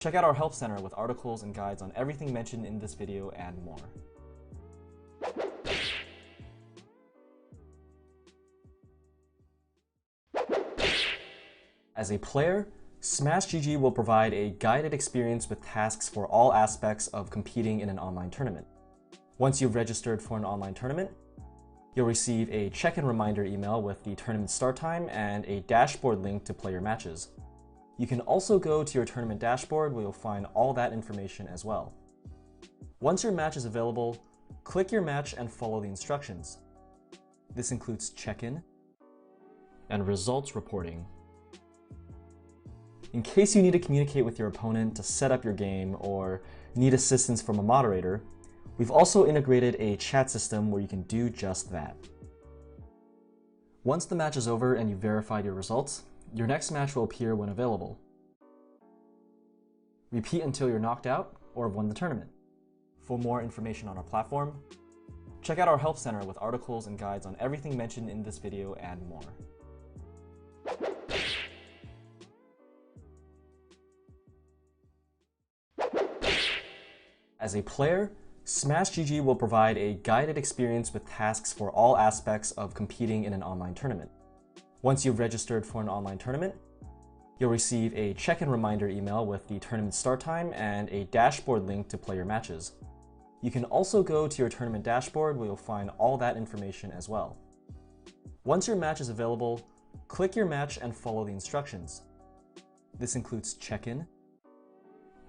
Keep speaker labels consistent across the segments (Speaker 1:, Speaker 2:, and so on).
Speaker 1: Check out our Help Center with articles and guides on everything mentioned in this video and more. As a player, Smash GG will provide a guided experience with tasks for all aspects of competing in an online tournament. Once you've registered for an online tournament, you'll receive a check-in reminder email with the tournament start time and a dashboard link to play your matches. You can also go to your tournament dashboard where you'll find all that information as well. Once your match is available, click your match and follow the instructions. This includes check-in and results reporting. In case you need to communicate with your opponent to set up your game or need assistance from a moderator, we've also integrated a chat system where you can do just that. Once the match is over and you've verified your results, your next match will appear when available. Repeat until you're knocked out or have won the tournament. For more information on our platform, check out our Help Center with articles and guides on everything mentioned in this video and more. As a player, Smash GG will provide a guided experience with tasks for all aspects of competing in an online tournament. Once you've registered for an online tournament, you'll receive a check-in reminder email with the tournament start time and a dashboard link to play your matches. You can also go to your tournament dashboard where you'll find all that information as well. Once your match is available, click your match and follow the instructions. This includes check-in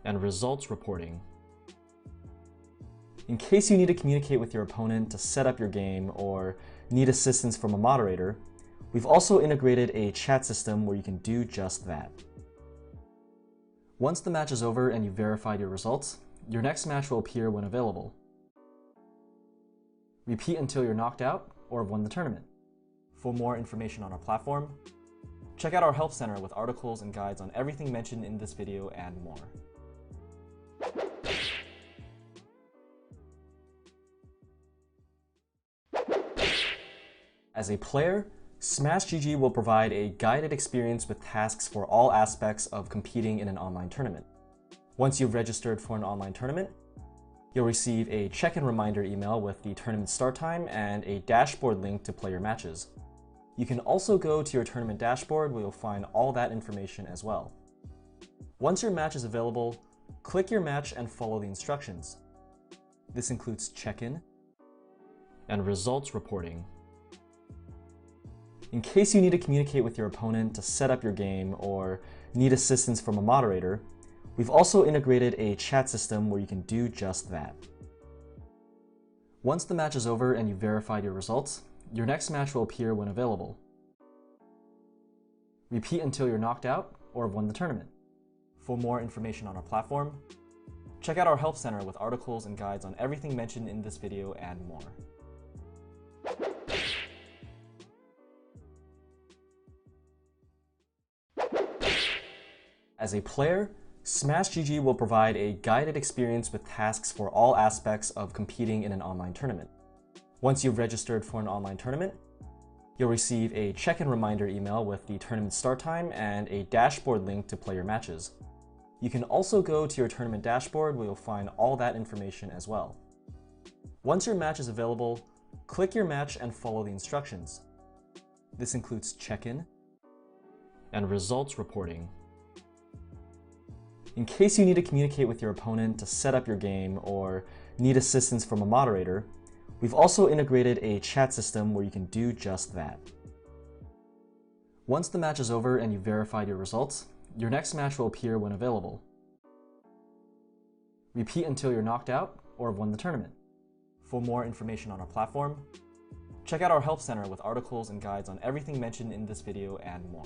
Speaker 1: and results reporting. In case you need to communicate with your opponent to set up your game or need assistance from a moderator, we've also integrated a chat system where you can do just that. Once the match is over and you've verified your results, your next match will appear when available. Repeat until you're knocked out or have won the tournament. For more information on our platform, check out our Help Center with articles and guides on everything mentioned in this video and more. As a player, Smash GG will provide a guided experience with tasks for all aspects of competing in an online tournament. Once you've registered for an online tournament, you'll receive a check-in reminder email with the tournament start time and a dashboard link to play your matches. You can also go to your tournament dashboard where you'll find all that information as well. Once your match is available, click your match and follow the instructions. This includes check-in and results reporting. In case you need to communicate with your opponent to set up your game or need assistance from a moderator, we've also integrated a chat system where you can do just that. Once the match is over and you've verified your results, your next match will appear when available. Repeat until you're knocked out or have won the tournament. For more information on our platform, check out our Help Center with articles and guides on everything mentioned in this video and more. As a player, Smash GG will provide a guided experience with tasks for all aspects of competing in an online tournament. Once you've registered for an online tournament, you'll receive a check-in reminder email with the tournament start time and a dashboard link to play your matches. You can also go to your tournament dashboard where you'll find all that information as well. Once your match is available, click your match and follow the instructions. This includes check-in and results reporting. In case you need to communicate with your opponent to set up your game or need assistance from a moderator, we've also integrated a chat system where you can do just that. Once the match is over and you've verified your results, your next match will appear when available. Repeat until you're knocked out or have won the tournament. For more information on our platform, check out our Help Center with articles and guides on everything mentioned in this video and more.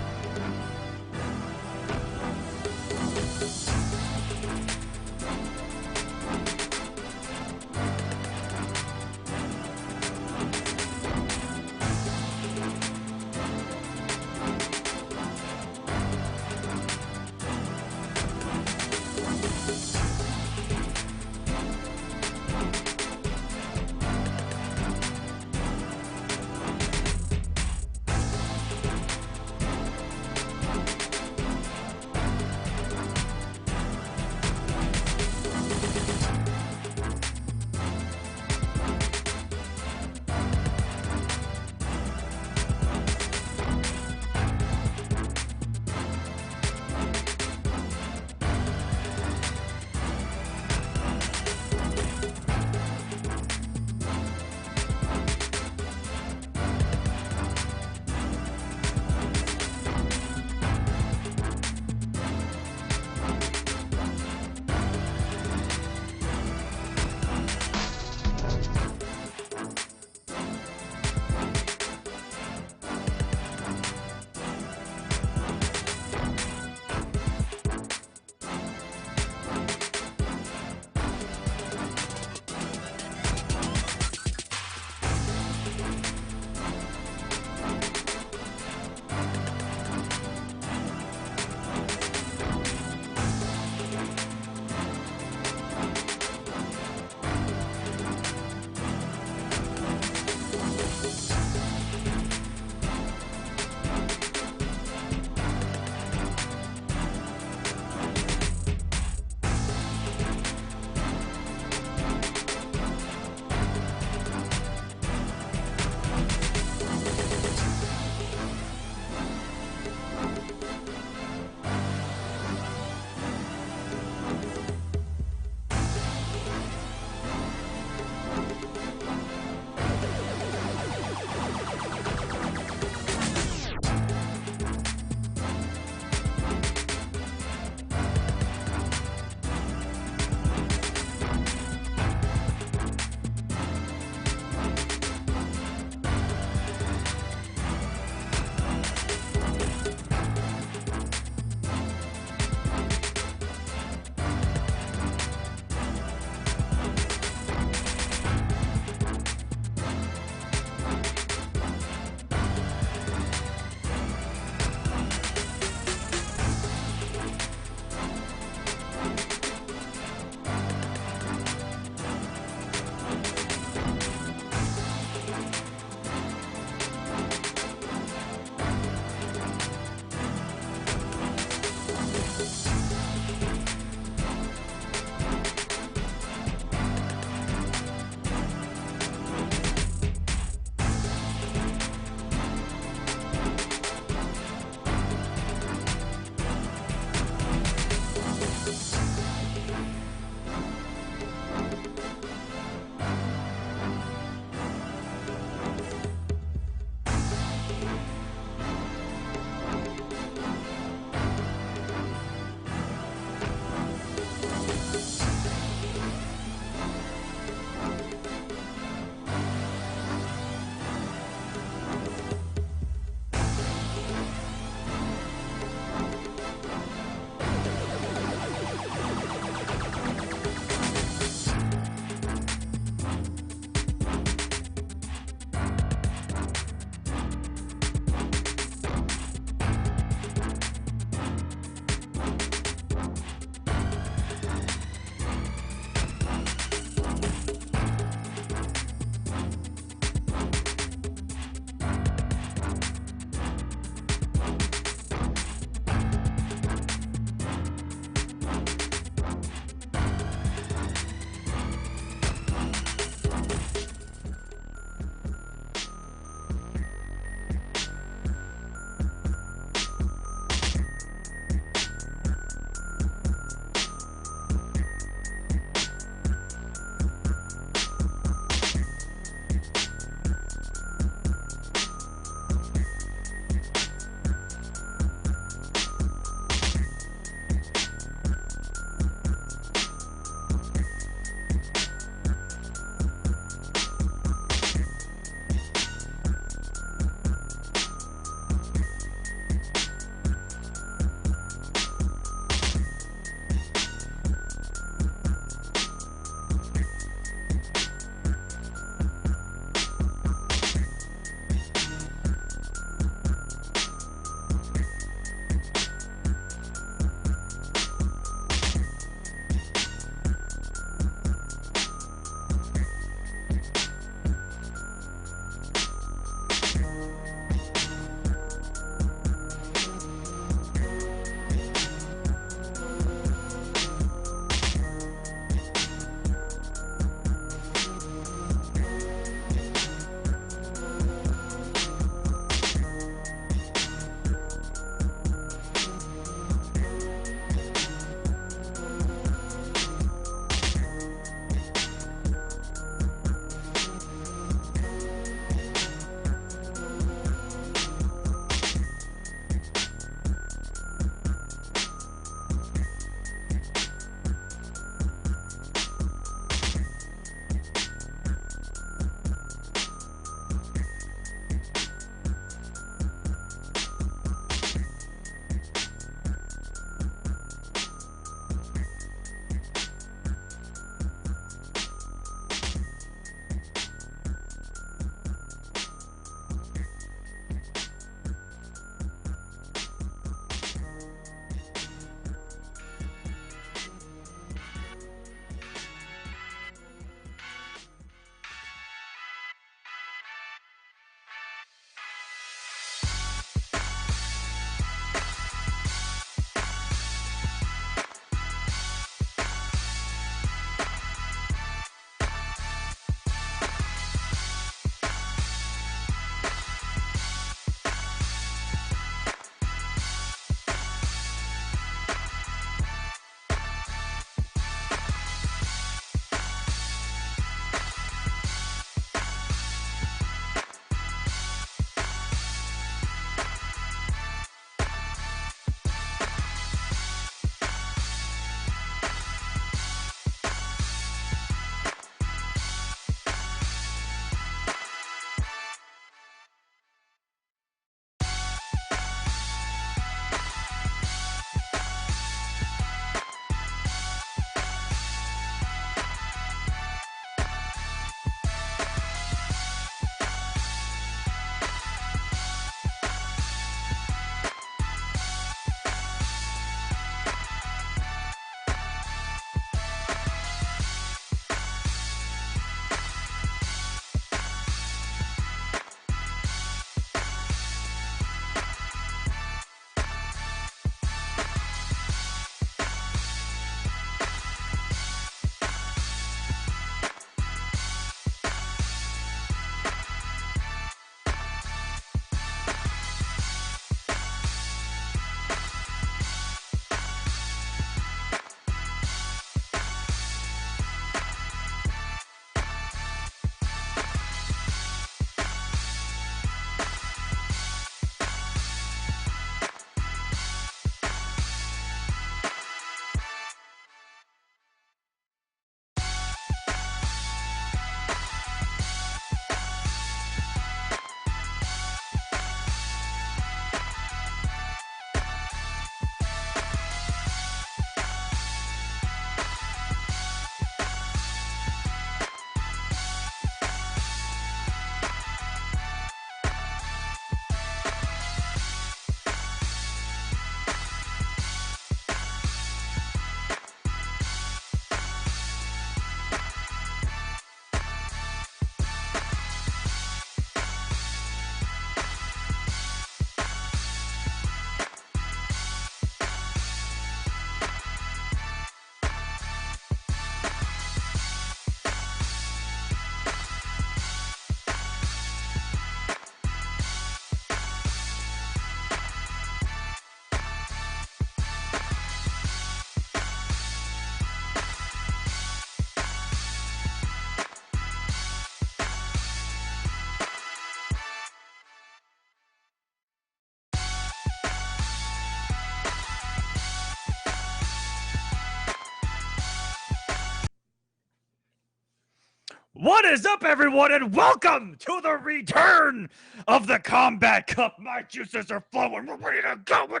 Speaker 2: What is up, everyone, and welcome to the return of the Combat Cup. My juices are flowing. We're ready to go.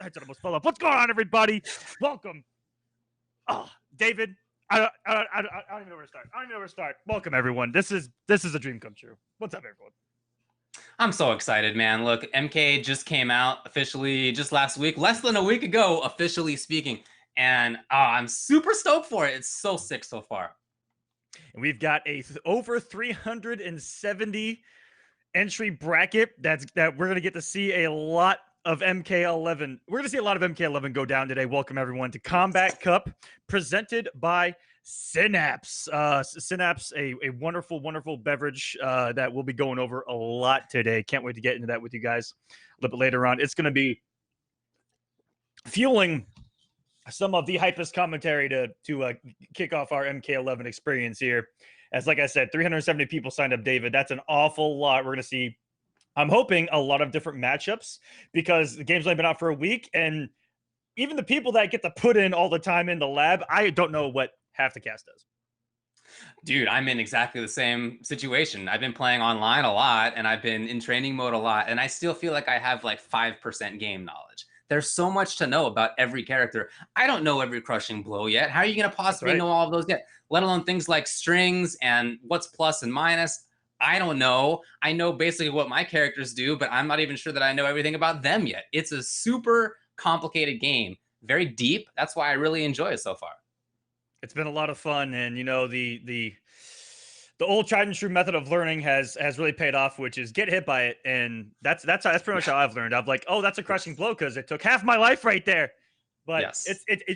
Speaker 2: I almost fell off. What's going on, everybody? Welcome. Oh, David, I don't even know where to start. I don't even know where to start. Welcome, everyone. This is a dream come true. What's up, everyone?
Speaker 3: I'm so excited, man. Look, MK just came out officially just last week, less than a week ago, officially speaking. And I'm super stoked for it. It's so sick so far.
Speaker 2: And we've got over 370 entry bracket that we're going to get to see a lot of MK11. We're going to see a lot of MK11 go down today. Welcome, everyone, to Combat Cup, presented by Synapse. Synapse, a wonderful, wonderful beverage that we'll be going over a lot today. Can't wait to get into that with you guys a little bit later on. It's going to be fueling some of the hypest commentary to kick off our MK11 experience here. As like I said, 370 people signed up, David. That's an awful lot. We're going to see, I'm hoping, a lot of different matchups because the game's only been out for a week. And even the people that get to put in all the time in the lab, I don't know what half the cast does.
Speaker 3: Dude, I'm in exactly the same situation. I've been playing online a lot and I've been in training mode a lot. And I still feel like I have like 5% game knowledge. There's so much to know about every character. I don't know every crushing blow yet. How are you going to possibly know all of those yet? Let alone things like strings and what's plus and minus. I don't know. I know basically what my characters do, but I'm not even sure that I know everything about them yet. It's a super complicated game, very deep. That's why I really enjoy it so far.
Speaker 2: It's been a lot of fun, and you know the old tried and true method of learning has really paid off, which is get hit by it, and that's pretty much how I've learned. I'm like, oh, that's a crushing blow because it took half my life right there. But yes,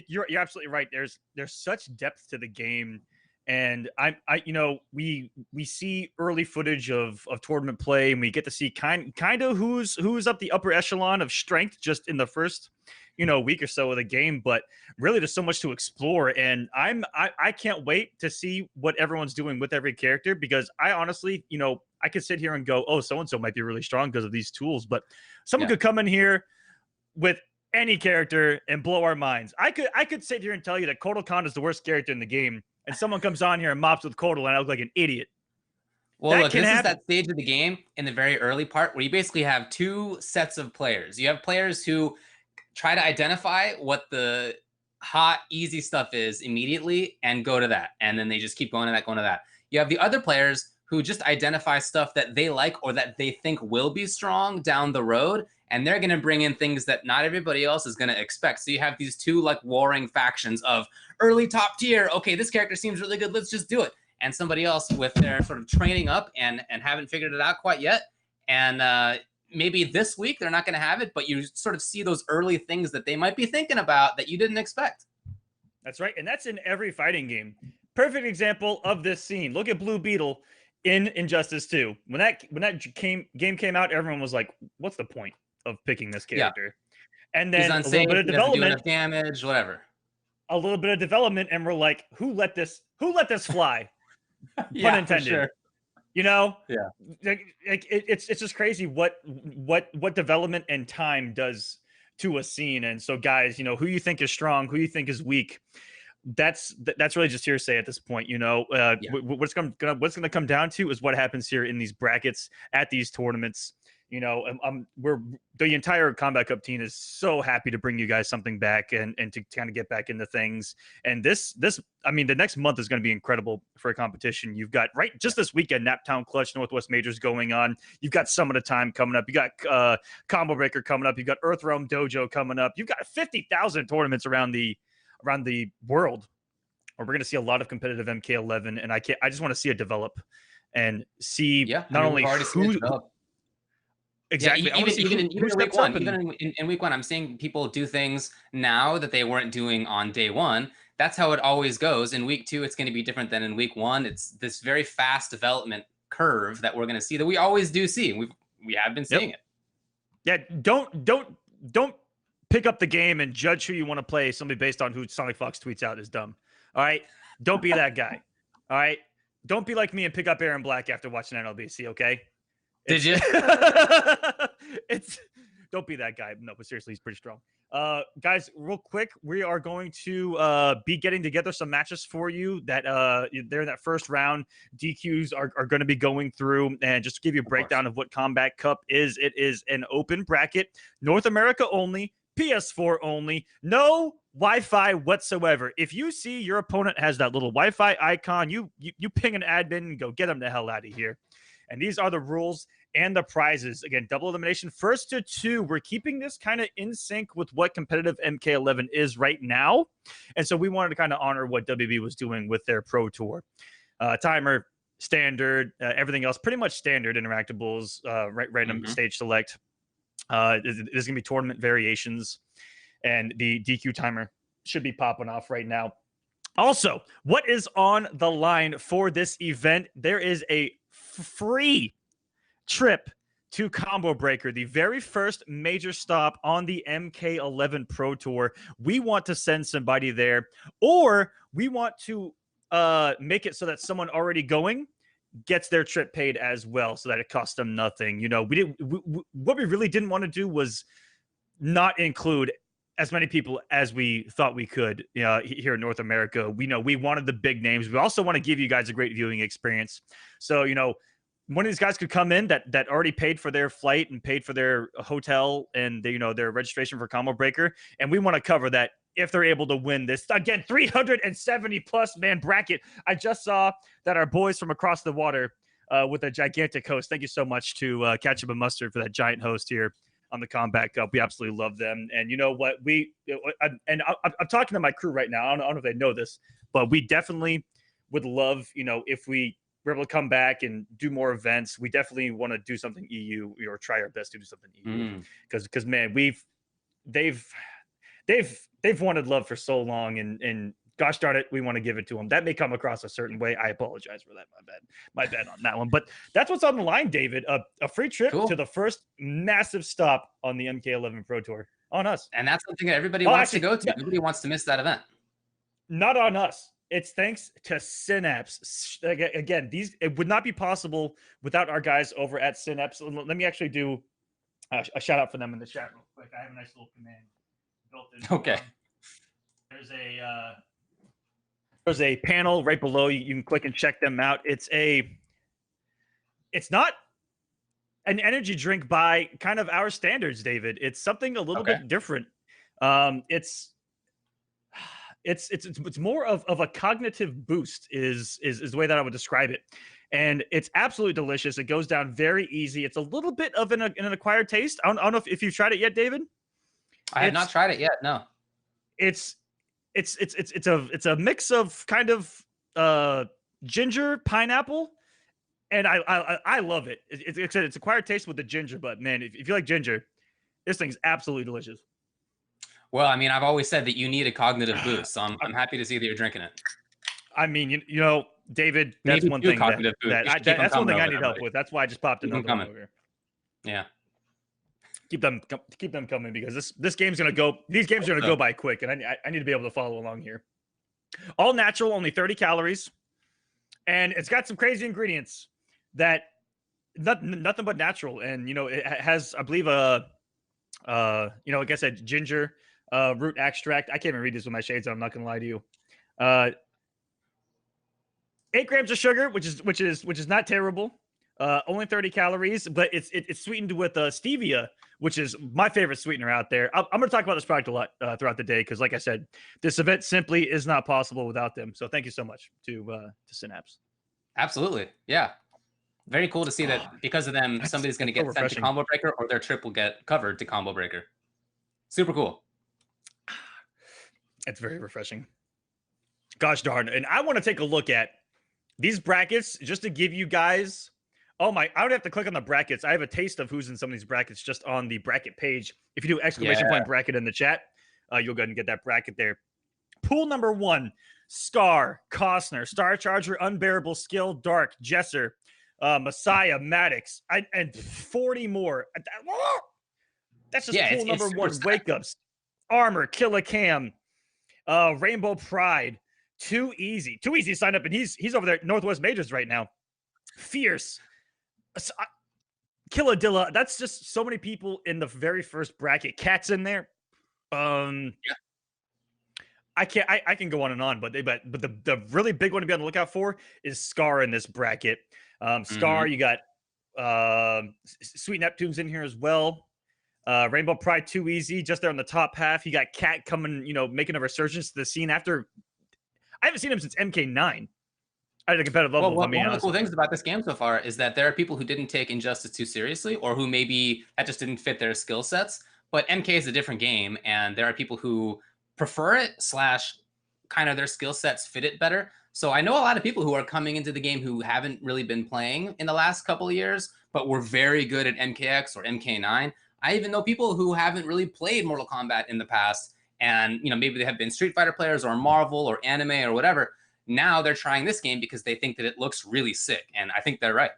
Speaker 2: you're absolutely right. There's such depth to the game, and I you know we see early footage of tournament play, and we get to see kind of who's up the upper echelon of strength just in the first week or so of the game. But really, there's so much to explore, and I can't wait to see what everyone's doing with every character, because I honestly, I could sit here and go, oh, so and so might be really strong because of these tools, but someone could come in here with any character and blow our minds. I could sit here and tell you that Kotal Khan is the worst character in the game, and someone comes on here and mops with Kotal, and I look like an idiot.
Speaker 3: Well, look, this is that stage of the game in the very early part where you basically have two sets of players. You have players who try to identify what the hot, easy stuff is immediately and go to that. And then they just keep going to that, going to that. You have the other players who just identify stuff that they like or that they think will be strong down the road. And they're going to bring in things that not everybody else is going to expect. So you have these two like warring factions of early top tier. Okay, this character seems really good. Let's just do it. And somebody else with their sort of training up and haven't figured it out quite yet. And maybe this week they're not going to have it, but you sort of see those early things that they might be thinking about that you didn't expect.
Speaker 2: That's right. And that's in every fighting game. Perfect example of this scene. Look at Blue Beetle in Injustice 2. When that game came out, everyone was like, what's the point of picking this character? Yeah. And then a little bit of development,
Speaker 3: damage, whatever.
Speaker 2: A little bit of development, and we're like, who let this fly?
Speaker 3: Yeah,
Speaker 2: pun intended.
Speaker 3: Sure.
Speaker 2: Yeah, it's just crazy what development and time does to a scene. And so, guys, who you think is strong, who you think is weak, that's really just hearsay at this point. What's going to come down to is what happens here in these brackets at these tournaments. The entire Combat Cup team is so happy to bring you guys something back and to kind of get back into things. And the next month is going to be incredible for a competition. You've got just this weekend, Naptown Clutch, Northwest Majors going on. You've got Summit of Time coming up. You got Combo Breaker coming up. You've got Earthrealm Dojo coming up. You've got 50,000 tournaments around the world. Or we're going to see a lot of competitive MK11, and I just want to see it develop and see not only who. Exactly.
Speaker 3: Yeah, even in week one, even in week one, I'm seeing people do things now that they weren't doing on day one. That's how it always goes. In week two, it's going to be different than in week one. It's this very fast development curve that we're going to see, that we always do see. We have been seeing it.
Speaker 2: Yeah, don't pick up the game and judge who you want to play somebody based on who Sonic Fox tweets out is dumb. All right, don't be that guy. All right, don't be like me and pick up Aaron Black after watching NLBC. Okay.
Speaker 3: Did you?
Speaker 2: Don't be that guy. No, but seriously, he's pretty strong. Guys, real quick, we are going to be getting together some matches for you that they're in that first round. DQs are going to be going through, and just to give you a breakdown of what Combat Cup is, it is an open bracket, North America only, PS4 only, no Wi-Fi whatsoever. If you see your opponent has that little Wi-Fi icon, you ping an admin and go get them the hell out of here. And these are the rules and the prizes. Again, double elimination, first to 2. We're keeping this kind of in sync with what competitive MK11 is right now. And so we wanted to kind of honor what WB was doing with their Pro Tour. Timer, standard, everything else, pretty much standard interactables, random stage select. There's going to be tournament variations, and the DQ timer should be popping off right now. Also, what is on the line for this event? There is a free trip to Combo Breaker, the very first major stop on the MK11 Pro Tour. We want to send somebody there, or we want to make it so that someone already going gets their trip paid as well, so that it costs them nothing. You know, what we really didn't want to do was not include as many people as we thought we could here in North America. We know we wanted the big names. We also want to give you guys a great viewing experience. So, you know, one of these guys could come in that already paid for their flight and paid for their hotel and their registration for Combo Breaker, and we want to cover that if they're able to win this. Again, 370 plus man bracket. I just saw that our boys from across the water with a gigantic host. Thank you so much to Ketchup and Mustard for that giant host here on the Combat Cup. We absolutely love them. And you know what? I'm talking to my crew right now. I don't know if they know this, but we definitely would love, if we were able to come back and do more events. We definitely want to do something EU, or try our best to do something EU. Because man, they've wanted love for so long, and gosh darn it, we want to give it to them. That may come across a certain way. I apologize for that. My bad on that one. But that's what's on the line, David. A free trip to the first massive stop on the MK11 Pro Tour on us.
Speaker 3: And that's something that everybody wants to go to. Nobody wants to miss that event.
Speaker 2: Not on us. It's thanks to Synapse. Again, it would not be possible without our guys over at Synapse. Let me actually do a shout out for them in the chat real quick. I have a nice little command built in.
Speaker 3: Okay.
Speaker 2: There's a panel right below. You can click and check them out. It's not an energy drink by kind of our standards, David. It's something a little bit different. It's more of a cognitive boost is the way that I would describe it. And it's absolutely delicious. It goes down very easy. It's a little bit of an acquired taste. I don't know if you've tried it yet, David.
Speaker 3: I have not tried it yet. No.
Speaker 2: It's a mix of kind of ginger, pineapple, and I love it. It's acquired taste with the ginger, but man, if you like ginger, this thing's absolutely delicious.
Speaker 3: Well, I mean, I've always said that you need a cognitive boost, so I'm happy to see that you're drinking it.
Speaker 2: I mean, David, that's one thing that's one thing I need help with. That's why I just popped another one over here.
Speaker 3: Yeah.
Speaker 2: Keep them coming, because this game's gonna go. These games are gonna go by quick, and I need to be able to follow along here. All natural, only 30 calories, and it's got some crazy ingredients that nothing but natural. And it has, I believe, like I said, ginger root extract. I can't even read this with my shades on. I'm not gonna lie to you. 8 grams of sugar, which is not terrible. Only 30 calories, but it's sweetened with stevia, which is my favorite sweetener out there. I'm going to talk about this product a lot throughout the day, because, like I said, this event simply is not possible without them. So thank you so much to Synapse.
Speaker 3: Absolutely, yeah. Very cool to see that because of them, somebody's going to get sent to Combo Breaker, or their trip will get covered to Combo Breaker. Super cool.
Speaker 2: It's very refreshing. Gosh darn. And I want to take a look at these brackets just to give you guys. Oh my, I would have to click on the brackets. I have a taste of who's in some of these brackets just on the bracket page. If you do exclamation point bracket in the chat, you'll go ahead and get that bracket there. Pool number 1, Scar, Cosner, Star Charger, Unbearable Skill, Dark, Jesser, Messiah, Maddox, and 40 more. That's just pool number 1. Wake Ups, Armor, Killicam, Rainbow Pride. Too easy to sign up, and he's over there at Northwest Majors right now. Fierce. Killadilla. That's just so many people in the very first bracket. Cat's in there.
Speaker 3: Yeah.
Speaker 2: I can go on and on, but the really big one to be on the lookout for is Scar in this bracket. Scar, you got Sweet Neptune's in here as well. Rainbow Pride Too Easy, just there on the top half. You got Cat coming, making a resurgence to the scene after. I haven't seen him since MK9 at a competitive level.
Speaker 3: Well, one of the cool things about this game so far is that there are people who didn't take Injustice too seriously, or who maybe that just didn't fit their skill sets. But MK is a different game, and there are people who prefer it / kind of their skill sets fit it better. So I know a lot of people who are coming into the game who haven't really been playing in the last couple of years, but were very good at MKX or MK9. I even know people who haven't really played Mortal Kombat in the past, and maybe they have been Street Fighter players or Marvel or anime or whatever. Now they're trying this game because they think that it looks really sick, and I think they're right.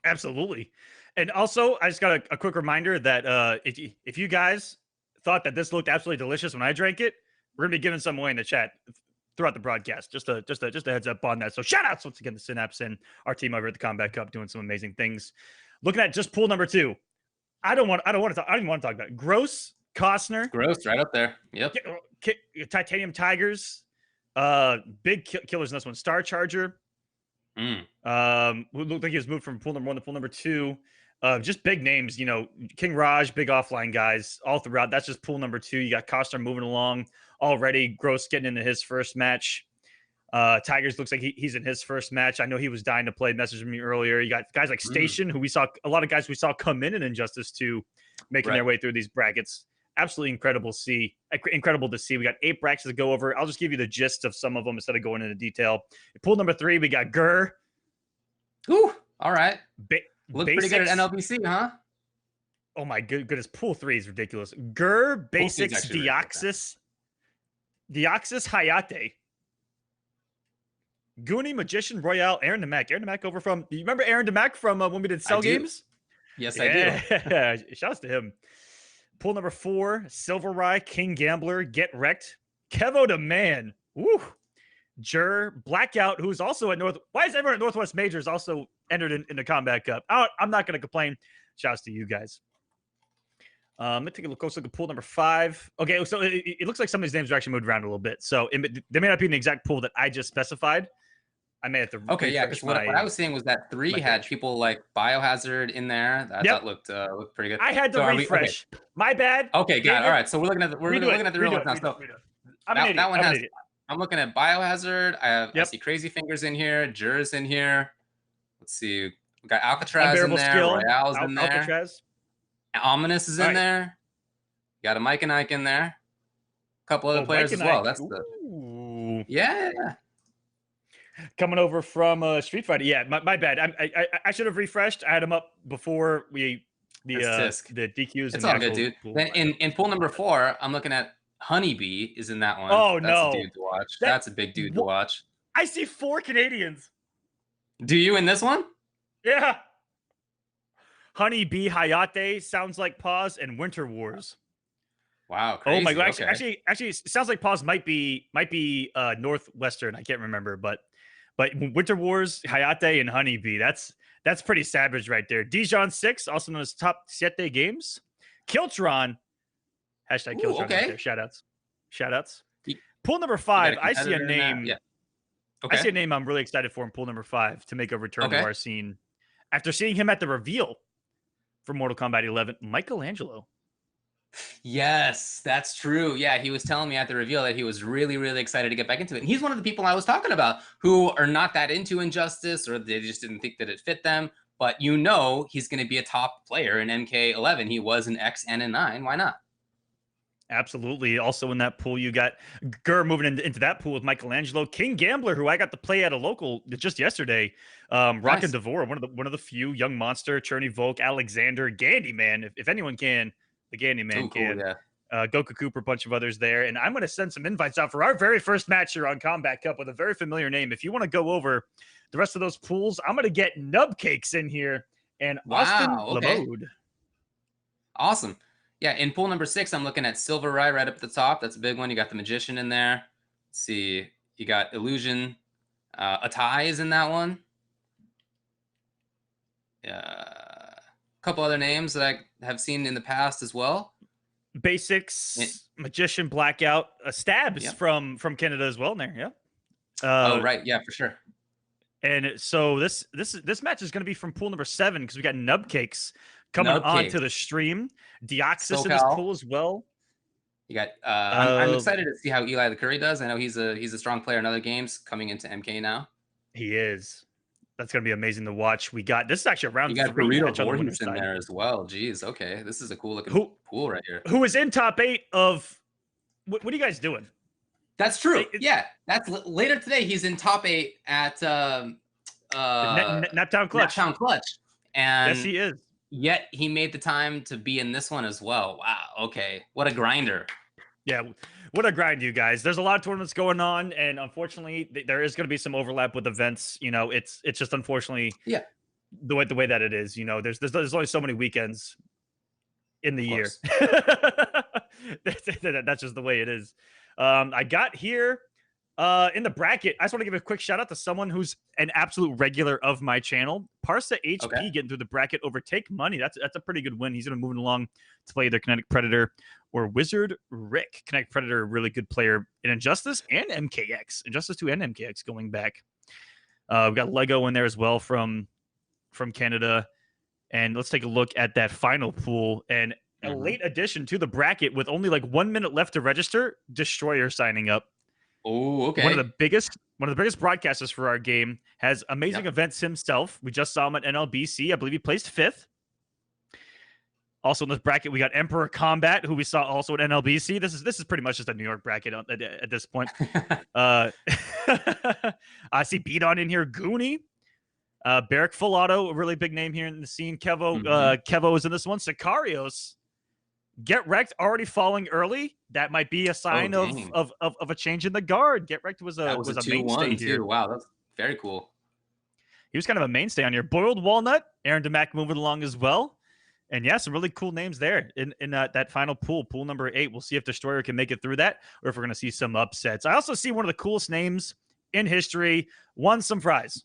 Speaker 2: Absolutely. And also, I just got a quick reminder that if you guys thought that this looked absolutely delicious when I drank it, we're gonna be giving some away in the chat throughout the broadcast. Just a heads up on that. So shout outs once again to Synapse and our team over at the Combat Cup doing some amazing things. Looking at just pool number 2. I don't even want to talk about it. Gross, Cosner.
Speaker 3: Gross, right up there. Yep.
Speaker 2: Titanium Tigers. Big killers in this one. Star Charger. Who looked like he was moved from pool number 1 to pool number 2. Just big names, King Raj, big offline guys all throughout. That's just pool number 2. You got Cosner moving along already. Gross getting into his first match. Tigers looks like he's in his first match. I know he was dying to play. Messaged me earlier. You got guys like Station, who a lot of guys we saw come in Injustice 2, making their way through these brackets. Absolutely incredible to see. We got 8 brackets to go over. I'll just give you the gist of some of them instead of going into detail. Pool number 3, we got Gur.
Speaker 3: Ooh, all right. Look pretty good at NLBC, huh?
Speaker 2: Oh my goodness. Pool 3 is ridiculous. Gur, Basics, Deoxys, Hayate, Goonie, Magician, Royale, Aaron Demac. Aaron Demac over from, you remember Aaron Demac from when we did Cell Games?
Speaker 3: Yes, I do.
Speaker 2: Shouts to him. Pool number 4, Silver Rye, King Gambler, Get Wrecked, Kevo the Man. Woo. Jur, Blackout, who's also at North. Why is everyone at Northwest Majors also entered in the Combat Cup? I'm not going to complain. Shouts to you guys. Let's take a close look at pool number 5. Okay, so it looks like some of these names are actually moved around a little bit. So they may not be in the exact pool that I just specified. I may have to.
Speaker 3: Okay, yeah. Because what I was saying was that 3 had people like Biohazard in there. That looked pretty good.
Speaker 2: I had to refresh. My bad.
Speaker 3: Okay, got it. All right, so we're looking at the real ones now. So that one has. I'm looking at Biohazard. I see Crazy Fingers in here. Jur's in here. Let's see. We got Alcatraz in there. Royale's in there.
Speaker 2: Alcatraz.
Speaker 3: Ominous is in there. You got a Mike and Ike in there. A couple other players as well. That's the. Yeah.
Speaker 2: Coming over from Street Fighter. Yeah, my bad. I should have refreshed. I had them up before the DQs.
Speaker 3: It's all good, dude. Then in pool number 4, I'm looking at Honeybee is in that one.
Speaker 2: Oh,
Speaker 3: that's a dude to watch. That's a big dude to watch.
Speaker 2: I see 4 Canadians.
Speaker 3: Do you in this one?
Speaker 2: Yeah. Honeybee, Hayate, Sounds Like Pause, and Winter Wars.
Speaker 3: Wow, crazy.
Speaker 2: Oh my god! Actually, it sounds like Pause might be Northwestern. I can't remember, but Winter Wars, Hayate, and Honeybee. That's pretty savage right there. Dijon 6, also known as Top 7 Games. Kiltron. Hashtag Kiltron.
Speaker 3: Okay.
Speaker 2: Right there. Shout outs. Pool number 5. I see a name.
Speaker 3: Yeah. Okay.
Speaker 2: I see a name I'm really excited for in pool number 5 to make a return to our scene. After seeing him at the reveal for Mortal Kombat 11, Michelangelo.
Speaker 3: Yes, that's true. Yeah, he was telling me at the reveal that he was really, really excited to get back into it. And he's one of the people I was talking about who are not that into Injustice, or they just didn't think that it fit them. But he's going to be a top player in MK11. He was an X and a 9. Why not?
Speaker 2: Absolutely. Also in that pool, you got Gur moving into that pool with Michelangelo, King Gambler, who I got to play at a local just yesterday. Rock and Devore, one of the few, Young Monster, Cherney Volk, Alexander, Gandy Man. If anyone can, the Gandy Man can. Yeah. Goku Cooper, a bunch of others there. And I'm going to send some invites out for our very first match here on Combat Cup with a very familiar name. If you want to go over the rest of those pools, I'm going to get Nubcakes in here and Austin Lamode.
Speaker 3: Awesome. Yeah, in pool number 6, I'm looking at Silver Rye right up at the top. That's a big one. You got the Magician in there. Let's see. You got Illusion. Atai is in that one. couple other names that I have seen in the past as well.
Speaker 2: Basics, Magician, Blackout, Stabs from Canada as well in there. Yeah.
Speaker 3: Oh right, yeah, for sure.
Speaker 2: And so this match is going to be from pool number 7 because we got Nubcakes coming onto the stream. Deoxys in this pool as well.
Speaker 3: You got. I'm excited to see how Eli the Curry does. I know he's a strong player in other games coming into MK now.
Speaker 2: He is. That's going to be amazing to watch. We got this is actually around 3
Speaker 3: match on the winner's side in there as well. Jeez, okay, this is a cool looking pool right here.
Speaker 2: Who is in top 8 of? What are you guys doing?
Speaker 3: That's true. Yeah, that's later today. He's in top 8 at
Speaker 2: Naptown Clutch.
Speaker 3: Naptown Clutch, and
Speaker 2: yes, he is.
Speaker 3: Yet he made the time to be in this one as well. Wow. Okay, what a grinder.
Speaker 2: Yeah, what a grind, you guys. There's a lot of tournaments going on, and unfortunately, there is going to be some overlap with events. You know, it's just unfortunately the way that it is. You know, there's only so many weekends in the year. That's just the way it is. I got here in the bracket. I just want to give a quick shout out to someone who's an absolute regular of my channel. Parsa HP getting through the bracket over Take Money. That's a pretty good win. He's going to move along to play either Kinetic Predator or Wizard Rick. Kinetic Predator, a really good player in Injustice and MKX. Injustice 2 and MKX going back. We've got Lego in there as well from Canada. And let's take a look at that final pool. And a late addition to the bracket with only like 1 minute left to register. Destroyer signing up.
Speaker 3: Oh, okay.
Speaker 2: One of the biggest broadcasters for our game, has amazing events himself. We just saw him at NLBC. I believe he placed 5th. Also in this bracket, we got Emperor Combat, who we saw also at NLBC. This is pretty much just a New York bracket at this point. I see Beon in here. Goonie. Barrack Full Auto, a really big name here in the scene. Kevo, Kevo is in this one. Sicarios. Get Wrecked already falling early. That might be a sign of a change in the guard. Get Wrecked was a mainstay here.
Speaker 3: Wow, that's very cool.
Speaker 2: He was kind of a mainstay on here. Boiled Walnut, Aaron DeMack moving along as well. And yeah, some really cool names there in that final pool number 8. We'll see if Destroyer can make it through that or if we're going to see some upsets. I also see one of the coolest names in history. Won some fries.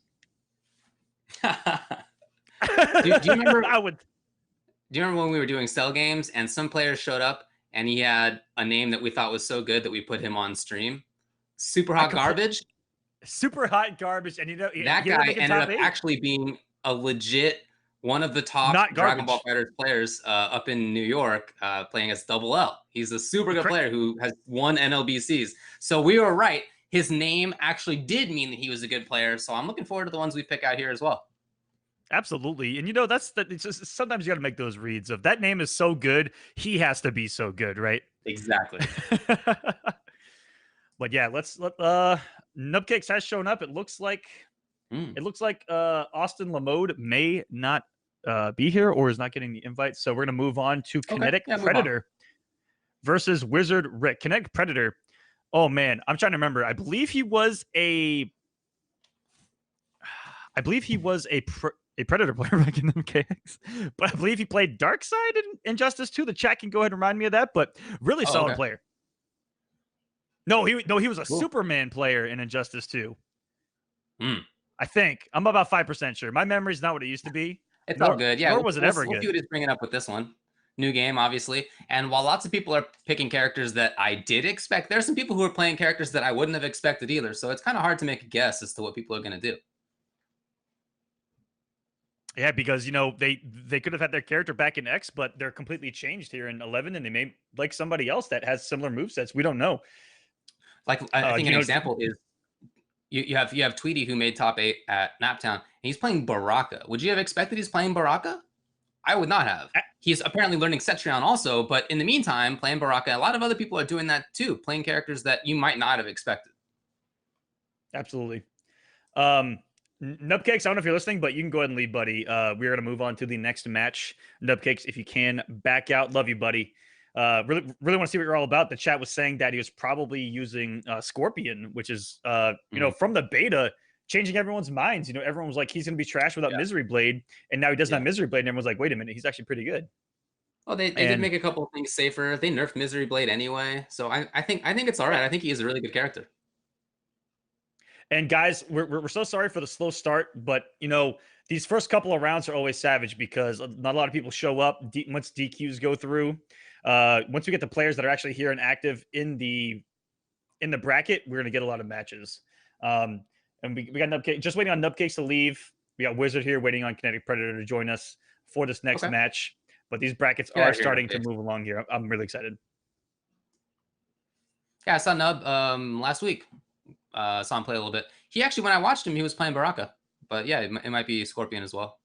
Speaker 3: do you remember? Do you remember when we were doing cell games and some players showed up and he had a name that we thought was so good that we put him on stream? Super Hot Garbage.
Speaker 2: Super Hot Garbage, and
Speaker 3: that guy ended up actually being a legit one of the top Dragon Ball FighterZ players up in New York, playing as Double L. He's a super good player who has won NLBCs. So we were right. His name actually did mean that he was a good player. So I'm looking forward to the ones we pick out here as well.
Speaker 2: Absolutely. And it's just, sometimes you got to make those reads of that name is so good, he has to be so good, right?
Speaker 3: Exactly.
Speaker 2: But yeah, Nubcakes has shown up. It looks like Austin Lamode may not be here or is not getting the invite. So we're gonna move on to Kinetic Predator versus Wizard Rick. Kinetic Predator. Oh man, I'm trying to remember. I believe he was a Predator player back in MKX, but I believe he played Darkseid in Injustice 2. The chat can go ahead and remind me of that, but really solid player. No, he was a Superman player in Injustice 2. I think. I'm about 5% sure. My memory's not what it used to be.
Speaker 3: It's all good. Yeah.
Speaker 2: Nor was it ever good.
Speaker 3: We'll see what he's bringing up with this one. New game, obviously. And while lots of people are picking characters that I did expect, there are some people who are playing characters that I wouldn't have expected either. So it's kind of hard to make a guess as to what people are going to do.
Speaker 2: Yeah, because, they could have had their character back in X, but they're completely changed here in 11, and they may like somebody else that has similar movesets. We don't know.
Speaker 3: Like, I think an example is you have Tweety, who made top 8 at Naptown, and he's playing Baraka. Would you have expected he's playing Baraka? I would not have. He's apparently learning Cetrion also, but in the meantime, playing Baraka, a lot of other people are doing that too, playing characters that you might not have expected.
Speaker 2: Absolutely. Nubcakes, I don't know if you're listening, but you can go ahead and leave, buddy. We're going to move on to the next match. Nubcakes, if you can, back out. Love you, buddy. Really want to see what you're all about. The chat was saying that he was probably using Scorpion, which is, from the beta, changing everyone's minds. Everyone was like, he's going to be trash without Misery Blade, and now he doesn't have Misery Blade, and everyone's like, wait a minute, he's actually pretty good.
Speaker 3: Well, they did make a couple of things safer. They nerfed Misery Blade anyway, so I think it's all right. I think he is a really good character.
Speaker 2: And guys, we're so sorry for the slow start, but you know, these first couple of rounds are always savage because not a lot of people show up once DQs go through. Once we get the players that are actually here and active in the bracket, we're gonna get a lot of matches. And we got Nubcake just waiting on Nubcakes to leave. We got Wizard here waiting on Kinetic Predator to join us for this next match. But these brackets are starting to move along here. I'm really excited.
Speaker 3: Yeah, I saw Nub last week. Saw him play a little bit. He actually, when I watched him, he was playing Baraka. But yeah, it might be Scorpion as well.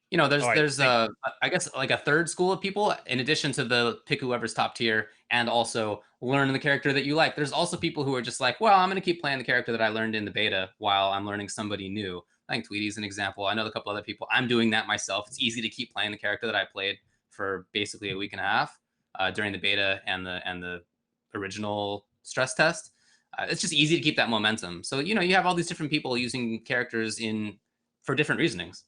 Speaker 3: You know, there's I guess like a third school of people in addition to the pick whoever's top tier and also learn the character that you like. There's also people who are just like, well, I'm going to keep playing the character that I learned in the beta while I'm learning somebody new. I think Tweety's an example. I know a couple other people. I'm doing that myself. It's easy to keep playing the character that I played for basically a week and a half during the beta and the original stress test. It's just easy to keep that momentum. So, you know, you have all these different people using characters for different reasonings.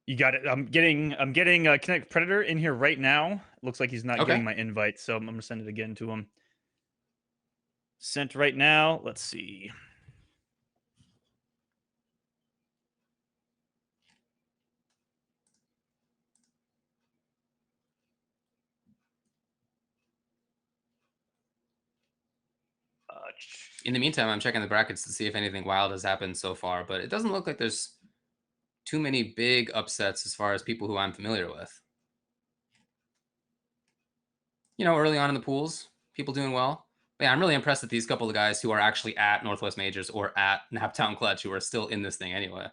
Speaker 2: You got it. I'm getting Kinetic Predator in here right now. Looks like he's not getting my invite, so I'm gonna send it again to him. Sent right now. Let's see.
Speaker 3: In the meantime, I'm checking the brackets to see if anything wild has happened so far, but it doesn't look like there's too many big upsets as far as people who I'm familiar with. You know, early on in the pools, people doing well. But yeah, I'm really impressed with these couple of guys who are actually at Northwest Majors or at Naptown Clutch who are still in this thing anyway.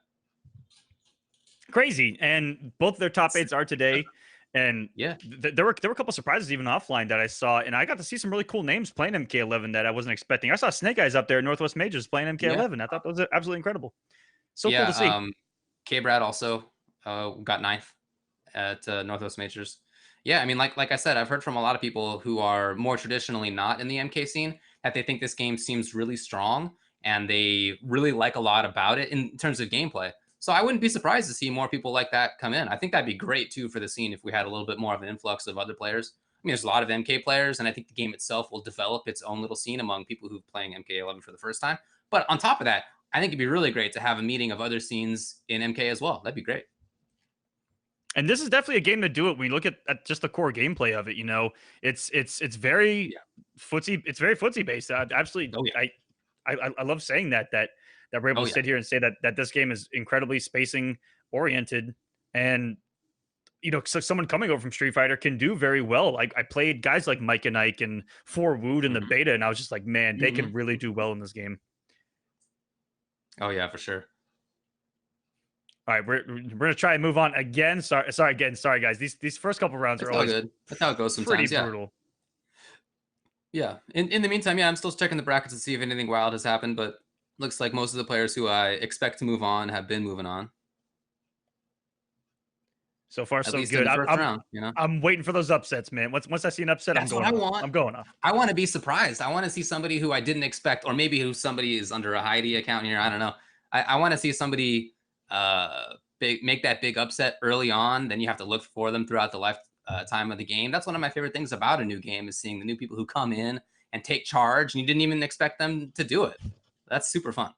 Speaker 2: Crazy. And both of their top 8s are today. And
Speaker 3: yeah,
Speaker 2: there were a couple surprises even offline that I saw, and I got to see some really cool names playing MK11 that I wasn't expecting. I saw Snake Eyes up there at Northwest Majors playing MK11. I thought that was absolutely incredible. So cool to see.
Speaker 3: K-Brad also got 9th at Northwest Majors. Yeah, I mean, like I said, I've heard from a lot of people who are more traditionally not in the MK scene that they think this game seems really strong and they really like a lot about it in terms of gameplay. So I wouldn't be surprised to see more people like that come in. I think that'd be great, too, for the scene if we had a little bit more of an influx of other players. I mean, there's a lot of MK players, and I think the game itself will develop its own little scene among people who are playing MK11 for the first time. But on top of that, I think it'd be really great to have a meeting of other scenes in MK as well. That'd be great.
Speaker 2: And this is definitely a game to do it. When you look at just the core gameplay of it, you know, it's very footsie. It's very footsie based. Absolutely. I love saying that we're able to sit here and say that this game is incredibly spacing oriented, and you know, so someone coming over from Street Fighter can do very well. Like I played guys like Mike and Ike and 4Wood in the beta, and I was just like, man, they can really do well in this game.
Speaker 3: Oh yeah, for sure.
Speaker 2: All right, we're gonna try and move on again. Sorry guys. These first couple rounds are always
Speaker 3: good. That's how it goes sometimes.
Speaker 2: Pretty brutal.
Speaker 3: Yeah. In the meantime, I'm still checking the brackets to see if anything wild has happened, but looks like most of the players who I expect to move on have been moving on.
Speaker 2: So far, so good. I'm waiting for those upsets, man. Once I see an upset, I'm going off.
Speaker 3: I want to be surprised. I want to see somebody who I didn't expect, or maybe who somebody is under a Hayate account here. I don't know. I want to see somebody make that big upset early on. Then you have to look for them throughout the lifetime of the game. That's one of my favorite things about a new game, is seeing the new people who come in and take charge, and you didn't even expect them to do it. That's super fun.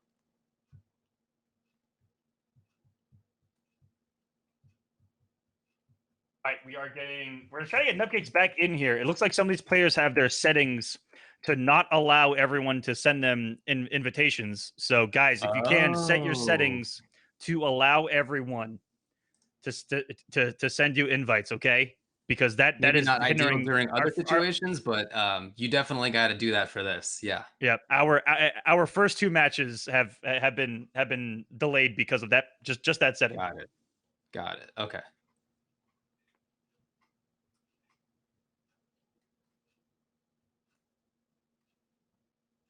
Speaker 2: All right, we're trying to get Nubcakes back in here. It looks like some of these players have their settings to not allow everyone to send them invitations. So guys, if you can, set your settings to allow everyone to send you invites, okay? Because that is
Speaker 3: not ideal during other situations, but you definitely got to do that for this. Yeah.
Speaker 2: Yeah. Our first 2 matches have been delayed because of that. Just that setting.
Speaker 3: Got it. Okay.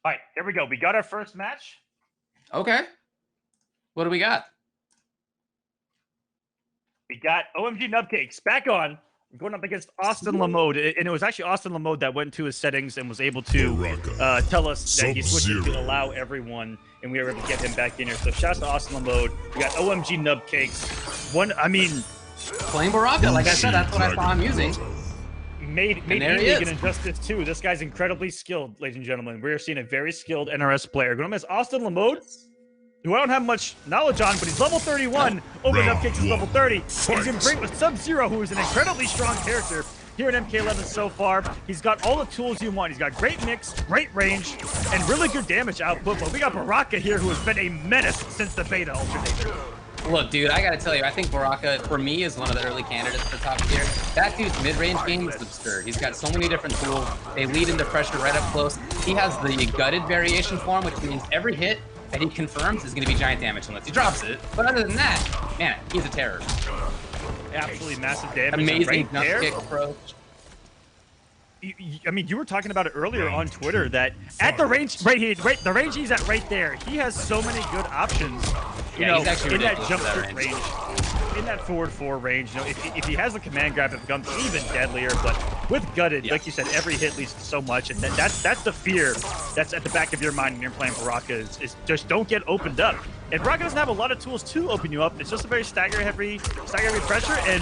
Speaker 2: All right, here we go. We got our first match.
Speaker 3: Okay. What do we got?
Speaker 2: We got OMG Nubcakes back on. We're going up against Austin Lamode, and it was actually Austin Lamode that went to his settings and was able to tell us that he switched to allow everyone, and we were able to get him back in here. So shout out to Austin Lamode. We got OMG Nubcakes. Playing
Speaker 3: Baraka, like I said, that's what I saw him using.
Speaker 2: made League an injustice too. This guy's incredibly skilled, ladies and gentlemen. We're seeing a very skilled NRS player. Going to miss Austin Lamode, who I don't have much knowledge on, but he's level 31. Over Nubcakes is level 30. And he's going to bring with Sub-Zero, who is an incredibly strong character here in MK11 so far. He's got all the tools you want. He's got great mix, great range, and really good damage output. But we got Baraka here, who has been a menace since the beta alternator.
Speaker 3: Look, dude, I gotta tell you, I think Baraka, for me, is one of the early candidates for top tier. That dude's mid-range game is absurd. He's got so many different tools. They lead into pressure right up close. He has the gutted variation form, which means every hit that he confirms is going to be giant damage unless he drops it. But other than that, man, he's a terror.
Speaker 2: Absolutely massive damage.
Speaker 3: Amazing jump kick approach.
Speaker 2: I mean, you were talking about it earlier on Twitter that at the range, the range he's at right there, he has so many good options. You know,
Speaker 3: he's actually
Speaker 2: in that jump
Speaker 3: that
Speaker 2: kick range, in that forward 4 range. You know, if he has the command grab, it becomes even deadlier. But with gutted, like you said, every hit leads to so much, and that's the fear that's at the back of your mind when you're playing Baraka is just don't get opened up. And Baraka doesn't have a lot of tools to open you up. It's just a very stagger heavy pressure, and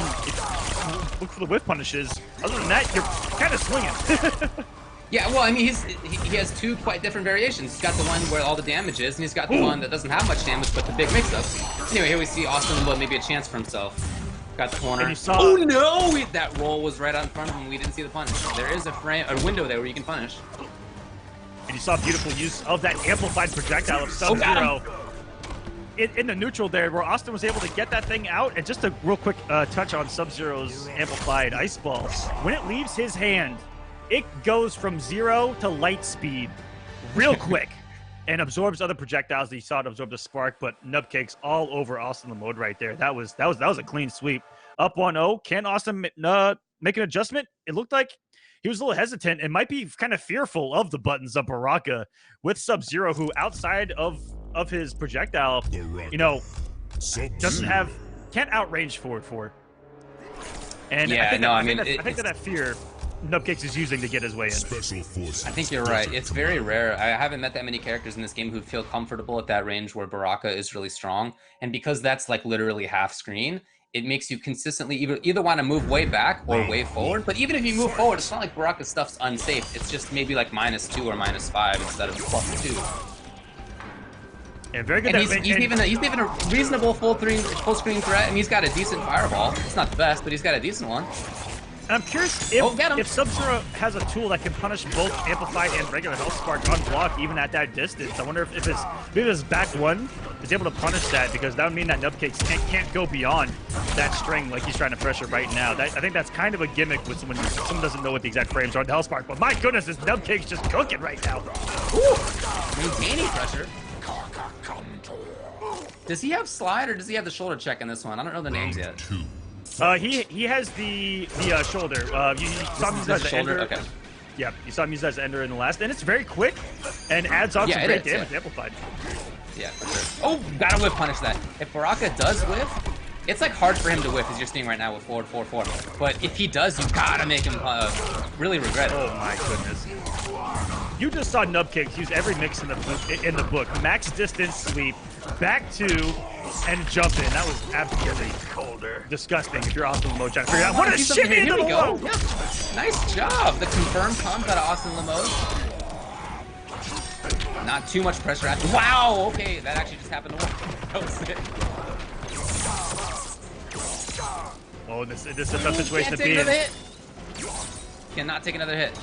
Speaker 2: look for the whiff punishes. Other than that, you're kind of swinging.
Speaker 3: Yeah, well, I mean, he has 2 quite different variations. He's got the one where all the damage is, and he's got the one that doesn't have much damage, but the big mix-up. Anyway, here we see Austin Lode, maybe a chance for himself. Got the corner. Oh no! That roll was right on front of him. We didn't see the punish. There is a window there where you can punish.
Speaker 2: And you saw beautiful use of that amplified projectile of Sub-Zero. In the neutral there, where Austin was able to get that thing out. And just a real quick touch on Sub-Zero's amplified ice ball. When it leaves his hand, it goes from 0 to light speed real quick and absorbs other projectiles. You saw it absorb the spark, but Nubcakes all over Austin Lamode right there. That was a clean sweep. Up 1-0. Can Austin make an adjustment? It looked like he was a little hesitant and might be kind of fearful of the buttons of Baraka with Sub-Zero, who outside of his projectile, you know, can't outrange forward 4. And
Speaker 3: yeah,
Speaker 2: I think that fear Nubcakes is using to get his way in.
Speaker 3: I think you're right. It's very rare. I haven't met that many characters in this game who feel comfortable at that range where Baraka is really strong. And because that's like literally half screen, it makes you consistently either want to move way back or way forward. But even if you move forward, it's not like Baraka's stuff's unsafe. It's just maybe like -2 or -5 instead of +2.
Speaker 2: Yeah, very good.
Speaker 3: And he's even a reasonable full screen threat, and he's got a decent fireball. It's not the best, but he's got a decent one.
Speaker 2: I'm curious if Sub-Zero has a tool that can punish both amplified and regular health spark on block, even at that distance. I wonder if his back one is able to punish that, because that would mean that Nubcakes can't go beyond that string like he's trying to pressure right now. I think that's kind of a gimmick with someone doesn't know what the exact frames are on the health spark. But my goodness, this Nubcakes just cooking right now.
Speaker 3: Ooh, maintaining pressure. Does he have slide or does he have the shoulder check in this one? I don't know the names yet.
Speaker 2: He has the shoulder. You saw him use that as an ender.
Speaker 3: Okay.
Speaker 2: Yeah, you saw him use that as an ender in the last, and it's very quick and adds on some great damage amplified.
Speaker 3: Yeah, for sure. Oh, gotta whiff punish that. If Baraka does whiff, it's like hard for him to whiff, as you're seeing right now with forward 4-4. But if he does, you gotta make him really regret it.
Speaker 2: Oh my goodness. You just saw Nubcakes use every mix in the book. Max distance sweep, back 2, and jump in. That was absolutely disgusting if you're Austin Lamode trying to figure out what a shimmy into the low.
Speaker 3: Yeah. Nice job. The confirmed comms out of Austin Lamode. Not too much pressure. Wow, okay, that actually just happened to work. That was sick.
Speaker 2: Oh, this is a tough situation to be in.
Speaker 3: Cannot take another hit.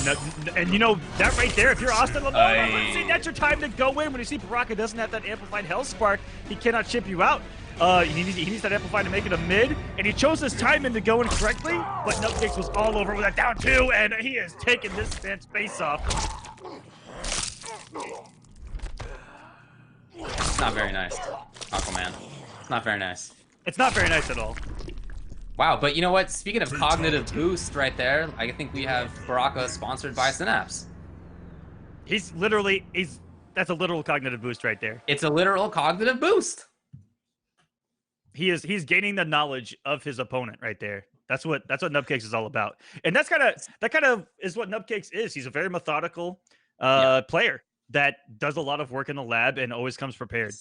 Speaker 2: No, and you know, that right there, if you're Austin Lamode, that's your time to go in. When you see Baraka doesn't have that amplified health spark, he cannot chip you out. He needs that amplified to make it a mid, and he chose his time in to go in correctly, but Nubcakes was all over with that down 2, and he is taking this man's face off.
Speaker 3: It's not very nice, Aquaman. It's not very nice.
Speaker 2: It's not very nice at all.
Speaker 3: Wow, but you know what? Speaking of cognitive boost right there, I think we have Baraka sponsored by Synapse.
Speaker 2: That's a literal cognitive boost right there.
Speaker 3: It's a literal cognitive boost.
Speaker 2: He's gaining the knowledge of his opponent right there. That's what Nubcakes is all about. And that kind of is what Nubcakes is. He's a very methodical player that does a lot of work in the lab and always comes prepared.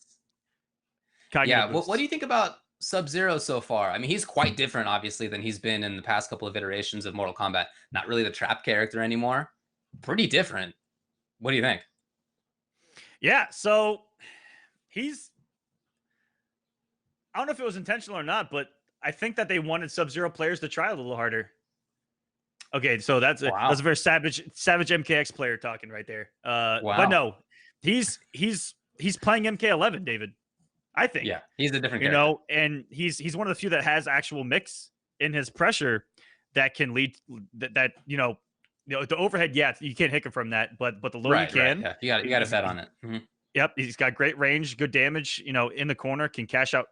Speaker 3: Yeah, what do you think about Sub-Zero so far? I mean, he's quite different, obviously, than he's been in the past couple of iterations of Mortal Kombat. Not really the trap character anymore. Pretty different. What do you think?
Speaker 2: Yeah, so he's... I don't know if it was intentional or not, but I think that they wanted Sub-Zero players to try a little harder. Okay, so that's a very savage MKX player talking right there. But no, he's playing MK11, David. I think.
Speaker 3: Yeah, he's a different
Speaker 2: character.
Speaker 3: You know,
Speaker 2: and he's one of the few that has actual mix in his pressure that can lead that you know the overhead. Yeah, you can't hit him from that, but the low you can.
Speaker 3: Right, yeah. You got to bet on it. Mm-hmm.
Speaker 2: Yep, he's got great range, good damage. You know, in the corner, can cash out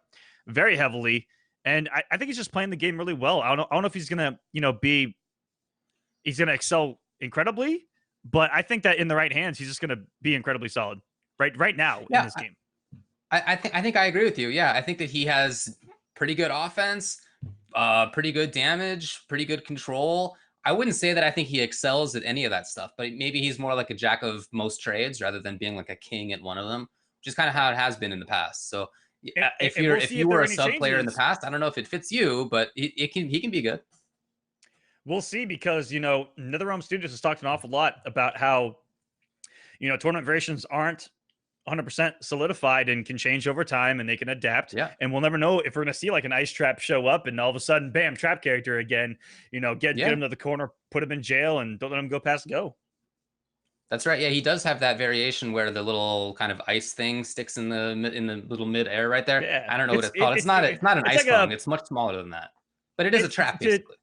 Speaker 2: very heavily, and I think he's just playing the game really well. I don't know if he's gonna he's gonna excel incredibly, but I think that in the right hands, he's just gonna be incredibly solid right now in this game.
Speaker 3: I think I agree with you. Yeah, I think that he has pretty good offense, pretty good damage, pretty good control. I wouldn't say that I think he excels at any of that stuff, but maybe he's more like a jack of most trades rather than being like a king at one of them, which is kind of how it has been in the past. So if you were a sub player in the past, I don't know if it fits you, but he can be good.
Speaker 2: We'll see, because NetherRealm Studios has talked an awful lot about how tournament variations aren't 100% solidified and can change over time, and they can adapt.
Speaker 3: Yeah.
Speaker 2: And we'll never know if we're going to see like an ice trap show up and all of a sudden, bam, trap character again, get him to the corner, put him in jail, and don't let him go past go.
Speaker 3: That's right. Yeah, he does have that variation where the little kind of ice thing sticks in the little mid air right there.
Speaker 2: Yeah.
Speaker 3: I don't know what it's called. It's not an ice tongue. It's much smaller than that. But it is a trap, basically.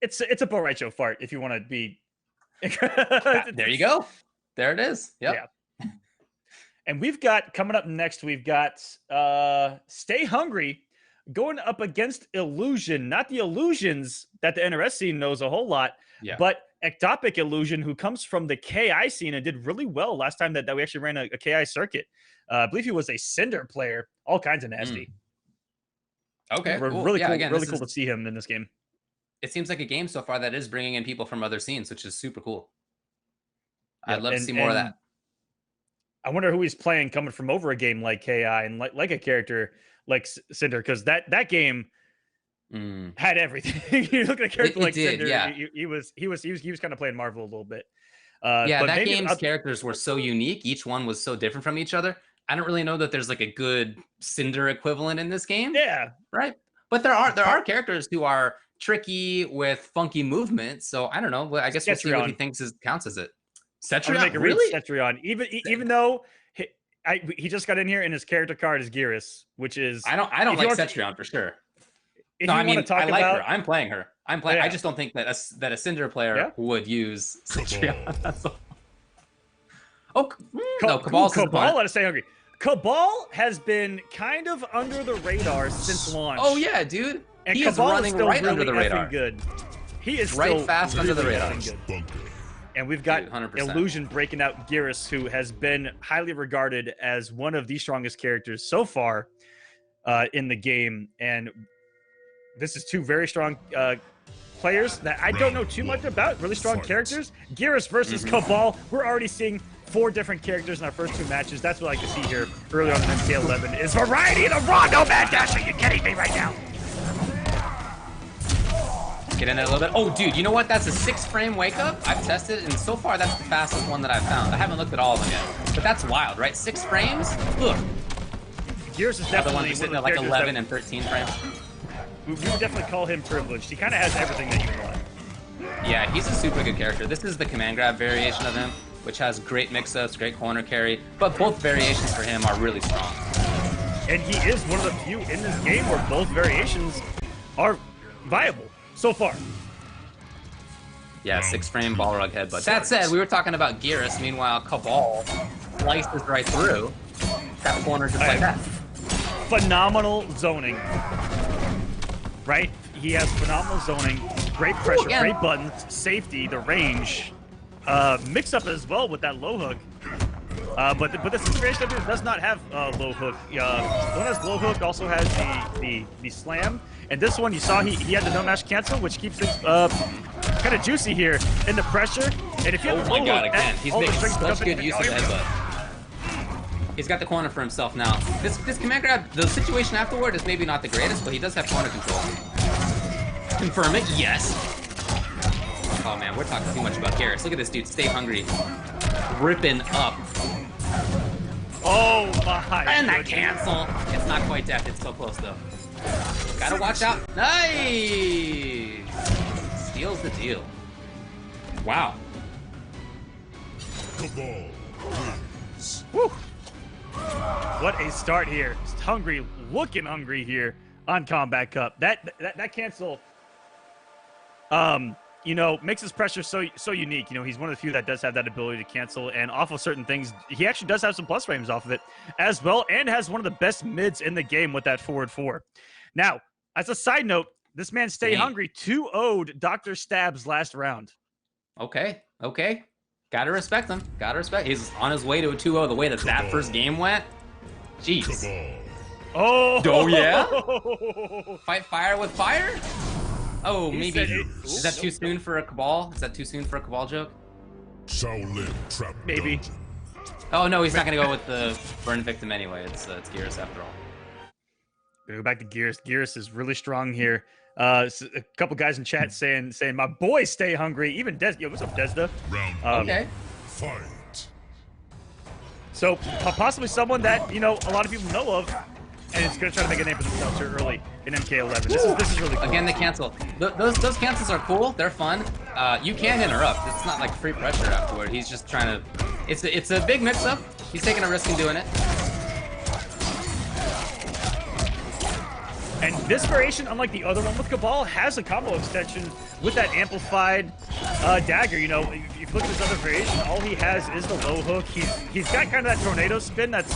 Speaker 2: It's a Bo Right Show fart, if you want to be.
Speaker 3: There you go. There it is. Yep.
Speaker 2: Yeah. And we've got coming up next, we've got Stay Hungry going up against Illusion. Not the Illusions that the NRS scene knows a whole lot, but Ectopic Illusion, who comes from the KI scene and did really well last time that we actually ran a KI circuit. I believe he was a Cinder player, all kinds of nasty.
Speaker 3: Okay, cool.
Speaker 2: Really cool. Again, really cool to see him in this game.
Speaker 3: It seems like a game so far that is bringing in people from other scenes, which is super cool. I'd love to see more of that.
Speaker 2: I wonder who he's playing coming from over a game like KI and like a character like Cinder, because that game had everything. You look at a character like Cinder,
Speaker 3: yeah.
Speaker 2: he was kind of playing Marvel a little bit.
Speaker 3: But that game's characters were so unique. Each one was so different from each other. I don't really know that there's like a good Cinder equivalent in this game.
Speaker 2: Yeah,
Speaker 3: right. But there are characters who are tricky with funky movement. So I don't know. I guess we'll see what he thinks counts as it. Cetrion, really?
Speaker 2: Cetrion, even though he just got in here and his character card is Geras, which is
Speaker 3: I don't like Cetrion for sure. No, I mean I like her. I'm playing her. Yeah. I just don't think that a Cinder player would use Cetrion. That's all. Oh no,
Speaker 2: Cabal. Let us stay hungry. Cabal has been kind of under the radar since launch.
Speaker 3: Oh yeah, dude.
Speaker 2: And
Speaker 3: he is running right under the radar.
Speaker 2: Good. He is
Speaker 3: right fast under the radar.
Speaker 2: Good. And we've got 100%. Illusion breaking out Geras, who has been highly regarded as one of the strongest characters so far in the game. And this is two very strong players that I don't know too much about. Really strong characters. Geras versus Cabal. We're already seeing 4 different characters in our first 2 matches. That's what I like to see here early on in MK11 is variety in the raw Nomad Dash. Are you kidding me right now?
Speaker 3: Get in there a little bit. Oh, dude, you know what? That's a 6-frame wake up. I've tested, and so far that's the fastest one that I've found. I haven't looked at all of them yet, but that's wild, right? 6 frames? Ugh.
Speaker 2: Geras is definitely one of
Speaker 3: sitting at like 11 and 13 frames.
Speaker 2: We would definitely call him privileged. He kind of has everything that you want.
Speaker 3: Yeah, he's a super good character. This is the command grab variation of him, which has great mix-ups, great corner carry, but both variations for him are really strong.
Speaker 2: And he is one of the few in this game where both variations are viable. So far.
Speaker 3: Yeah, 6-frame ball rug headbutt. That said, we were talking about Geras. Meanwhile, Cabal slices right through that corner just like that.
Speaker 2: Phenomenal zoning. Right? He has phenomenal zoning, great pressure, great buttons, safety, the range. Mix up as well with that low hook. But the situation does not have low hook. The one has low hook also has the slam. And this one, you saw he had the no match cancel, which keeps things kind of juicy here in the pressure. And if you have
Speaker 3: again, he's making such good use of headbutt. He's got the corner for himself now. This command grab, the situation afterward is maybe not the greatest, but he does have corner control. Confirm it, yes. Oh man, we're talking too much about Garrus. Look at this dude, stay hungry. Ripping up.
Speaker 2: Oh my.
Speaker 3: And that cancel. It's not quite death, it's so close though. Gotta watch out. Nice! Steals the deal. Wow.
Speaker 2: Woo. What a start here. Just hungry, looking hungry here on Combat Cup. That cancel, you know, makes his pressure so unique. You know, he's one of the few that does have that ability to cancel, and off of certain things, he actually does have some plus frames off of it as well, and has one of the best mids in the game with that forward 4. Now, as a side note, this man Stay Hungry 2-0'd Dr. Stabs last round.
Speaker 3: Okay. Gotta respect him. He's on his way to a 2-0 the way that first game went. Jeez. Oh yeah? Fight fire with fire? Oh, maybe. Is that too soon for a Cabal? Is that too soon for a Cabal joke?
Speaker 2: Maybe.
Speaker 3: Oh no, he's not gonna go with the burn victim anyway. It's Garrus after all.
Speaker 2: Gonna go back to Garrus. Garrus is really strong here. A couple guys in chat saying my boy Stay Hungry. Even Des. Yo, what's up, Desda?
Speaker 3: Okay.
Speaker 4: Fight.
Speaker 2: So possibly someone that, you know, a lot of people know of, and it's gonna try to make a name for themselves here early in MK11. This is really cool.
Speaker 3: Again, the cancel. Those cancels are cool. They're fun. You can interrupt. It's not like free pressure afterward. He's just trying to. It's a big mix-up. He's taking a risk in doing it.
Speaker 2: And this variation, unlike the other one with Cabal, has a combo extension with that amplified dagger. You know, if you look at this other variation, all he has is the low hook. He's got kind of that tornado spin that's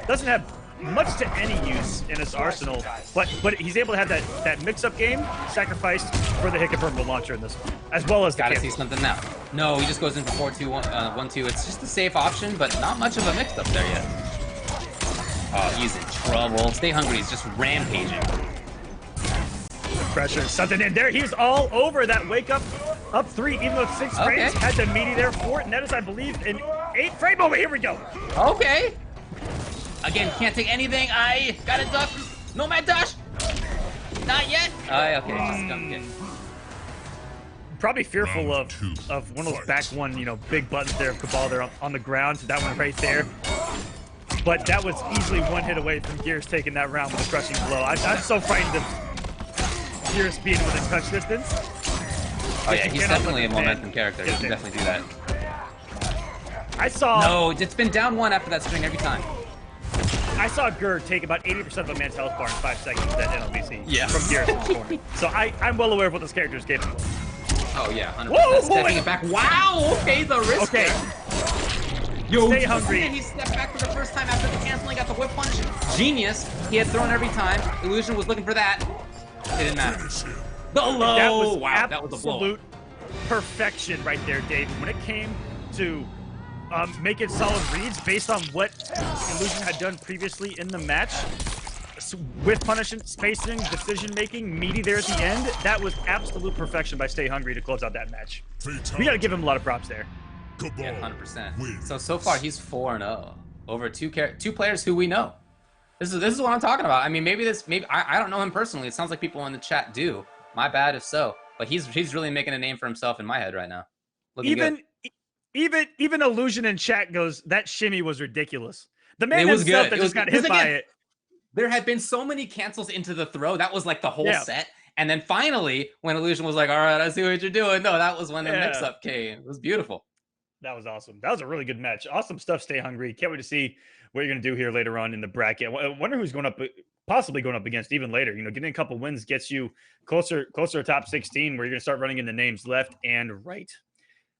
Speaker 2: doesn't have much to any use in his arsenal, but he's able to have that mix-up game sacrificed for the hit confirmable launcher in this one, as well as the
Speaker 3: Gotta see something now. No, he just goes in for 4-2, 1-2. It's just a safe option, but not much of a mix-up there yet. Oh, he's in trouble. Stay Hungry. He's just rampaging.
Speaker 2: Pressure, something in there. He's all over that wake up 3, even though 6 frames had the meaty there for it, and that is, I believe, an 8 frame moment. Here we go.
Speaker 3: Okay. Again, can't take anything. I got a duck. No mad dash. Not yet. Okay, just dump it.
Speaker 2: Probably fearful of one of those back one, you know, big buttons there of Cabal there on the ground. That one right there. But that was easily one hit away from Gears taking that round with a crushing blow. I'm so frightened of Gears being within touch distance.
Speaker 3: Oh yeah, he's definitely a momentum character. He can definitely do that.
Speaker 2: I saw...
Speaker 3: No, it's been down 1 after that string every time.
Speaker 2: I saw Gerd take about 80% of a man's health bar in 5 seconds at NLBC from Gears in the corner. So I'm well aware of what this character is capable of.
Speaker 3: Oh yeah, 100%. Stepping it back. Wow, okay, the risk.
Speaker 2: Okay.
Speaker 3: Yo,
Speaker 2: Stay Hungry.
Speaker 3: He stepped back for the first time after the canceling, got the whip punch. Genius. He had thrown every time. Illusion was looking for that. It didn't matter. The low. Wow, that was a blow.
Speaker 2: Absolute perfection right there, Dave. When it came to making solid reads based on what Illusion had done previously in the match, with punishment, spacing, decision-making, meaty there at the end, that was absolute perfection by Stay Hungry to close out that match. We got to give him a lot of props there.
Speaker 3: Yeah, 100%. So far he's 4-0 over two players who we know. This is what I'm talking about. I mean, maybe I don't know him personally. It sounds like people in the chat do. My bad if so. But he's really making a name for himself in my head right now.
Speaker 2: Even Illusion in chat goes, that shimmy was ridiculous. The man himself that just got hit by it.
Speaker 3: There had been so many cancels into the throw. That was like the whole set. And then finally, when Illusion was like, all right, I see what you're doing. No, that was when the mix-up came. It was beautiful.
Speaker 2: That was awesome. That was a really good match. Awesome stuff, Stay Hungry. Can't wait to see what you're going to do here later on in the bracket. I wonder who's going up, possibly going up against even later. You know, getting a couple wins gets you closer to top 16 where you're going to start running into names left and right.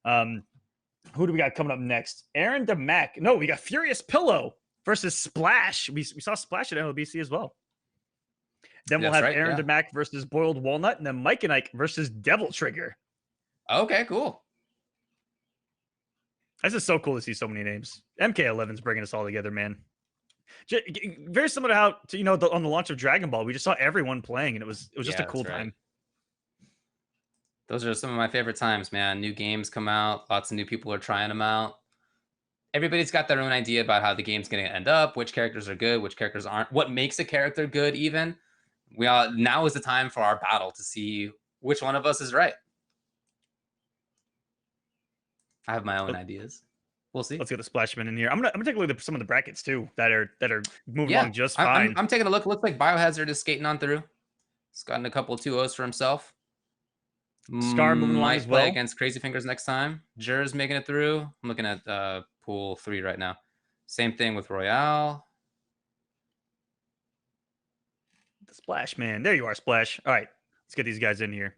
Speaker 2: Who do we got coming up next? Aaron DeMac. No, we got Furious Pillow versus Splash. We saw Splash at LBC as well. Then we'll have Aaron DeMac versus Boiled Walnut, and then Mike and Ike versus Devil Trigger.
Speaker 3: Okay, cool.
Speaker 2: This is so cool to see so many names. MK11's bringing us all together, man. Very similar to how, you know, on the launch of Dragon Ball, we just saw everyone playing, and it was just a cool time.
Speaker 3: Those are some of my favorite times, man. New games come out. Lots of new people are trying them out. everybody's got their own idea about how the game's going to end up, which characters are good, which characters aren't, what makes a character good even. Now is the time for our battle to see which one of us is right. I have my own ideas. We'll see.
Speaker 2: Let's get the Splashman in here. I'm gonna take a look at some of the brackets too that are moving along just fine.
Speaker 3: I'm taking a look. Looks like Biohazard is skating on through. He's gotten a couple of 2-0s for himself.
Speaker 2: Scar moving along as well.
Speaker 3: Play against Crazy Fingers next time. Jur's making it through. I'm looking at pool 3 right now. Same thing with Royale.
Speaker 2: The Splashman. There you are, Splash. All right, let's get these guys in here.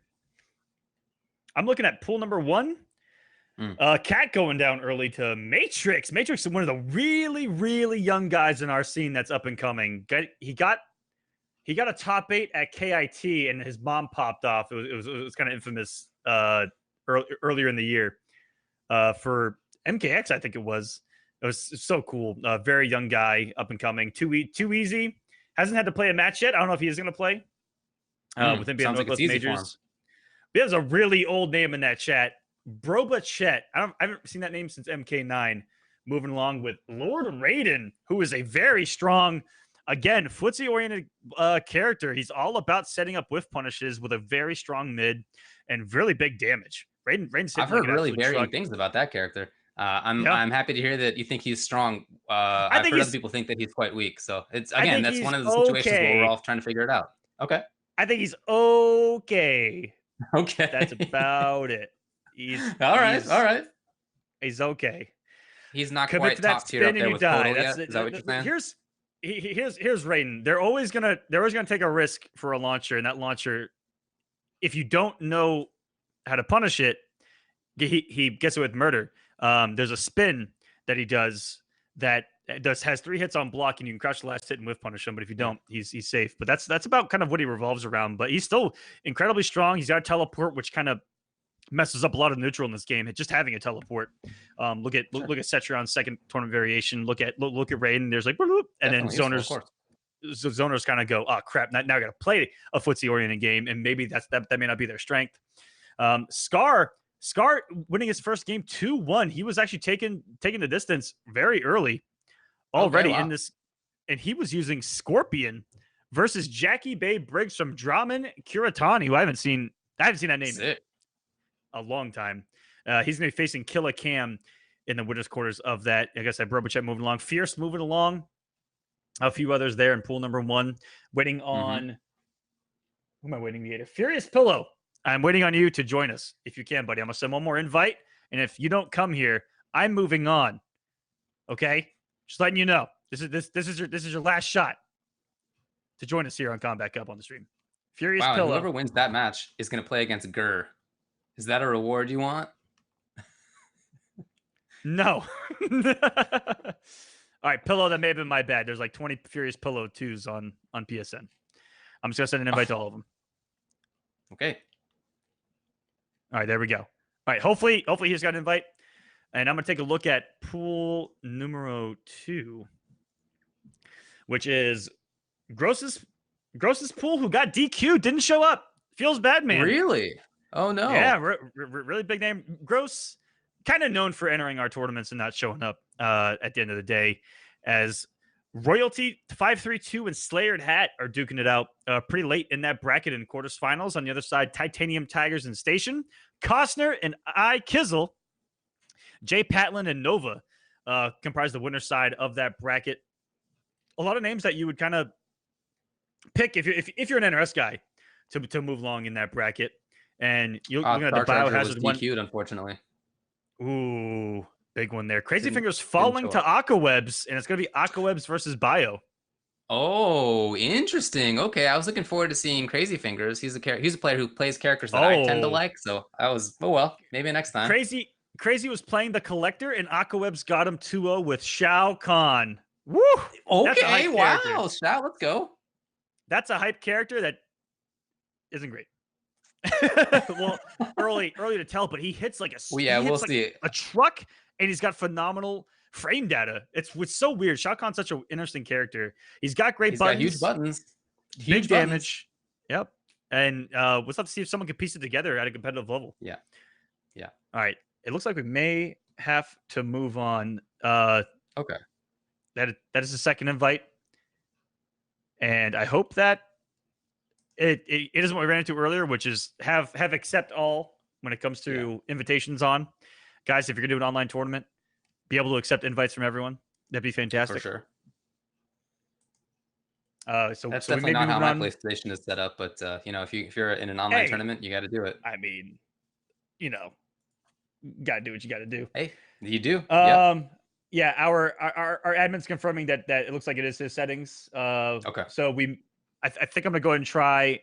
Speaker 2: I'm looking at pool number 1. Cat going down early to Matrix. Matrix is one of the really, really young guys in our scene that's up and coming. He got a top 8 at KIT, and his mom popped off. It was kind of infamous earlier in the year for MKX. I think it was. It was so cool. Very young guy, up and coming. Too easy. Hasn't had to play a match yet. I don't know if he is going to play with him being Northwest Majors. But there's a really old name in that chat. Broba Chet. I haven't seen that name since MK9. Moving along with Lord Raiden, who is a very strong, again, footsie-oriented character. He's all about setting up whiff punishes with a very strong mid and really big damage. Raiden's
Speaker 3: I've heard really varying things about that character. I'm happy to hear that you think he's strong. I've heard other people think that he's quite weak. So it's again, that's one of the situations where we're all trying to figure it out. Okay.
Speaker 2: I think he's okay.
Speaker 3: Okay.
Speaker 2: That's about it.
Speaker 3: All right.
Speaker 2: He's okay.
Speaker 3: He's not quite top tier up there with Total yet. Is that what you're saying?
Speaker 2: Here's Raiden. They're always gonna take a risk for a launcher, and that launcher, if you don't know how to punish it, he gets it with murder. There's a spin that he does that has 3 hits on block, and you can crouch the last hit and whiff punish him. But if you don't, he's safe. But that's about kind of what he revolves around. But he's still incredibly strong. He's got a teleport, which kind of messes up a lot of neutral in this game. Just having a teleport. Look at Cetron's second tournament variation. Look at Raiden. There's like, and then zoners kind of go, oh crap! Now I got to play a footsie oriented game, and maybe that may not be their strength. Scar winning his first game 2-1. He was actually taking the distance very early already in this, and he was using Scorpion versus Jackie Bay Briggs from Draman Kuratani, who I haven't seen that name in a long time. He's going to be facing Killa Cam in the winners quarters of that. Like I said, Brobachet moving along. Fierce moving along. A few others there in pool number 1. Waiting on... Who am I waiting to get? Furious Pillow. I'm waiting on you to join us if you can, buddy. I'm going to send one more invite. And if you don't come here, I'm moving on. Okay? Just letting you know. This is your last shot to join us here on Combat Cup on the stream. Furious Pillow.
Speaker 3: Whoever wins that match is going to play against Gurr. Is that a reward you want?
Speaker 2: No. All right, Pillow, that may have been my bad. There's like 20 Furious Pillow 2s on PSN. I'm just going to send an invite to all of them.
Speaker 3: Okay.
Speaker 2: All right, there we go. All right, hopefully he's got an invite. And I'm going to take a look at pool numero 2, which is Gross's pool, who got DQ, didn't show up. Feels bad, man.
Speaker 3: Really? Oh, no.
Speaker 2: Yeah, really big name. Gross, kind of known for entering our tournaments and not showing up at the end of the day, as Royalty 532 and Slayered Hat are duking it out pretty late in that bracket in quarterfinals. On the other side, Titanium Tigers and Station, Cosner and I Kizzle, Jay Patlin and Nova comprise the winner side of that bracket. A lot of names that you would kind of pick if you're an NRS guy to move along in that bracket. And you're looking at the Biohazard one.
Speaker 3: DQ'd, unfortunately.
Speaker 2: Ooh, big one there. Crazy Fingers falling to Aquawebs, and it's going to be Aquawebs versus Bio.
Speaker 3: Oh, interesting. Okay, I was looking forward to seeing Crazy Fingers. He's a player who plays characters that I tend to like. So maybe next time.
Speaker 2: Crazy was playing the Collector, and Aquawebs got him 2-0 with Shao Kahn. Woo!
Speaker 3: Okay, wow. Shao, let's go.
Speaker 2: That's a hype character that isn't great. Well, early to tell, but he hits like
Speaker 3: we'll see.
Speaker 2: A truck, and he's got phenomenal frame data. It's so weird. Shao Kahn's such an interesting character. He's got great buttons.
Speaker 3: Got huge buttons.
Speaker 2: Big damage. Yep. And we'll have to see if someone can piece it together at a competitive level.
Speaker 3: Yeah.
Speaker 2: All right. It looks like we may have to move on.
Speaker 3: Okay.
Speaker 2: That is the second invite, and I hope that it isn't what we ran into earlier, which is have accept all when it comes to invitations on. Guys, if you're gonna do an online tournament, be able to accept invites from everyone. That'd be fantastic.
Speaker 3: For sure.
Speaker 2: So
Speaker 3: that's
Speaker 2: so
Speaker 3: definitely not how my
Speaker 2: on.
Speaker 3: PlayStation is set up, but you know, if you're in an online tournament, you got to do it.
Speaker 2: I mean, you know, gotta do what you gotta do.
Speaker 3: Hey, you do.
Speaker 2: Yeah, our admin's confirming that it looks like it is his settings.
Speaker 3: Okay.
Speaker 2: So I think I'm gonna go ahead and try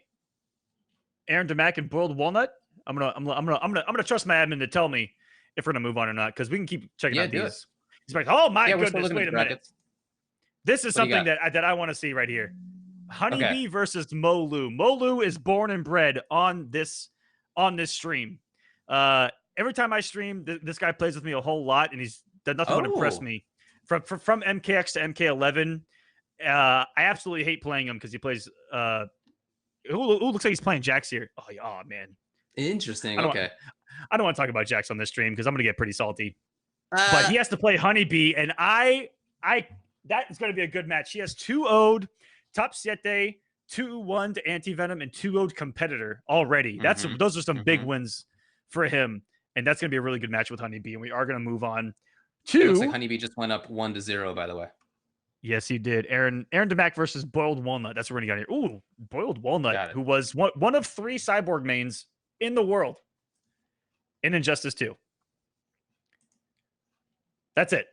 Speaker 2: Aaron DeMack and boiled walnut. I'm gonna trust my admin to tell me if we're gonna move on or not, because we can keep checking out these. He's like, oh my goodness, wait a minute. This is something that I want to see right here. Honeybee versus Molu. Molu is born and bred on this stream. Every time I stream, this guy plays with me a whole lot, and he's done nothing but impress me. From MKX to MK11, I absolutely hate playing him because he plays. Who looks like he's playing Jax here? Oh man,
Speaker 3: interesting.
Speaker 2: I don't want to talk about Jax on this stream because I'm gonna get pretty salty. But he has to play Honeybee, and that is going to be a good match. He has 2 Ode, Top 7, 2-1 to Anti-Venom, and 2 Ode Competitor already. Those are some big wins for him, and that's going to be a really good match with Honeybee, and we are going to move on to...
Speaker 3: It looks like Honeybee just went up 1-0, by the way.
Speaker 2: Yes, he did. Aaron DeMack versus Boiled Walnut. That's what we're going to get here. Ooh, Boiled Walnut, who was one of 3 Cyborg mains in the world in Injustice 2. That's it.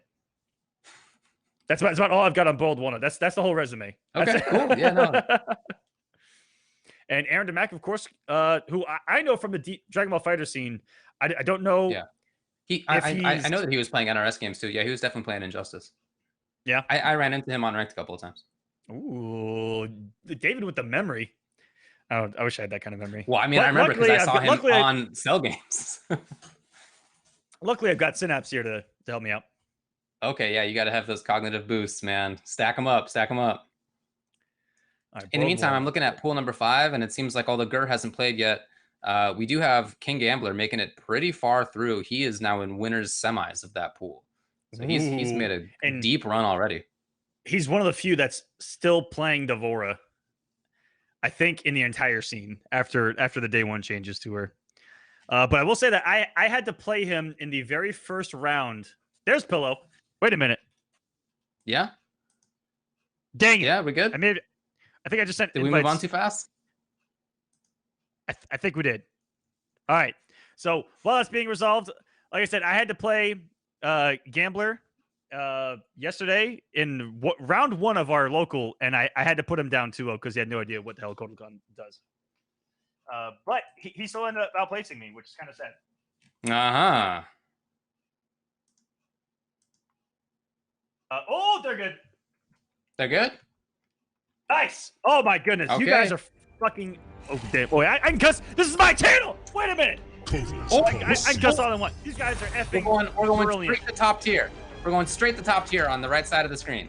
Speaker 2: That's about all I've got on Boiled Walnut. That's the whole resume.
Speaker 3: Okay, cool. Yeah, no.
Speaker 2: And Aaron DeMack, of course, who I know from the Dragon Ball Fighter scene. I don't know.
Speaker 3: Yeah, I know that he was playing NRS games too. Yeah, he was definitely playing Injustice.
Speaker 2: Yeah,
Speaker 3: I ran into him on ranked a couple of times.
Speaker 2: Ooh, David with the memory. Oh, I wish I had that kind of memory.
Speaker 3: Well, I mean, I remember because I saw him on Cell Games.
Speaker 2: Luckily, I've got Synapse here to help me out.
Speaker 3: Okay, yeah, you got to have those cognitive boosts, man. Stack them up, stack them up. Right, in the meantime, I'm looking at pool number 5, and it seems like although Gur hasn't played yet, we do have King Gambler making it pretty far through. He is now in winners semis of that pool. So he's made a deep run already.
Speaker 2: He's one of the few that's still playing Devora, I think, in the entire scene after the day 1 changes to her. But I will say that I had to play him in the very first round. There's Pillow. Wait a minute.
Speaker 3: Yeah.
Speaker 2: Dang it.
Speaker 3: Yeah, we good?
Speaker 2: I think I just sent.
Speaker 3: Did we move on too fast?
Speaker 2: I think we did. All right. So while that's being resolved, like I said, I had to play Gambler yesterday in round 1 of our local, and I had to put him down 2-0 because he had no idea what the hell Kodokan does. But he still ended up outplacing me, which is kind of sad. Oh, they're good.
Speaker 3: They're good?
Speaker 2: Nice. Oh, my goodness. Okay. You guys are fucking... Oh, damn. Boy, I can cuss. This is my channel. Wait a minute. I can cuss all I want. These guys are effing
Speaker 3: We're going straight to top tier. We're going straight to top tier on the right side of the screen.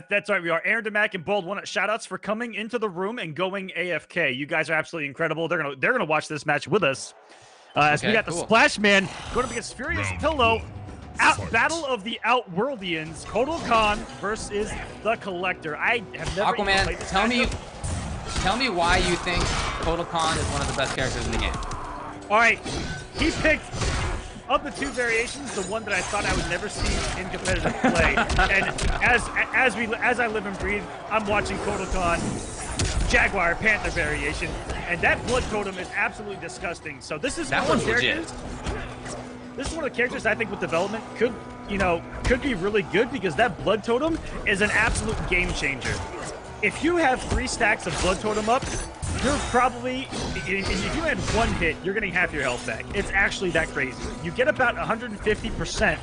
Speaker 2: That's right. We are. Aaron DeMack and Bold Walnut. Shout-outs for coming into the room and going AFK. You guys are absolutely incredible. They're gonna watch this match with us. As we got the Splash Man going up against Furious Pillow. Battle of the Outworldians, Kotal Khan versus the Collector. I have never
Speaker 3: Aquaman, tell me why you think Kotal Khan is one of the best characters in the game.
Speaker 2: All right, he picked of the 2 variations, the one that I thought I would never see in competitive play. And as I live and breathe, I'm watching Kotal Khan Jaguar Panther variation, and that blood totem is absolutely disgusting. So this is one of the characters. This is one of the characters I think with development could be really good because that blood totem is an absolute game changer. If you have 3 stacks of blood totem up, you're probably, if you had 1 hit, you're getting half your health back. It's actually that crazy. You get about 150%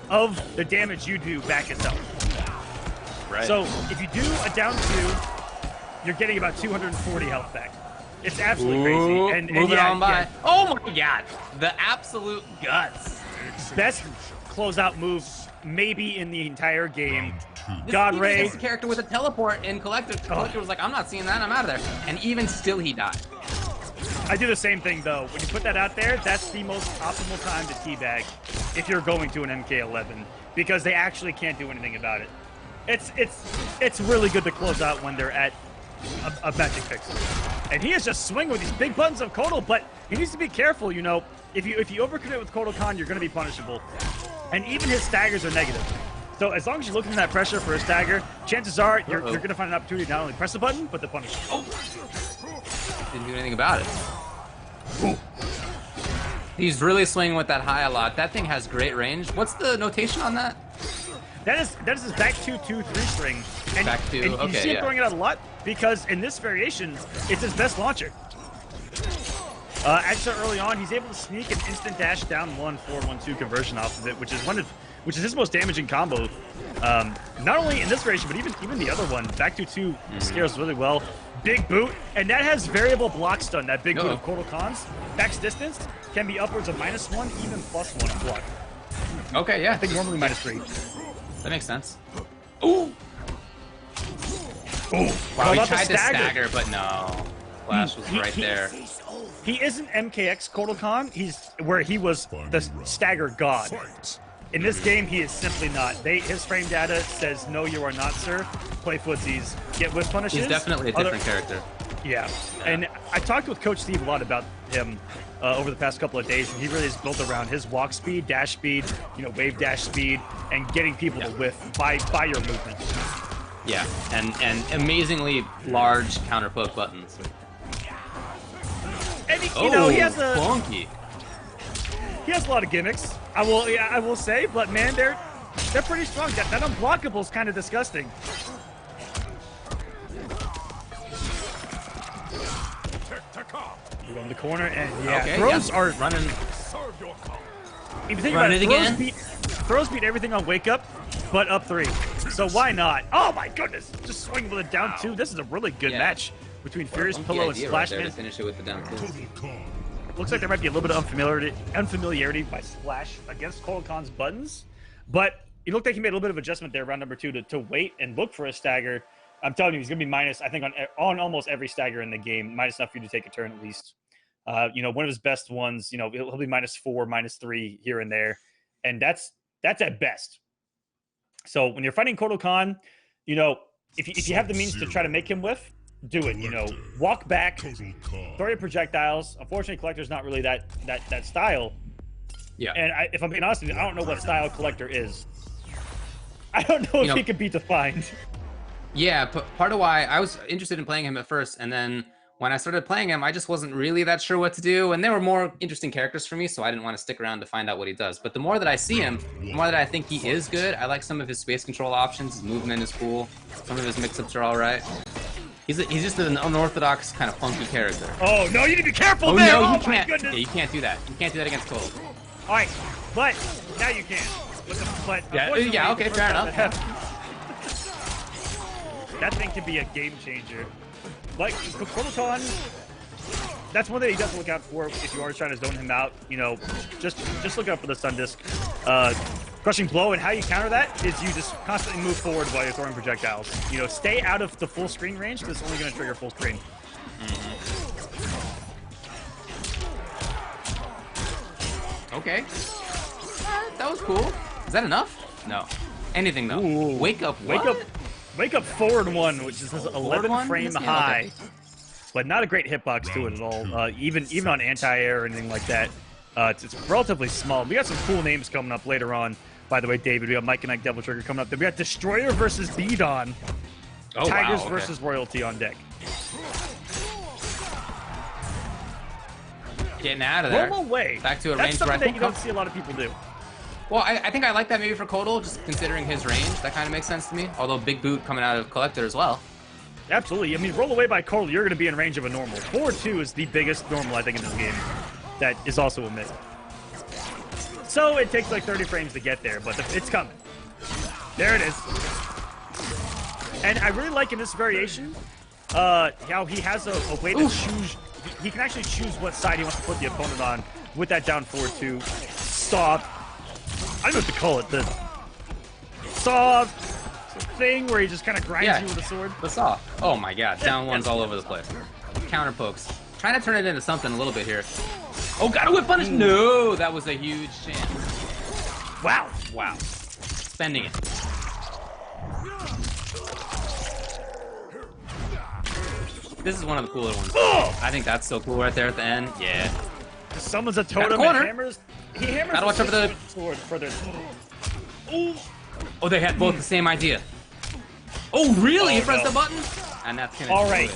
Speaker 2: of the damage you do back itself. Right. So if you do a down 2, you're getting about 240 health back. It's absolutely crazy. And
Speaker 3: moving on by. Oh my god, the absolute guts.
Speaker 2: Best closeout move maybe in the entire game.
Speaker 3: God Ray. This is a character with a teleport in Collector. Collector was like, I'm not seeing that, I'm out of there. And even still he died.
Speaker 2: I do the same thing though. When you put that out there, that's the most optimal time to teabag. if you're going to an MK11 because they actually can't do anything about it. It's really good to close out when they're at a magic pixel. And he is just swinging with these big buttons of Kotal, but he needs to be careful, you know. If you overcommit with Kotal Khan, you're going to be punishable. And even his staggers are negative. So as long as you're looking for that pressure for a stagger, chances are you're going to find an opportunity to not only press the button, but to punish it.
Speaker 3: Oh! Didn't do anything about it. Ooh. He's really swinging with that high a lot. That thing has great range. What's the notation on that?
Speaker 2: That is his back 2-2-3 string. And,
Speaker 3: back two,
Speaker 2: and
Speaker 3: okay,
Speaker 2: you see him throwing it out a lot because in this variation, it's his best launcher. Actually, early on, he's able to sneak an instant dash down 1-4-1-2 conversion off of it, which is his most damaging combo. Not only in this variation, but even the other one, back 2-2 scales really well. Big boot, and that has variable block stun. That big boot of Kotal Khan's max distance can be upwards of -1, even +1 on block.
Speaker 3: Okay, yeah.
Speaker 2: I think normally -3.
Speaker 3: That makes sense. Ooh! Ooh! Wow, he tried to stagger, but no. Flash was right there.
Speaker 2: He isn't MKX Kotal Khan. He's where he was the stagger god. In this game, he is simply not. His frame data says, no, you are not, sir. Play footsies. Get whiff punishes.
Speaker 3: He's definitely a different character.
Speaker 2: Yeah. And I talked with Coach Steve a lot about him over the past couple of days, and he really is built around his walk speed, dash speed, wave dash speed, and getting people to whiff by your movement.
Speaker 3: Yeah, and amazingly large counter poke buttons.
Speaker 2: And he has
Speaker 3: funky.
Speaker 2: He has a lot of gimmicks. I will say, but man, they're pretty strong. That unblockable is kind of disgusting. We're on the corner, and throws are
Speaker 3: running.
Speaker 2: If you think about it, throws beat everything on wake up, but up 3. So why not? Oh my goodness! Just swing with a down 2. This is a really good match between Furious Pillow and Splashman.
Speaker 3: Right, finish it with the down 2.
Speaker 2: Looks like there might be a little bit of unfamiliarity by Splash against Kotal Khan's buttons, but it looked like he made a little bit of adjustment there, round number 2, to wait and look for a stagger. I'm telling you, he's going to be minus, I think, on almost every stagger in the game, minus enough for you to take a turn at least. One of his best ones, he'll be -4, -3 here and there, and that's at best. So when you're fighting Kotal Khan, if you have the means to try to make him whiff, do it. Walk back, throw your projectiles. Unfortunately, Collector's not really that style.
Speaker 3: Yeah.
Speaker 2: And if I'm being honest with you, I don't know what style Collector is. I don't know if he could be defined.
Speaker 3: Yeah, but part of why I was interested in playing him at first, and then when I started playing him, I just wasn't really that sure what to do, and there were more interesting characters for me, so I didn't want to stick around to find out what he does. But the more that I see him, the more that I think he is good. I like some of his space control options. His movement is cool. Some of his mix-ups are all right. He's just an unorthodox kind of funky character.
Speaker 2: Oh no, you need to be careful there!
Speaker 3: No,
Speaker 2: oh
Speaker 3: you can't.
Speaker 2: Goodness.
Speaker 3: Yeah, you can't do that. You can't do that against Kotal.
Speaker 2: All right, but now you can.
Speaker 3: Yeah, okay, fair enough.
Speaker 2: That thing could be a game changer. Like Kotal Khan, that's one thing you have to look out for if you are trying to zone him out. Just look out for the stun disc. Crushing blow, and how you counter that is you just constantly move forward while you're throwing projectiles. Stay out of the full screen range because it's only going to trigger full screen.
Speaker 3: Okay. That was cool. Is that enough? No. Anything though.
Speaker 2: Ooh.
Speaker 3: Wake up.
Speaker 2: Wake up forward 1, which is 11 frame high,
Speaker 3: okay.
Speaker 2: but not a great hitbox to it at all. Even on anti-air or anything like that, it's relatively small. We got some cool names coming up later on. By the way, David, we got Mike and Ike Devil Trigger coming up. Then we got Destroyer versus Beon.
Speaker 3: Oh,
Speaker 2: Tigers
Speaker 3: wow, okay.
Speaker 2: versus Royalty on deck.
Speaker 3: Getting out of there.
Speaker 2: Roll away.
Speaker 3: Back to a
Speaker 2: That's
Speaker 3: range
Speaker 2: something
Speaker 3: where
Speaker 2: that you don't see a lot of people do.
Speaker 3: Well, I think I like that maybe for Kotal, just considering his range. That kind of makes sense to me. Although big boot coming out of Collector as well.
Speaker 2: Absolutely. I mean, roll away by Kotal, you're going to be in range of a normal. Forward 2 is the biggest normal, I think, in this game. That is also a mid. So it takes like 30 frames to get there, but it's coming. There it is. And I really like in this variation how he has a way to choose. He can actually choose what side he wants to put the opponent on with that down forward 2. Saw. I don't know what to call it. The saw thing where he just kind of grinds you with a sword.
Speaker 3: The saw. Oh my god. Down ones all over the place. Counter pokes. Trying to turn it into something a little bit here. Oh, got a whip punish. No, that was a huge chance.
Speaker 2: Wow.
Speaker 3: Wow. Spending it. This is one of the cooler ones.
Speaker 2: Oh!
Speaker 3: I think that's so cool right there at the end. Yeah.
Speaker 2: Summons a totem and hammers. He hammers.
Speaker 3: Gotta watch over the
Speaker 2: sword further.
Speaker 3: Oh, they had both the same idea. Oh, really?
Speaker 2: Oh,
Speaker 3: He pressed
Speaker 2: no.
Speaker 3: the button? And that's gonna
Speaker 2: All
Speaker 3: do
Speaker 2: right.
Speaker 3: it.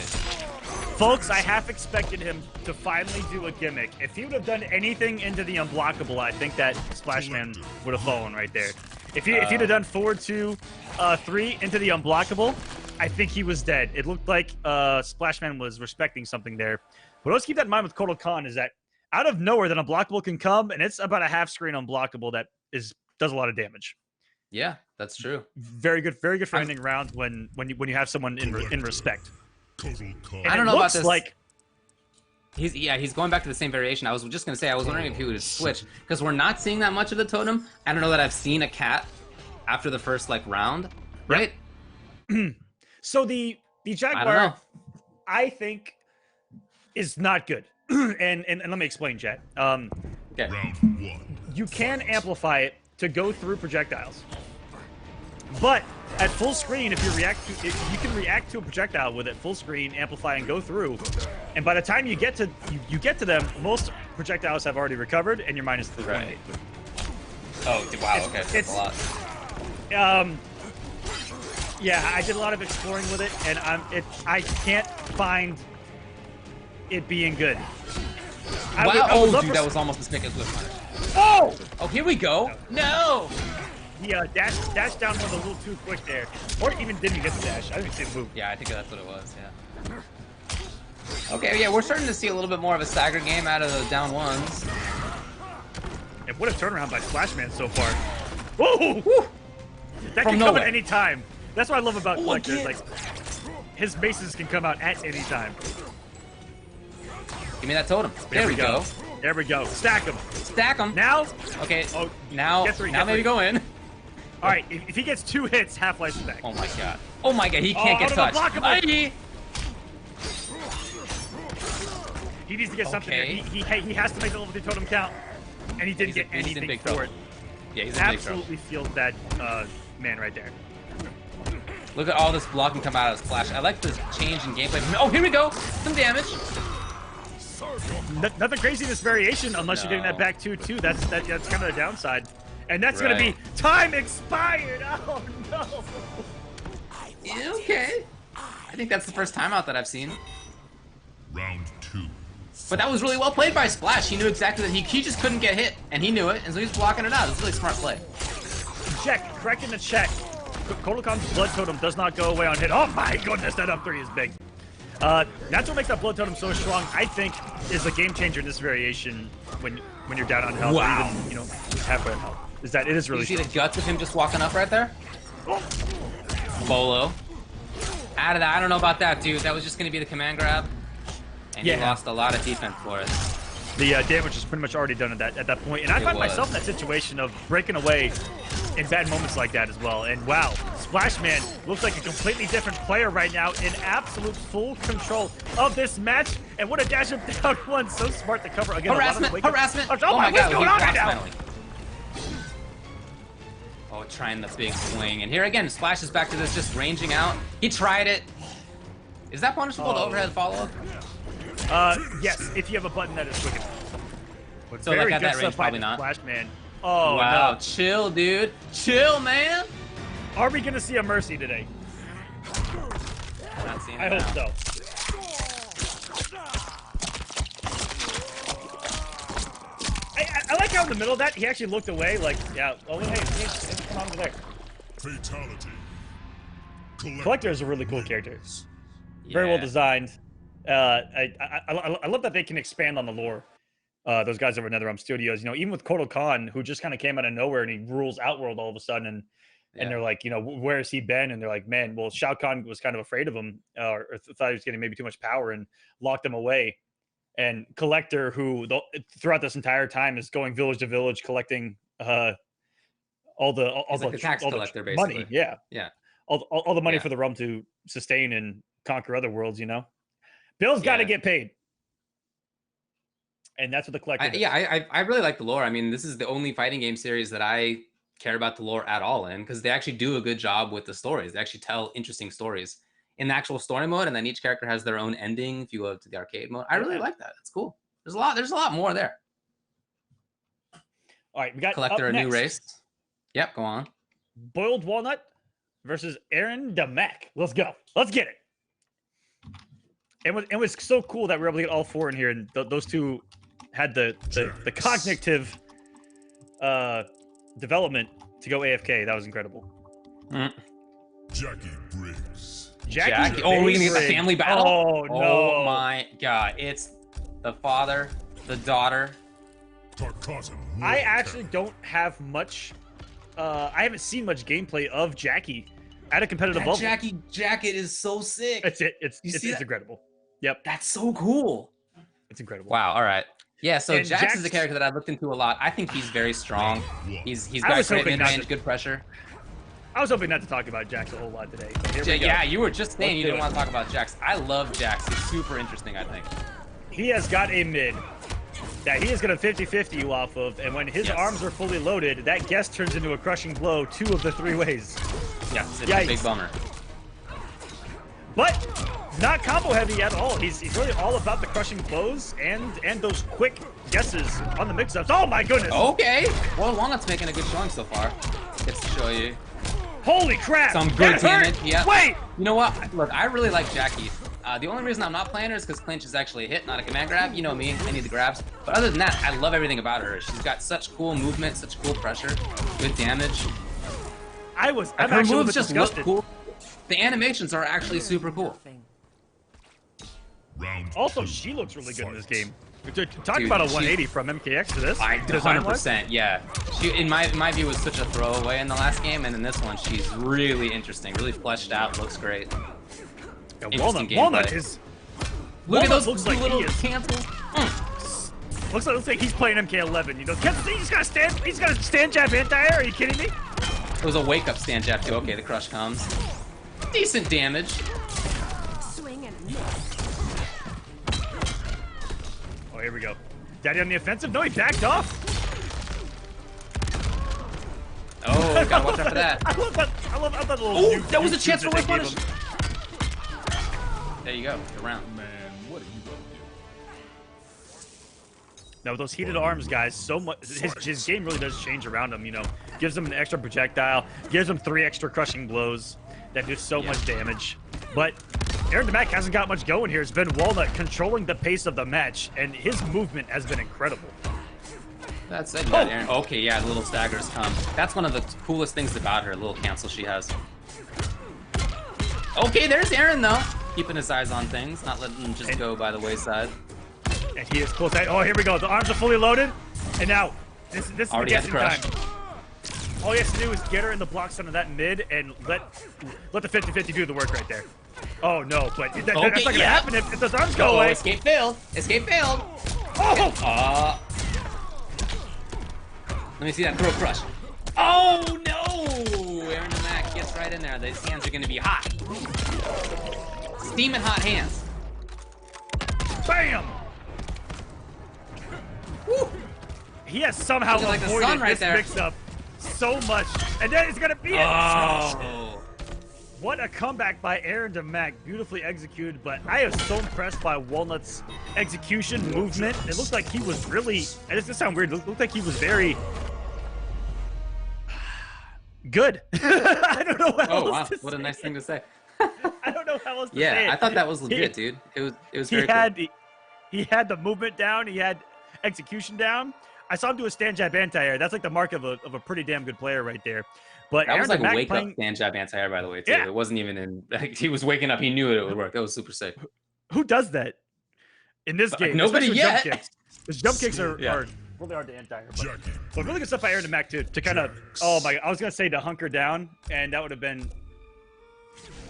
Speaker 2: Folks, I half expected him to finally do a gimmick. If he would have done anything into the unblockable, I think that Splash Man would have fallen right there. If he'd have done forward 2, 3 into the unblockable, I think he was dead. It looked like Splash Man was respecting something there. But let's keep that in mind with Kotal Khan is that out of nowhere, that unblockable can come, and it's about a half screen unblockable that does a lot of damage.
Speaker 3: Yeah, that's true.
Speaker 2: Very good for ending rounds when you have someone in respect.
Speaker 3: I don't know about this. Like he's going back to the same variation. I was just gonna say I was wondering if he would switch because we're not seeing that much of the totem. I don't know that I've seen a cat after the first like round, right?
Speaker 2: So the Jaguar, I think, is not good. and let me explain, Jet.
Speaker 3: Okay.
Speaker 4: Round 1.
Speaker 2: You can amplify it to go through projectiles. But at full screen, if you can react to a projectile with it full screen, amplify, and go through. And by the time you get to them, most projectiles have already recovered, and you're minus 3.
Speaker 3: Right. Oh wow! Okay, that's a lot.
Speaker 2: Yeah, I did a lot of exploring with it, and I can't find it being good.
Speaker 3: Wow! Dude, that was almost a stick as whip punish.
Speaker 2: Oh!
Speaker 3: Oh, here we go. No!
Speaker 2: He dashed down one a little too quick there. Or even didn't get the dash. I didn't see the move.
Speaker 3: Yeah, I think that's what it was, yeah. Okay, yeah, we're starting to see a little bit more of a stagger game out of the down ones.
Speaker 2: And what a turnaround by Splashman so far. Whoa! Woo! That can come at any time. That's what I love about Collector. Like, his bases can come out at any time.
Speaker 3: Give me that totem. There we go.
Speaker 2: There we go. Stack him.
Speaker 3: Stack him.
Speaker 2: Now?
Speaker 3: Okay.
Speaker 2: Oh,
Speaker 3: now maybe go in.
Speaker 2: All right, if he gets 2 hits, Half-Life is back.
Speaker 3: Oh my god. Oh my god, he can't get touched.
Speaker 2: He needs to get something there. He has to make the level 2 totem count, and he didn't get anything for it.
Speaker 3: Yeah, he's in big trouble.
Speaker 2: Absolutely feels that man right there.
Speaker 3: Look at all this blocking come out of Splash. I like the change in gameplay. Oh, here we go. Some damage.
Speaker 2: Nothing crazy in this variation unless you're getting that back 2-2. That's kind of the downside. And that's going to be time expired. Oh, no.
Speaker 3: Okay. I think that's the first timeout that I've seen.
Speaker 4: Round 2.
Speaker 3: But that was really well played by Splash. He knew exactly that he just couldn't get hit, and he knew it, and so he's blocking it out. It's a really smart play.
Speaker 2: Check. Correct in the check. Kotal Khan's Blood Totem does not go away on hit. Oh, my goodness. That up 3 is big. That's what makes that Blood Totem so strong, I think, is a game changer in this variation when you're down on health, or even, halfway on health. Is that it is really
Speaker 3: strong. You see the guts of him just walking up right there?
Speaker 2: Oh.
Speaker 3: Bolo. Out of that, I don't know about that, dude. That was just going to be the command grab. And he lost a lot of defense for it.
Speaker 2: The damage is pretty much already done at that point. And I find myself in that situation of breaking away in bad moments like that as well. And wow, Splashman looks like a completely different player right now in absolute full control of this match. And what a dash up down one. So smart to cover again.
Speaker 3: Harassment! Oh my god, he blocks finally. Oh, trying the big swing. And here again, Splash is back to this just ranging out. He tried it. Is that punishable to overhead follow-up?
Speaker 2: Yes, if you have a button that is quick enough. But
Speaker 3: so like at that range, probably not.
Speaker 2: Splashman. Oh,
Speaker 3: wow,
Speaker 2: no.
Speaker 3: Chill, dude. Chill, man.
Speaker 2: Are we going to see a Mercy today?
Speaker 3: Not seeing it
Speaker 2: I hope so. I like how in the middle of that, he actually looked away, like, yeah, oh, hey, come on over there.
Speaker 4: Fatality.
Speaker 2: Collector is a really cool character. Very well designed. I love that they can expand on the lore. Those guys over at NetherRealm Studios, even with Kotal Khan, who just kind of came out of nowhere and he rules Outworld all of a sudden, and they're like, where has he been? And they're like, man, well, Shao Kahn was kind of afraid of him, or thought he was getting maybe too much power and locked him away. And Collector, who throughout this entire time is going village to village collecting all the
Speaker 3: tax collector,
Speaker 2: money,
Speaker 3: basically.
Speaker 2: Yeah, all the money for the realm to sustain and conquer other worlds. Bill's got to get paid. And that's what the Collector does.
Speaker 3: I really like the lore. I mean, this is the only fighting game series that I care about the lore at all in, because they actually do a good job with the stories. They actually tell interesting stories in the actual story mode, and then each character has their own ending if you go to the arcade mode. I really like that. It's cool. There's a lot more there.
Speaker 2: All right, we got
Speaker 3: Collector
Speaker 2: up
Speaker 3: a
Speaker 2: next,
Speaker 3: new race. Yep, go on.
Speaker 2: Boiled Walnut versus Aaron Demack. Let's go. Let's get it. It was so cool that we were able to get all four in here, and those two had the cognitive development to go AFK. That was incredible.
Speaker 4: Jackie Briggs.
Speaker 3: Jackie. Oh, we're gonna get the family battle.
Speaker 2: Oh no!
Speaker 3: Oh my god! It's the father, the daughter.
Speaker 2: I actually don't have much. I haven't seen much gameplay of Jackie at a competitive level.
Speaker 3: Jackie jacket is so sick.
Speaker 2: It's incredible. Yep,
Speaker 3: that's so cool.
Speaker 2: It's incredible.
Speaker 3: Wow. All right. Yeah. So Jax is a character that I've looked into a lot. I think he's very strong. He's got great mid-range, good pressure.
Speaker 2: I was hoping not to talk about Jax a whole lot today.
Speaker 3: Yeah, you were just saying you didn't want to talk about Jax. I love Jax. He's super interesting, I think.
Speaker 2: He has got a mid that he is going to 50-50 you off of, and when his arms are fully loaded, that guess turns into a crushing blow 2 of the 3 ways.
Speaker 3: Yes, it's a big bummer.
Speaker 2: But not combo heavy at all. He's really all about the crushing blows and those quick guesses on the mix-ups. Oh my goodness!
Speaker 3: Okay, well, Walnut's making a good showing so far. Gets to show you.
Speaker 2: Holy crap!
Speaker 3: Some good damage. Yeah.
Speaker 2: Wait!
Speaker 3: You know what? Look, I really like Jackie. The only reason I'm not playing her is because clinch is actually a hit, not a command grab. You know me, I need the grabs. But other than that, I love everything about her. She's got such cool movement, such cool pressure, good damage.
Speaker 2: I'm
Speaker 3: her
Speaker 2: actually
Speaker 3: moves just look cool. The animations are actually super cool.
Speaker 2: Also, she looks really good in this game. Talk about a 180 from MKX to this.
Speaker 3: 100%, yeah. She, in my view, was such a throwaway in the last game, and in this one, she's really interesting, really fleshed out, looks great.
Speaker 2: Walnut is.
Speaker 3: Look at those
Speaker 2: like
Speaker 3: little cancels.
Speaker 2: Looks like he's playing MK11. You know, he's got a stand jab anti-air. Are you kidding me?
Speaker 3: It was a wake-up stand jab too. Okay, the crush comes. Decent damage.
Speaker 5: Swing and miss.
Speaker 2: Oh, here we go. Daddy on the offensive? No, he backed off.
Speaker 3: Oh, gotta watch out for that.
Speaker 2: I love that little.
Speaker 3: Oh, that was a chance for whip punish. There you go. Good round.
Speaker 4: Man, what are you gonna do?
Speaker 2: Now, with those heated arms, guys, so much. His game really does change around him. You know, gives him an extra projectile, gives him 3 extra crushing blows that do so much damage. But Aaron Demack hasn't got much going here. It's been Walnut controlling the pace of the match, and his movement has been incredible.
Speaker 3: That's it. Aaron. Okay, yeah, the little staggers come. That's one of the coolest things about her, little cancel she has. Okay, there's Aaron, though. Keeping his eyes on things, not letting them just go by the wayside.
Speaker 2: And he is close. Oh, here we go. The arms are fully loaded. And now, this is the guessing time. All he has to do is get her in the block center of that mid and let the 50-50 do the work right there. Oh, no. But that's not going to happen if those arms go away.
Speaker 3: Escape failed. Escape failed.
Speaker 2: Oh!
Speaker 3: Let me see that throw crush. Oh, no! Aaron Demack gets right in there. These hands are going to be hot. Steaming hot hands.
Speaker 2: Bam! Woo. He has somehow avoided this mix-up so much. And then he's going to beat it.
Speaker 3: Oh.
Speaker 2: What a comeback by Aaron Demack. Beautifully executed, but I am so impressed by Walnut's execution, movement. It looked like he was really, and this sounds weird, it looked like he was very good. I don't know how else to
Speaker 3: what a nice thing to say.
Speaker 2: I don't know how else to say it.
Speaker 3: Yeah, I thought that was legit, dude. It was very cool.
Speaker 2: He had the movement down, he had execution down. I saw him do a stand jab anti-air. That's like the mark of a pretty damn good player right there. But
Speaker 3: that was like
Speaker 2: Demack
Speaker 3: a wake up stand jab anti-air, by the way, too. Yeah. It wasn't even in, like, he was waking up, he knew it would work. That was super sick.
Speaker 2: Who does that in this game?
Speaker 3: Nobody yet.
Speaker 2: Jump kicks. Because jump kicks are really hard to anti-air. But really good stuff by Aaron Demack to kind of, oh my, I was going to say to hunker down, and that would have been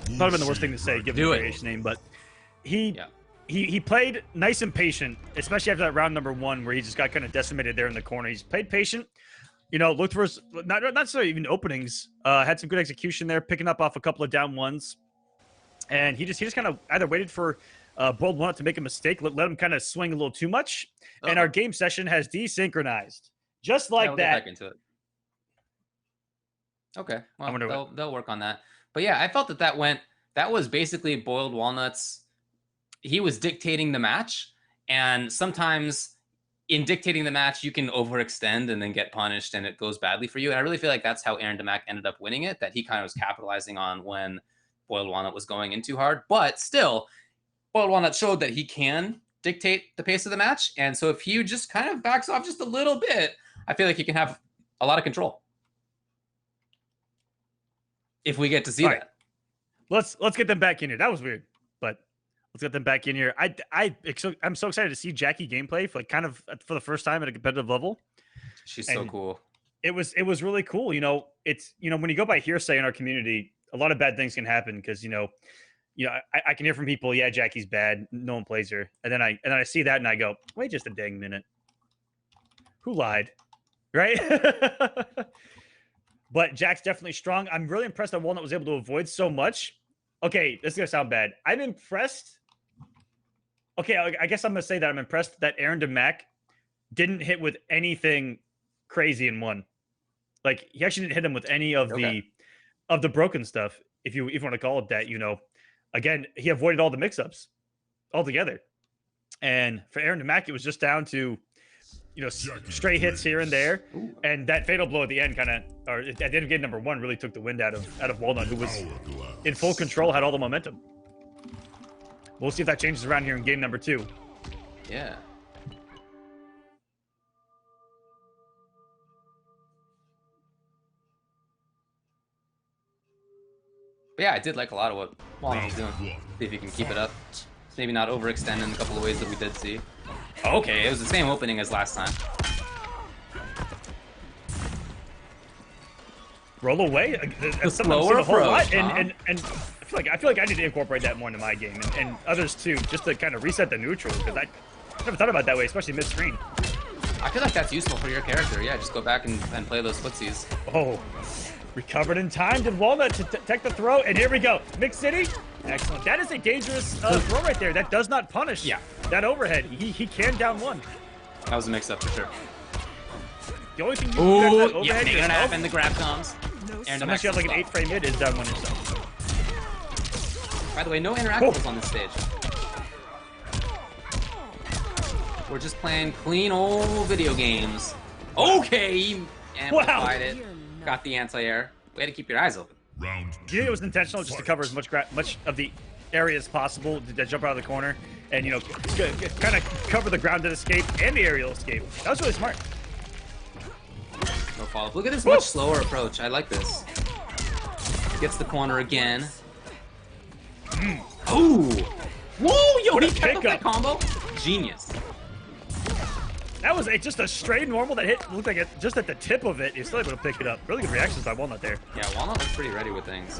Speaker 2: the worst thing to say, given the variation name, but he played nice and patient, especially after that round number 1 where he just got kind of decimated there in the corner. He's played patient, you know, looked for his, not necessarily even openings, had some good execution there, picking up off a couple of down ones, and he just kind of either waited for Bold Walnut to make a mistake, let him kind of swing a little too much, and our game session has desynchronized. Just like that.
Speaker 3: Get back into it. Okay, well,
Speaker 2: wonder
Speaker 3: they'll work on that. But yeah, I felt that was basically Boiled Walnut's. He was dictating the match, and sometimes in dictating the match, you can overextend and then get punished, and it goes badly for you. And I really feel like that's how Aaron Demack ended up winning it. That he kind of was capitalizing on when Boiled Walnut was going in too hard. But still, Boiled Walnut showed that he can dictate the pace of the match. And so if he just kind of backs off just a little bit, I feel like he can have a lot of control. If we get to see that.
Speaker 2: Let's get them back in here. That was weird, but let's get them back in here. I'm so excited to see Jackie gameplay for for the first time at a competitive level.
Speaker 3: She's so cool.
Speaker 2: It was really cool. It's when you go by hearsay in our community, a lot of bad things can happen because I can hear from people, yeah, Jackie's bad, no one plays her, and then I see that and I go, wait just a dang minute, who lied, right? But Jack's definitely strong. I'm really impressed that Walnut was able to avoid so much. Okay, this is gonna sound bad. I'm impressed. Okay, I guess I'm gonna say that I'm impressed that Aaron Demack didn't hit with anything crazy in one. Like he actually didn't hit him with any of the broken stuff, if you want to call it that. Again, he avoided all the mix-ups altogether. And for Aaron Demack, it was just down to straight hits here and there.
Speaker 3: Ooh.
Speaker 2: And that fatal blow at the end at the end of game number 1 really took the wind out of Walnut, who was in full control, had all the momentum. We'll see if that changes around here in game number 2.
Speaker 3: Yeah. But yeah, I did like a lot of what Walnut was doing. See if he can keep it up. Maybe not overextend in a couple of ways that we did see. Okay, it was the same opening as last time.
Speaker 2: Roll away. That's something I've seen a whole lot, and I feel like I need to incorporate that more into my game, and others too, just to kind of reset the neutral, because I never thought about it that way, especially mid-screen.
Speaker 3: I feel like that's useful for your character. Yeah, just go back and play those footsies.
Speaker 2: Oh, recovered in time. Did Walnut to take the throw, and here we go. Mix City. Excellent. That is a dangerous throw right there. That does not punish that overhead. He can down one.
Speaker 3: That was a mix-up for sure.
Speaker 2: The only thing you can do that overhead
Speaker 3: is help, and the grab comes.
Speaker 2: Unless you have like an 8-frame mid, is down one yourself.
Speaker 3: By the way, no interactables on this stage. We're just playing clean old video games. Okay, he amplified it. Got the anti-air. Way to keep your eyes open.
Speaker 2: Do you think it was intentional just to cover as much of the area as possible to jump out of the corner and, kind of cover the grounded escape and the aerial escape? That was really smart.
Speaker 3: No follow-up. Look at this much slower approach. I like this. Gets the corner again. Ooh! Whoa! Yo, he kept up that combo. Genius.
Speaker 2: That was just a straight normal that hit. Looked like it just at the tip of it. You're still able to pick it up. Really good reactions by Walnut there.
Speaker 3: Yeah, Walnut was pretty ready with things.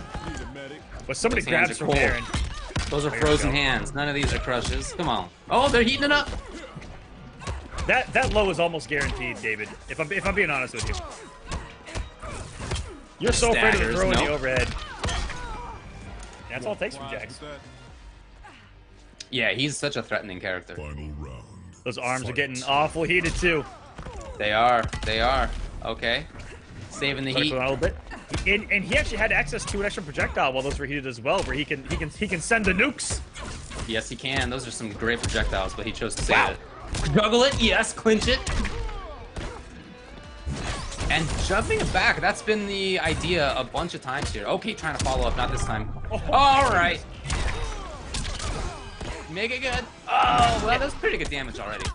Speaker 2: But somebody grabs from there. And
Speaker 3: those are frozen hands. None of these are crushes. Come on. Oh, they're heating it up.
Speaker 2: That low is almost guaranteed, David. If I'm being honest with you. You're so afraid of the throw in the overhead. That's all it takes from Jax.
Speaker 3: Yeah, he's such a threatening character.
Speaker 4: Final round.
Speaker 2: Those arms are getting awful heated too.
Speaker 3: They are. They are. Okay. Saving the heat.
Speaker 2: A little bit. And he actually had access to an extra projectile while those were heated as well, where he can send the nukes.
Speaker 3: Yes, he can. Those are some great projectiles, but he chose to save it. Juggle it. Yes, clinch it. And jumping it back. That's been the idea a bunch of times here. Okay, trying to follow up. Not this time. All right. Make it good. Oh, well, that's pretty good damage already.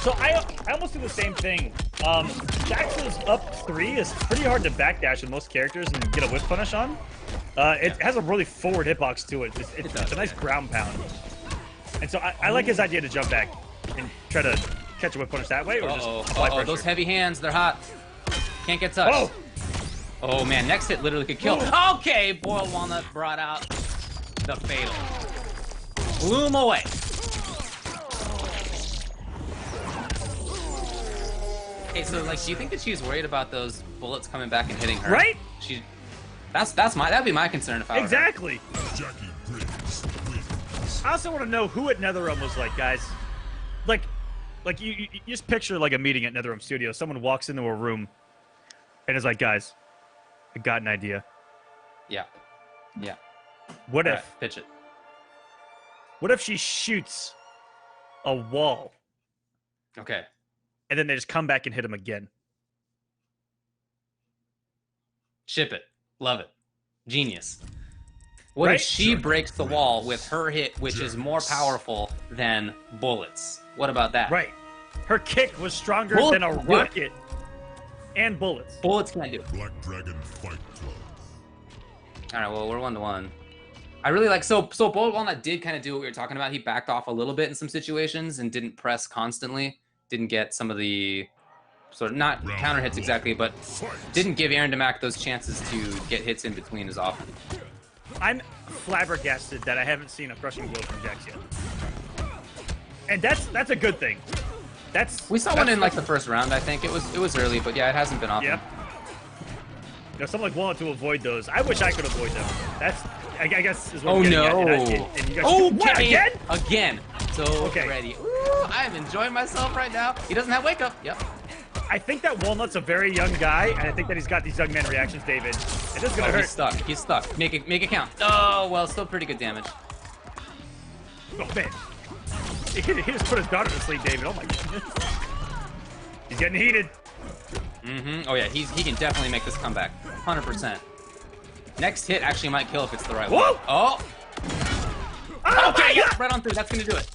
Speaker 2: So I almost do the same thing. Jax's up 3 is pretty hard to backdash in most characters and get a whip punish on. It has a really forward hitbox to it. It's a nice ground pound. And so I like his idea to jump back and try to catch a whip punish that way, or just apply pressure.
Speaker 3: Those heavy hands, they're hot. Can't get touched. Oh, man, next hit literally could kill. Okay, Boiled Walnut brought out the fatal. Blew him away. Okay, so do you think that she's worried about those bullets coming back and hitting her?
Speaker 2: Right?
Speaker 3: That'd be my concern if I were
Speaker 2: exactly. I also want to know who at NetherRealm was like, guys. Like you just picture like a meeting at NetherRealm Studios. Someone walks into a room and is like, guys, I got an idea.
Speaker 3: Yeah. Yeah.
Speaker 2: What
Speaker 3: All
Speaker 2: if?
Speaker 3: right, pitch it.
Speaker 2: What if she shoots a wall
Speaker 3: Okay.
Speaker 2: and then they just come back and hit him again?
Speaker 3: Ship it. Love it. Genius. What
Speaker 2: Right?
Speaker 3: if she breaks the wall with her hit, which is more powerful than bullets? What about that?
Speaker 2: Right. Her kick was stronger
Speaker 3: Bullets
Speaker 2: than a
Speaker 3: can do it.
Speaker 2: rocket and bullets.
Speaker 3: Bullets can't do it.
Speaker 4: Black Dragon Fight Club.
Speaker 3: All right, well, we're 1-1. I really like so Walnut did kind of do what we were talking about. He backed off a little bit in some situations and didn't press constantly. Didn't get some of the sort of not counter hits exactly, but didn't give Aaron DeMack those chances to get hits in between as often.
Speaker 2: I'm flabbergasted that I haven't seen a crushing blow from Jax yet. And that's a good thing.
Speaker 3: We saw one in like the first round, I think. It was early, but yeah, it hasn't been often.
Speaker 2: Yep. You know, something like Walnut to avoid those. I wish I could avoid them. That's, I guess, is what
Speaker 3: Oh
Speaker 2: I'm
Speaker 3: no!
Speaker 2: getting at. And you guys,
Speaker 3: Oh,
Speaker 2: what, again?
Speaker 3: Again. So
Speaker 2: Okay.
Speaker 3: ready. Ooh, I'm enjoying myself right now. He doesn't have wake up. Yep.
Speaker 2: I think that Walnut's a very young guy, and I think that he's got these young man reactions, David. And this is gonna hurt.
Speaker 3: He's stuck. He's stuck. Make it count. Oh well, still pretty good damage.
Speaker 2: Oh man, he just put his daughter to sleep, David. Oh my goodness. He's getting heated.
Speaker 3: Oh yeah, he can definitely make this comeback. 100%. Next hit actually might kill if it's the right one.
Speaker 2: Whoa!
Speaker 3: Oh!
Speaker 2: Oh,
Speaker 3: Okay,
Speaker 2: my
Speaker 3: yeah,
Speaker 2: God!
Speaker 3: right on through. That's gonna do it.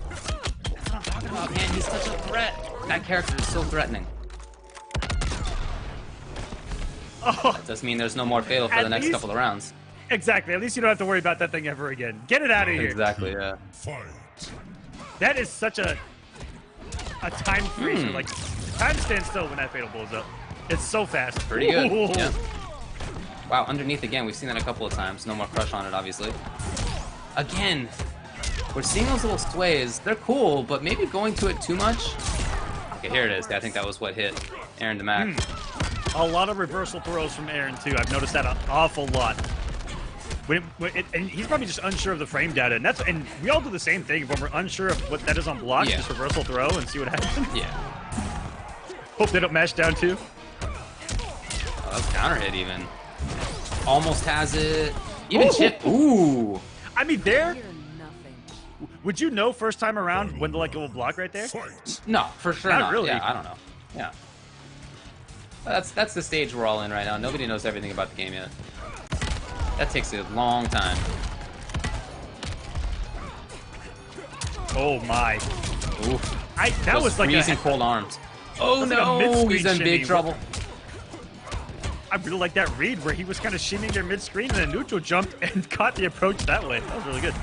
Speaker 3: That's what I'm talking about, man. He's such a threat. That character is so threatening.
Speaker 2: Oh,
Speaker 3: That does mean there's no more fatal for
Speaker 2: At
Speaker 3: the next
Speaker 2: least-
Speaker 3: couple of rounds.
Speaker 2: exactly. At least you don't have to worry about that thing ever again. Get it out of here.
Speaker 3: Exactly, yeah.
Speaker 4: Fight.
Speaker 2: That is such a time freezer. Like, time stands still when that fatal blows up. It's so fast.
Speaker 3: Pretty good.
Speaker 2: Ooh.
Speaker 3: Yeah. Wow, underneath again. We've seen that a couple of times. No more crush on it, obviously. Again, we're seeing those little sways. They're cool, but maybe going to it too much. Okay, here it is. I think that was what hit Aaron DeMack.
Speaker 2: A lot of reversal throws from Aaron, too. I've noticed that an awful lot. And he's probably just unsure of the frame data. And we all do the same thing. When we're unsure of what that is on block,
Speaker 3: Yeah.
Speaker 2: just reversal throw and see what happens.
Speaker 3: Yeah.
Speaker 2: Hope they don't mash down, too.
Speaker 3: Oh, that's counter hit even. Almost has it. Even
Speaker 2: Ooh.
Speaker 3: chip. Ooh.
Speaker 2: I mean, there,
Speaker 5: You're nothing.
Speaker 2: would you know first time around when to let go of block right there?
Speaker 4: Fight.
Speaker 3: No, for sure
Speaker 2: Not
Speaker 3: not.
Speaker 2: really.
Speaker 3: Yeah, I don't know. Yeah. That's the stage we're all in right now. Nobody knows everything about the game yet. That takes a long time.
Speaker 2: Oh, my.
Speaker 3: Oof.
Speaker 2: That
Speaker 3: Those
Speaker 2: was like
Speaker 3: freezing cold arms. Oh
Speaker 2: That's like a
Speaker 3: no,
Speaker 2: mid-screen
Speaker 3: he's in big
Speaker 2: shimmy.
Speaker 3: trouble.
Speaker 2: I really like that read where he was kind of shimmying their mid-screen and then neutral jumped and caught the approach that way. That was really good.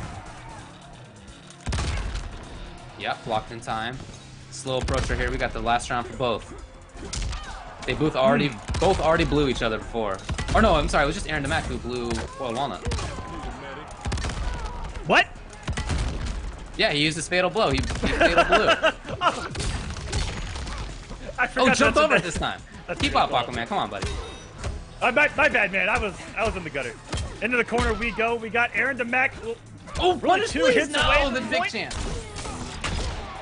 Speaker 3: Yep, blocked in time. Slow approach right here. We got the last round for both. They both already blew each other before. Or no, I'm sorry, it was just Aaron DeMack who blew Walnut.
Speaker 2: What?
Speaker 3: Yeah, he used his fatal blow. He fatal blue.
Speaker 2: I
Speaker 3: Oh,
Speaker 2: forgot
Speaker 3: jump
Speaker 2: that's
Speaker 3: over
Speaker 2: a-
Speaker 3: it this time.
Speaker 2: that's
Speaker 3: Keep
Speaker 2: a
Speaker 3: up,
Speaker 2: ball.
Speaker 3: Aquaman. Come on, buddy.
Speaker 2: My bad, man. I was in the gutter. Into the corner we go. We got Aaron DeMack.
Speaker 3: Oh,
Speaker 2: Really
Speaker 3: punish,
Speaker 2: two
Speaker 3: please.
Speaker 2: hits away
Speaker 3: No,
Speaker 2: from
Speaker 3: the
Speaker 2: the
Speaker 3: big
Speaker 2: point?
Speaker 3: chance.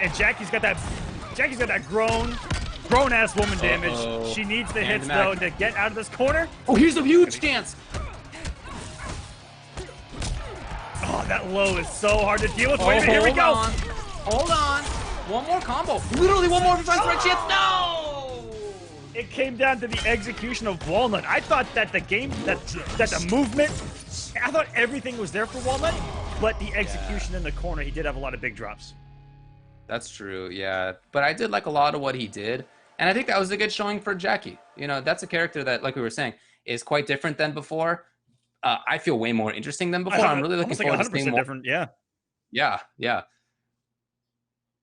Speaker 2: And Jackie's got that grown-ass woman damage.
Speaker 3: Uh-oh.
Speaker 2: She needs the
Speaker 3: Aaron
Speaker 2: hits,
Speaker 3: DeMack.
Speaker 2: though, to get out of this corner.
Speaker 3: Oh, here's a huge chance.
Speaker 2: Oh, that low is so hard to deal with.
Speaker 3: Oh,
Speaker 2: Wait a minute, here we
Speaker 3: hold
Speaker 2: go.
Speaker 3: on. Hold on. One more combo. Literally one more defense right chance. No!
Speaker 2: It came down to the execution of Walnut. I thought that the game, that the movement, I thought everything was there for Walnut, but the execution in the corner, he did have a lot of big drops.
Speaker 3: That's true, yeah. But I did like a lot of what he did. And I think that was a good showing for Jackie. You know, that's a character that, like we were saying, is quite different than before. I feel way more interesting than before. I'm really looking
Speaker 2: Almost like
Speaker 3: forward to
Speaker 2: 100%
Speaker 3: seeing more.
Speaker 2: different, yeah.
Speaker 3: Yeah.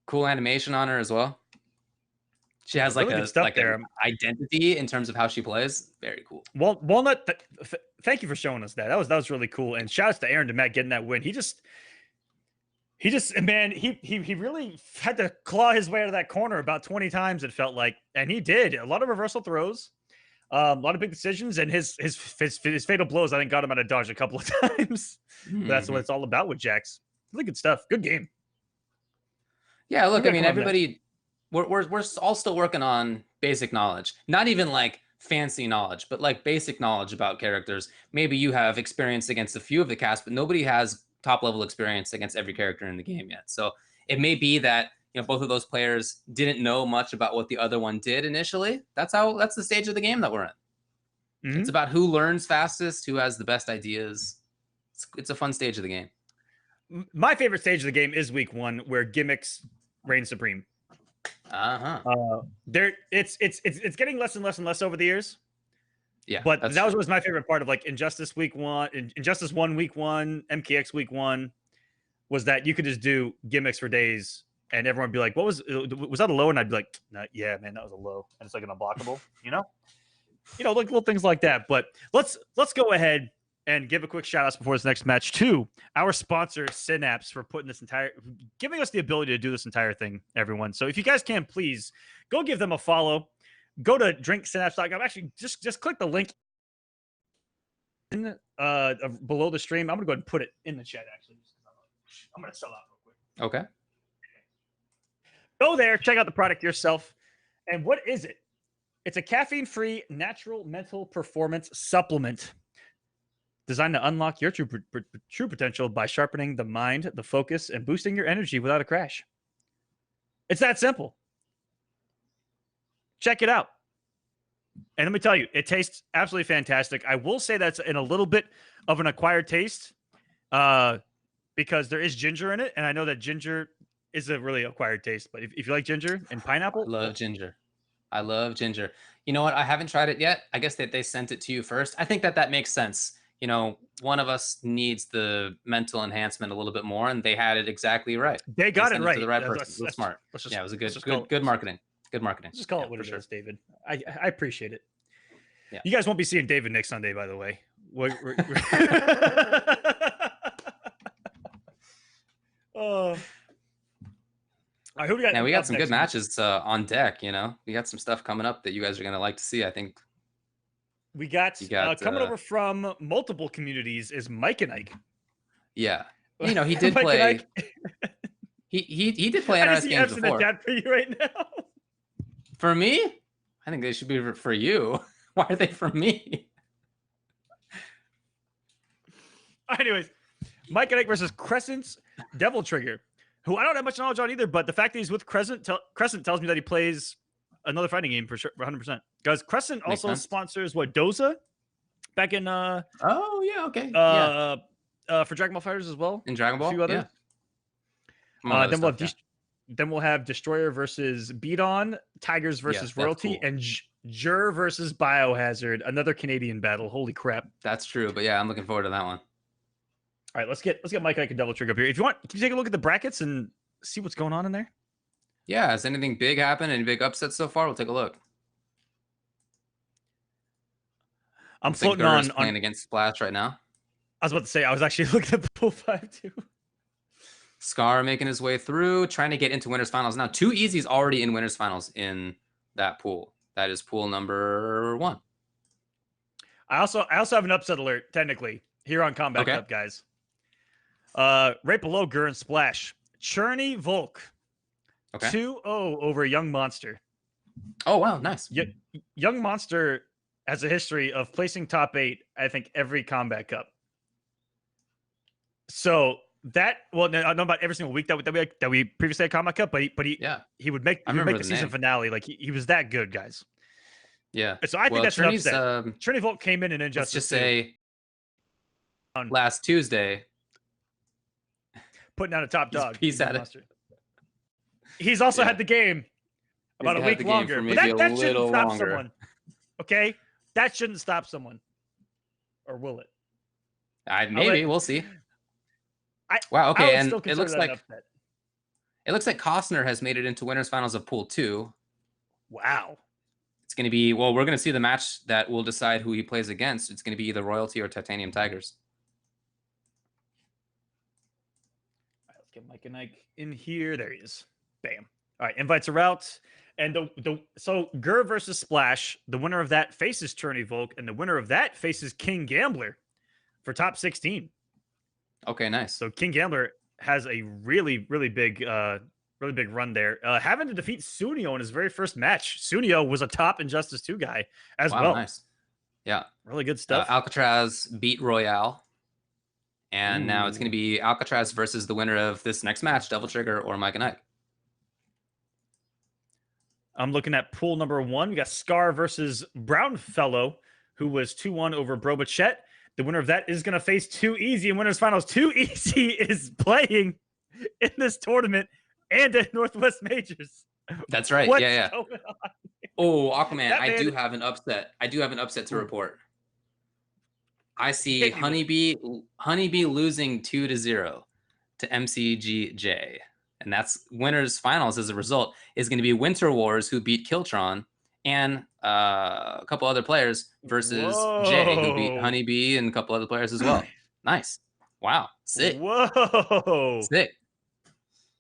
Speaker 3: Cool animation on her as well. She has like
Speaker 2: Really
Speaker 3: a
Speaker 2: good stuff
Speaker 3: like
Speaker 2: there.
Speaker 3: an identity in terms of how she plays. Very cool.
Speaker 2: Walnut, thank you for showing us that. That was really cool. And shouts to Aaron DeMack getting that win. He just, man, he really had to claw his way out of that corner about 20 times, it felt like. And he did. A lot of reversal throws, a lot of big decisions, and his fatal blows, I think, got him out of dodge a couple of times. But that's what it's all about with Jax. Really good stuff. Good game.
Speaker 3: Yeah, look,
Speaker 2: We
Speaker 3: I
Speaker 2: got
Speaker 3: mean,
Speaker 2: Cosner.
Speaker 3: everybody, we're all still working on basic knowledge. Not even like fancy knowledge, but like basic knowledge about characters. Maybe you have experience against a few of the cast, but nobody has top level experience against every character in the game yet. So it may be that, you know, both of those players didn't know much about what the other one did initially. That's the stage of the game that we're in. Mm-hmm. It's about who learns fastest, who has the best ideas. It's a fun stage of the game.
Speaker 2: My favorite stage of the game is week 1, where gimmicks reign supreme. It's getting less and less and less over the years.
Speaker 3: Yeah,
Speaker 2: but that was my favorite part of like Injustice week 1, Injustice 1 week 1, MKX week 1, was that you could just do gimmicks for days and everyone would be like, was that a low? And I'd be like, nah, yeah, man, that was a low. And it's like an unblockable, like little things like that. But let's go ahead and give a quick shout out before this next match to our sponsor, Synapse, for giving us the ability to do this entire thing, everyone. So if you guys can, please go give them a follow. Go to drinksynapse.com. Actually, just click the link in below the stream. I'm going to go ahead and put it in the chat, actually. I'm going to sell out real quick.
Speaker 3: Okay.
Speaker 2: Go there, check out the product yourself. And what is it? It's a caffeine-free natural mental performance supplement designed to unlock your true potential by sharpening the mind, the focus, and boosting your energy without a crash. It's that simple. Check it out. And let me tell you, it tastes absolutely fantastic. I will say that's in a little bit of an acquired taste because there is ginger in it. And I know that ginger is a really acquired taste. But if you like ginger and pineapple.
Speaker 3: I love ginger. You know what? I haven't tried it yet. I guess that they sent it to you first. I think that makes sense. One of us needs the mental enhancement a little bit more, and they had it exactly right.
Speaker 2: They got it right.
Speaker 3: To the right person. That's smart. It was a good marketing. Good marketing.
Speaker 2: Just call it what it is, David. I appreciate it.
Speaker 3: Yeah.
Speaker 2: You guys won't be seeing David next Sunday, by the way. All right, who we got?
Speaker 3: Now we got some good matches on deck. We got some stuff coming up that you guys are gonna like to see. I think.
Speaker 2: We got coming over from multiple communities is Mike and Ike.
Speaker 3: Yeah, he did play. he did play NRS games before.
Speaker 2: In the chat for you right now.
Speaker 3: For me, I think they should be for you. Why are they for me?
Speaker 2: Anyways, Mike and Ike versus Crescent's Devil Trigger, who I don't have much knowledge on either, but the fact that he's with Crescent tells me that he plays another fighting game for sure, for 100%. Guys, Crescent also sponsors Doza back in
Speaker 3: oh yeah, okay.
Speaker 2: For Dragon Ball Fighters as well.
Speaker 3: In Dragon Ball,
Speaker 2: a few others.
Speaker 3: Yeah.
Speaker 2: Then we'll have Destroyer versus Beon, Tigers versus Royalty, cool. And Jur versus Biohazard, another Canadian battle. Holy crap.
Speaker 3: That's true, but yeah, I'm looking forward to that one.
Speaker 2: All right, let's get Mike Ike and Devil Trigger up here. If you want, can you take a look at the brackets and see what's going on in there?
Speaker 3: Yeah, has anything big happened? Any big upsets so far? We'll take a look.
Speaker 2: I'm floating on
Speaker 3: playing against Splash right now.
Speaker 2: I was about to say, I was actually looking at Pool 5 too.
Speaker 3: Scar making his way through, trying to get into Winners Finals. Now, 2 Easy's already in Winners Finals in that pool. That is pool number 1.
Speaker 2: I also have an upset alert, technically, here on Combat Cup, guys. Right below Gur and Splash. Churney Volk. 2-0 over Young Monster.
Speaker 3: Oh, wow. Nice.
Speaker 2: Young Monster has a history of placing top 8, I think, every Combat Cup. So that, well, I don't know about every single week that we previously had Combat Cup, but he would make the season finale. Like he was that good, guys.
Speaker 3: Yeah.
Speaker 2: So I think that's an upset. Churney Volk came in and Injustice.
Speaker 3: Let's just say last Tuesday.
Speaker 2: Putting down a top dog.
Speaker 3: He's at it.
Speaker 2: He's also had the game about a week longer. But that shouldn't stop someone. Okay? That shouldn't stop someone. Or will it?
Speaker 3: Maybe. We'll see. Wow, okay. And it looks like Cosner has made it into Winners Finals of Pool 2.
Speaker 2: Wow.
Speaker 3: It's going to be, we're going to see the match that will decide who he plays against. It's going to be either Royalty or Titanium Tigers.
Speaker 2: All right, let's get Mike and Ike in here. There he is. Bam. All right, invites are out. And so Gur versus Splash, the winner of that faces Churney Volk, and the winner of that faces King Gambler for top 16.
Speaker 3: Okay, nice.
Speaker 2: So King Gambler has a really, really big Really big run there. Having to defeat Sunio in his very first match. Sunio was a top Injustice 2 guy as well.
Speaker 3: Nice. Yeah.
Speaker 2: Really good stuff.
Speaker 3: Alcatraz beat Royale. And now it's
Speaker 2: Ooh.
Speaker 3: going to be Alcatraz versus the winner of this next match, Devil Trigger or Mike and Ike.
Speaker 2: I'm looking at pool number 1. We got Scar versus Brownfellow, who was 2-1 over Brobachet. The winner of that is going to face Too Easy in winners finals. Too Easy is playing in this tournament and at Northwest Majors.
Speaker 3: That's right.
Speaker 2: What's
Speaker 3: yeah.
Speaker 2: going on?
Speaker 3: Oh, Aquaman,
Speaker 2: That
Speaker 3: I
Speaker 2: man-
Speaker 3: do have an upset. I do have an upset to report. I see Honeybee losing 2-0 to MCGJ. And that's winners finals as a result is going to be Winter Wars, who beat Kiltron, and a couple other players versus Jay, who beat Honeybee, and a couple other players as well. Nice. Wow. Sick.
Speaker 2: Whoa.
Speaker 3: Sick.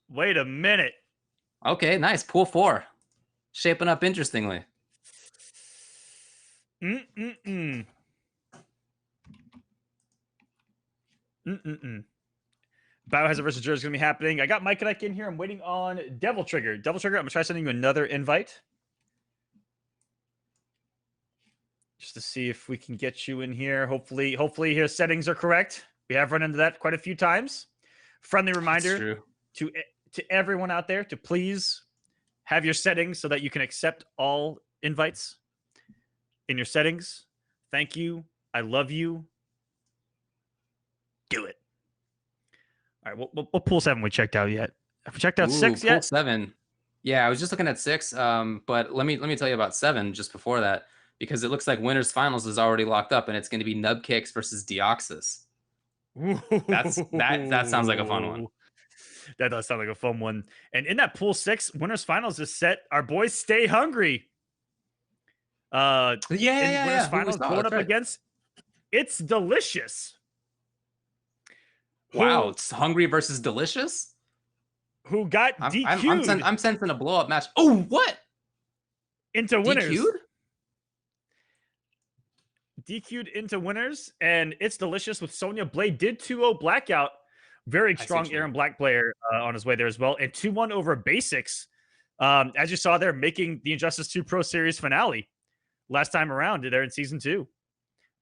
Speaker 2: Wait a minute.
Speaker 3: Okay, nice. Pool 4. Shaping up interestingly.
Speaker 2: Biohazard versus Jer is going to be happening. I got Mike and Ike in here. I'm waiting on Devil Trigger. Devil Trigger, I'm going to try sending you another invite. Just to see if we can get you in here. Hopefully your settings are correct. We have run into that quite a few times. Friendly reminder to everyone out there to please have your settings so that you can accept all invites in your settings. Thank you. I love you. Do it. All right, what pools haven't we checked out yet? Have we checked out 6 yet?
Speaker 3: Pool 7. Yeah, I was just looking at 6. But let me tell you about 7 just before that, because it looks like winners finals is already locked up, and it's going to be Nubcakes versus Deoxys. That sounds like a fun one.
Speaker 2: That does sound like a fun one. And in that pool 6, winners finals is set. Our boys Stay Hungry. Winners finals going up against It's Delicious.
Speaker 3: Wow, it's Hungry versus Delicious?
Speaker 2: Who got DQ'd.
Speaker 3: I'm sensing a blow-up match. Oh, what?
Speaker 2: Into winners.
Speaker 3: DQ'd?
Speaker 2: DQ'd into winners, and It's Delicious with Sonya Blade did 2-0 Blackout. Very strong Aaron Black player on his way there as well. And 2-1 over Basics. As you saw there, making the Injustice 2 Pro Series finale last time around there in Season 2.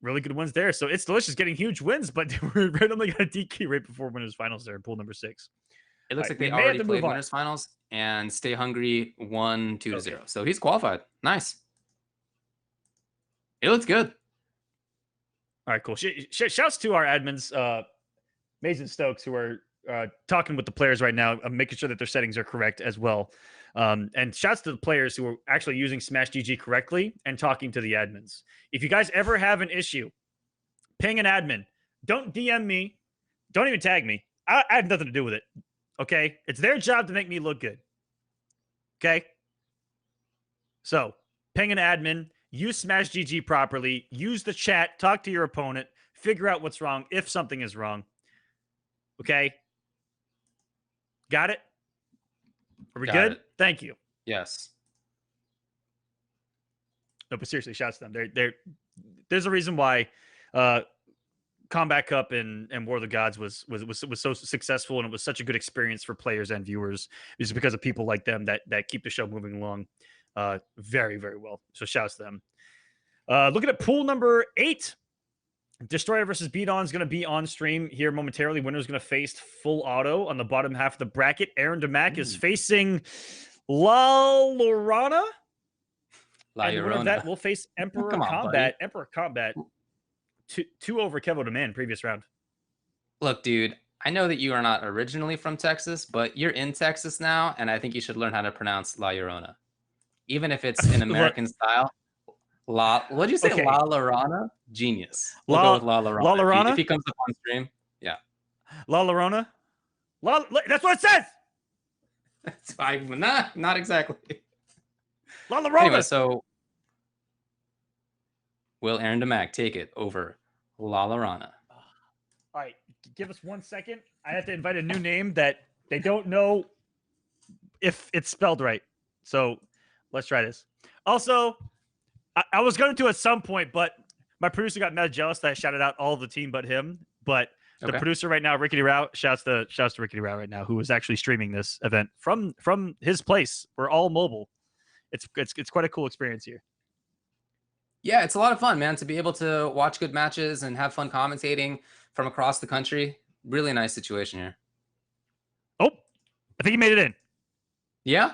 Speaker 2: Really good wins there. So It's Delicious getting huge wins, but they were randomly got a DQ right before winners finals there in pool number 6.
Speaker 3: It looks like they already played winners finals, and Stay Hungry won 2-0. So he's qualified. Nice. It looks good.
Speaker 2: All right, cool. Shouts to our admins, Maze and Stokes, who are talking with the players right now, making sure that their settings are correct as well. And shouts to the players who are actually using Smash GG correctly and talking to the admins. If you guys ever have an issue, ping an admin. Don't DM me. Don't even tag me. I had nothing to do with it. Okay? It's their job to make me look good. Okay? So, ping an admin. Use Smash GG properly. Use the chat. Talk to your opponent. Figure out what's wrong if something is wrong. Okay? Got it? Are we good? Thank you.
Speaker 3: Yes.
Speaker 2: No, but seriously, shouts to them. There's a reason why Combat Cup and War of the Gods was so successful, and it was such a good experience for players and viewers. It's because of people like them that keep the show moving along very, very well. So shouts to them. Looking at pool number 8. Destroyer versus Beon is going to be on stream here momentarily. Winner is going to face Full Auto on the bottom half of the bracket. Aaron DeMack is facing La Llorona. And the winner of that will face Emperor Combat. Emperor Combat 2 over Kevo Demand previous round.
Speaker 3: Look, dude, I know that you are not originally from Texas, but you're in Texas now, and I think you should learn how to pronounce La Llorona. Even if it's in American style. What'd you say? Okay. La Llorona? Genius. We'll go with La Llorona.
Speaker 2: La Llorona?
Speaker 3: If he comes up on stream, yeah.
Speaker 2: La Llorona? That's what it says!
Speaker 3: That's fine. Not exactly.
Speaker 2: La Llorona!
Speaker 3: Anyway, so will Aaron DeMack take it over La Llorona?
Speaker 2: All right, give us 1 second. I have to invite a new name that they don't know if it's spelled right. So let's try this. Also, I was going to at some point, but my producer got mad jealous that I shouted out all of the team but him. But The producer right now, Rickety Rao, shouts to Rickety Rao right now, who is actually streaming this event from his place. We're all mobile. It's quite a cool experience here.
Speaker 3: Yeah, it's a lot of fun, man, to be able to watch good matches and have fun commentating from across the country. Really nice situation here.
Speaker 2: Oh, I think he made it in.
Speaker 3: Yeah?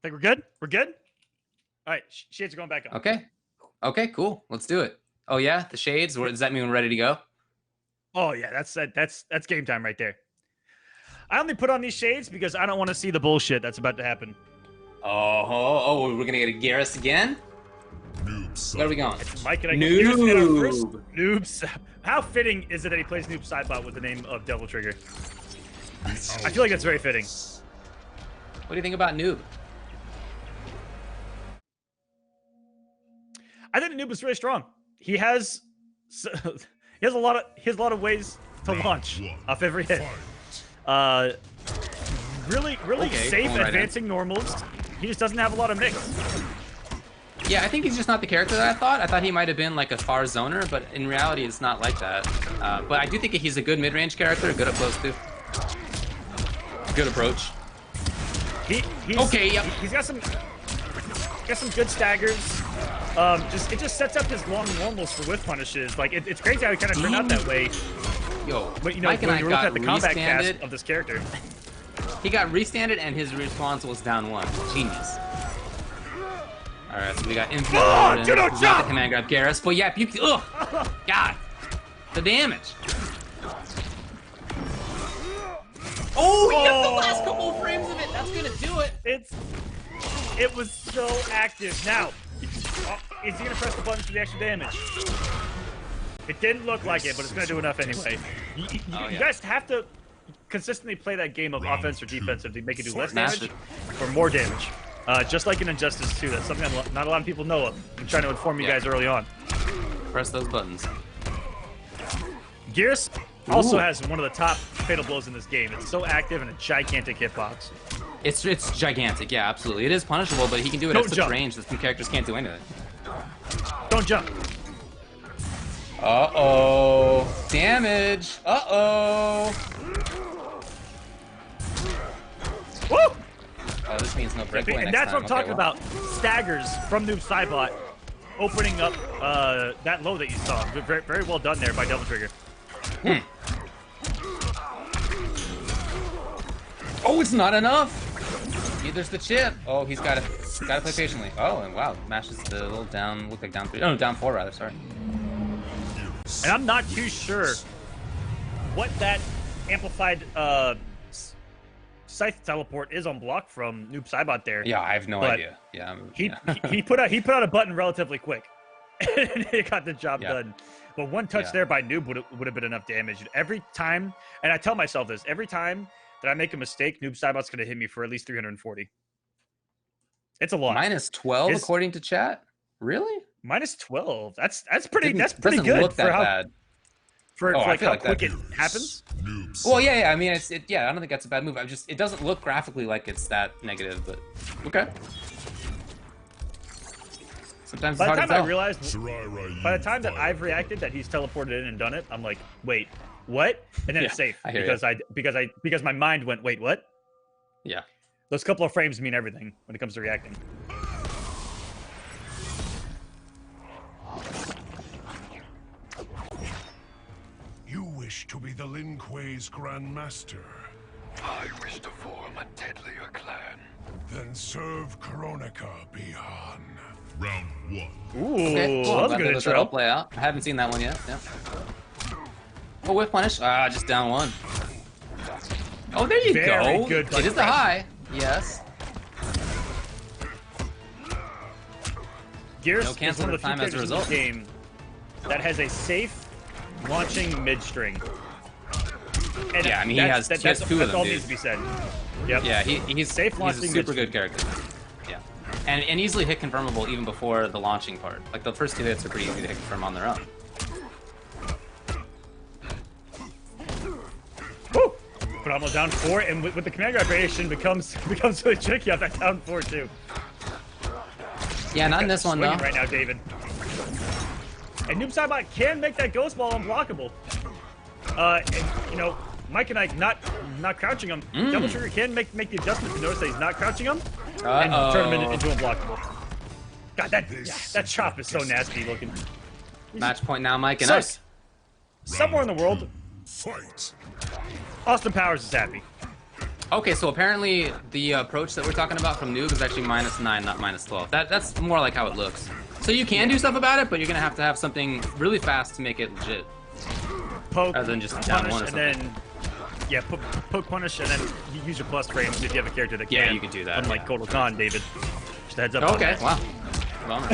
Speaker 2: Think we're good? We're good? All right, shades are going back on.
Speaker 3: Okay. Okay, cool. Let's do it. Oh yeah, the shades. Does that mean we're ready to go?
Speaker 2: Oh yeah, that's game time right there. I only put on these shades because I don't want to see the bullshit that's about to happen.
Speaker 3: Oh, we're gonna get a Garrus again?
Speaker 4: Noob.
Speaker 3: Where are we going?
Speaker 2: Mike and I
Speaker 3: Noob.
Speaker 2: get our first Noob. How fitting is it that he plays Noob Sidebot with the name of Devil Trigger? I feel like that's very fitting.
Speaker 3: What do you think about Noob?
Speaker 2: I think the Noob is really strong. He has a lot of ways to launch off every hit. Really safe advancing normals. He just doesn't have a lot of mix.
Speaker 3: Yeah, I think he's just not the character that I thought. I thought he might have been like a far zoner, but in reality, it's not like that. But I do think he's a good mid-range character, good up close too. Good approach.
Speaker 2: He's got some good staggers. It just sets up his long normals for whiff punishes. Like it's crazy how he kind of turned out that way.
Speaker 3: Yo,
Speaker 2: but when you're looking at the combat cast of this character,
Speaker 3: he got restanded and his response was down 1. Genius. All right, so we got infinite. Not the command grab Garrus, but yeah, God, the damage. Oh, he got the last couple of frames of it. That's gonna do it.
Speaker 2: It was so active. Now, is he gonna press the button for the extra damage? It didn't look like it, but it's gonna do enough anyway. You guys have to consistently play that game of offense or defensive to make it do less damage or more damage. Just like in Injustice 2, that's something not a lot of people know of. I'm trying to inform you guys early on.
Speaker 3: Press those buttons.
Speaker 2: Gears also has one of the top fatal blows in this game. It's so active and a gigantic hitbox.
Speaker 3: It's gigantic, yeah, absolutely. It is punishable, but he can do it at such range that some characters can't do anything.
Speaker 2: Don't jump.
Speaker 3: Uh-oh. Damage. Uh-oh.
Speaker 2: Woo!
Speaker 3: Oh, this means no breakaway next time.
Speaker 2: And that's what I'm talking about. Staggers from Noob Sidebot opening up that low that you saw. Very, very well done there by Devil Trigger.
Speaker 3: Oh, it's not enough. There's the chip. Oh, he's got to play patiently. Oh, and wow, mashes the little down. Look like down 3. Oh, no, down 4 rather. Sorry.
Speaker 2: And I'm not too sure what that amplified Scythe teleport is on block from Noob Sidebot there.
Speaker 3: Yeah, I have no idea. Yeah,
Speaker 2: he put out a button relatively quick, and he got the job done. But one touch there by Noob would have been enough damage. Every time, and I tell myself this, every time that I make a mistake, Noob Sidebot's going to hit me for at least 340. It's a lot.
Speaker 3: Minus 12 according to chat? Really?
Speaker 2: Minus 12. That's pretty good.
Speaker 3: Doesn't look that bad.
Speaker 2: For like how quick it happens?
Speaker 3: Well, yeah. I mean, I don't think that's a bad move. It doesn't look graphically like it's that negative, but okay. Sometimes
Speaker 2: by
Speaker 3: it's hard to tell.
Speaker 2: I realized, by the time that I've reacted that he's teleported in and done it, I'm like, wait, what? And then it's safe because my mind went, wait, what?
Speaker 3: Yeah.
Speaker 2: Those couple of frames mean everything when it comes to reacting.
Speaker 6: You wish to be the Lin Kuei's Grand Master.
Speaker 7: I wish to form a deadlier clan.
Speaker 6: Then serve Kronika, Beon.
Speaker 4: Round 1.
Speaker 2: Ooh,
Speaker 3: cool.
Speaker 2: That was a good intro.
Speaker 3: That'll play out. I haven't seen that one yet. Yeah. Oh, whiff punish. Just down 1. Oh, there you go.
Speaker 2: Good
Speaker 3: it is the high. Yes.
Speaker 2: Gears
Speaker 3: No cancel
Speaker 2: is one of the few
Speaker 3: time as a
Speaker 2: characters in
Speaker 3: result.
Speaker 2: this game that has a safe launching mid string. And
Speaker 3: Yeah, I mean, he has 2 of them,
Speaker 2: That's all
Speaker 3: dude.
Speaker 2: needs to be said. Yep.
Speaker 3: Yeah, he's
Speaker 2: safe launching.
Speaker 3: He's a super good character. Yeah, and easily hit confirmable even before the launching part. Like the first 2 hits are pretty easy to hit confirm on their own.
Speaker 2: Woo! Phenomenal down 4, and with the command grab variation becomes really tricky off that down 4 too.
Speaker 3: Yeah, not in this one though.
Speaker 2: Right now, David. And Noob Sidebot can make that ghost ball unblockable. And, Mike and I not crouching him. Double trigger can make the adjustment to notice that he's not crouching him and turn him into unblockable. God, that chop is so nasty looking.
Speaker 3: Match point now, Mike and us.
Speaker 2: Somewhere in the world,
Speaker 6: Fight.
Speaker 2: Austin Powers is happy.
Speaker 3: Okay, so apparently the approach that we're talking about from Noob is actually -9, not -12. That's more like how it looks. So you can do stuff about it, but you're gonna have to have something really fast to make it legit.
Speaker 2: Poke,
Speaker 3: rather than just down
Speaker 2: punish,
Speaker 3: one or
Speaker 2: and
Speaker 3: something.
Speaker 2: then poke, punish, and then you use your plus frame if you have a character that can.
Speaker 3: Yeah, you can do that.
Speaker 2: Unlike Kotal Khan, David. Just a heads up.
Speaker 3: Okay, wow. Bummer.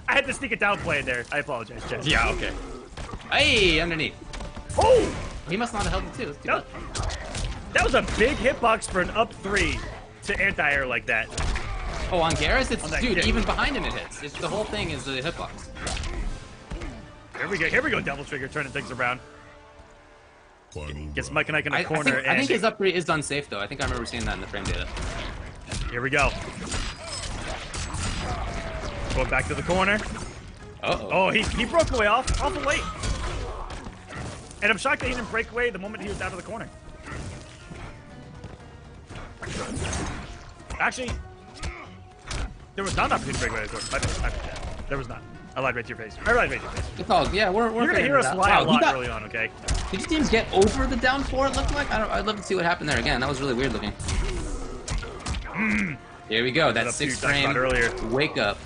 Speaker 2: I had to sneak a downplay in there. I apologize, Chad.
Speaker 3: Yeah, okay. Hey, underneath.
Speaker 2: Oh!
Speaker 3: He must not have held it too. Let's do that.
Speaker 2: That was a big hitbox for an up 3 to anti-air like that.
Speaker 3: Oh, on Garrus, it's
Speaker 2: that
Speaker 3: dude.
Speaker 2: kick.
Speaker 3: Even behind him, it hits. The whole thing is the hitbox.
Speaker 2: Here we go. Double trigger, turning things around.
Speaker 6: Final
Speaker 2: Gets
Speaker 6: round.
Speaker 2: Mike and Ike in the corner.
Speaker 3: I think his up 3 is unsafe though. I think I remember seeing that in the frame data.
Speaker 2: Here we go. Going back to the corner.
Speaker 3: Uh-oh.
Speaker 2: Oh, he broke away awful late. And I'm shocked that he didn't break away the moment he was out of the corner. Actually, there was not an opportunity to break away the corner. My bad. There was not. I lied right to your face. I lied right to your face.
Speaker 3: It's all, yeah, we're
Speaker 2: You're gonna hear us lie a lot early on, okay?
Speaker 3: Did your teams get over the down 4? It looked like. I'd love to see what happened there again. That was really weird looking. Here we go. That 6th frame
Speaker 2: earlier.
Speaker 3: wake up.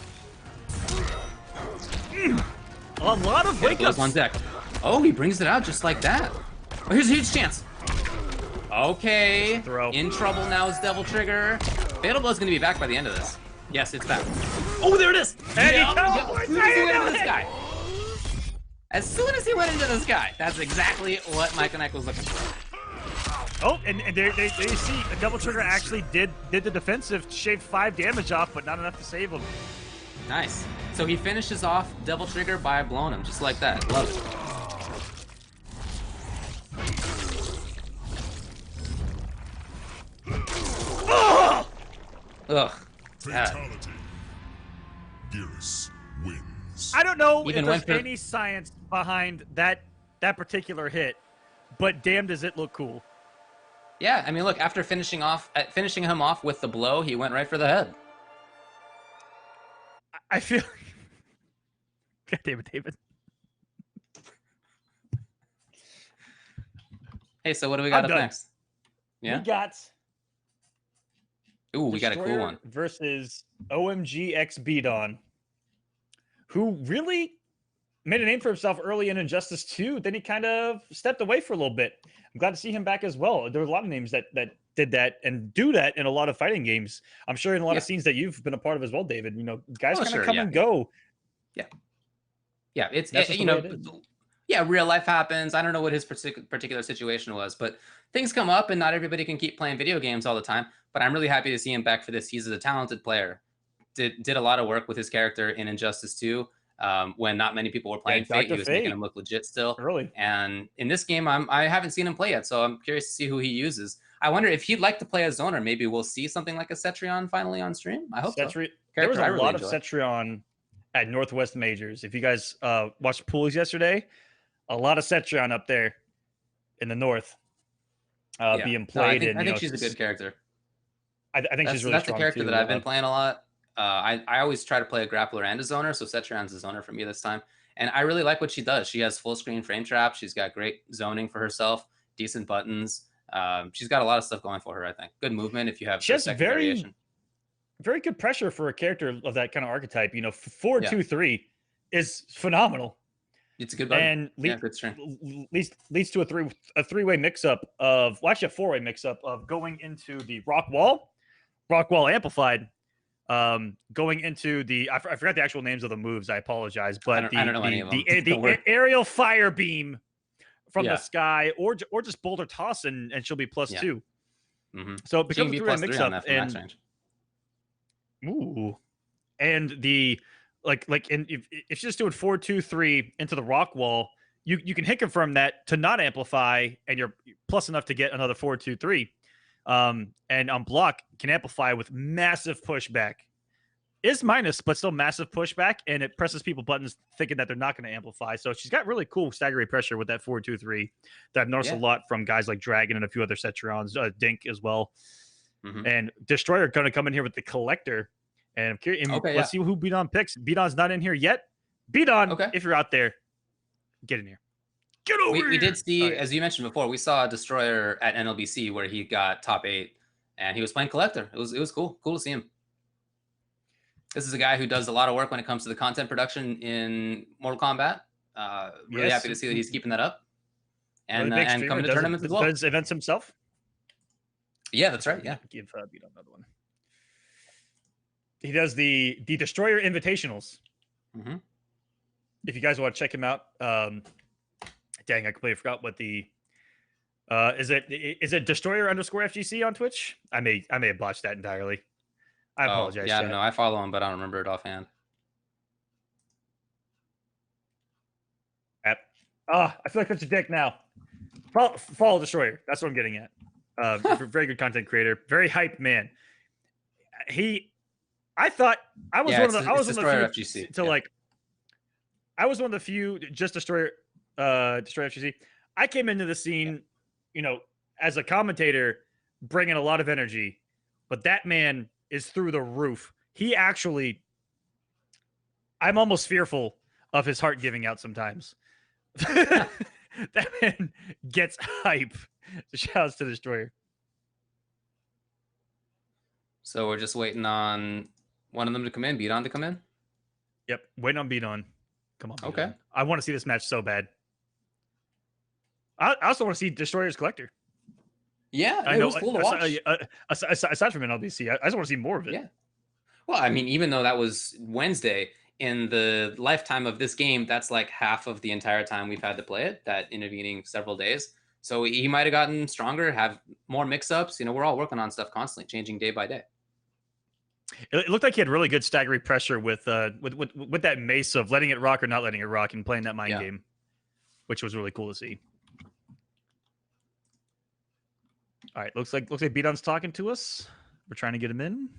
Speaker 2: A lot of wake ups
Speaker 3: on deck. Oh, he brings it out just like that. Oh, here's a huge chance. Okay.
Speaker 2: Throw.
Speaker 3: In trouble now is Devil Trigger. Fatal Blow's gonna be back by the end of this. Yes, it's back. Oh, there it is.
Speaker 2: And
Speaker 3: Yeah,
Speaker 2: he
Speaker 3: as soon as he went into the sky. As soon as he went into the sky, that's exactly what Mike and Ike was looking for.
Speaker 2: Oh, and they see a double trigger actually did the defensive, shaved 5 damage off, but not enough to save him.
Speaker 3: Nice. So he finishes off Devil Trigger by blowing him, just like that. Love it.
Speaker 2: Oh!
Speaker 3: Ugh.
Speaker 6: Fatality. Geras wins.
Speaker 2: I don't know
Speaker 3: Even
Speaker 2: if
Speaker 3: went
Speaker 2: there's
Speaker 3: for-
Speaker 2: any science behind that particular hit, but damn does it look cool.
Speaker 3: Yeah, I mean, look, after finishing him off with the blow, he went right for the head.
Speaker 2: I feel. God damn it, David.
Speaker 3: Hey, so what do we got
Speaker 2: I'm
Speaker 3: up
Speaker 2: done.
Speaker 3: next? Yeah.
Speaker 2: We got.
Speaker 3: Ooh, we got a cool
Speaker 2: Destroyer
Speaker 3: one.
Speaker 2: versus OMG X Beon, who really made a name for himself early in Injustice 2. Then he kind of stepped away for a little bit. I'm glad to see him back as well. There were a lot of names that did that and do that in a lot of fighting games. I'm sure in a lot of scenes that you've been a part of as well, David. Guys kind of come and go.
Speaker 3: Yeah, it's
Speaker 2: That's just the way it is.
Speaker 3: Yeah, real life happens. I don't know what his particular situation was, but things come up, and not everybody can keep playing video games all the time. But I'm really happy to see him back for this. He's a talented player. Did a lot of work with his character in Injustice 2. When not many people were playing Fate, he was making him look legit still.
Speaker 2: Early.
Speaker 3: And in this game, I haven't seen him play yet, so I'm curious to see who he uses. I wonder if he'd like to play as Zoner. Maybe we'll see something like a Cetrion finally on stream. I hope so.
Speaker 2: There was
Speaker 3: Character I
Speaker 2: a
Speaker 3: really
Speaker 2: lot of
Speaker 3: enjoy.
Speaker 2: Cetrion at Northwest Majors. If you guys watched pools yesterday, a lot of Cetrion up there in the north being played.
Speaker 3: I think she's a good character.
Speaker 2: I think she's really
Speaker 3: that's
Speaker 2: strong
Speaker 3: the character
Speaker 2: too.
Speaker 3: that I've been playing a lot. I always try to play a grappler and a zoner, so Cetrion's a zoner for me this time. And I really like what she does. She has full screen frame trap. She's got great zoning for herself, decent buttons. She's got a lot of stuff going for her, I think. Good movement if you have
Speaker 2: she has
Speaker 3: second variation.
Speaker 2: Very good pressure for a character of that kind of archetype. 4-2-3 is phenomenal.
Speaker 3: It's a good button.
Speaker 2: And
Speaker 3: good strength.
Speaker 2: leads to a three-way mix-up of, well, actually a four-way mix-up of going into the rock wall amplified, going into the I forgot the actual names of the moves. I apologize, but
Speaker 3: I don't know any of them.
Speaker 2: the aerial fire beam from the sky, or just boulder toss, and she'll be +2.
Speaker 3: Mm-hmm.
Speaker 2: So it becomes a three-way
Speaker 3: mix-up, and
Speaker 2: ooh, and the and if she's just doing 4-2-3 into the rock wall, you can hit confirm that to not amplify, and you're plus enough to get another 4-2-3. And on block can amplify with massive pushback. is minus, but still massive pushback, and it presses people buttons thinking that they're not going to amplify. So she's got really cool stagger rate pressure with that 4-2-3 that I've noticed a lot from guys like Dragon and a few other Cetrions, Dink as well. And Destroyer going to come in here with the Collector. And I'm curious, let's see who Beon picks. Beon's not in here yet. Beon, if you're out there, get in here. Get over here.
Speaker 3: We did see, as you mentioned before, we saw a Destroyer at NLBC where he got top 8, and he was playing Collector. It was cool. Cool to see him. This is a guy who does a lot of work when it comes to the content production in Mortal Kombat. Really happy to see that he's keeping that up. And,
Speaker 2: really
Speaker 3: and coming to tournaments as well.
Speaker 2: Does events himself?
Speaker 3: Yeah, that's right. Yeah.
Speaker 2: Give Beon another one. He does the Destroyer Invitationals. If you guys want to check him out, dang, I completely forgot what the is it Destroyer_FGC on Twitch? I may have botched that entirely. I apologize.
Speaker 3: Yeah, no, I follow him, but I don't remember it offhand.
Speaker 2: I feel like such a dick now. Follow Destroyer. That's what I'm getting at. Very good content creator. Very hyped man. I thought I was one of the Destroyer FGC to like. I was one of the few just Destroyer FGC. I came into the scene, as a commentator, bringing a lot of energy, but that man is through the roof. He actually, I'm almost fearful of his heart giving out sometimes. That man gets hype. Shouts to Destroyer.
Speaker 3: So we're just waiting on one of them to come in, Beon to come in?
Speaker 2: Yep, waiting on Beon. Come on.
Speaker 3: Okay.
Speaker 2: Beon. I want to see this match so bad. I also want to see Destroyer's Collector.
Speaker 3: Yeah,
Speaker 2: I know.
Speaker 3: It was cool to watch.
Speaker 2: Aside from NLBC, I just want to see more of it.
Speaker 3: Yeah. Well, I mean, even though that was Wednesday, in the lifetime of this game, that's like half of the entire time we've had to play it, that intervening several days. So he might have gotten stronger, have more mix-ups. We're all working on stuff constantly, changing day by day.
Speaker 2: It looked like he had really good staggery pressure with that mace of letting it rock or not letting it rock and playing that mind game, which was really cool to see. All right, looks like Beon's talking to us. We're trying to get him in.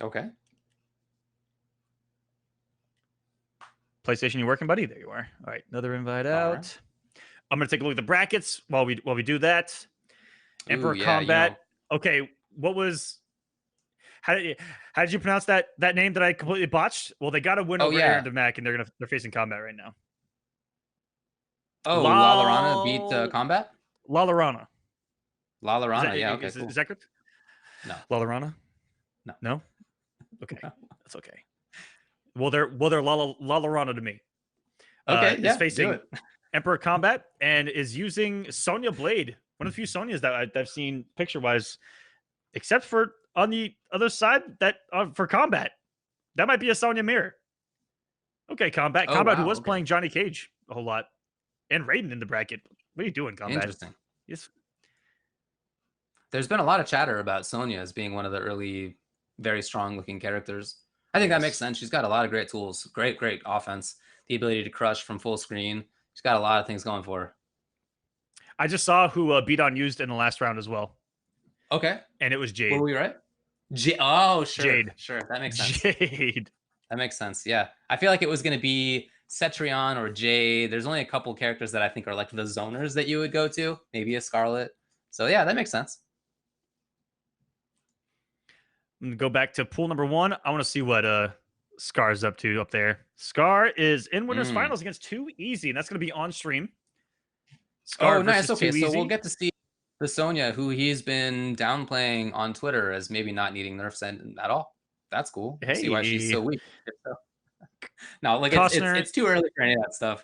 Speaker 3: Okay.
Speaker 2: PlayStation, you working, buddy? There you are. All right, another invite out. Right. I'm gonna take a look at the brackets while we do that. Emperor Combat. Okay, what was? How did you pronounce that name that I completely botched? Well, they got a win over Aaron DeMac, and they're facing Combat right now.
Speaker 3: Oh, La Llorona beat Combat.
Speaker 2: La Llorona.
Speaker 3: La Llorona, yeah. Okay,
Speaker 2: is that correct?
Speaker 3: No.
Speaker 2: La Llorona. No. Okay,
Speaker 3: No.
Speaker 2: that's okay. Well, they're La Llorona to me.
Speaker 3: Okay,
Speaker 2: is facing Emperor Combat and is using Sonya Blade, one of the few Sonyas that I've seen picture-wise, except for on the other side that for Combat. That might be a Sonya mirror. Okay, Combat. Combat, who was playing Johnny Cage a whole lot. And Raiden in the bracket. What are you doing, Combat?
Speaker 3: Interesting. Yes. There's been a lot of chatter about Sonya as being one of the early, very strong-looking characters. I think that makes sense. She's got a lot of great tools, great offense, the ability to crush from full screen. She's got a lot of things going for her.
Speaker 2: I just saw who Beon used in the last round as well.
Speaker 3: Okay.
Speaker 2: And it was Jade.
Speaker 3: Were we right? Oh, sure.
Speaker 2: Jade.
Speaker 3: Sure. That makes sense.
Speaker 2: Jade.
Speaker 3: That makes sense. Yeah. I feel like it was going to be Cetrion or Jade. There's only a couple characters that I think are like the zoners that you would go to. Maybe a Scarlet. So yeah, that makes sense.
Speaker 2: I'm going to go back to pool number 1. I want to see what Scar's up to up there. Scar is in winners finals against Too Easy, and that's going to be on stream.
Speaker 3: Scar nice. Okay, so we'll get to see the Sonya, who he's been downplaying on Twitter as maybe not needing nerfs at all. That's cool.
Speaker 2: Hey.
Speaker 3: See why she's so weak. No, like it's too early for any of that stuff.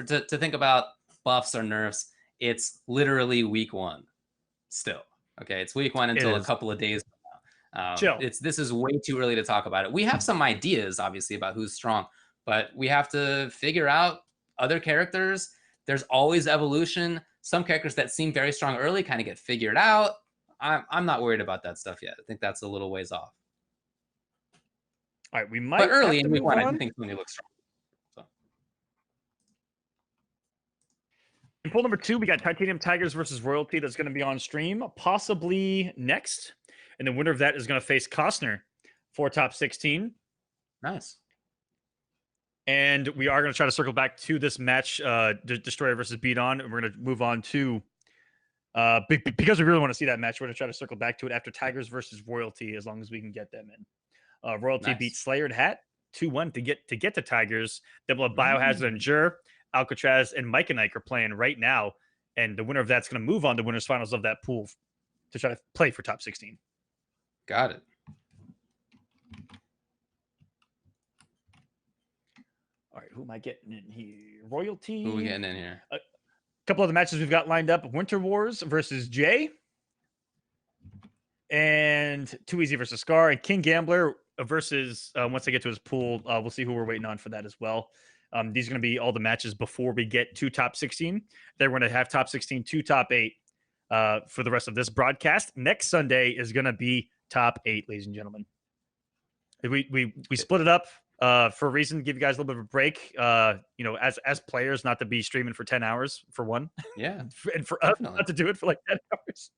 Speaker 3: To think about buffs or nerfs, it's literally week 1 still. Okay, it's week 1 until a couple of days.
Speaker 2: Chill.
Speaker 3: This is way too early to talk about it. We have some ideas, obviously, about who's strong, but we have to figure out other characters. There's always evolution. Some characters that seem very strong early kind of get figured out. I'm not worried about that stuff yet. I think that's a little ways off.
Speaker 2: All right, we might.
Speaker 3: But early in week 1, I think Sonya looks strong. So.
Speaker 2: In pool number 2, we got Titanium Tigers versus Royalty. That's going to be on stream, possibly next. And the winner of that is going to face Cosner for top 16.
Speaker 3: Nice.
Speaker 2: And we are going to try to circle back to this match, Destroyer versus Beon. And we're going to move on to, because we really want to see that match, we're going to try to circle back to it after Tigers versus Royalty, as long as we can get them in. Royalty beat Slayer and Hat 2-1 to get to Tigers. Then we'll have Biohazard and Jur, Alcatraz, and Mike and Ike are playing right now. And the winner of that's going to move on to winners finals of that pool to try to play for top 16.
Speaker 3: Got it.
Speaker 2: All right, who am I getting in here? Royalty.
Speaker 3: Who are we getting in here?
Speaker 2: A couple of the matches we've got lined up: Winter Wars versus Jay, and Too Easy versus Scar, and King Gambler versus. Once I get to his pool, we'll see who we're waiting on for that as well. These are going to be all the matches before we get to top 16. Then we're going to have top 16 to top 8 for the rest of this broadcast. Next Sunday is going to be top 8, ladies and gentlemen. We split it up for a reason, give you guys a little bit of a break. As players, not to be streaming for 10 hours for one.
Speaker 3: Yeah.
Speaker 2: And for us not to do it for like 10 hours.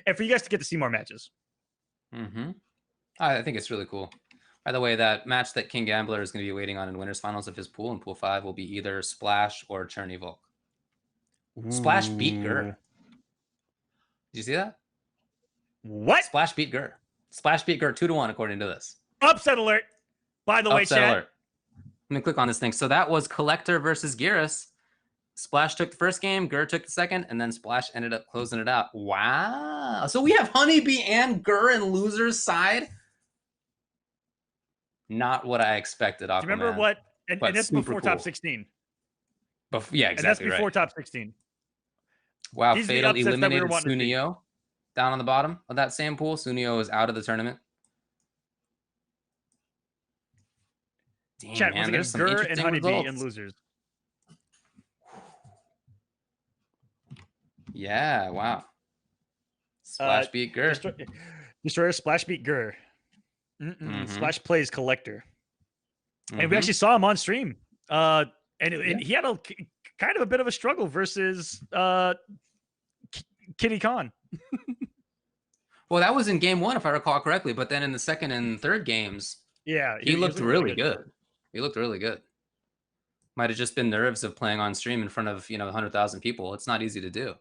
Speaker 2: And for you guys to get to see more matches.
Speaker 3: Mm-hmm. I think it's really cool. By the way, that match that King Gambler is going to be waiting on in winners finals of his pool in pool 5 will be either Splash or Cherny Volk. Splash beat Gur. Did you see that?
Speaker 2: What?
Speaker 3: Splash beat Gur. Splash beat Gur 2-1 according to this.
Speaker 2: Upset alert. By the way,
Speaker 3: Upset
Speaker 2: chat.
Speaker 3: alert. Let me click on this thing. So that was Collector versus Gearus. Splash took the first game, Gur took the second, and then Splash ended up closing it out. Wow. So we have Honeybee and Gur in losers side. Not what I expected, Aquaman.
Speaker 2: Do you remember what? And that's before top 16.
Speaker 3: Yeah, exactly.
Speaker 2: And that's before top 16.
Speaker 3: Wow,
Speaker 2: These
Speaker 3: Fatal eliminated
Speaker 2: we
Speaker 3: Sunio down on the bottom of that same pool. Sunio is out of the tournament. Damn,
Speaker 2: Chat,
Speaker 3: man,
Speaker 2: there's
Speaker 3: some
Speaker 2: Gur
Speaker 3: interesting
Speaker 2: and Honeybee
Speaker 3: results.
Speaker 2: and losers.
Speaker 3: Yeah, wow. Splash beat Gur.
Speaker 2: Destroyer Splash beat Gur. Splash plays Collector. And we actually saw him on stream. He had a kind of a bit of a struggle versus Kitty Khan.
Speaker 3: Well, that was in game 1, if I recall correctly. But then in the second and third games,
Speaker 2: yeah,
Speaker 3: he looked really good. He looked really good. Might have just been nerves of playing on stream in front of 100,000 people. It's not easy to do.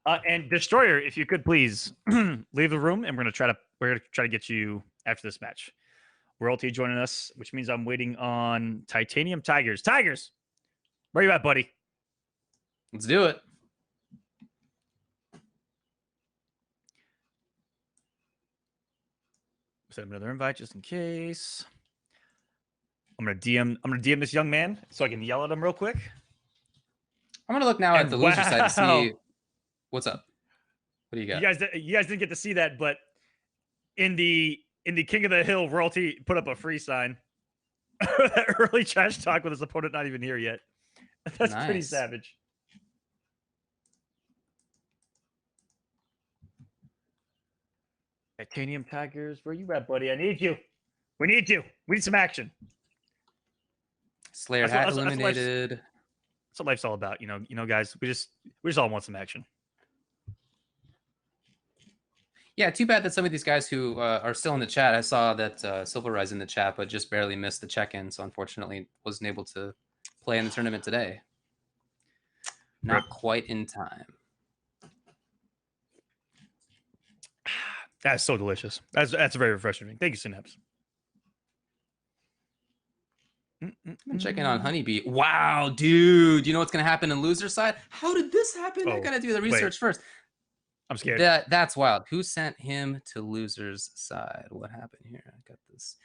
Speaker 2: And Destroyer, if you could please leave the room, and we're gonna try to get you after this match. Royalty joining us, which means I'm waiting on Titanium Tigers. Tigers, where you at, buddy?
Speaker 3: Let's do it.
Speaker 2: Send him another invite just in case. I'm gonna DM this young man so I can yell at him real quick.
Speaker 3: I'm gonna look now at the loser side to see what's up. What do you got?
Speaker 2: You guys didn't get to see that, but in the King of the Hill, Royalty put up a free sign. That early trash talk with his opponent not even here yet. That's pretty savage. Titanium Tigers, where you at, buddy? I need you. We need you. We need some action.
Speaker 3: Slayer had eliminated.
Speaker 2: That's what life's all about, guys. We just all want some action.
Speaker 3: Yeah, too bad that some of these guys who are still in the chat. I saw that Silver Rise in the chat, but just barely missed the check-in, so unfortunately wasn't able to play in the tournament today. Not quite in time.
Speaker 2: That's so delicious. That's very refreshing. Thank you, Synapse.
Speaker 3: I'm checking on Honeybee. Wow, dude. You know what's going to happen in loser side? How did this happen? I got to do the research first.
Speaker 2: I'm scared.
Speaker 3: That's wild. Who sent him to loser's side? What happened here? I got this.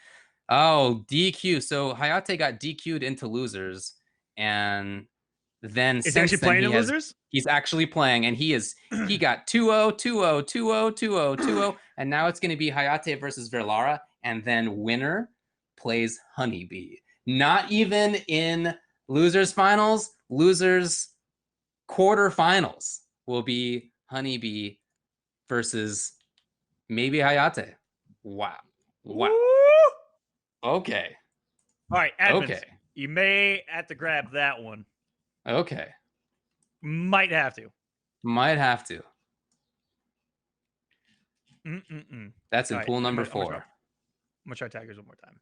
Speaker 3: Oh, DQ. So Hayate got DQ'd into losers, and then
Speaker 2: is he actually playing in losers?
Speaker 3: He's actually playing, and he got 2-0, 2-0, 2-0, 2-0, 2-0, and now it's going to be Hayate versus Verlara, and then winner plays Honeybee. Not even in losers finals, losers quarterfinals will be Honeybee versus maybe Hayate. Wow. Wow. Okay.
Speaker 2: All right, admins, okay. You may have to grab that one.
Speaker 3: Okay.
Speaker 2: Might have to.
Speaker 3: Might have to. That's in pool number 4.
Speaker 2: I'm gonna try taggers one more time.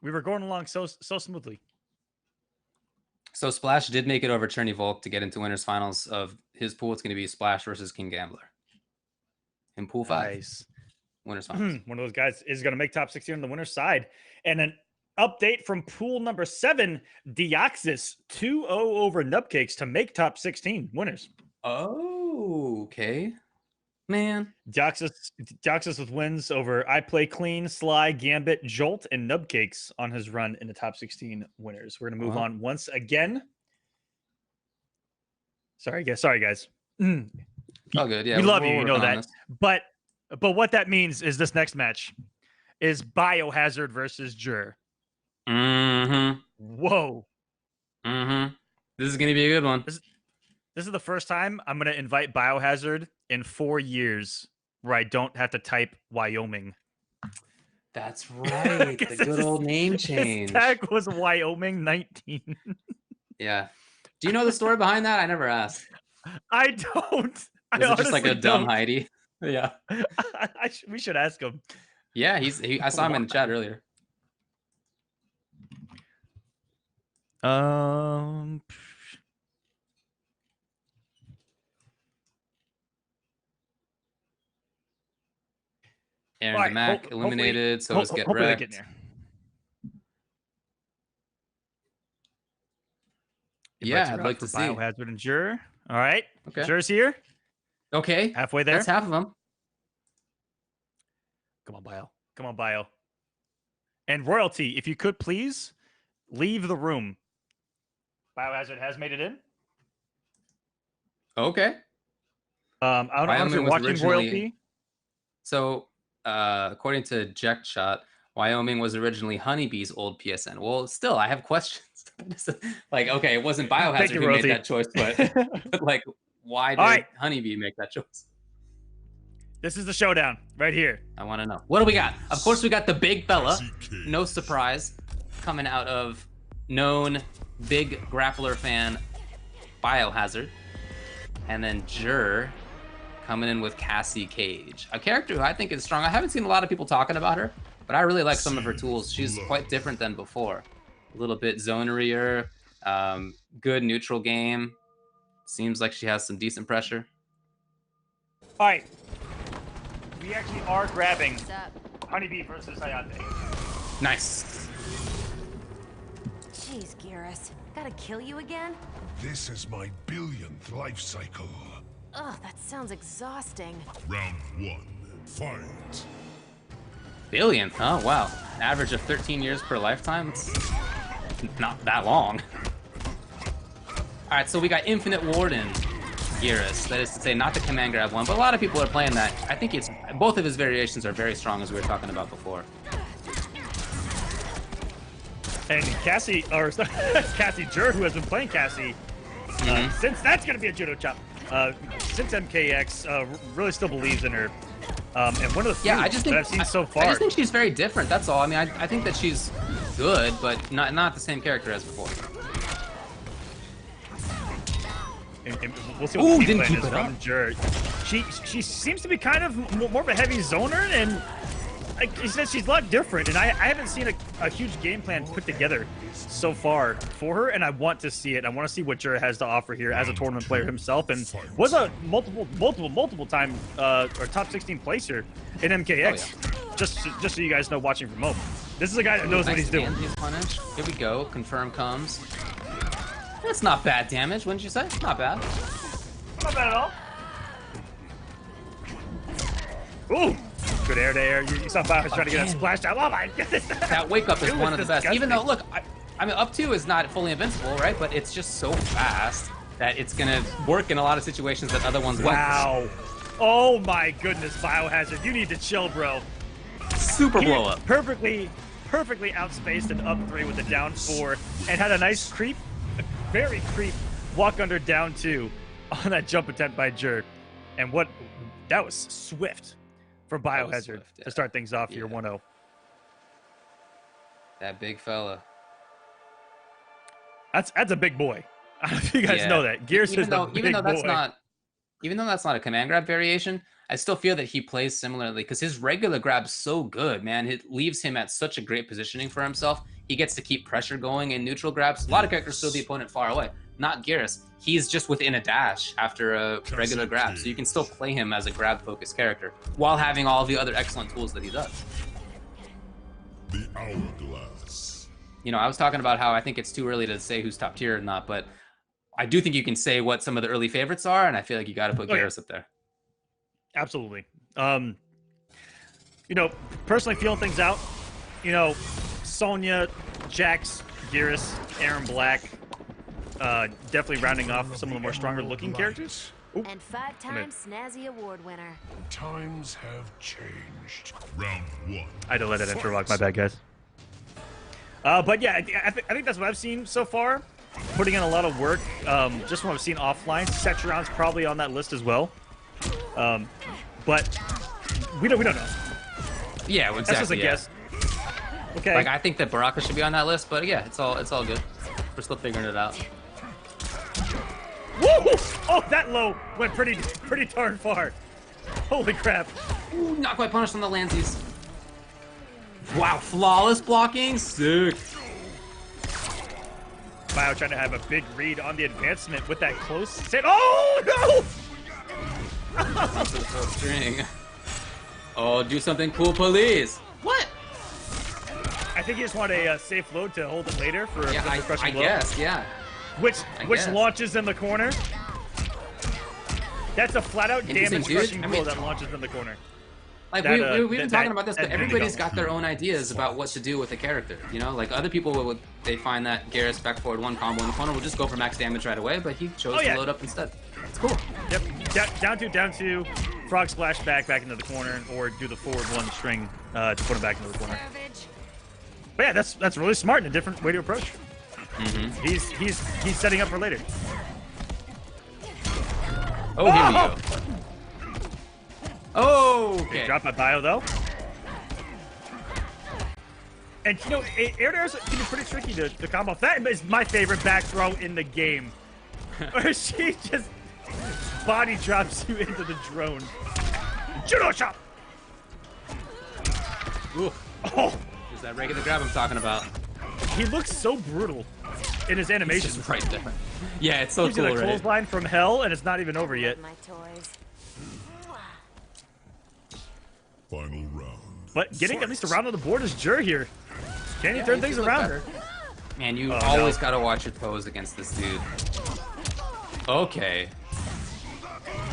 Speaker 2: We were going along so smoothly.
Speaker 3: So Splash did make it over Cherny Volk to get into winners finals of his pool. It's going to be Splash versus King Gambler in pool 5.
Speaker 2: Nice.
Speaker 3: Winners finals.
Speaker 2: One of those guys is going to make top 16 on the winner's side. And an update from pool number 7, Deoxys 2-0 over Nubcakes to make top 16 winners.
Speaker 3: Oh, okay. Man.
Speaker 2: Deoxys with wins over I Play Clean, Sly, Gambit, Jolt, and Nubcakes on his run in the top 16 winners. We're going to move on once again. Sorry, guys.
Speaker 3: Oh, good. Yeah,
Speaker 2: we love you. You know that. But what that means is this next match is Biohazard versus Jur.
Speaker 3: Mm-hmm.
Speaker 2: Whoa.
Speaker 3: Mm-hmm. This is going to be a good one.
Speaker 2: This is the first time I'm going to invite Biohazard in 4 years where I don't have to type Wyoming.
Speaker 3: That's right. The good old name change.
Speaker 2: His tag was Wyoming 19.
Speaker 3: Yeah. Do you know the story behind that? I never asked.
Speaker 2: I don't.
Speaker 3: Is it just like a dumb Heidi? Yeah.
Speaker 2: We should ask him.
Speaker 3: Yeah, I saw him in the chat earlier. Aaron Mac eliminated, so let's get wrecked. Yeah, I'd like to see
Speaker 2: Biohazard and Jur. All right.
Speaker 3: Okay.
Speaker 2: Jur's here.
Speaker 3: Okay.
Speaker 2: Halfway there.
Speaker 3: That's half of them.
Speaker 2: Come on, Bio. And Royalty, if you could please leave the room. Biohazard has made it in.
Speaker 3: Okay.
Speaker 2: I don't know if you're watching Royalty.
Speaker 3: So, according to Jackshot, Wyoming was originally Honeybee's old PSN. Well, still, I have questions. Like, okay, it wasn't Biohazard who made that choice, but like, why did Honeybee make that choice?
Speaker 2: This is the showdown right here.
Speaker 3: I want to know. What do we got? Of course, we got the big fella. No surprise. Coming out of known big grappler fan, Biohazard. And then Jur coming in with Cassie Cage, a character who I think is strong. I haven't seen a lot of people talking about her, but I really like some of her tools. She's quite different than before. A little bit zonerier, good neutral game. Seems like she has some decent pressure.
Speaker 2: All right. We actually are grabbing Honeybee versus Hayate.
Speaker 3: Nice.
Speaker 5: Jeez, Garrus. Gotta kill you again?
Speaker 6: This is my billionth life cycle.
Speaker 5: Ugh, that sounds exhausting.
Speaker 4: Round 1, fight.
Speaker 3: Billionth, huh? Wow. An average of 13 years per lifetime. It's not that long. All right, so we got Infinite Warden Gearus. That is to say, not the command grab one, but a lot of people are playing that. I think it's both of his variations are very strong, as we were talking about before.
Speaker 2: And Cassie Jur, who has been playing Cassie since that's going to be a judo chop. Since MKX really still believes in her. And one of the few that I've seen so far.
Speaker 3: I just think she's very different. That's all. I mean, I think that she's good, but not the same character as before.
Speaker 2: And we'll see what the game plan is from Jur. She seems to be kind of more of a heavy zoner, and like he says, she's a lot different. And I haven't seen a huge game plan put together so far for her, and I want to see it. I want to see what Jur has to offer here as a tournament player himself, and was a multiple time or top 16 placer in MKX. Oh, yeah. Just so you guys know, watching from home, this is a guy that knows what he's doing.
Speaker 3: Punish. Here we go. Confirm comes. That's not bad damage, wouldn't you say? Not bad.
Speaker 2: Not bad at all. Ooh. Good air to air. You saw Biohazard trying to get that splash down. Oh my goodness.
Speaker 3: That wake up is one of the best. Even though, look, I mean, up 2 is not fully invincible, right? But it's just so fast that it's going to work in a lot of situations that other ones won't.
Speaker 2: Wow. Oh my goodness, Biohazard. You need to chill, bro.
Speaker 3: Super blow up.
Speaker 2: Perfectly outspaced and up 3 with the down 4 and had a nice creep, very creep walk under down 2 on that jump attempt by Jur. And that was swift for Biohazard to start things off here 1-0.
Speaker 3: That big fella.
Speaker 2: That's a big boy. I don't know if you guys know that. Gears is the big boy.
Speaker 3: Even though that's not even though that's not a command grab variation, I still feel that he plays similarly because his regular grab's so good, man. It leaves him at such a great positioning for himself. He gets to keep pressure going in neutral grabs. A lot of characters throw the opponent far away. Not Geras. He's just within a dash after a regular grab, so you can still play him as a grab-focused character while having all the other excellent tools that he does.
Speaker 4: The Hourglass.
Speaker 3: You know, I was talking about how I think it's too early to say who's top tier or not, but I do think you can say what some of the early favorites are, and I feel like you got to put Geras up there.
Speaker 2: Absolutely. You know, personally feeling things out, you know, Sonya, Jax, Geras, Aaron Black, definitely rounding off some of the more stronger looking characters. Ooh.
Speaker 5: And 5-time Snazzy Award winner.
Speaker 6: Times have changed.
Speaker 4: Round 1.
Speaker 2: I had to let it interlock. My bad, guys. But yeah, I think that's what I've seen so far. Putting in a lot of work. Just from what I've seen offline, Setcheron's probably on that list as well. But we don't know.
Speaker 3: Yeah, well, exactly.
Speaker 2: That's just a guess. Okay.
Speaker 3: Like, I think that Baraka should be on that list, but yeah, it's all good. We're still figuring it out.
Speaker 2: Woo! Oh, that low went pretty darn far. Holy crap!
Speaker 3: Ooh, not quite punished on the landsies. Wow, flawless blocking, sick.
Speaker 2: Bio trying to have a big read on the advancement with that close set. Oh no!
Speaker 3: String. Oh, do something cool, police. What?
Speaker 2: I think he just wanted a safe load to hold it later for
Speaker 3: Yeah,
Speaker 2: a crushing
Speaker 3: I
Speaker 2: blow.
Speaker 3: guess, yeah.
Speaker 2: Which
Speaker 3: guess.
Speaker 2: launches in the corner. That's a flat-out damage crushing blow that launches in the corner.
Speaker 3: Like, we've been talking about this, but everybody's got their own ideas about what to do with a character. You know, like other people they find that Geras back forward 1 combo in the corner will just go for max damage right away, but he chose to load up instead. It's cool.
Speaker 2: Yep. Down two, frog splash back into the corner, or do the forward 1 string to put him back into the corner. But yeah, that's really smart and a different way to approach.
Speaker 3: Mm-hmm.
Speaker 2: He's setting up for later.
Speaker 3: Oh, here we go. Oh, okay.
Speaker 2: Drop my bio though. And you know, air airs can be pretty tricky to combo. That is my favorite back throw in the game, where she just body drops you into the drone. Judo chop.
Speaker 3: Ooh.
Speaker 2: Oh,
Speaker 3: There's that regular grab I'm talking about.
Speaker 2: he looks so brutal in his animation.
Speaker 3: Just right there. Yeah, it's so
Speaker 2: He's
Speaker 3: cool.
Speaker 2: in a
Speaker 3: Right?
Speaker 2: clothesline from hell, and it's not even over yet.
Speaker 5: My toys.
Speaker 4: Final round.
Speaker 2: But getting at least a round on the board is Jur here. Can he turn things around?
Speaker 3: Man, you always gotta watch your toes against this dude. Okay.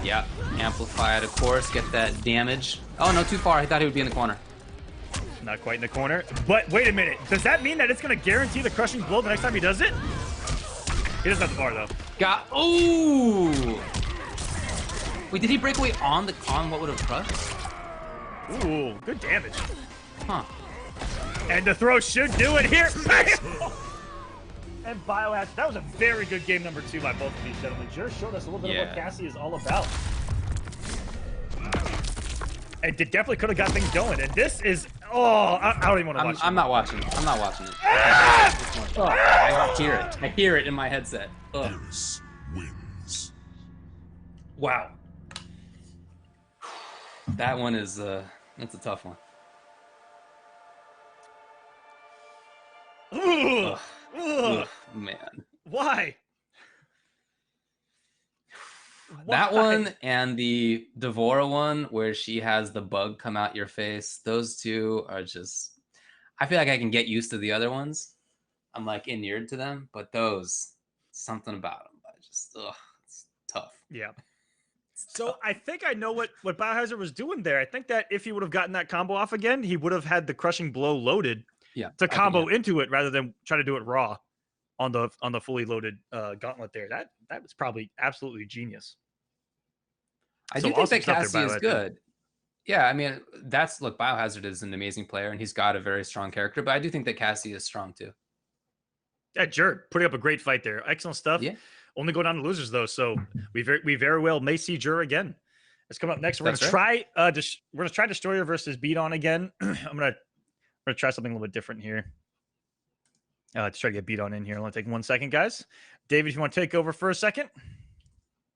Speaker 3: Yeah, amplify it, of course. Get that damage. Oh, no, too far. I thought he would be in the corner.
Speaker 2: Not quite in the corner. But wait a minute. Does that mean that it's going to guarantee the crushing blow the next time he does it? He doesn't have the bar, though.
Speaker 3: Got. Ooh! Wait, did he break away on what would have crushed?
Speaker 2: Ooh, good damage.
Speaker 3: Huh.
Speaker 2: And the throw should do it here. And Biohazard. That was a very good game number 2 by both of these gentlemen. Jur showed us a little bit of what Cassie is all about. And it definitely could have got things going. And this is, I don't even want to watch it.
Speaker 3: I'm not watching it. I'm not watching it. I hear it. I hear it in my headset.
Speaker 4: Geras wins.
Speaker 3: Wow. That one is, that's a tough one.
Speaker 2: Ugh.
Speaker 3: Ugh, man.
Speaker 2: Why?
Speaker 3: That one and the Devora one where she has the bug come out your face, those two are just, I feel like I can get used to the other ones. I'm like inured to them, but those, something about them, it's tough.
Speaker 2: Yeah. So I think I know what Biohazard was doing there. I think that if he would have gotten that combo off again, he would have had the crushing blow loaded to combo into it rather than try to do it raw on the fully loaded gauntlet there. That was probably absolutely genius.
Speaker 3: I do think that Cassie is good. Yeah, I mean, look, Biohazard is an amazing player and he's got a very strong character, but I do think that Cassie is strong too.
Speaker 2: Yeah, Jur putting up a great fight there. Excellent stuff. Yeah. Only go down to losers though, so we very well may see Jur again. Let's come up next. We're gonna try Destroyer versus Beon again. I'm gonna try something a little bit different here. To try to get Beon in here. I'll take 1 second, guys. David, if you want to take over for a second.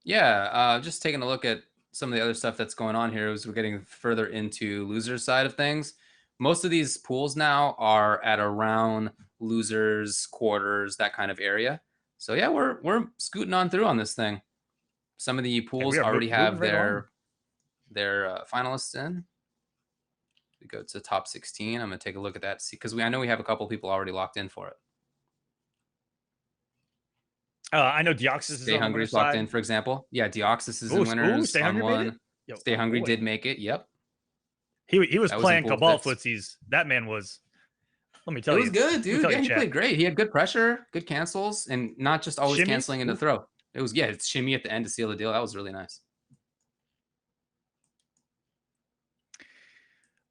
Speaker 3: Yeah, just taking a look at some of the other stuff that's going on here as we're getting further into losers side of things. Most of these pools now are at around losers, quarters, that kind of area. So yeah, we're scooting on through on this thing. Some of the pools already have their finalists in. We go to top 16. I'm gonna take a look at that, see, because I know we have a couple people already locked in for it.
Speaker 2: I know Deoxys is
Speaker 3: Stay Hungry is locked in, for example. Yeah, Deoxys is in winners.
Speaker 2: Stay Hungry made it?
Speaker 3: Yo, Stay Hungry did make it. Yep.
Speaker 2: He was playing Cabal footsies. That man was. Let me tell you,
Speaker 3: it was good, dude. Yeah, he played great. He had good pressure, good cancels, and not just always canceling into throw. It was it's shimmy at the end to seal the deal. That was really nice.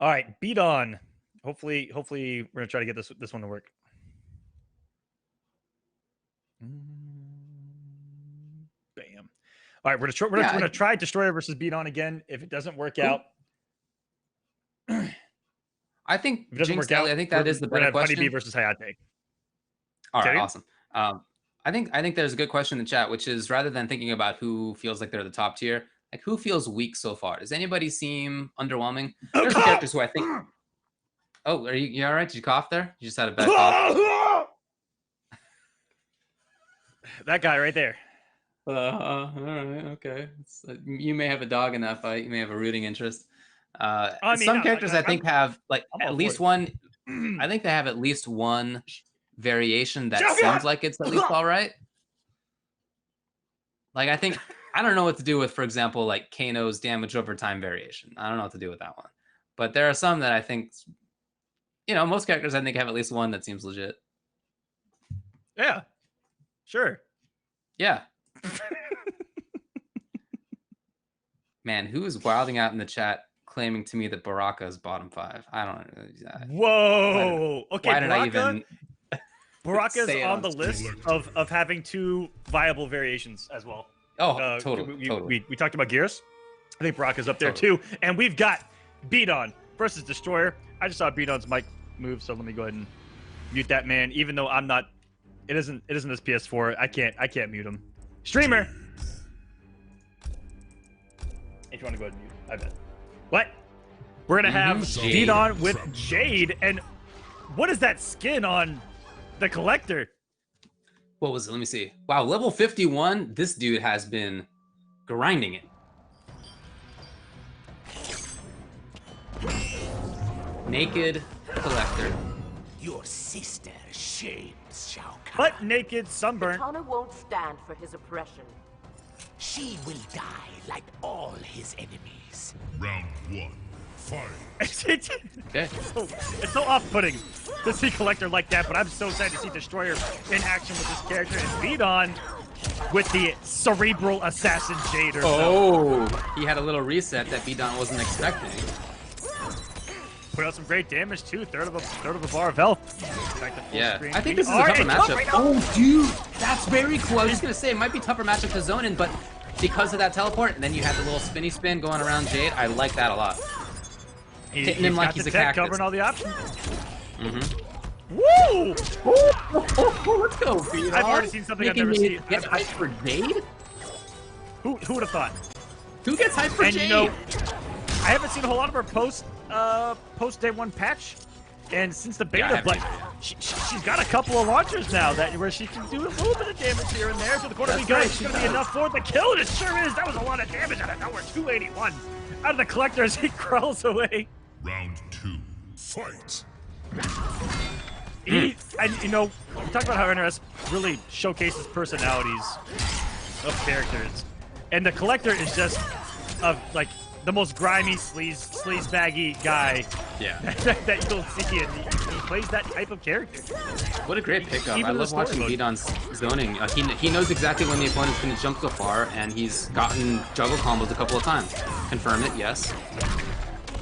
Speaker 2: All right, Beon. Hopefully, we're gonna try to get this one to work. Bam. All right, we're gonna try Destroyer versus Beon again. If it doesn't work out,
Speaker 3: I think if it doesn't work out, I think that is the better question.
Speaker 2: Honeybee versus Hayate.
Speaker 3: All right, awesome. I think there's a good question in the chat, which is rather than thinking about who feels like they're the top tier, like who feels weak so far? Does anybody seem underwhelming? There's some characters who I think. Oh, are you all right? Did you cough there? You just had a bad cough.
Speaker 2: That guy right there.
Speaker 3: All right, okay. You may have a dog in that fight. You may have a rooting interest. Some characters I think have like at least one. I think they have at least one variation that seems like it's at least all right. Like I don't know what to do with, for example, like Kano's damage over time variation. I don't know what to do with that one. But there are some that I think, most characters I think have at least one that seems legit.
Speaker 2: Yeah. Sure.
Speaker 3: Yeah. Man, who is wilding out in the chat claiming to me that Baraka is bottom 5? I don't know.
Speaker 2: Whoa. Okay.
Speaker 3: Why did I even?
Speaker 2: Baraka is on the list of having 2 viable variations as well.
Speaker 3: Oh, totally.
Speaker 2: We talked about Gears. I think Baraka's up there too. And we've got Beon versus Destroyer. I just saw Beon's mic move, so let me go ahead and mute that man. Even though I'm not, it isn't this PS4. I can't mute him. Streamer. If you want to go ahead and mute, I bet. What? We're gonna have Beon with Jade, and what is that skin on the Collector?
Speaker 3: What was it? Let me see. Wow, level 51. This dude has been grinding it. Naked Collector.
Speaker 8: Your sister shames shall come.
Speaker 2: But naked, sunburnt.
Speaker 9: Connor won't stand for his oppression.
Speaker 8: She will die like all his enemies.
Speaker 4: Round 1. Fight.
Speaker 3: Okay.
Speaker 2: It's so off-putting to see Collector like that, but I'm so sad to see Destroyer in action with this character and Beon with the cerebral assassin Jade herself.
Speaker 3: Oh, he had a little reset that Beon wasn't expecting.
Speaker 2: Put out some great damage too. Third of a bar of health.
Speaker 3: Yeah, I think this is a tougher matchup. Oh, dude, that's very cool. I was just gonna say it might be tougher matchup to zone in, but because of that teleport, and then you had the little spinny spin going around Jade, I like that a lot. Hitting him like he's a cactus.
Speaker 2: Covering all the options.
Speaker 3: Woo! Let's go, Beon.
Speaker 2: I've already seen something I've never seen.
Speaker 3: Get hyped for Jade?
Speaker 2: Who would have thought?
Speaker 3: Who gets hyped for Jade?
Speaker 2: I haven't seen a whole lot of her post day 1 patch, and since the beta, but she's got a couple of launchers now where she can do a little bit of damage here and there. So the corner we go, it's going to be enough for the kill, and it sure is. That was a lot of damage out of nowhere. 281 out of the Collector as he crawls away.
Speaker 4: Round 2. Fight.
Speaker 2: We talk about how NRS really showcases personalities of characters, and the Collector is just like the most grimy, sleazebaggy guy that you'll see, and he plays that type of character.
Speaker 3: What a great pickup. I love watching Beon's zoning. He knows exactly when the opponent's going to jump so far, and he's gotten juggle combos a couple of times. Confirm it, yes.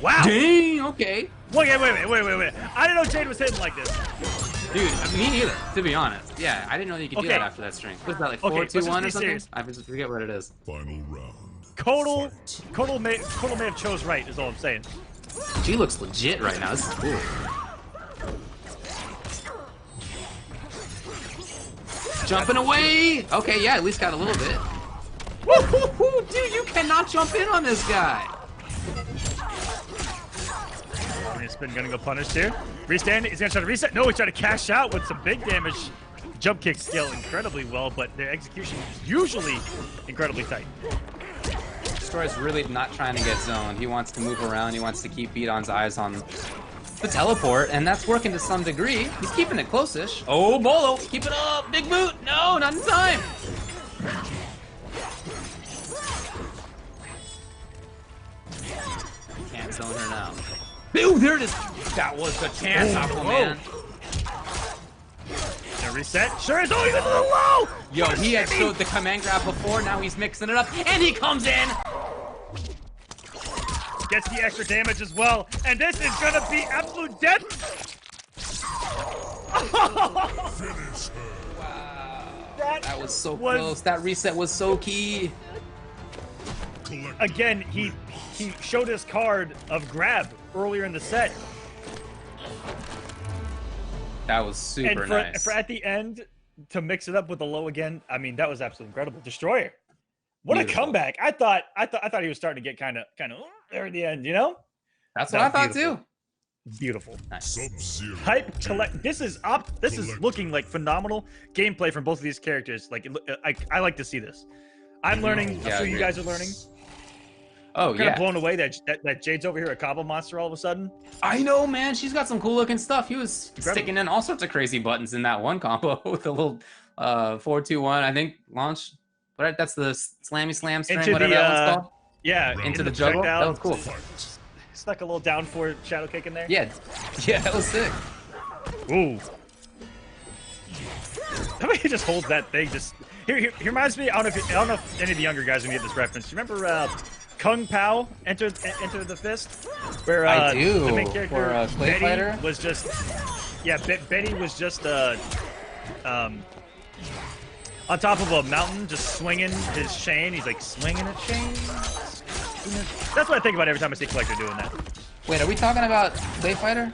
Speaker 2: Wow.
Speaker 3: Dang, okay.
Speaker 2: Wait. I didn't know Jade was hitting like this.
Speaker 3: Dude, me neither, to be honest. Yeah, I didn't know you could do that after that string. What is that, like 4-2-1 or something? I forget what it is.
Speaker 4: Final round.
Speaker 2: Kodal may have chose right, is all I'm saying.
Speaker 3: She looks legit right now. This is cool. Jumping away! Okay, yeah, at least got a little bit.
Speaker 2: Woo!
Speaker 3: Dude, you cannot jump in on this guy.
Speaker 2: Spin gonna go punished here. Restand, he's gonna try to reset. No, he's trying to cash out with some big damage. Jump kicks scale incredibly well, but their execution is usually incredibly tight.
Speaker 3: Destroyer's really not trying to get zoned. He wants to move around. He wants to keep Beon's eyes on the teleport, and that's working to some degree. He's keeping it close-ish. Oh, Bolo, keep it up. Big boot. No, not in time. Can't zone her now. Ooh, there it is. That was the chance, Aquaman.
Speaker 2: Gonna reset. Sure is. Oh, he was a little low.
Speaker 3: Yo, he had showed the command grab before. Now he's mixing it up, and he comes in.
Speaker 2: Gets the extra damage as well, and this is gonna be absolute death.
Speaker 3: Wow. That was so close. That reset was so key.
Speaker 2: Again, he showed his card of grab earlier in the set.
Speaker 3: That was super nice.
Speaker 2: For at the end to mix it up with the low again, I mean, that was absolutely incredible. Destroyer, what a comeback! I thought he was starting to get kind of there at the end. You know,
Speaker 3: that's what I thought too.
Speaker 2: Beautiful.
Speaker 3: Nice.
Speaker 2: Hype collect. This is looking like phenomenal gameplay from both of these characters. Like, I like to see this. I'm learning. I'm sure you guys are learning.
Speaker 3: Oh,
Speaker 2: kind of blown away that Jade's over here a combo monster all of a sudden.
Speaker 3: I know, man. She's got some cool looking stuff. He was sticking in all sorts of crazy buttons in that one combo with the little 4-2-1, I think, launch. But that's the slammy slam string, whatever that one's called.
Speaker 2: Yeah,
Speaker 3: into the juggle. That was cool.
Speaker 2: Snuck a little down for shadow kick in there.
Speaker 3: Yeah, that was sick.
Speaker 2: Ooh. How about he just holds that thing? Just here reminds me. I don't know if any of the younger guys are gonna get this reference. You remember Kung Pao enter the fist, where
Speaker 3: I do.
Speaker 2: The main character
Speaker 3: Clay Fighter
Speaker 2: was just Betty was just on top of a mountain, just swinging his chain. He's like swinging a chain. That's what I think about every time I see Collector doing that.
Speaker 3: Wait, are we talking about Clay Fighter?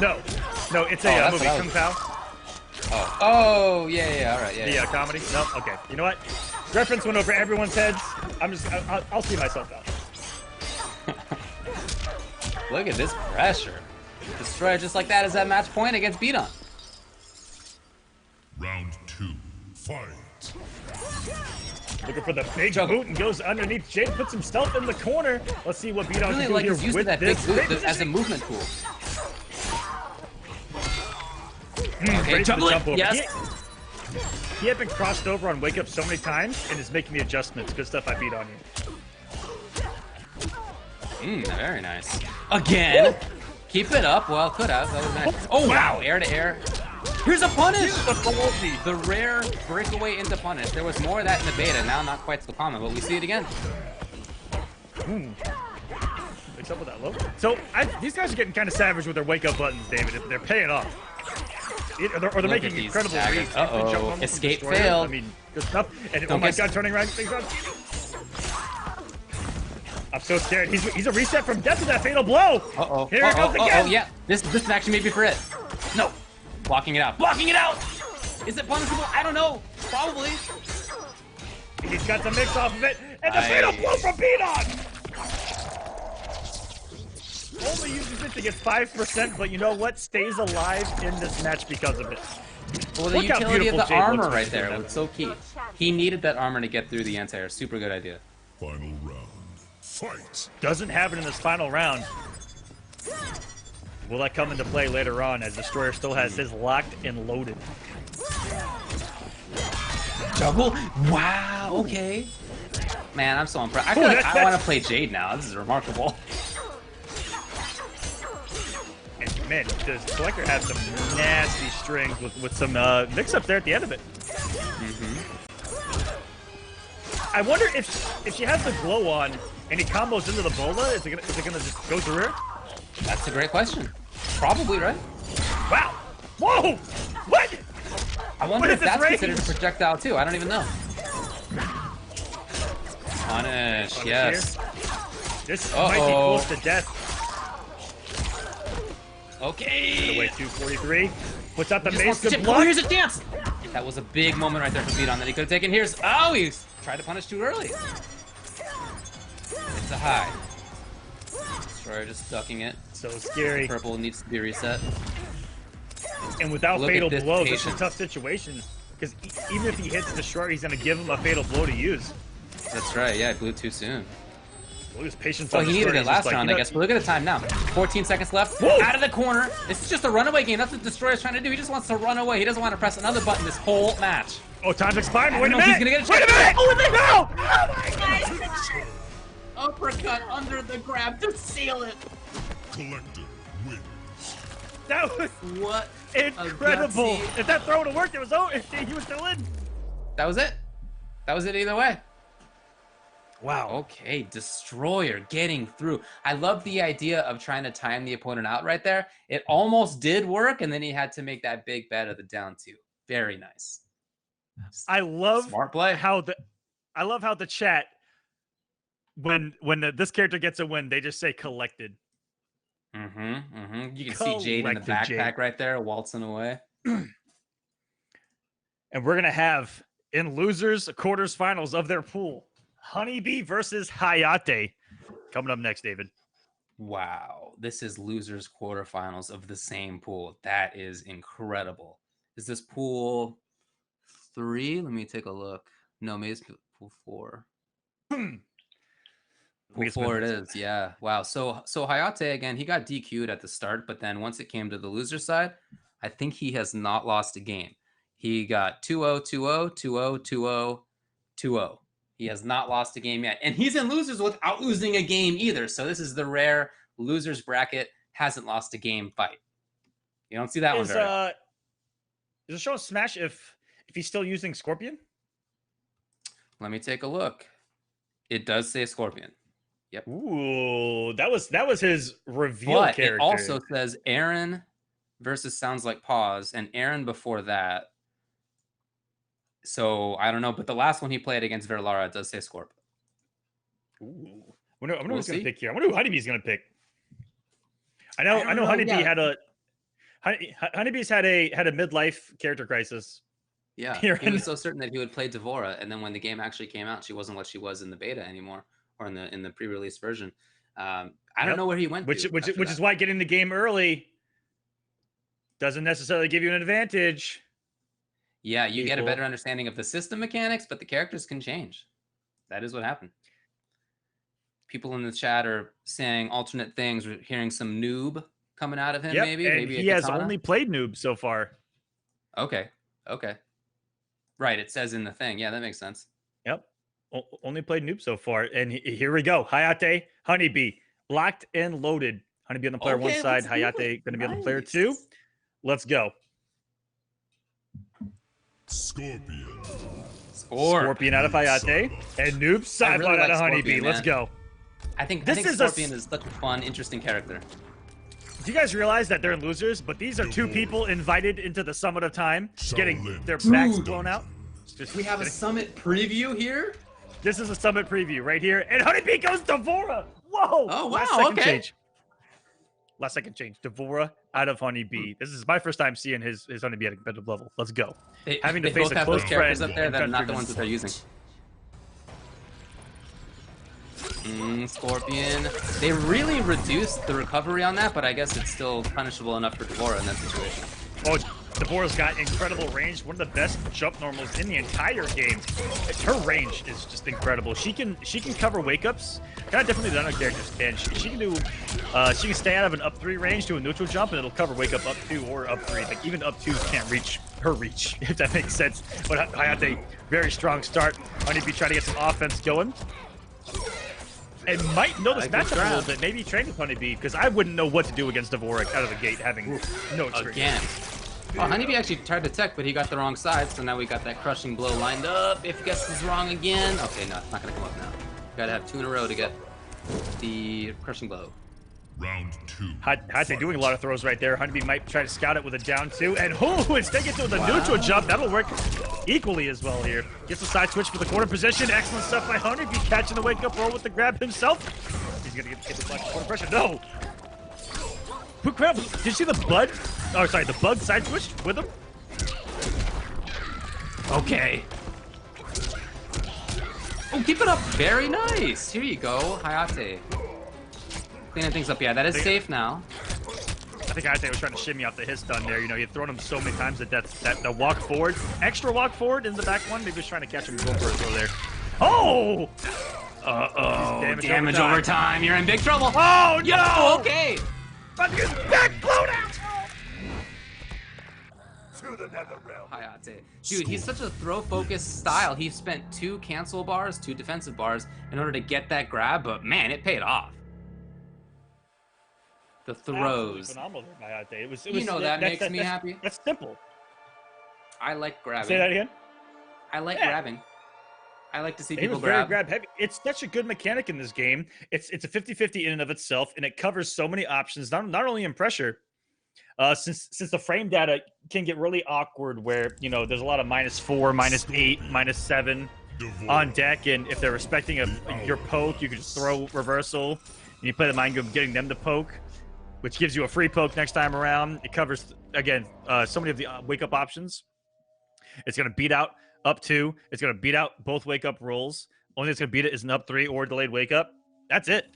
Speaker 2: No, it's a movie, Kung Pao.
Speaker 3: Oh, yeah, all right, yeah.
Speaker 2: The comedy? No, okay. You know what? Reference went over everyone's heads. I'll see myself out.
Speaker 3: Look at this pressure. Destroyer just like that is at match point against Beon.
Speaker 4: Round 2, fight.
Speaker 2: Looking for the big boot and goes underneath. Jade puts himself in the corner. Let's see what Beon can do here
Speaker 3: with
Speaker 2: with
Speaker 3: that
Speaker 2: this
Speaker 3: big boot as a movement tool.
Speaker 2: Okay, jump over.
Speaker 3: Yes.
Speaker 2: He had been crossed over on Wake Up so many times and is making the adjustments. Good stuff by Beon here.
Speaker 3: Very nice. Again. Woo! Keep it up. Well, could have. That was nice. Oh, wow. Air to air. Here's a punish. The rare breakaway into punish. There was more of that in the beta. Now not quite so common, but we see it again.
Speaker 2: What's up with that low? So these guys are getting kind of savage with their Wake Up buttons, David. They're paying off. Or they're making incredible reads.
Speaker 3: Escape failed.
Speaker 2: I mean, good stuff. And oh my god, turning around. I'm so scared. He's a reset from death to that fatal blow. Here it comes again.
Speaker 3: Yeah. This actually may be for it. No. Blocking it out. Blocking it out. Is it punishable? I don't know. Probably.
Speaker 2: He's got the mix off of it. And the fatal blow from Beon. Only uses it to get 5%, but you know what? Stays alive in this match because of it.
Speaker 3: Well, the utility of the armor right there was so key. He needed that armor to get through the anti-air. Super good idea.
Speaker 4: Final round. Fight.
Speaker 2: Doesn't have it in this final round. Will that come into play later on as Destroyer still has his locked and loaded?
Speaker 3: Juggle? Wow, okay. Man, I'm so impressed. I feel like I want to play Jade now. This is remarkable.
Speaker 2: And man, does Collector have some nasty strings with some mix-ups there at the end of it. I wonder if she has the glow on and he combos into the bola, is it gonna just go through her?
Speaker 3: That's a great question. Probably, right?
Speaker 2: Wow! Whoa! What?
Speaker 3: I wonder if that's considered a projectile too. I don't even know. Punish, yes.
Speaker 2: Here. This might be close to death.
Speaker 3: Okay.
Speaker 2: Away 243. Puts out the mace.
Speaker 3: Good block. Here's a dance. That was a big moment right there for Beon that he could have taken. Here's, oh, he tried to punish too early. It's a high. Destroyer just ducking it.
Speaker 2: So scary.
Speaker 3: Purple needs to be reset.
Speaker 2: And without
Speaker 3: Look
Speaker 2: fatal
Speaker 3: at this
Speaker 2: blow, this is
Speaker 3: patience.
Speaker 2: a tough situation. Because even if he hits Destroyer, he's going to give him a fatal blow to use.
Speaker 3: That's right, yeah, it blew too soon.
Speaker 2: Well, he was patient.
Speaker 3: Well, he needed it last round, I guess, but look at the time now. 14 seconds left. Whoa. Out of the corner. This is just a runaway game. That's what Destroyer's trying to do. He just wants to run away. He doesn't want to press another button this whole match.
Speaker 2: Oh, time's expired. Wait a
Speaker 3: He's
Speaker 2: minute.
Speaker 3: gonna get a
Speaker 2: Wait a minute. Oh, no!
Speaker 3: Oh my god! Uppercut under the grab to seal it.
Speaker 4: Collector wins.
Speaker 2: That was
Speaker 3: What?
Speaker 2: incredible. If that throw would have worked, it was over. He was still in.
Speaker 3: That was it. That was it either way.
Speaker 2: Wow.
Speaker 3: Okay, Destroyer getting through. I love the idea of trying to time the opponent out right there. It almost did work, and then he had to make that big bet of the down two. Very nice.
Speaker 2: I love
Speaker 3: Smart play.
Speaker 2: I love how the chat when this character gets a win, they just say collected.
Speaker 3: You can see Jade in the backpack right there, waltzing away.
Speaker 2: And we're gonna have in losers quarters-finals of their pool, Honeybee versus Hayate. Coming up next, David.
Speaker 3: Wow, this is losers quarterfinals of the same pool. That is incredible. Is this pool 3? Let me take a look. No, maybe it's pool 4. Pool 4 it is, yeah. Wow. So Hayate, again, he got DQ'd at the start, but then once it came to the loser side, I think he has not lost a game. He got 2-0, 2-0, 2-0, 2-0, 2-0. He has not lost a game yet. And he's in losers without losing a game either. So this is the rare losers bracket, hasn't lost a game fight. You don't see that one very often.
Speaker 2: Is it showing Smash if he's still using Scorpion?
Speaker 3: Let me take a look. It does say Scorpion. Yep.
Speaker 2: Ooh, that was his reveal
Speaker 3: but
Speaker 2: character.
Speaker 3: It also says Aaron versus Sounds Like Pause, and Aaron before that. So I don't know, but the last one he played against Verlara does say Scorp.
Speaker 2: Ooh, I wonder who's gonna pick here. I wonder who Honeybee's gonna pick. I know Honeybee had a Honeybee's had a midlife character crisis.
Speaker 3: Yeah, he was so certain that he would play Devora, and then when the game actually came out, she wasn't what she was in the beta anymore, or in the pre-release version. I don't know where he went. Which
Speaker 2: is why getting the game early doesn't necessarily give you an advantage.
Speaker 3: Yeah, you get a better understanding of the system mechanics, but the characters can change. That is what happened. People in the chat are saying alternate things. We're hearing some noob coming out of him, maybe.
Speaker 2: And
Speaker 3: maybe
Speaker 2: he has only played noob so far.
Speaker 3: Okay. Right, it says in the thing. Yeah, that makes sense.
Speaker 2: Yep. Only played noob so far. And here we go. Hayate, Honeybee, locked and loaded. Honeybee on the player one side, Hayate going to be on the player 2. Let's go. Scorpion out of Hayate, and Noob Sidebot really out of Honeybee. Let's go.
Speaker 3: I think Scorpion is such a fun, interesting character.
Speaker 2: Do you guys realize that they're in losers, but these are 2 people invited into the Summit of Time, getting their backs blown out?
Speaker 3: We have a Summit preview here?
Speaker 2: This is a Summit preview right here, and Honeybee goes Devora! Whoa!
Speaker 3: Oh, wow,
Speaker 2: Last second change. Devora out of Honeybee. This is my first time seeing his Honeybee at a competitive level. Let's go. Having to face a close friend
Speaker 3: up there that are not the ones that they're using. Scorpion. They really reduced the recovery on that, but I guess it's still punishable enough for Devora in that situation.
Speaker 2: Oh, Devora's got incredible range. One of the best jump normals in the entire game. Her range is just incredible. She can cover wake-ups kind of differently than other characters can. She can do she can stay out of an up 3 range to a neutral jump, and it'll cover wake-up up 2 or up 3. Like even up 2s can't reach her reach, if that makes sense. But Hayate, very strong start. Honeybee trying to get some offense going. And might know this matchup a little bit. Maybe train with Honeybee, because I wouldn't know what to do against Devora out of the gate, having no experience.
Speaker 3: Again. Oh, Honeybee actually tried to tech, but he got the wrong side, so now we got that crushing blow lined up. If guess is wrong again. Okay, no, it's not going to come up now. Gotta have 2 in a row to get the crushing blow.
Speaker 4: Round 2.
Speaker 2: Hayate doing a lot of throws right there. Honeybee might try to scout it with a down 2, and instead gets with a neutral jump. That'll work equally as well here. Gets the side switch for the corner position. Excellent stuff by Honeybee, catching the wake-up roll with the grab himself. He's gonna get the flash corner pressure. No. Did you see the bug? Oh, sorry, the bug side switch with him.
Speaker 3: Okay. Oh, keep it up. Very nice. Here you go, Hayate. Cleaning things up. Yeah, that is safe now.
Speaker 2: I think Hayate was trying to shimmy off the hit stun there. You know, you've thrown him so many times that the walk forward, extra walk forward in the back one. Maybe he's trying to catch him going for a throw there. Oh!
Speaker 3: Damage over time. You're in big trouble.
Speaker 2: Oh,
Speaker 3: Yo,
Speaker 2: no!
Speaker 3: okay.
Speaker 2: But his back blown out!
Speaker 6: To the nether realm.
Speaker 3: Hayate. Dude, he's such a throw-focused style. He spent 2 cancel bars, 2 defensive bars in order to get that grab, but man, it paid off. The throws.
Speaker 2: Phenomenal by Hayate. It was,
Speaker 3: you know that makes me happy.
Speaker 2: That's simple.
Speaker 3: I like grabbing.
Speaker 2: Say that again?
Speaker 3: I like grabbing. I like to see people
Speaker 2: very
Speaker 3: grab.
Speaker 2: grab heavy. It's such a good mechanic in this game. It's a 50-50 in and of itself, and it covers so many options, not only in pressure. Since the frame data can get really awkward where, you know, there's a lot of -4, -8, -7 on deck, and if they're respecting your poke, you can just throw reversal, and you play the mind game of getting them to poke, which gives you a free poke next time around. It covers, again, so many of the wake-up options. It's going to beat out up 2. It's going to beat out both wake-up rolls. Only it's going to beat it is an up 3 or delayed wake-up. That's it.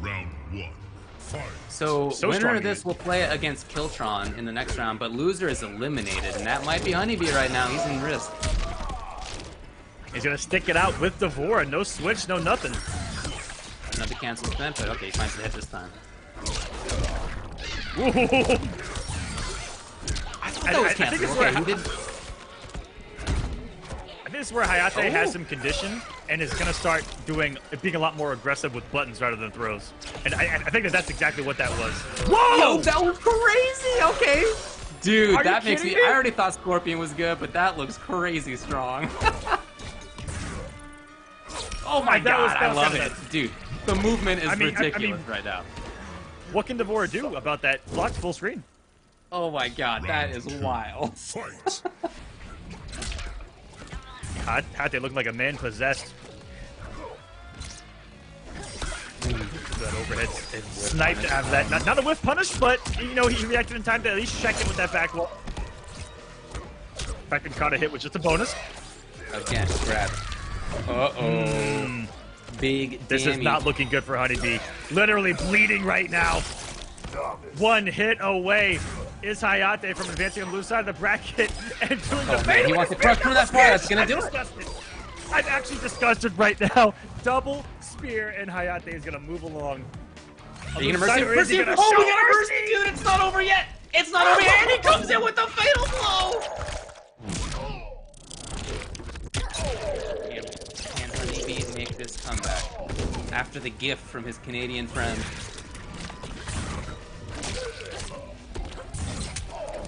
Speaker 4: Round 1. Fight.
Speaker 3: So winner
Speaker 2: strong,
Speaker 3: of this will play against Kiltron in the next round, but loser is eliminated, and that might be Honeybee right now. He's in risk.
Speaker 2: He's going to stick it out with Devora. No switch, no nothing.
Speaker 3: Another cancel spin, but okay, he finds the hit this time.
Speaker 2: Ooh.
Speaker 3: I thought that was cancel. Okay, he did.
Speaker 2: I think this is where Hayate has some condition and is going to start being a lot more aggressive with buttons rather than throws. And I think that's exactly what that was.
Speaker 3: Whoa! Yo, that was crazy! Okay. Dude, that makes me... I already thought Scorpion was good, but that looks crazy strong. Oh my god, I love it. Dude, the movement is ridiculous right now.
Speaker 2: What can Devora do about that blocked full screen?
Speaker 3: Oh my god, that is wild.
Speaker 4: Fight.
Speaker 2: Hayate looked like a man possessed. That overhead and sniped out of that. Not a whiff punish, but you know he reacted in time to at least check in with that back wall. Back and caught a hit was just a bonus.
Speaker 3: Again, grab. Big
Speaker 2: This is not looking good for Honeybee. Literally bleeding right now. One hit away is Hayate from advancing on the blue side of the bracket and doing the
Speaker 3: man, he wants to crush through that far. That's gonna do it.
Speaker 2: I'm actually disgusted right now. Double spear, and Hayate is gonna move along.
Speaker 3: Are you gonna mercy? We got a mercy, dude! It's not over yet. It's not over yet, and he comes in with the fatal blow. Can Honeybee make this comeback after the gift from his Canadian friend?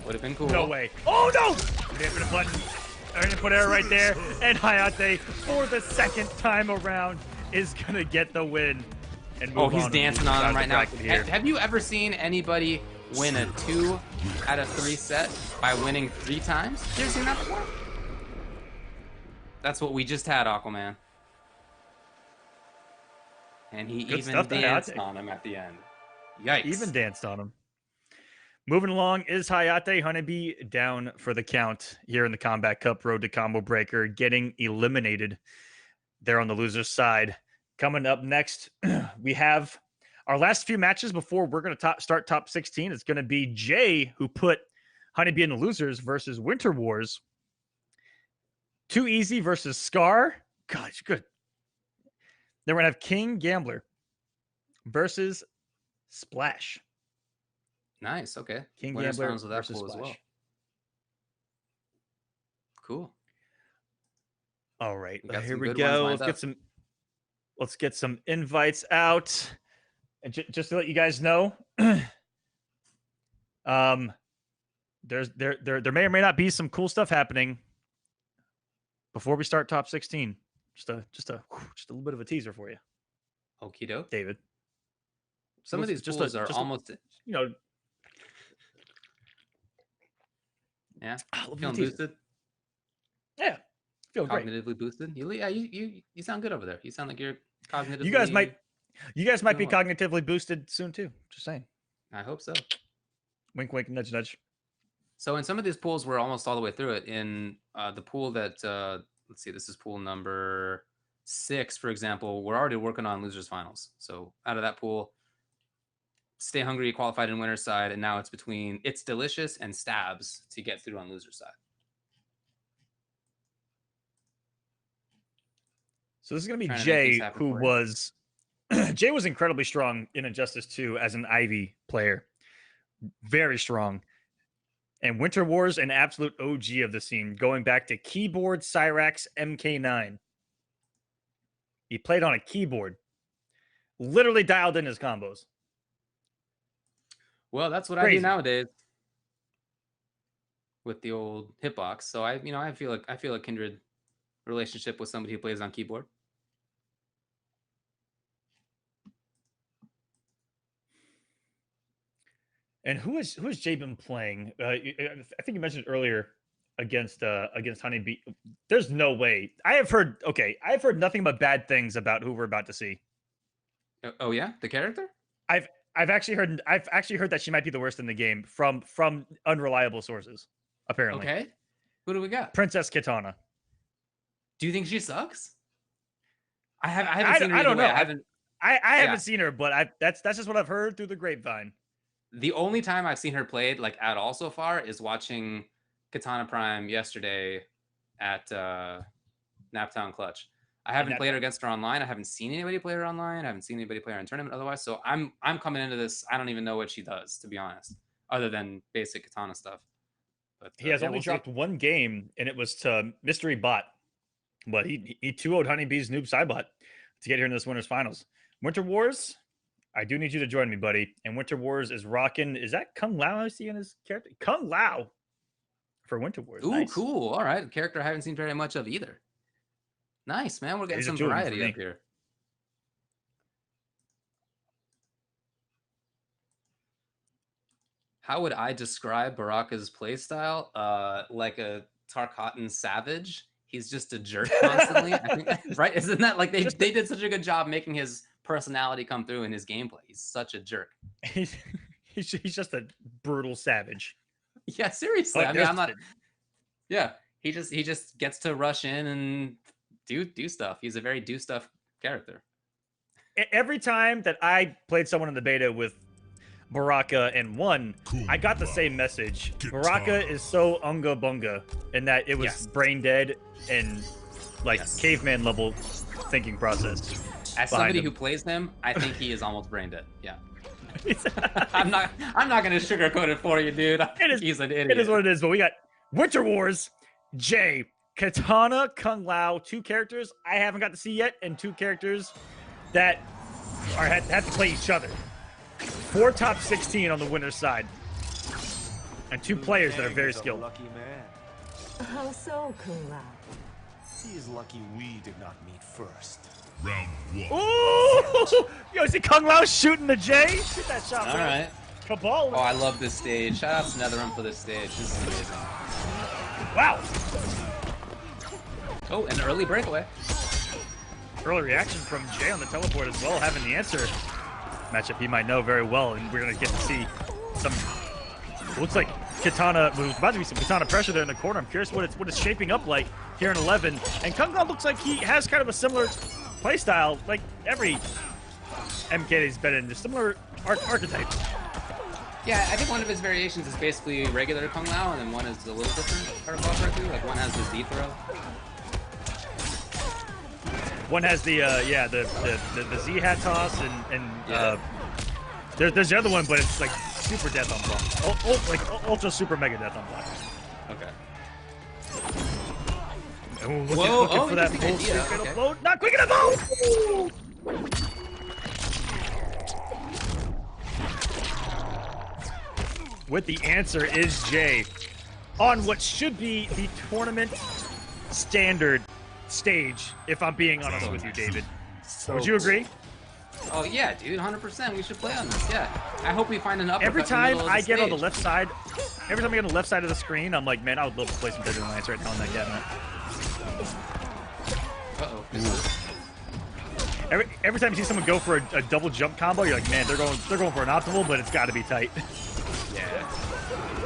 Speaker 3: Would have been cool.
Speaker 2: No way. Oh no! Hit the button. I'm gonna put air right there, and Hayate, for the second time around, is gonna get the win. And move
Speaker 3: he's dancing on him right now.
Speaker 2: Here.
Speaker 3: Have you ever seen anybody win a 2 out of 3 set by winning 3 times? Have you ever seen that before? That's what we just had, Aquaman. And he even danced on him at the end. Yikes.
Speaker 2: Even danced on him. Moving along is Hayate. Honeybee down for the count here in the Combat Cup Road to Combo Breaker, getting eliminated there on the loser's side. Coming up next, we have our last few matches before we're going to start top 16. It's going to be Jay, who put Honeybee in the losers, versus Winter Wars. Too Easy versus Scar. Gosh, good. Then we're going to have King Gambler versus Splash.
Speaker 3: Nice. Okay.
Speaker 2: King Gambler versus Splash.
Speaker 3: As well. Cool.
Speaker 2: All right. Here we go. Let's get some invites out. And just to let you guys know, there may or may not be some cool stuff happening before we start top 16. Just a little bit of a teaser for you.
Speaker 3: Okie doke.
Speaker 2: David.
Speaker 3: Some of these pools are almost, yeah. Feeling boosted?
Speaker 2: Yeah. Feeling
Speaker 3: cognitively
Speaker 2: great.
Speaker 3: Boosted? You sound good over there. You sound like you're cognitively...
Speaker 2: You guys might be cognitively boosted soon too. Just saying.
Speaker 3: I hope so.
Speaker 2: Wink, wink, nudge, nudge.
Speaker 3: So in some of these pools, we're almost all the way through it. In the pool that, let's see, this is pool number 6, for example, we're already working on losers finals. So out of that pool, Stay Hungry qualified in winner's side, and now it's between It's Delicious and Stabs to get through on loser's side.
Speaker 2: So this is going to be Jay, who was... Jay was incredibly strong in Injustice 2 as an Ivy player. Very strong. And Winter Wars, an absolute OG of the scene, going back to keyboard Cyrax MK9. He played on a keyboard. Literally dialed in his combos.
Speaker 3: Well, that's what I do nowadays with the old hitbox. So I feel a kindred relationship with somebody who plays on keyboard.
Speaker 2: And who has Jay been playing? I think you mentioned earlier against Honeybee. There's no way. I've heard nothing but bad things about who we're about to see.
Speaker 3: Oh yeah, the character?
Speaker 2: I've actually heard that she might be the worst in the game from unreliable sources. Apparently.
Speaker 3: Okay. Who do we got?
Speaker 2: Princess Kitana.
Speaker 3: Do you think she sucks? I haven't seen her.
Speaker 2: I don't know.
Speaker 3: I
Speaker 2: haven't seen her, but that's just what I've heard through the grapevine.
Speaker 3: The only time I've seen her played like at all so far is watching Katana Prime yesterday at Naptown Clutch. I haven't played her against her online. I haven't seen anybody play her online. I haven't seen anybody play her in tournament otherwise. So I'm coming into this. I don't even know what she does, to be honest, other than basic Katana stuff. But
Speaker 2: he has only dropped one game, and it was to Mystery Bot. But he 2-0'd Honeybee's Noob Cybot to get here in this winner's finals. Winter Wars, I do need you to join me, buddy. And Winter Wars is rocking. Is that Kung Lao I see in his character? Kung Lao for Winter Wars.
Speaker 3: Ooh,
Speaker 2: nice.
Speaker 3: Cool. All right. A character I haven't seen very much of either. Nice, man. We're getting some variety up here. How would I describe Baraka's playstyle? Like a Tarkatan savage. He's just a jerk constantly. I think, right? Isn't that like they did such a good job making his personality come through in his gameplay? He's such a jerk.
Speaker 2: He's just a brutal savage.
Speaker 3: Yeah, seriously. I mean, I'm not. Yeah, he just gets to rush in and do stuff. He's a very do stuff character.
Speaker 2: Every time that I played someone in the beta with Baraka and won, I got the same message. Baraka is so unga bunga in that it was brain dead and like caveman level thinking process.
Speaker 3: As somebody who plays him, I think he is almost brain dead. Yeah. I'm not gonna sugarcoat it for you, dude. He's an idiot.
Speaker 2: It is what it is, but we got Winter Wars, Jay, Katana, Kung Lao, 2 characters I haven't got to see yet, and 2 characters that have to play each other. 4 top 16 on the winner's side. And 2 players that are very skilled.
Speaker 10: Lucky man.
Speaker 9: How so, Kung Lao?
Speaker 10: He is lucky we did not meet first.
Speaker 4: Round 1.
Speaker 2: Ooh! Yo, see Kung Lao shooting the J? Shoot that shot,
Speaker 3: All right.
Speaker 2: Cabal.
Speaker 3: Oh, I love this stage. Shout out to NetherRealm for this stage. This is amazing.
Speaker 2: Wow.
Speaker 3: Oh, an early breakaway.
Speaker 2: Early reaction from Jay on the teleport as well, having the answer. Matchup he might know very well, and we're going to get to see some... Looks like Katana, there's about to be some Katana pressure there in the corner. I'm curious what it's shaping up like here in 11. And Kung Lao looks like he has kind of a similar playstyle, like every MK that he's been in, a similar archetype.
Speaker 3: Yeah, I think one of his variations is basically regular Kung Lao, and then one is a little different protocol. Like one has the Z throw.
Speaker 2: One has the the Z hat toss, and there's the other one, but it's like super death on block. Like ultra super mega death on block.
Speaker 3: Okay.
Speaker 2: Looking for that bullshit. Okay. Not quick enough. With the answer is Jay on what should be the tournament standard stage, if I'm being honest with you, David. Would you agree?
Speaker 3: Oh yeah, dude, 100%. We should play on this. Yeah. I hope we find an uppercut.
Speaker 2: Every time I get on the left side, of the screen, I'm like, man, I would love to play some Deadly Alliance right now on that cabinet. Every time you see someone go for a double jump combo, you're like, man, they're going for an optimal, but it's got to be tight.
Speaker 3: Yeah.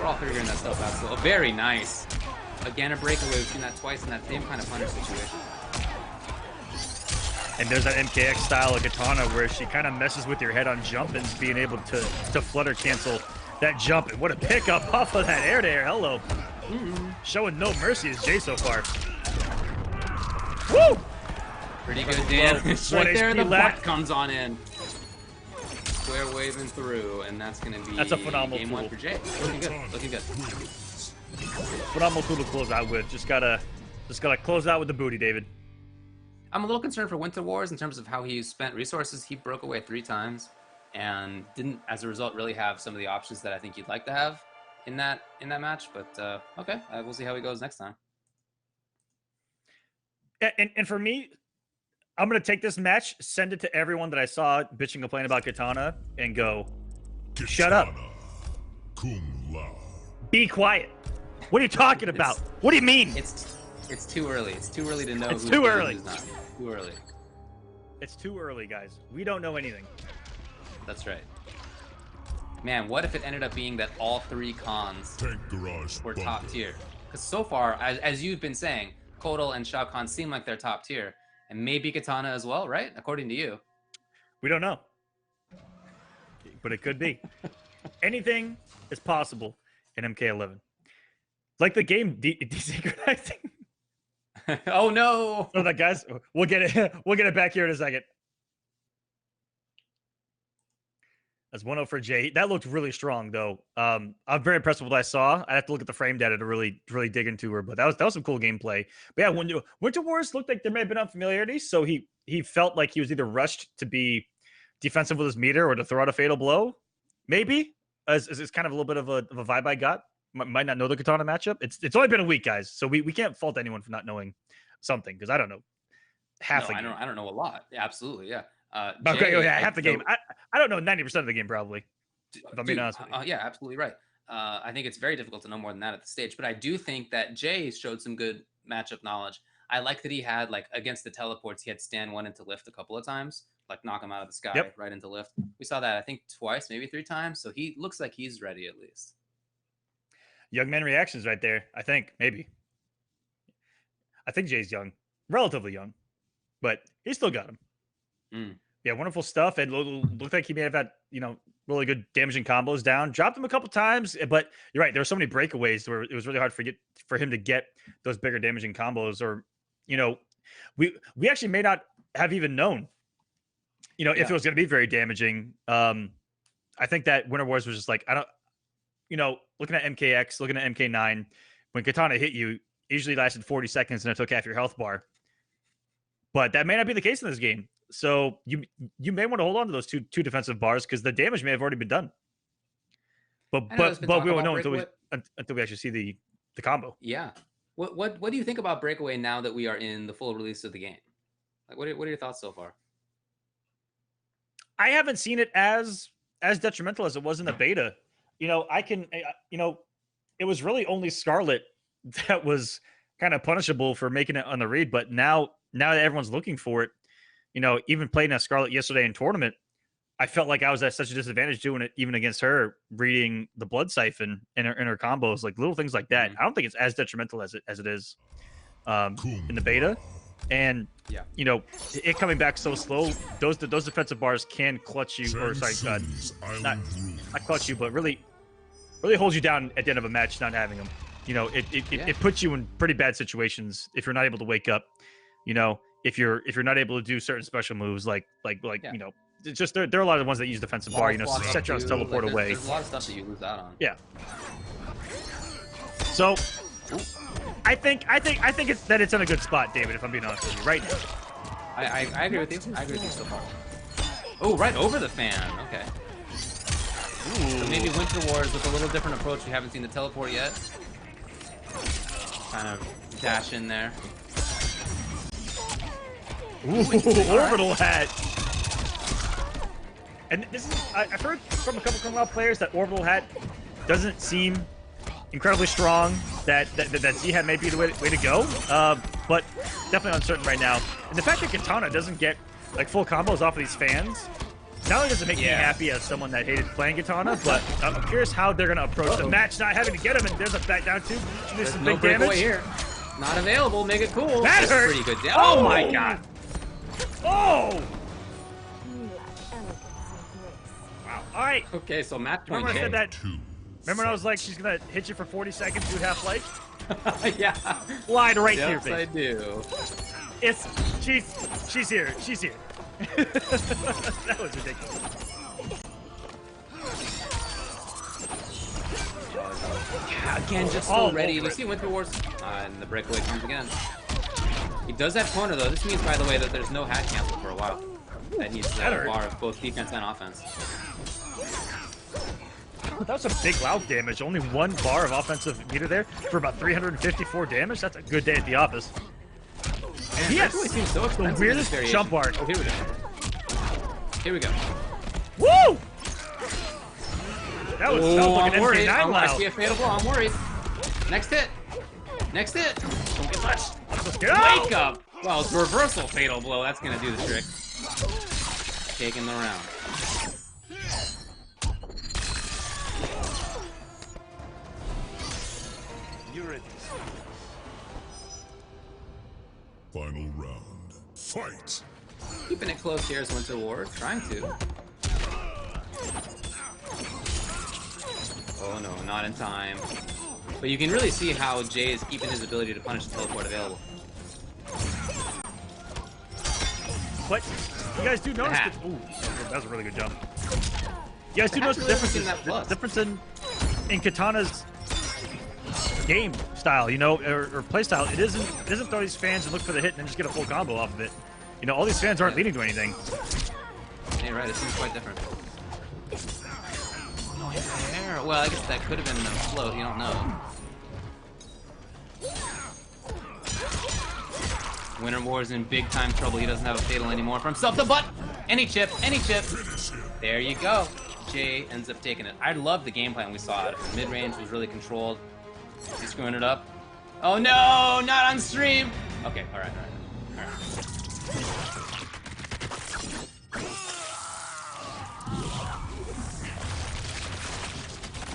Speaker 3: all three are in that stealth path. So very nice. Again, a breakaway. We've seen that twice in that same kind of punish situation.
Speaker 2: And there's that MKX style of katana where she kind of messes with your head on jump and being able to flutter cancel that jump. And what a pickup off of that air to air. Hello. Showing no mercy is Jay so far. Woo!
Speaker 3: Pretty good damage. Right there, the butt comes on in. Square waving through, and that's going to be
Speaker 2: a phenomenal
Speaker 3: game
Speaker 2: tool.
Speaker 3: 1 for Jay. Looking good. Looking good.
Speaker 2: Phenomenal tool to close out with. Just gotta close out with the booty, David.
Speaker 3: I'm a little concerned for Winter Wars in terms of how he spent resources. He broke away 3 times and didn't, as a result, really have some of the options that I think you'd like to have in that match. But okay, we'll see how he goes next time.
Speaker 2: And for me, I'm gonna take this match, send it to everyone that I saw bitching and complaining about Katana, and go, shut up.
Speaker 4: Cum laude.
Speaker 2: Be quiet. What are you talking about? What do you mean?
Speaker 3: It's too early. It's too early to know.
Speaker 2: It's too early.
Speaker 3: Who's not. Too early.
Speaker 2: It's too early, guys. We don't know anything.
Speaker 3: That's right. Man, what if it ended up being that all 3 cons were top tier? Because so far, as you've been saying, Kotal and Shao Kahn seem like they're top tier. And maybe Katana as well, right? According to you.
Speaker 2: We don't know. But it could be. Anything is possible in MK11. Like the game desynchronizing.
Speaker 3: Oh no!
Speaker 2: So that, guys, we'll get it back here in a second. That's 1-0 for Jay. That looked really strong, though. I'm very impressed with what I saw. I have to look at the frame data to really dig into her, but that was some cool gameplay. But yeah, Winter Wars looked like there may have been unfamiliarity, so he felt like he was either rushed to be defensive with his meter or to throw out a fatal blow. Maybe as kind of a little bit of a vibe I got. Might not know the Katana matchup. It's only been a week, guys, so we can't fault anyone for not knowing something, because I don't know half the game.
Speaker 3: I don't know a lot. Yeah, absolutely, yeah.
Speaker 2: Okay, half the game. I don't know 90% of the game, probably. If I'm being honest with you.
Speaker 3: Yeah, absolutely right. I think it's very difficult to know more than that at the stage, but I do think that Jay showed some good matchup knowledge. I like that he had, like, against the teleports, he had stand 1 into lift a couple of times, like knock him out of the sky right into lift. We saw that, I think, twice, maybe 3 times, so he looks like he's ready at least.
Speaker 2: Young man reactions right there. I think, maybe. I think Jay's young. Relatively young. But he still got him. Yeah, wonderful stuff. And looked like he may have had, really good damaging combos down. Dropped him a couple times, but you're right. There were so many breakaways where it was really hard for him to get those bigger damaging combos. Or, we actually may not have even known, if it was going to be very damaging. I think that Winter Wars was just like, looking at MKX, looking at MK9, when Katana hit you, it usually lasted 40 seconds and it took half your health bar. But that may not be the case in this game. So you may want to hold on to those two defensive bars, because the damage may have already been done. But we won't know until we actually see the combo.
Speaker 3: Yeah. What do you think about Breakaway now that we are in the full release of the game? Like, what are your thoughts so far?
Speaker 2: I haven't seen it as detrimental as it was in the beta. It was really only Scarlet that was kind of punishable for making it on the read. But now that everyone's looking for it, even playing as Scarlet yesterday in tournament, I felt like I was at such a disadvantage doing it, even against her, reading the Blood Siphon in her combos, like little things like that. I don't think it's as detrimental as it is in the beta. And it coming back so slow, those defensive bars can clutch you, or sorry, not clutch you, but really holds you down at the end of a match not having them. It puts you in pretty bad situations if you're not able to wake up. If you're not able to do certain special moves, like it's just there are a lot of the ones that use defensive bar. Setron's teleport away.
Speaker 3: There's a lot of stuff that you lose out on.
Speaker 2: Yeah. So I think it's in a good spot, David, if I'm being honest with you, right now.
Speaker 3: I agree with you. I agree with you so far. Oh, right over the fan. Okay. So maybe Winter Wars with a little different approach. We haven't seen the teleport yet. Kind of dash in there.
Speaker 2: Ooh, orbital hat. And this is, I've heard from a couple Kung players that orbital hat doesn't seem incredibly strong. That Z-hat may be the way to go. But definitely uncertain right now. And the fact that Katana doesn't get like full combos off of these fans Not only does it make me happy as someone that hated playing Katana, but I'm curious how they're going to approach the match, not having to get him, and there's a back down two. There's some big damage.
Speaker 3: Here. Not available. Make it cool.
Speaker 2: That
Speaker 3: That's
Speaker 2: hurt.
Speaker 3: pretty good. Oh my god.
Speaker 2: Oh! Wow. All right.
Speaker 3: Okay, so match point.
Speaker 2: Remember I said that? Remember when I was like, she's going to hit you for 40 seconds, do half life?
Speaker 3: Yeah.
Speaker 2: Lied right
Speaker 3: yes,
Speaker 2: to your face.
Speaker 3: I do.
Speaker 2: She's here. She's here. That was ridiculous.
Speaker 3: Again, just so ready. We see Winter Wars, and the breakaway comes again. He does have corner though. This means, by the way, that there's no hat cancel for a while. That needs the bar of both defense and offense.
Speaker 2: That was some big loud damage. Only 1 bar of offensive meter there for about 354 damage. That's a good day at the office.
Speaker 3: And yes, seems so
Speaker 2: the weirdest jump arc.
Speaker 3: Oh, here we go. Here we go.
Speaker 2: Woo! That was like an
Speaker 3: worried.
Speaker 2: MK9
Speaker 3: I see a fatal blow. I'm worried. Next hit. Next hit. Don't get touched.
Speaker 2: Let's go.
Speaker 3: Wake up. Well, it's reversal fatal blow. That's gonna do the trick. Taking the round.
Speaker 10: You're ready.
Speaker 4: Final round. Fight!
Speaker 3: Keeping it close here is Winter Ward. Trying to. Oh no, not in time. But you can really see how Jay is keeping his ability to punish the teleport available.
Speaker 2: But you guys do notice that. Ooh, that was a really good jump. You guys do notice the difference in Katana's game style, you know, or play style. It isn't throw these fans and look for the hit and then just get a full combo off of it. You know, all these fans aren't leading to anything.
Speaker 3: Hey, right, it seems quite different. No hair. Well, I guess that could have been the float. You don't know. Winter War's in big time trouble. He doesn't have a fatal anymore for himself. The butt. Any chip. Any chip. There you go. Jay ends up taking it. I love the game plan we saw out of it. Mid range was really controlled. He's screwing it up. Oh no, not on stream. Okay, all right.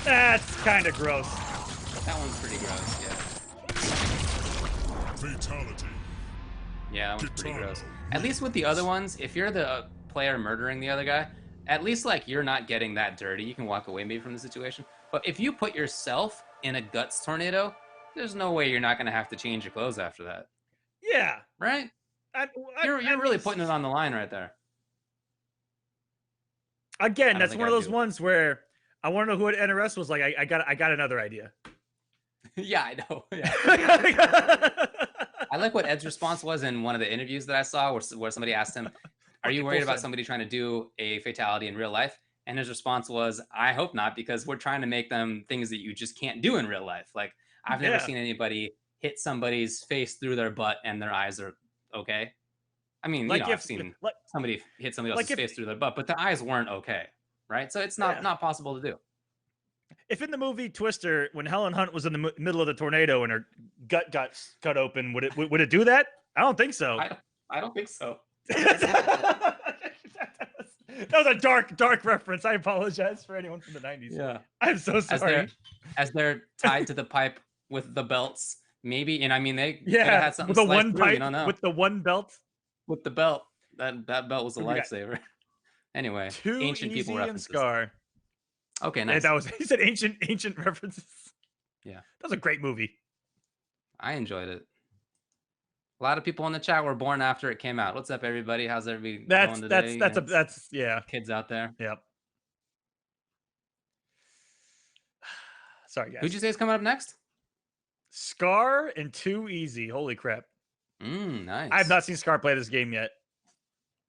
Speaker 2: That's kind of gross.
Speaker 3: That one's pretty gross, yeah.
Speaker 4: Fatality.
Speaker 3: Yeah, that one's pretty gross. At least with the other ones, if you're the player murdering the other guy, at least like you're not getting that dirty. You can walk away maybe from the situation. But if you put yourself in a guts tornado, there's no way you're not going to have to change your clothes after that.
Speaker 2: Yeah.
Speaker 3: Right? You're really putting it on the line right there.
Speaker 2: Again, that's one of those ones where I want to know who at NRS was like, I got another idea.
Speaker 3: Yeah, I know. Yeah. I like what Ed's response was in one of the interviews that I saw where somebody asked him, are you worried about somebody trying to do a fatality in real life? And his response was, I hope not, because we're trying to make them things that you just can't do in real life. Like, I've never seen anybody hit somebody's face through their butt and their eyes are okay. I mean, like, I've seen somebody hit somebody else's face through their butt, but the eyes weren't okay, right? So it's not possible to do.
Speaker 2: If in the movie Twister, when Helen Hunt was in the middle of the tornado and her gut got cut open, would it do that? I don't think so.
Speaker 3: I don't think so.
Speaker 2: That was a dark reference. I apologize for anyone from the 90s.
Speaker 3: Yeah.
Speaker 2: I'm so sorry.
Speaker 3: As they're tied to the pipe with the belts, maybe, and I mean they had something
Speaker 2: with the one
Speaker 3: through,
Speaker 2: pipe,
Speaker 3: you don't know.
Speaker 2: with the one belt.
Speaker 3: With the belt. That belt was a lifesaver. Anyway, ancient people references.
Speaker 2: Scar.
Speaker 3: Okay, nice.
Speaker 2: Yeah, he said ancient references.
Speaker 3: Yeah.
Speaker 2: That was a great movie.
Speaker 3: I enjoyed it. A lot of people in the chat were born after it came out. What's up, everybody? How's everybody going today?
Speaker 2: That's
Speaker 3: Kids out there.
Speaker 2: Yep. Sorry, guys.
Speaker 3: Who'd you say is coming up next?
Speaker 2: Scar and Too Easy. Holy crap.
Speaker 3: Nice.
Speaker 2: I have not seen Scar play this game yet.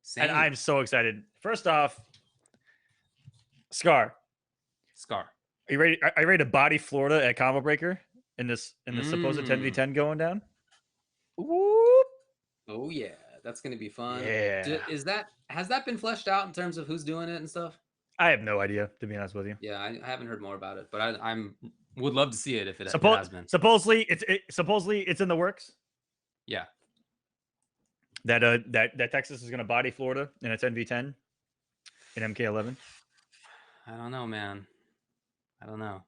Speaker 3: Same.
Speaker 2: And I'm so excited. First off, Scar.
Speaker 3: Are
Speaker 2: you ready? Are you ready to body Florida at Combo Breaker in this supposed 10v10 going down?
Speaker 3: Whoop. Oh yeah, that's gonna be fun.
Speaker 2: Yeah.
Speaker 3: Has that been fleshed out in terms of who's doing it and stuff?
Speaker 2: I have no idea, to be honest with you.
Speaker 3: Yeah, I haven't heard more about it, but I would love to see it if it has been.
Speaker 2: Supposedly it's in the works.
Speaker 3: Yeah.
Speaker 2: That Texas is gonna body Florida in a 10v10. in MK11?
Speaker 3: I don't know, man. I don't know.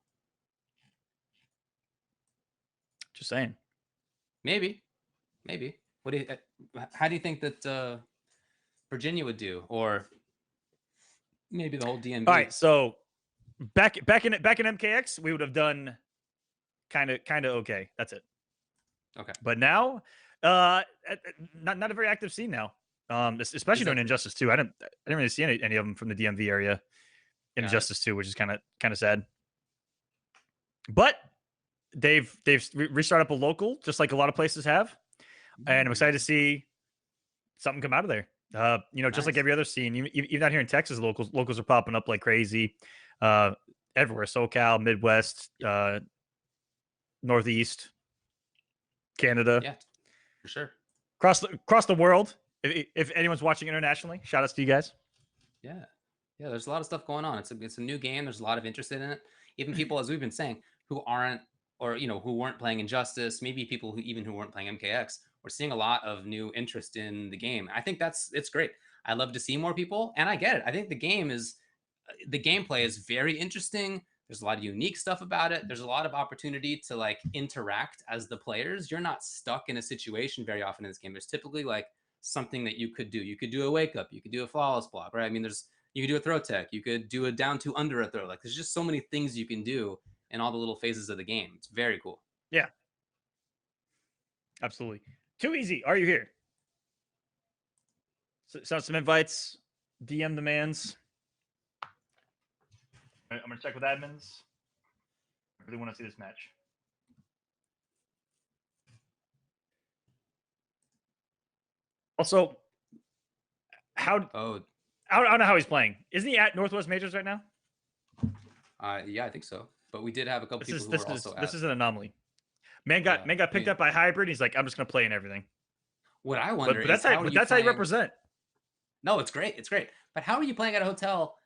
Speaker 2: Just saying.
Speaker 3: Maybe. What do you? How do you think that Virginia would do, or maybe the whole DMV?
Speaker 2: All right, so back in MKX, we would have done kind of okay. That's it.
Speaker 3: Okay.
Speaker 2: But now, not a very active scene now. Especially during Injustice 2. I didn't really see any of them from the DMV area in Injustice 2, which is kind of sad. But they've restarted up a local, just like a lot of places have, and I'm excited to see something come out of there. Just like every other scene, even out here in Texas, locals are popping up like crazy. Everywhere, SoCal, Midwest, Northeast, Canada.
Speaker 3: Yeah, for sure.
Speaker 2: Across the world. If anyone's watching internationally, shout outs to you guys.
Speaker 3: Yeah. There's a lot of stuff going on. It's a new game. There's a lot of interest in it. Even people, as we've been saying, who aren't, or who weren't playing Injustice, maybe people who weren't playing MKX, we're seeing a lot of new interest in the game. I think it's great. I love to see more people, and I get it. I think the gameplay is very interesting. There's a lot of unique stuff about it. There's a lot of opportunity to like interact as the players. You're not stuck in a situation very often in this game. There's typically like something that you could do. You could do a wake up. You could do a flawless block, right? I mean, you could do a throw tech. You could do a down to under a throw. Like there's just so many things you can do in all the little phases of the game. It's very cool.
Speaker 2: Yeah, absolutely. Too easy. Are you here? So some invites, DM demands. I'm gonna check with admins. I really want to see this match. Also, I don't know how he's playing. Isn't he at Northwest Majors right now?
Speaker 3: Yeah, I think so. But we did have a couple people who were also.
Speaker 2: This is an anomaly. Man got picked up by Hybrid. He's like, I'm just gonna play in everything.
Speaker 3: What I wonder
Speaker 2: is that's how you represent.
Speaker 3: No, it's great. It's great. But how are you playing at a hotel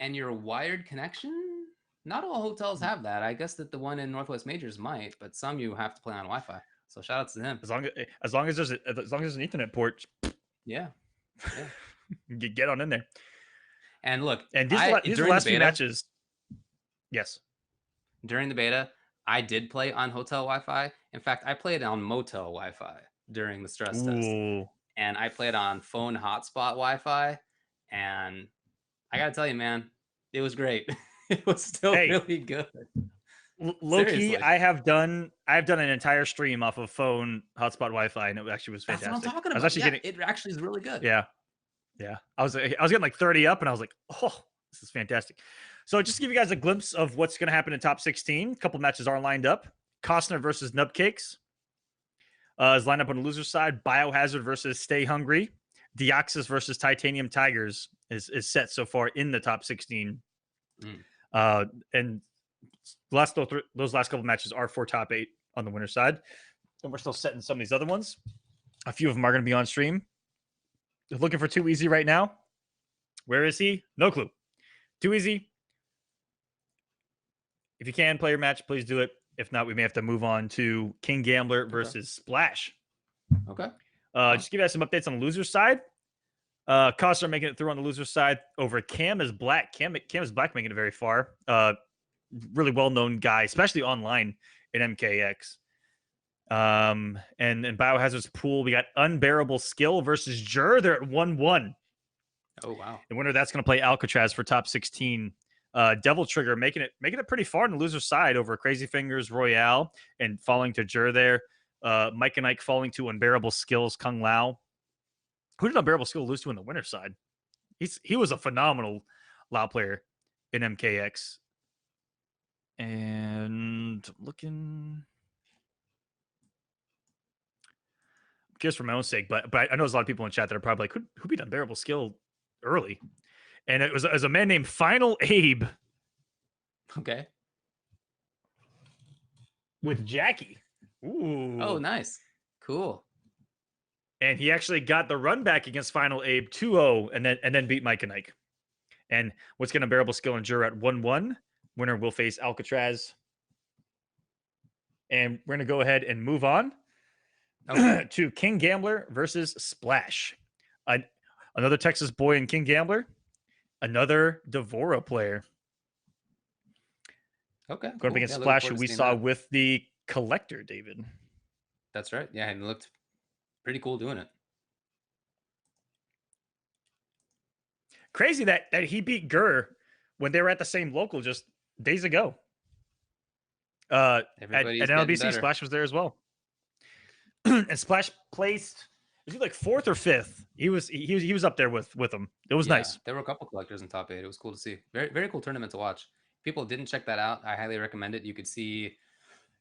Speaker 3: and your wired connection? Not all hotels have that. I guess that the one in Northwest Majors might, but some you have to play on Wi-Fi. So shout outs to him.
Speaker 2: As long as there's an Ethernet port.
Speaker 3: Yeah.
Speaker 2: Get on in there.
Speaker 3: And look,
Speaker 2: and these last few matches. Yes.
Speaker 3: During the beta, I did play on hotel Wi-Fi. In fact, I played on motel Wi-Fi during the stress test. And I played on phone hotspot Wi-Fi. And I gotta tell you, man, it was great. It was still really good.
Speaker 2: Low key, I've done an entire stream off of phone hotspot Wi-Fi, and it actually was fantastic.
Speaker 3: That's what I'm talking about. It actually is really good.
Speaker 2: Yeah. I was getting like 30 up, and I was like, oh, this is fantastic. So just to give you guys a glimpse of what's going to happen in top 16. A couple matches are lined up. Cosner versus Nubcakes is lined up on the loser side. Biohazard versus Stay Hungry. Deoxys versus Titanium Tigers is set so far in the top 16. And those last couple matches are for top 8 on the winner side. And we're still setting some of these other ones. A few of them are going to be on stream. Looking for Too Easy right now. Where is he? No clue. Too Easy. If you can play your match, please do it. If not, we may have to move on to King Gambler versus Splash.
Speaker 3: Okay.
Speaker 2: Just give you guys some updates on the loser side. Cosner making it through on the loser side over Cam is Black. Cam is Black making it very far. Really well-known guy, especially online in MKX. And in Biohazard's pool, we got Unbearable Skill versus Jur. They're at 1-1.
Speaker 3: Oh, wow.
Speaker 2: The winner that's going to play Alcatraz for top 16. Devil Trigger making it pretty far on the loser side over Crazy Fingers Royale and falling to Jur there. Mike and Ike falling to Unbearable Skills Kung Lao. Who did Unbearable Skill lose to in the winner's side? He was a phenomenal Lao player in MKX. And looking, I'm curious for my own sake, but I know there's a lot of people in chat that are probably like, who beat Unbearable Skill early? And it was a man named Final Abe.
Speaker 3: Okay.
Speaker 2: With Jackie. Ooh.
Speaker 3: Oh, nice. Cool.
Speaker 2: And he actually got the run back against Final Abe 2-0 and then beat Mike and Ike. And what's going to Unbearable Skill and Jur at 1-1. Winner will face Alcatraz. And we're going to go ahead and move on to King Gambler versus Splash. Another Texas boy in King Gambler. Another Devora player.
Speaker 3: Okay.
Speaker 2: Going up against Splash, who we saw with the Collector, David.
Speaker 3: That's right. Yeah, and it looked pretty cool doing it.
Speaker 2: Crazy that he beat Gur when they were at the same local just days ago. At NLBC, Splash was there as well. And Splash placed, was he like 4th or 5th? He was up there with them. It was nice.
Speaker 3: There were a couple collectors in top 8. It was cool to see. Very, very cool tournament to watch. People didn't check that out. I highly recommend it. You could see,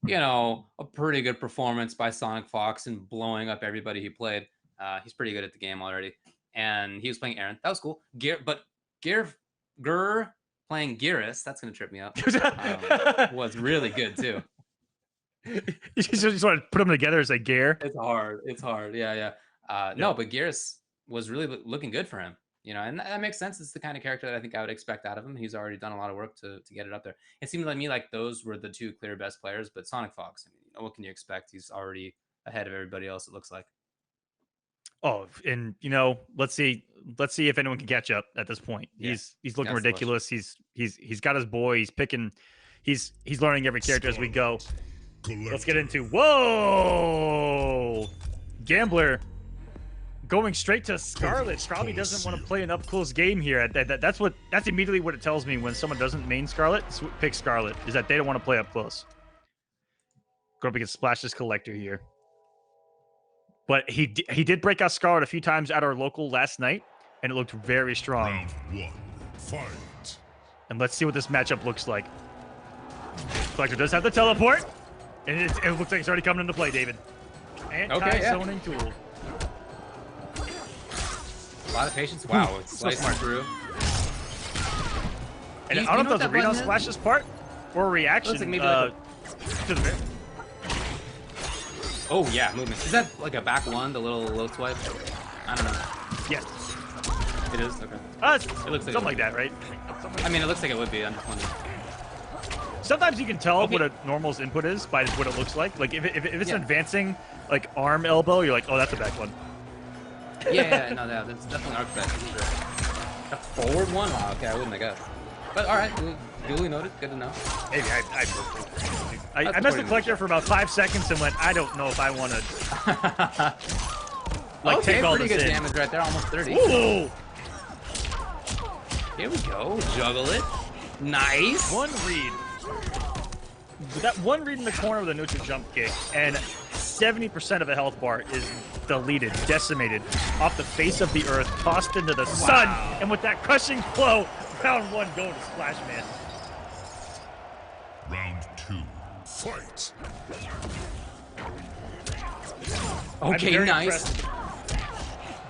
Speaker 3: you know, a pretty good performance by Sonic Fox and blowing up everybody he played. He's pretty good at the game already. And he was playing Aaron. That was cool. Gur playing Geras, that's going to trip me up, was really good too.
Speaker 2: You just want to put them together as a Gear?
Speaker 3: It's hard. It's hard. Yeah. No, but Geras was really looking good for him. You know, and that makes sense. It's the kind of character that I think I would expect out of him. He's already done a lot of work to get it up there. It seemed like me like those were the 2 clear best players, but Sonic Fox, I mean, what can you expect? He's already ahead of everybody else, it looks like.
Speaker 2: Oh, and you know, let's see if anyone can catch up at this point. Yeah. He's looking ridiculous. He's got his boy. He's picking. He's learning every character as we go. Let's get into Gambler going straight to Scarlet. Probably doesn't want to play an up close game here. That's immediately what it tells me when someone doesn't main Scarlet, pick Scarlet, is that they don't want to play up close. Go up against Splash's Collector here. But he did break out Scarlet a few times at our local last night, and it looked very strong.
Speaker 4: Round 1, fight.
Speaker 2: And let's see what this matchup looks like. Collector does have the teleport, and it looks like it's already coming into play, David. Anti-zoning tool.
Speaker 3: A lot of patience. Wow, it's slicing through.
Speaker 2: And I don't know if that was a read on Splash's part or a reaction
Speaker 3: like maybe
Speaker 2: to the
Speaker 3: Oh yeah, movement. Is that like a back one, the little low swipe? I don't know.
Speaker 2: Yes.
Speaker 3: It is? Okay.
Speaker 2: It looks like something like that, right?
Speaker 3: I mean, it looks like it would be. I'm just wondering.
Speaker 2: Sometimes you can tell what a normal's input is by what it looks like. Like if it's an advancing like arm elbow, you're like, oh, that's a back one.
Speaker 3: Yeah, no, that's definitely arc back. A forward one? Wow, okay, I wouldn't have guessed. But all right, duly noted. Good to know.
Speaker 2: Maybe I messed the Collector for about 5 seconds and went, I don't know if I want to take all this
Speaker 3: pretty good
Speaker 2: in.
Speaker 3: Damage right there, almost 30.
Speaker 2: Ooh!
Speaker 3: Here we go. Juggle it. Nice.
Speaker 2: One read. That one read in the corner with a neutral jump kick, and 70% of a health bar is deleted, decimated, off the face of the earth, tossed into the sun, and with that crushing blow, round 1 going to Splash Man.
Speaker 4: Round 2, fight.
Speaker 3: Okay, nice.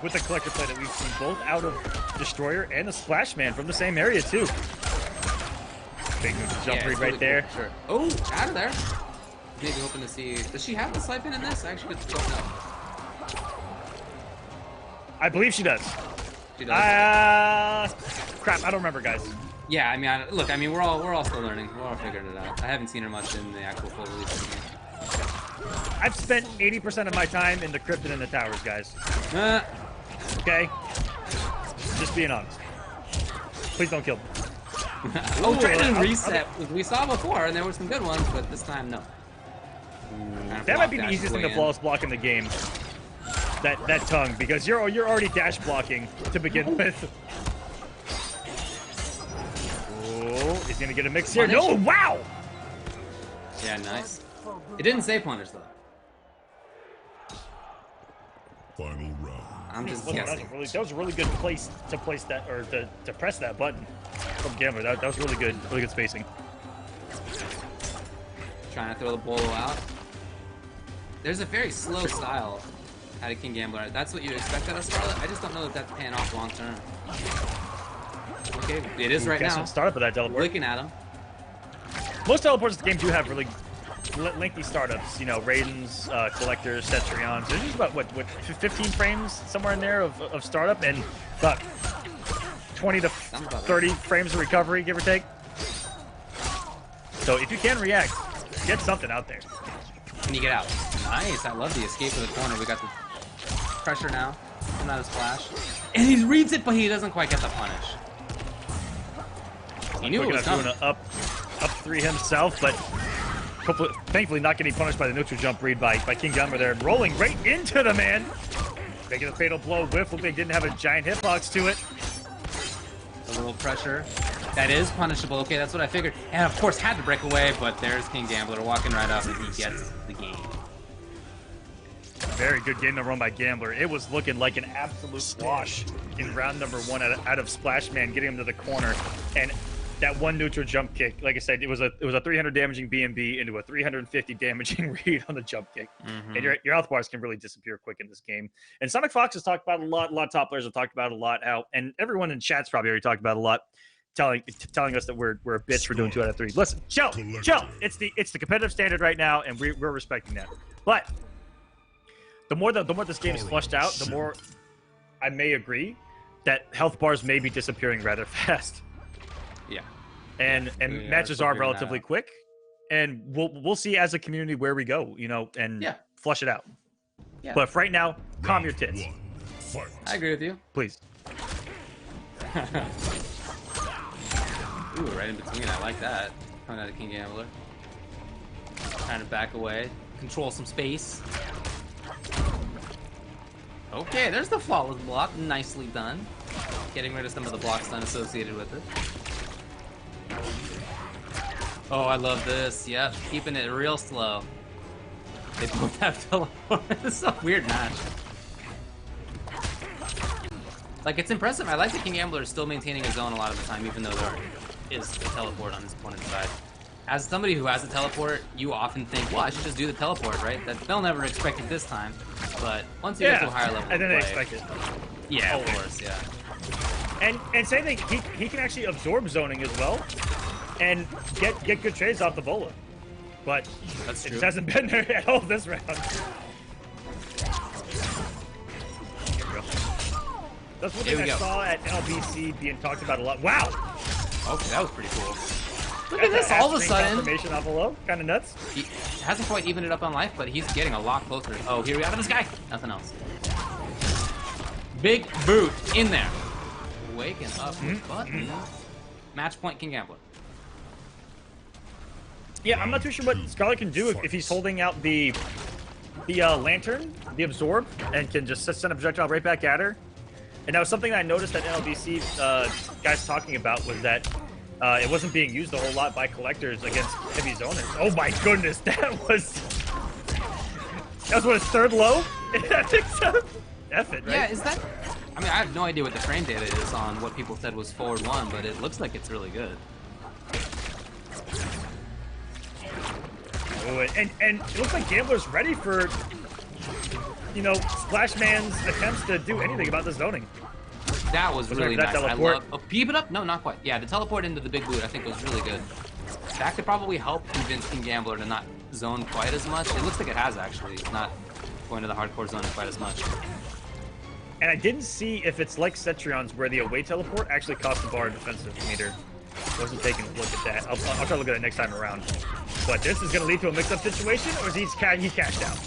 Speaker 2: With the Collector play that we've seen both out of Destroyer and the Splash Man from the same area too. Big jump read right there.
Speaker 3: Sure. Oh, out of there. Maybe hoping to see. Does she have the swipe in this? I actually don't know.
Speaker 2: I believe she does.
Speaker 3: She does.
Speaker 2: Crap, I don't remember, guys.
Speaker 3: Yeah, I mean, look, I mean, we're all still learning. We're all figuring it out. I haven't seen her much in the actual full release of the game.
Speaker 2: I've spent 80% of my time in the crypt and in the towers, guys. Okay? Just being honest. Please don't kill me.
Speaker 3: Oh, trying to reset. We saw before, and there were some good ones, but this time, no.
Speaker 2: That might be the easiest thing to flawless block in the game. That tongue, because you're already dash blocking to begin with. Oh, he's gonna get a mix here. No, wow!
Speaker 3: Yeah, nice. It didn't say punish though.
Speaker 4: Final round.
Speaker 3: I'm just
Speaker 2: that was a really good place to place that, or to press that button from Gambler. That was really good spacing.
Speaker 3: Trying to throw the bolo out. There's a very slow style out of King Gambler. That's what you expect out of Scarlet. I just don't know if that's paying off long term. Okay, it is right now.
Speaker 2: Startup of that teleport.
Speaker 3: Looking at him.
Speaker 2: Most teleports in the game do have really lengthy startups. You know, Raidens, Collectors, Cetrions. There's just about what 15 frames somewhere in there of startup, and about 20 to 30 frames of recovery, give or take. So if you can react, get something out there.
Speaker 3: Can you get out? Nice. I love the escape of the corner. We got the pressure now. Not a splash. And he reads it, but he doesn't quite get the punish. He knew it was coming.
Speaker 2: Doing up three himself, but hopefully, thankfully not getting punished by the neutral jump read by King Gummer there. Rolling right into the man. Making a fatal blow. Whiff. Hopefully it didn't have a giant hitbox to it.
Speaker 3: A little pressure. That is punishable. Okay, that's what I figured. And of course had to break away, but there's King Gambler walking right up and he gets the game.
Speaker 2: Very good game to run by Gambler. It was looking like an absolute wash in round number 1 out of Splash Man, getting him to the corner. And that one neutral jump kick, like I said, it was a 300 damaging BMB into a 350 damaging read on the jump kick. And your health bars can really disappear quick in this game. And Sonic Fox has talked about it a lot. A lot of top players have talked about it a lot. And everyone in chat's probably already talked about it a lot. Telling us that we're a bitch for doing 2 out of 3. Listen, chill. It's the competitive standard right now, and we're respecting that. But the more this game is flushed out, the more I may agree that health bars may be disappearing rather fast.
Speaker 3: Yeah.
Speaker 2: And matches are relatively quick, and we'll see as a community where we go, and flush it out. Yeah. But for right now, calm your tits.
Speaker 3: I agree with you.
Speaker 2: Please.
Speaker 3: Ooh, right in between. I like that. Coming out of King Gambler. Trying to back away. Control some space. Okay, there's the flawless block. Nicely done. Getting rid of some of the block stun associated with it. Oh, I love this. Yep, keeping it real slow. They both have teleport. This is a weird match. Like, it's impressive. I like that King Gambler is still maintaining his zone a lot of the time, even though there is a teleport on his opponent's side. As somebody who has a teleport, you often think, well, I should just do the teleport, right? That they'll never expect it this time. But once you get to a higher level,
Speaker 2: and then they expect it.
Speaker 3: Yeah, of course, yeah.
Speaker 2: And same thing, he can actually absorb zoning as well, and get good trades off the bola. But it just hasn't been there at all this round. That's one thing I saw at LBC being talked about a lot. Wow!
Speaker 3: Okay, that was pretty cool. Look at this, all of a sudden.
Speaker 2: Confirmation off below, kind of nuts.
Speaker 3: He hasn't quite evened it up on life, but he's getting a lot closer. Oh, here we have this guy. Nothing else. Big boot in there. Waking up with button. Match point King Gambler.
Speaker 2: Yeah, I'm not too sure what Scarlet can do if he's holding out the lantern, the absorb, and can just send a projectile right back at her. And that was something that I noticed that NLBC guys talking about was that it wasn't being used a whole lot by collectors against heavy zoners. Oh my goodness, that was what, his third low? I think so. F it, right?
Speaker 3: Yeah, is that? I mean, I have no idea what the frame data is on what people said was forward 1, but it looks like it's really good.
Speaker 2: Oh, and it looks like Gambler's ready for, Splash Man's attempts to do anything about the zoning.
Speaker 3: That was really nice.
Speaker 2: Teleport.
Speaker 3: I love. Oh, keep it up? No, not quite. Yeah, the teleport into the big boot I think was really good. That could probably help convince King Gambler to not zone quite as much. It looks like it has actually. It's not going to the hardcore zone quite as much.
Speaker 2: And I didn't see if it's like Cetrion's where the away teleport actually cost the bar a defensive meter. Wasn't taking a look at that. I'll try to look at it next time around. But this is going to lead to a mix-up situation, or is he cashed out?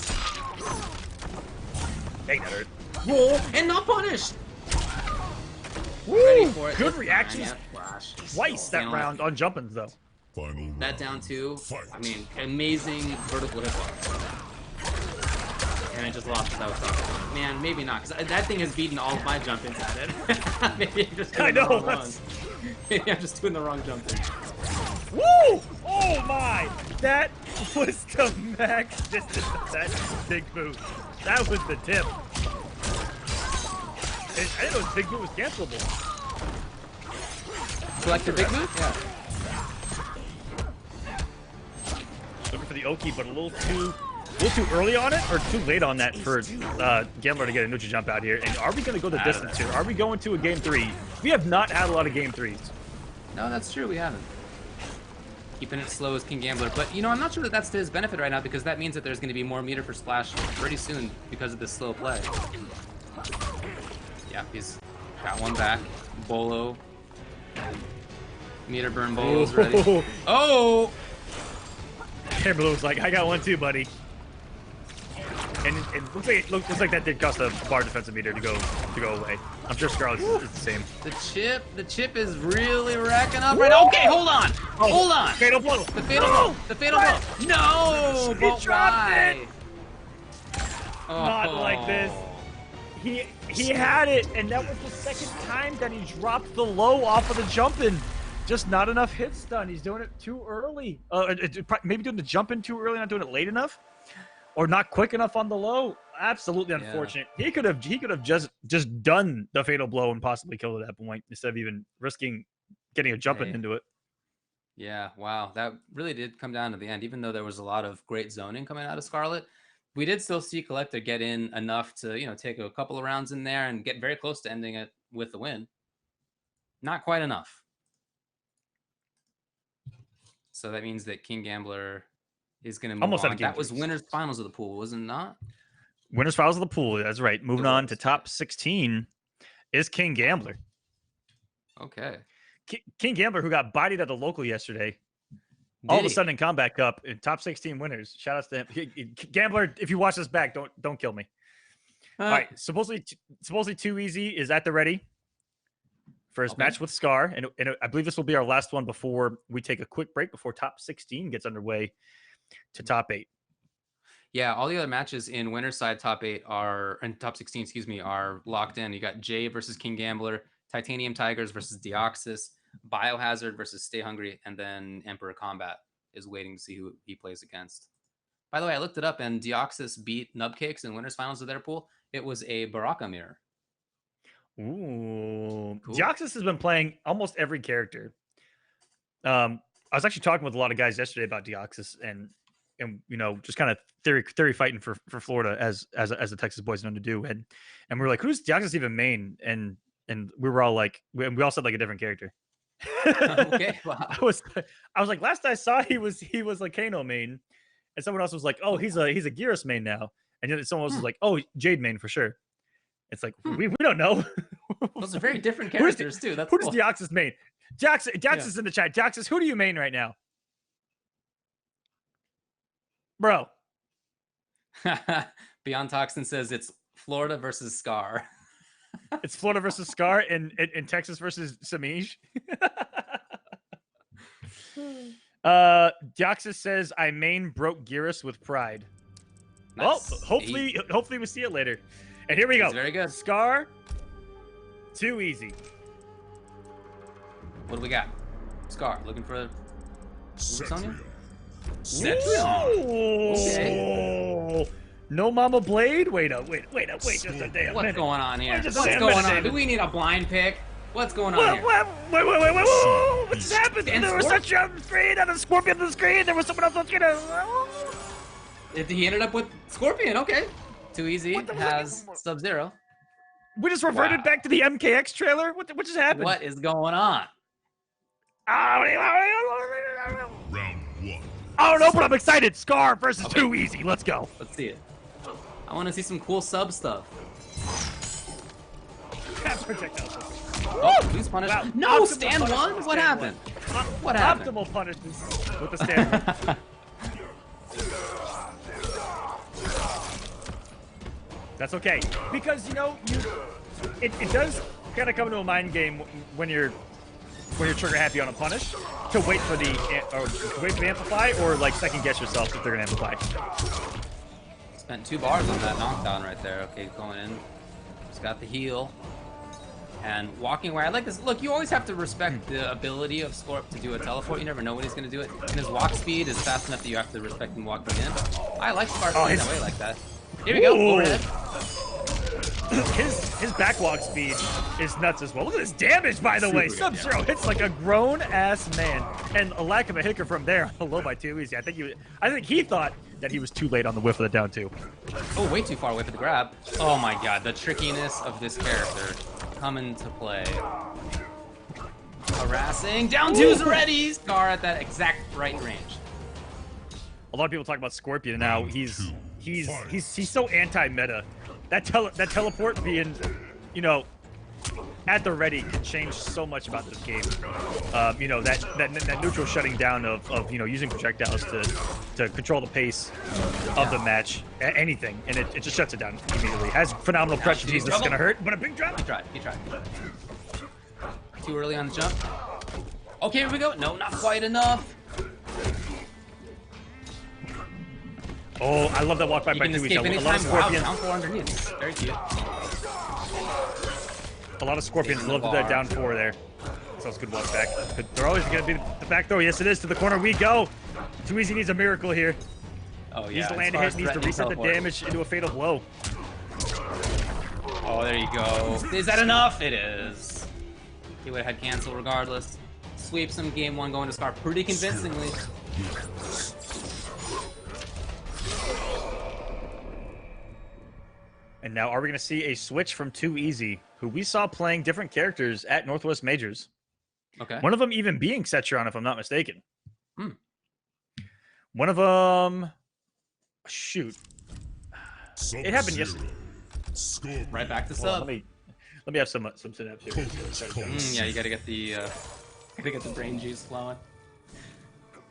Speaker 2: Dang, that hurt.
Speaker 3: Roll and not punished.
Speaker 2: Woo! Good reactions twice that round on jumpins though.
Speaker 3: That down 2. I mean, amazing vertical hitbox. And I just lost because I was talking. Man, maybe not, because that thing has beaten all of my jump-ins at it. Maybe I'm just doing the wrong one. Maybe I'm just doing the wrong jump-in.
Speaker 2: Woo! Oh my! That was the max distance of that big boot. That was the tip. I didn't know big boot was cancelable.
Speaker 3: Select your big boot? Yeah.
Speaker 2: Looking for the Oki, but a little too early on it, or too late on that for Gambler to get a neutral jump out here. And are we going to go the distance here? Are we going to a game 3? We have not had a lot of game 3s.
Speaker 3: No, that's true. We haven't. Keeping it slow as King Gambler. But, I'm not sure that that's to his benefit right now, because that means that there's going to be more meter for Splash pretty soon because of this slow play. Yeah, he's got one back. Bolo. Meter burn Bolo's ready. Oh!
Speaker 2: Gambler was like, I got one too, buddy. And it looks like that did cost a bar defensive meter to go away. I'm sure Scarlet's is the same.
Speaker 3: The chip is really racking up right now. Okay, hold on. Hold on.
Speaker 2: Fatal blow.
Speaker 3: The fatal blow. The fatal blow. No,
Speaker 2: He
Speaker 3: but
Speaker 2: dropped
Speaker 3: why?
Speaker 2: it. Not like this. He had it, and that was the second time that he dropped the low off of the jumping. Just not enough hit stun. He's doing it too early. Maybe doing the jumping too early, not doing it late enough, or not quick enough on the low. Absolutely unfortunate. Yeah. He could have just done the fatal blow and possibly killed at that point instead of even risking getting a jumping into it.
Speaker 3: Yeah, wow. That really did come down to the end. Even though there was a lot of great zoning coming out of Scarlet, we did still see Collector get in enough to, you know, take a couple of rounds in there and get very close to ending it with the win. Not quite enough. So that means that King Gambler is going to move on. That was winners finals of the pool, was it not?
Speaker 2: Winners finals of the pool. That's right. Moving on to top 16 is King Gambler.
Speaker 3: Okay.
Speaker 2: King Gambler, who got bodied at the local yesterday. All of a sudden in Combat Cup, in top 16 winners. Shout out to him. Gambler, if you watch this back, don't kill me. All right, supposedly Too Easy is at the ready for his match with Scar, and I believe this will be our last one before we take a quick break before top 16 gets underway to top 8.
Speaker 3: Yeah, all the other matches in winner's side top 8 are, and top 16, excuse me, are locked in. You got Jay versus King Gambler, Titanium Tigers versus Deoxys, Biohazard versus Stay Hungry, and then Emperor Combat is waiting to see who he plays against. By the way, I looked it up, and Deoxys beat Nubcakes in winners finals of their pool. It was a Baraka mirror.
Speaker 2: Ooh, cool. Deoxys has been playing almost every character. I was actually talking with a lot of guys yesterday about Deoxys and you know, just kind of theory fighting for Florida as the Texas boys know to do, and we were like, who's Deoxys even main? And we were all like, we all said like a different character.
Speaker 3: Okay, wow.
Speaker 2: I was like, last I saw he was like Kano main, and someone else was like, oh, he's a Geras main now, and then someone else was like, oh, Jade main for sure. It's like we don't know.
Speaker 3: Those are very different characters too. That's
Speaker 2: who does Deoxys main? Deoxys in the chat. Deoxys, who do you main right now, bro?
Speaker 3: Beyond Toxin says it's Florida versus Scar.
Speaker 2: It's Florida versus Scar and Texas versus Samij. Deoxys says I main broke Geras with pride. Nice. Well, hopefully we see it later. And here we go.
Speaker 3: It's very good.
Speaker 2: Scar, Too Easy.
Speaker 3: What do we got? Scar, looking for
Speaker 4: Cetrion.
Speaker 3: Okay.
Speaker 2: No Mama Blade? Wait just a damn
Speaker 3: What's
Speaker 2: minute.
Speaker 3: going on here?
Speaker 2: What's
Speaker 3: going on? Do we need a blind pick? What's going on here?
Speaker 2: Wait. What just happened? There was such a screen and a Scorpion on the screen. There was someone else on the screen.
Speaker 3: He ended up with Scorpion. Okay. Too Easy has Sub-Zero.
Speaker 2: We just reverted back to the MKX trailer? What just happened?
Speaker 3: What is going on?
Speaker 4: Round 1.
Speaker 2: I don't know, but I'm excited. Scar versus Too Easy. Let's go.
Speaker 3: Let's see it. I want to see some cool sub stuff. Oh, please punish.
Speaker 2: Wow.
Speaker 3: No,
Speaker 2: Optimal
Speaker 3: stand one? What happened? What happened?
Speaker 2: Optimal punishment with the stand one. That's okay. Because, you know, it does kind of come to a mind game when you're trigger happy on a punish to wait for the amplify or like second guess yourself if they're gonna amplify.
Speaker 3: Spent 2 bars on that knockdown right there. Okay, going in. Just got the heal. And walking away. I like this. Look, you always have to respect the ability of Scorp to do a teleport. You never know when he's going to do it. And his walk speed is fast enough that you have to respect him walking in. I like Scar playing that way like that. Here we go. Overhead.
Speaker 2: His backwalk speed is nuts as well. Look at this damage, by the way. Sub-Zero hits like a grown-ass man. And a lack of a hicker from there on the low by Too Easy. I think he thought that he was too late on the whiff of the down 2.
Speaker 3: Oh, way too far away for the grab. Oh my god, the trickiness of this character come into play. Harassing. Down 2's already. Scar at that exact right range.
Speaker 2: A lot of people talk about Scorpion now. He's so anti-meta. That teleport being, you know, at the ready can change so much about this game. You know, that neutral shutting down of you know, using projectiles to control the pace of the match, anything, and it just shuts it down immediately. Has phenomenal pressure. This is gonna hurt, but a big drop.
Speaker 3: He tried. Too early on the jump. Okay, here we go. No, not quite enough.
Speaker 2: Oh, I love that walk by
Speaker 3: You can escape
Speaker 2: A lot
Speaker 3: anytime.
Speaker 2: of Scorpions.
Speaker 3: Wow, down 4 underneath. Very cute.
Speaker 2: A lot of Scorpions love that down 4 there. So it's good walk back. Good throw. Is it going to be the back throw? Yes, it is. To the corner we go. Too Easy needs a miracle here.
Speaker 3: Oh, yeah.
Speaker 2: Needs to land a hit. Needs to reset the damage into a fatal blow.
Speaker 3: Oh, there you go. Is that enough? It is. He would have had cancel regardless. Sweeps him. Game 1 going to Scar pretty convincingly.
Speaker 2: And now, are we going to see a switch from Too Easy, who we saw playing different characters at Northwest Majors?
Speaker 3: Okay.
Speaker 2: One of them even being Setron, if I'm not mistaken.
Speaker 3: Hmm.
Speaker 2: One of them... Shoot. It happened yesterday.
Speaker 3: Right back to
Speaker 2: Well,
Speaker 3: sub.
Speaker 2: let me have some Synapse here.
Speaker 3: Yeah, you gotta get the brain juice flowing.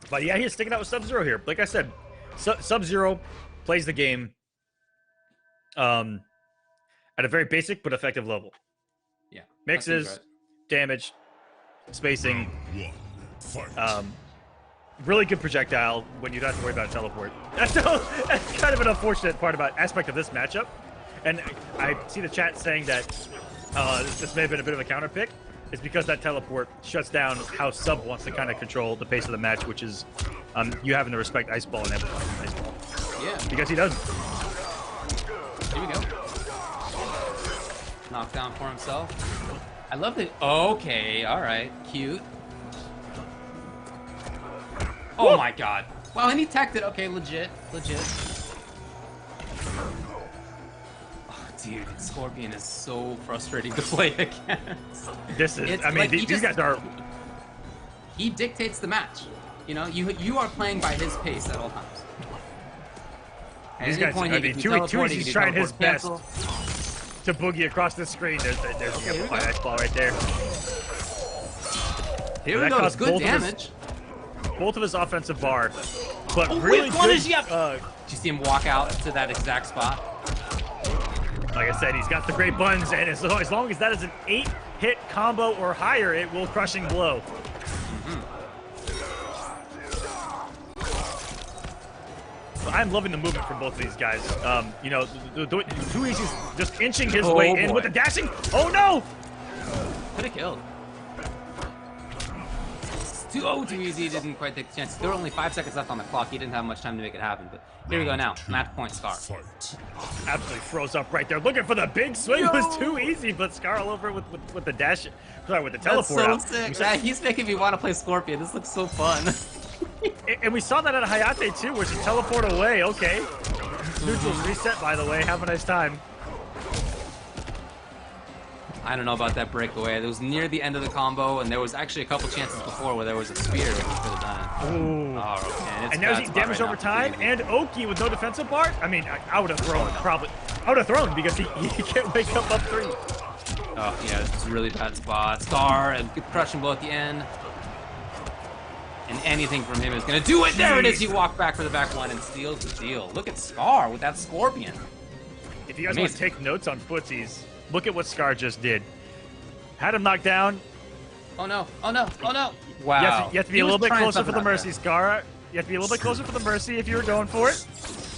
Speaker 2: But yeah, he's sticking out with Sub-Zero here. Like I said, Sub-Zero plays the game at a very basic but effective level.
Speaker 3: Yeah.
Speaker 2: Mixes, damage, spacing, really good projectile when you don't have to worry about a teleport. That's kind of an unfortunate aspect of this matchup. And I see the chat saying that this may have been a bit of a counter pick. It's because that teleport shuts down how Sub wants to kind of control the pace of the match, which is you having to respect Ice Ball and Amplify Ice Ball.
Speaker 3: Yeah.
Speaker 2: Because he doesn't.
Speaker 3: Here we go. Knockdown for himself. I love it. Okay, alright. Cute. Oh Woo! My god. Wow, and he teched it. Okay, legit. Oh, dude, Scorpion is so frustrating to play against.
Speaker 2: This is, I mean, these guys are...
Speaker 3: He dictates the match. You know, you are playing by his pace at all times. At
Speaker 2: these
Speaker 3: any
Speaker 2: guys,
Speaker 3: point,
Speaker 2: I
Speaker 3: he
Speaker 2: mean,
Speaker 3: can
Speaker 2: Too
Speaker 3: teleport,
Speaker 2: Easy's
Speaker 3: he can
Speaker 2: trying his
Speaker 3: teleport,
Speaker 2: best
Speaker 3: cancel.
Speaker 2: to boogie across the screen. There's the Amplify Ice Ball right there.
Speaker 3: Here we go, it's good damage.
Speaker 2: Both of his offensive bar, but really good.
Speaker 3: Did you see him walk out to that exact spot?
Speaker 2: Like I said, he's got the great buns, and as long as that is an 8-hit combo or higher, it will crushing blow. So I'm loving the movement from both of these guys. You know, Too Easy's just inching his way in with the dashing. Oh no!
Speaker 3: Could have killed. Too Easy didn't quite take the chance. There were only 5 seconds left on the clock. He didn't have much time to make it happen. But here we go now. Match point, Scar.
Speaker 2: Absolutely froze up right there, looking for the big swing. It was Too Easy, but Scar all over with the dash. Sorry, with the teleport out.
Speaker 3: That's so sick. He's making me want to play Scorpion. This looks so fun.
Speaker 2: And we saw that at Hayate too, where she teleport away. Okay. Neutral's reset, by the way. Have a nice time.
Speaker 3: I don't know about that breakaway. It was near the end of the combo, and there was actually a couple chances before where there was a spear and he could have done it.
Speaker 2: Ooh.
Speaker 3: Oh, man,
Speaker 2: and now he's damage over time, and Oki with no defensive bar. I mean, I would have thrown probably. I would have thrown because he can't wake up 3.
Speaker 3: Oh, yeah, it's a really bad spot. Scar, and good crushing blow at the end. And anything from him is going to do it. There it is. He walked back for the back one and steals the deal. Look at Scar with that Scorpion.
Speaker 2: If you guys want to take notes on footsies, look at what Scar just did. Had him knocked down.
Speaker 3: Oh no, oh no, oh no. Wow.
Speaker 2: You have to be a little bit closer for the Mercy, Scar. You have to be a little bit closer for the Mercy if you were going for it.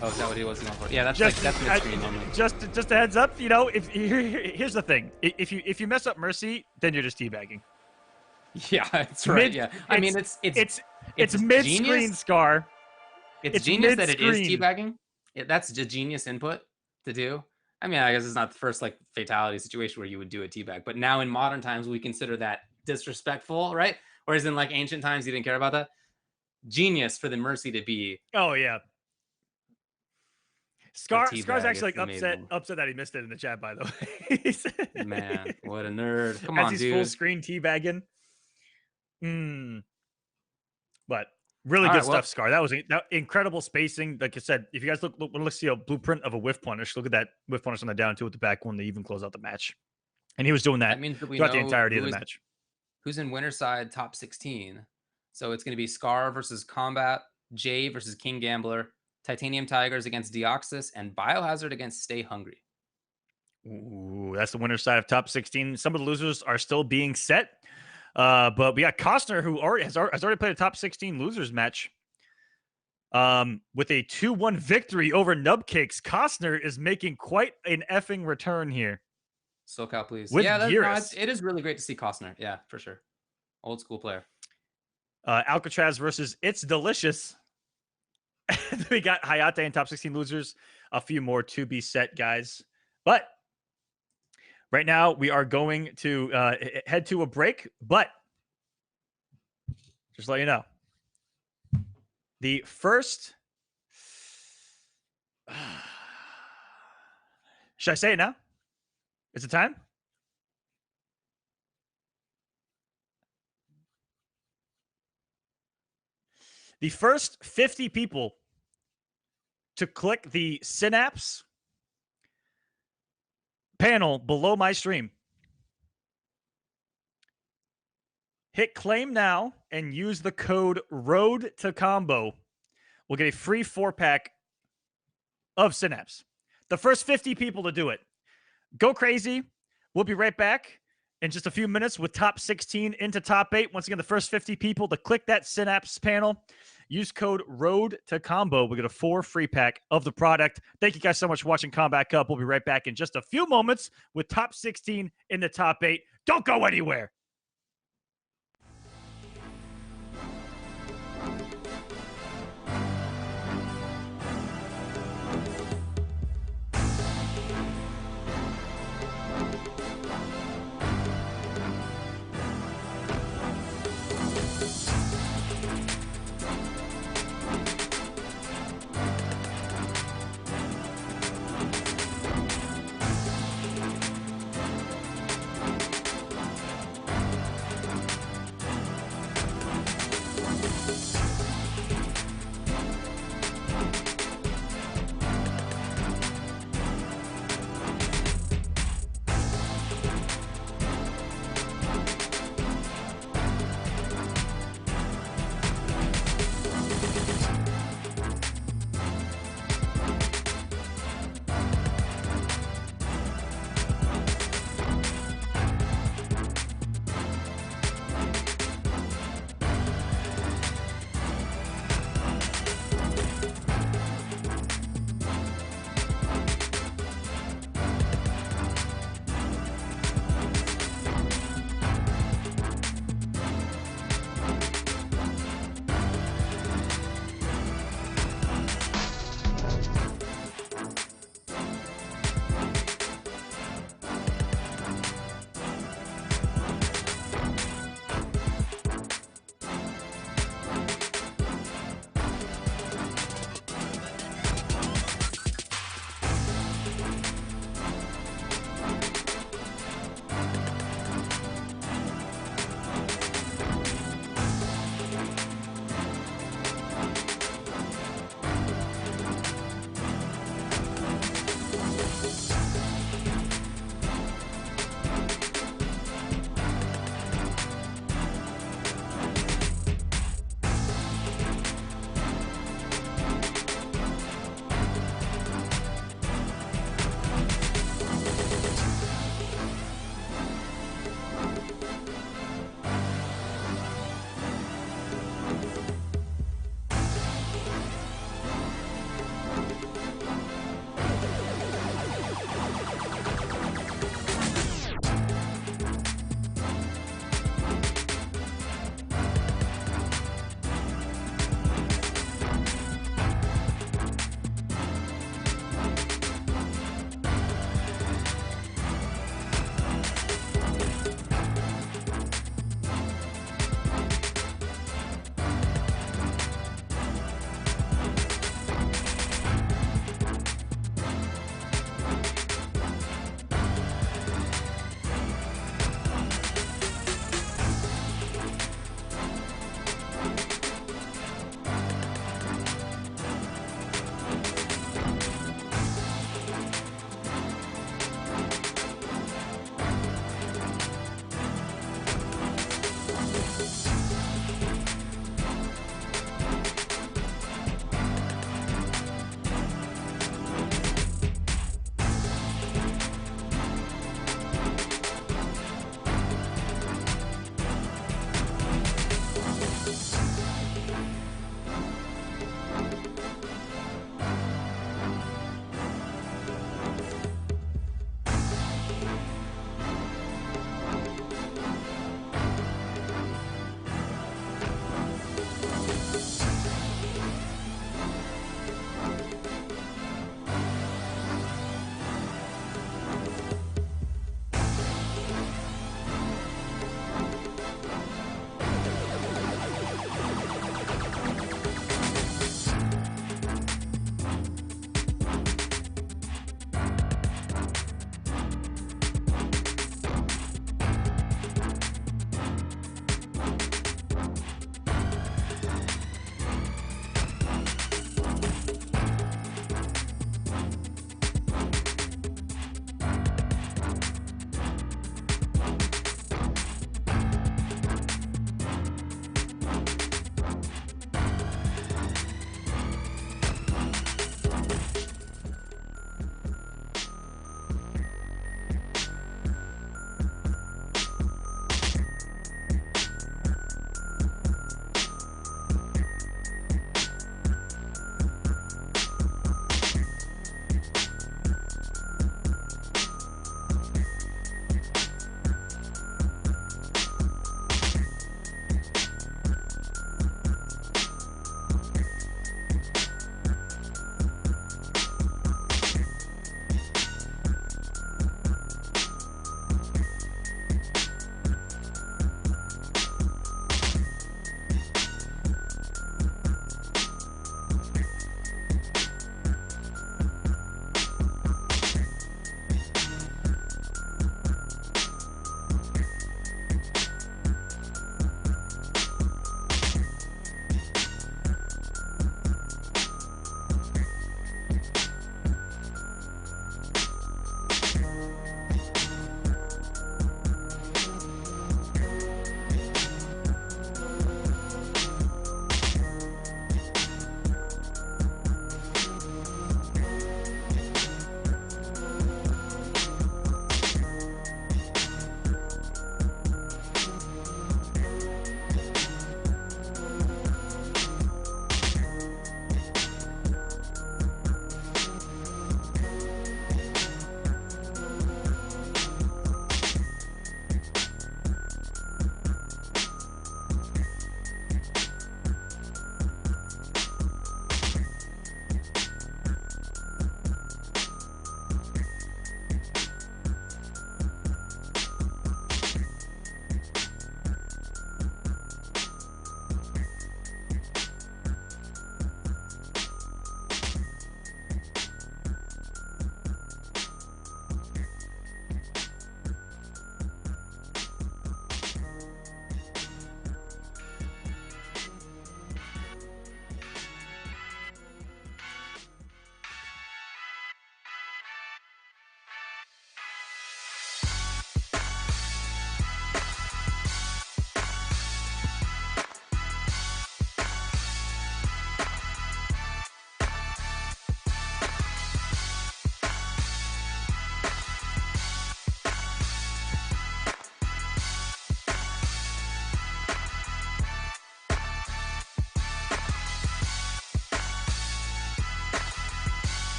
Speaker 3: Oh, is that what he was going for? Yeah, that's
Speaker 2: just,
Speaker 3: that's mid-screen normally.
Speaker 2: Just a heads up, you know, here's the thing. If you mess up Mercy, then you're just teabagging.
Speaker 3: Yeah, that's right. Yeah. I mean, it's
Speaker 2: mid-screen, Scar.
Speaker 3: It's genius that it is teabagging. That's a genius input to do. I mean, I guess it's not the first like fatality situation where you would do a teabag, but now in modern times we consider that disrespectful, right? Whereas in like ancient times you didn't care about that. Genius for the Mercy to be.
Speaker 2: Oh yeah. Scar's actually like upset that he missed it in the chat, by the way.
Speaker 3: Man, what a nerd! Come
Speaker 2: on,
Speaker 3: dude.
Speaker 2: As he's full screen teabagging. But really good stuff, Scar. That was incredible spacing. Like I said, if you guys let's see a blueprint of a whiff punish. Look at that whiff punish on the down two with the back one to even close out the match. And he was doing that
Speaker 3: means that we
Speaker 2: throughout the
Speaker 3: know
Speaker 2: entirety of the match.
Speaker 3: Who's in winner side top 16. So it's going to be Scar versus Combat, Jay versus King Gambler, Titanium Tigers against Deoxys, and Biohazard against Stay Hungry.
Speaker 2: Ooh, that's the winner side of top 16. Some of the losers are still being set. But we got Cosner, who has already played a top 16 losers match. With a 2-1 victory over Nubcakes. Cosner is making quite an effing return here.
Speaker 3: SoCal, please.
Speaker 2: With
Speaker 3: it is really great to see Cosner. Yeah, for sure. Old school player.
Speaker 2: Alcatraz versus It's Delicious. We got Hayate and top 16 losers. A few more to be set, guys. But right now we are going to head to a break. But just let you know, the first. Should I say it now? Is it time? The first 50 people to click the Synapse panel below my stream, hit claim now and use the code ROAD to combo. We'll get a free 4-pack of Synapse. The first 50 people to do it. Go crazy. We'll be right back in just a few minutes with top 16 into top 8. Once again, the first 50 people to click that Synapse panel, use code ROAD to combo. We'll get a 4 free pack of the product. Thank you guys so much for watching Combat Cup. We'll be right back in just a few moments with top 16 in the top 8. Don't go anywhere.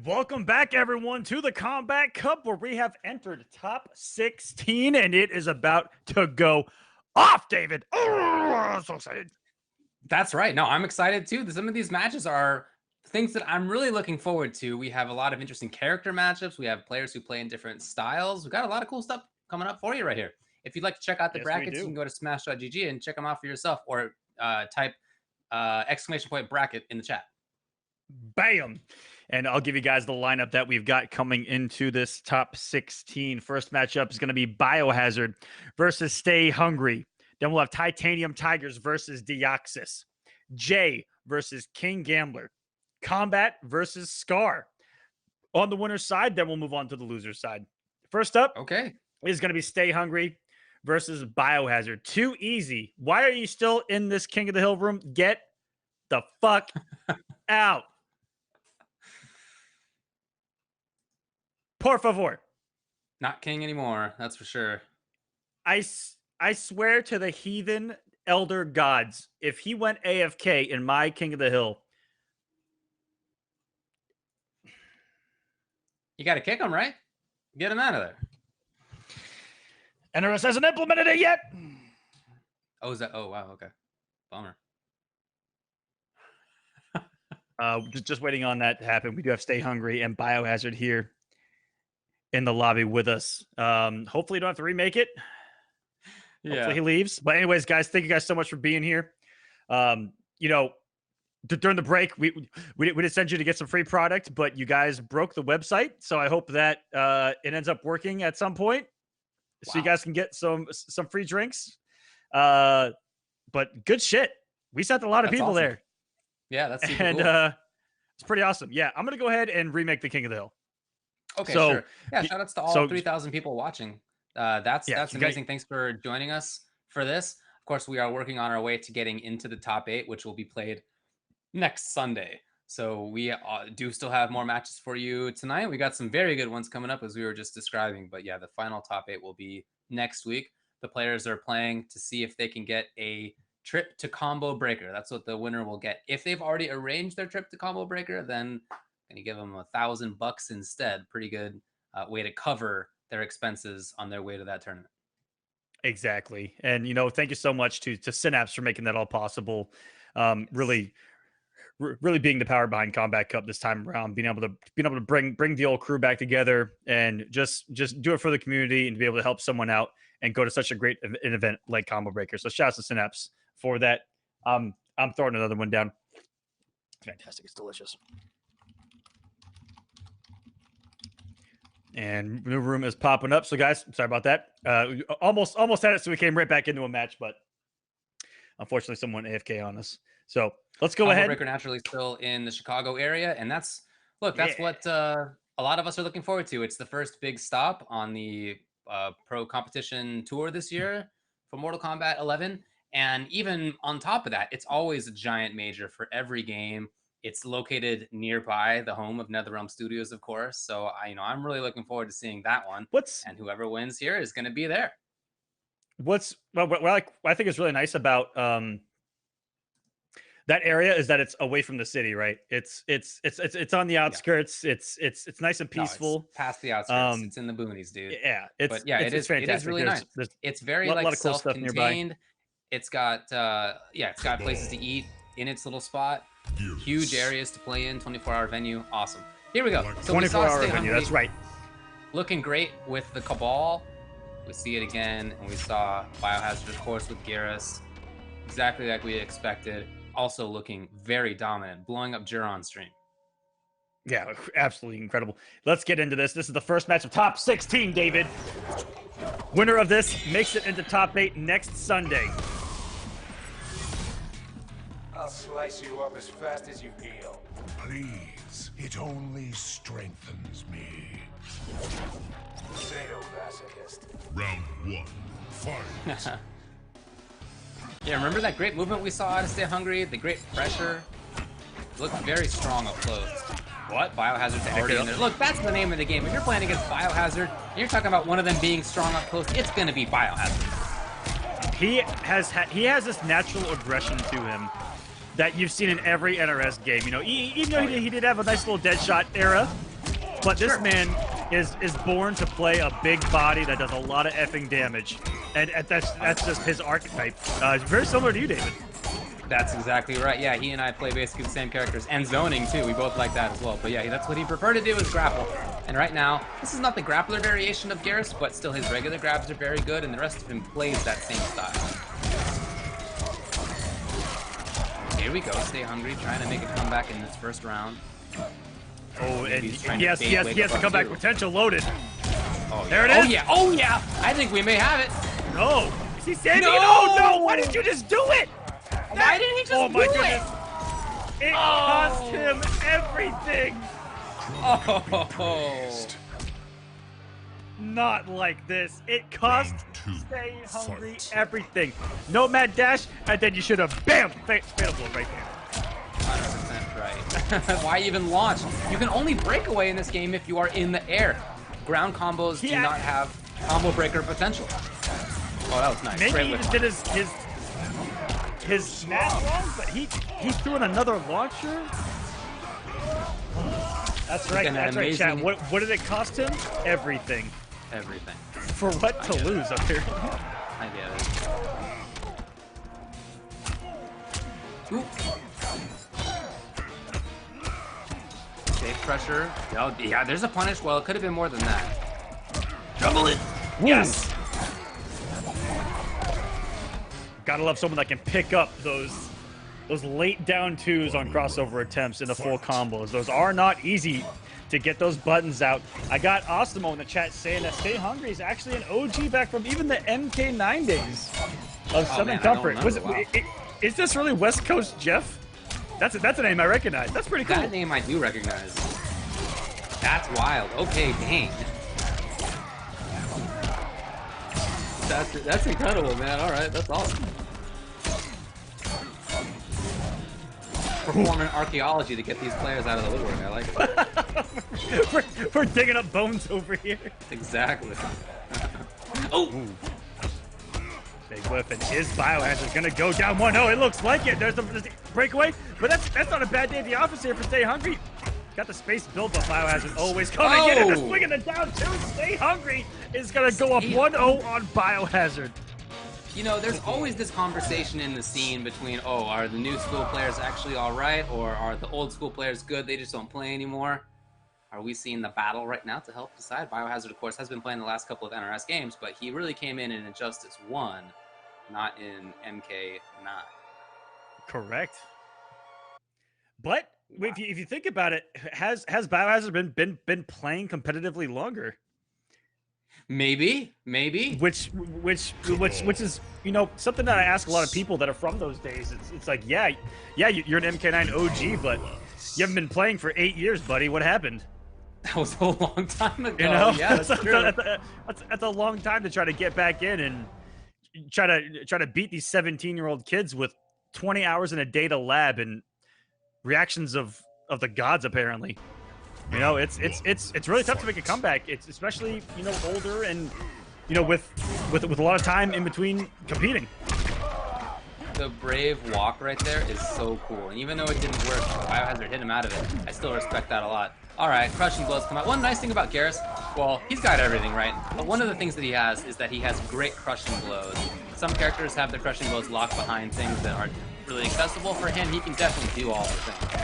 Speaker 2: Welcome back, everyone, to the Combat Cup, where we have entered top 16, and it is about to go off, David. Oh, I'm so excited.
Speaker 3: That's right. No, I'm excited too. Some of these matches are things that I'm really looking forward to. We have a lot of interesting character matchups. We have players who play in different styles. We've got a lot of cool stuff coming up for you right here. If you'd like to check out the brackets, you can go to smash.gg and check them out for yourself, or type ! bracket in the chat.
Speaker 2: Bam. And I'll give you guys the lineup that we've got coming into this top 16. First matchup is going to be Biohazard versus Stay Hungry. Then we'll have Titanium Tigers versus Deoxys. Jay versus King Gambler. Combat versus Scar. On the winner's side, then we'll move on to the loser's side. First up is going to be Stay Hungry versus Biohazard. Too easy. Why are you still in this King of the Hill room? Get the fuck out. Por favor.
Speaker 3: Not king anymore, that's for sure.
Speaker 2: I swear to the heathen elder gods, if he went AFK in my King of the Hill,
Speaker 3: you got to kick him, right? Get him out of there.
Speaker 2: NRS hasn't implemented it yet.
Speaker 3: Oh, is that? Oh, wow. Okay. Bummer.
Speaker 2: Just waiting on that to happen. We do have Stay Hungry and Biohazard here in the lobby with us. Hopefully you don't have to remake it. Hopefully he leaves. But anyways, guys, thank you guys so much for being here. You know, during the break, we did send you to get some free product, but you guys broke the website. So I hope that it ends up working at some point, so you guys can get some free drinks. But good shit. We sent a lot of people
Speaker 3: awesome.
Speaker 2: there.
Speaker 3: Yeah, that's super
Speaker 2: and
Speaker 3: cool.
Speaker 2: It's pretty awesome. Yeah, I'm gonna go ahead and remake the King of the Hill.
Speaker 3: Okay, so, sure. Yeah, shout outs to all 3,000 people watching. That's amazing. Thanks for joining us for this. Of course, we are working on our way to getting into the top 8, which will be played next Sunday. So we do still have more matches for you tonight. We got some very good ones coming up, as we were just describing. But yeah, the final top 8 will be next week. The players are playing to see if they can get a trip to Combo Breaker. That's what the winner will get. If they've already arranged their trip to Combo Breaker, then and you give them $1,000 instead. Pretty good way to cover their expenses on their way to that tournament.
Speaker 2: Exactly. And, you know, thank you so much to Synapse for making that all possible. Really being the power behind Combat Cup this time around, being able to bring the old crew back together and just do it for the community and to be able to help someone out and go to such a great event like Combo Breaker. So shout out to Synapse for that. I'm throwing another one down. Fantastic. It's delicious. And the room is popping up. So guys, sorry about that. Almost had it, so we came right back into a match, but unfortunately someone AFK on us. So let's go ahead.
Speaker 3: Breaker naturally still in the Chicago area, and that's what a lot of us are looking forward to. It's the first big stop on the pro competition tour this year for Mortal Kombat 11, and even on top of that, it's always a giant major for every game. It's located nearby the home of NetherRealm Studios, of course. So I'm really looking forward to seeing that one. And whoever wins here is going to be there.
Speaker 2: What I think is really nice about that area is that it's away from the city, right? It's on the outskirts. Yeah. It's nice and peaceful.
Speaker 3: No, it's past the outskirts. It's in the boonies, dude.
Speaker 2: Yeah,
Speaker 3: it is fantastic. It is really nice. It's very
Speaker 2: lot of cool stuff nearby.
Speaker 3: It's got places to eat in its little spot. Huge areas to play in, 24-hour venue. Awesome. Here we go. So
Speaker 2: 24-hour venue, that's right.
Speaker 3: Looking great with the Cabal. We see it again, and we saw Biohazard, of course, with Garrus. Exactly like we expected. Also looking very dominant, blowing up Jur on stream.
Speaker 2: Yeah, absolutely incredible. Let's get into this. This is the first match of top 16, David. Winner of this makes it into top 8 next Sunday.
Speaker 10: I'll slice you up as fast as you heal.
Speaker 6: Please, it only strengthens me.
Speaker 10: Sadomasochist.
Speaker 4: Round 1, fight.
Speaker 3: Yeah, remember that great movement we saw out of Stay Hungry? The great pressure? Looked very strong up close. What? Biohazard's already in there. Look, that's the name of the game. If you're playing against Biohazard, and you're talking about one of them being strong up close, it's going to be Biohazard.
Speaker 2: He has this natural aggression to him that you've seen in every NRS game. You know, even though he did have a nice little Deadshot era, But this man is born to play a big body that does a lot of effing damage, and that's just his archetype. It's very similar to you, David.
Speaker 3: That's exactly right. Yeah, he and I play basically the same characters, and zoning too. We both like that as well. But yeah, that's what he preferred to do is grapple. And right now, this is not the grappler variation of Garrus, but still his regular grabs are very good, and the rest of him plays that same style. Here we go, Stay Hungry, trying to make a comeback in this first round.
Speaker 2: Oh, and he has the comeback potential loaded.
Speaker 3: Oh,
Speaker 2: there
Speaker 3: yeah.
Speaker 2: it is.
Speaker 3: Oh yeah, I think we may have it.
Speaker 2: No, is he standing?
Speaker 3: No!
Speaker 2: No, why did you just do it?
Speaker 3: Why didn't he just
Speaker 2: oh my
Speaker 3: do
Speaker 2: goodness. It cost him everything.
Speaker 3: Oh.
Speaker 2: Not like this. It cost Stay Hungry everything. No mad dash, and then you should have bam, fatal blow right there.
Speaker 3: 100% right. Why even launch? You can only break away in this game if you are in the air. Ground combos do not have combo breaker potential. Oh, that was nice.
Speaker 2: Maybe he just did his smash wrong, but he threw in another launcher. That's right. That's right, chat. What did it cost him? Everything.
Speaker 3: Everything.
Speaker 2: For what to lose up here?
Speaker 3: I get it. Ooh. Safe pressure. Oh, yeah, there's a punish. Well, it could have been more than that.
Speaker 2: Double it. Yes. Gotta love someone that can pick up those late down twos on crossover attempts into full combos. Those are not easy to get those buttons out. I got Ostimo in the chat saying that Stay Hungry is actually an OG back from even the MK9 days of Southern Comfort. Is this really West Coast Jeff? That's a name I recognize. That's pretty cool.
Speaker 3: That name I do recognize. That's wild. Okay, dang. That's incredible, man. All right, that's awesome. Performing archaeology to get these players out of the woodwork. I like it.
Speaker 2: we're digging up bones over here.
Speaker 3: Exactly. Oh!
Speaker 2: Big whip, and his Biohazard is going to go down 1-0. It looks like it. There's the breakaway, but that's not a bad day at the office here for Stay Hungry. Got the space build, but Biohazard always coming in, and they're swinging it down too. Stay Hungry is going to go up 1-0 on Biohazard.
Speaker 3: You know, there's always this conversation in the scene between, oh, are the new school players actually all right, or are the old school players good, they just don't play anymore? Are we seeing the battle right now to help decide? Biohazard, of course, has been playing the last couple of NRS games, but he really came in Injustice 1, not in MK9.
Speaker 2: Correct. But if you think about it, has Biohazard been playing competitively longer?
Speaker 3: Maybe.
Speaker 2: Which is, you know, something that I ask a lot of people that are from those days. It's like, yeah, you're an MK9 OG, but you haven't been playing for 8 years, buddy. What happened?
Speaker 3: That was a long time ago.
Speaker 2: You know,
Speaker 3: yeah, that's true.
Speaker 2: That's a long time to try to get back in and try to beat these 17-year-old kids with 20 hours in a day to lab and reactions of the gods, apparently. You know, it's really tough to make a comeback. It's especially, you know, older and, you know, with a lot of time in between competing.
Speaker 3: The brave walk right there is so cool. And even though it didn't work, Biohazard hit him out of it. I still respect that a lot. All right, crushing blows come out. One nice thing about Garrus, well, he's got everything, right? But one of the things that he has is that he has great crushing blows. Some characters have their crushing blows locked behind things that aren't really accessible. For him, he can definitely do all the things.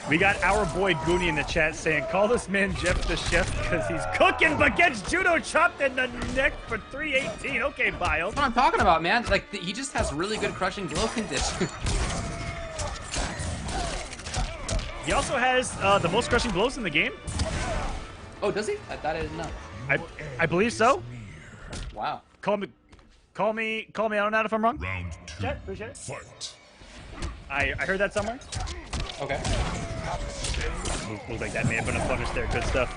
Speaker 2: We got our boy Goonie in the chat saying, call this man Jeff the Chef because he's cooking, but gets judo chopped in the neck for 318. Okay, Bio.
Speaker 3: That's what I'm talking about, man. Like, he just has really good crushing blow condition.
Speaker 2: He also has the most crushing blows in the game.
Speaker 3: Oh, does he? I thought I didn't know.
Speaker 2: I believe so.
Speaker 3: Wow.
Speaker 2: Call me out on that if I'm wrong.
Speaker 6: Round 2.
Speaker 2: Chat, appreciate it.
Speaker 6: Fight.
Speaker 2: I heard that somewhere.
Speaker 3: Okay.
Speaker 2: Looks like that may have been a punish there. Good stuff.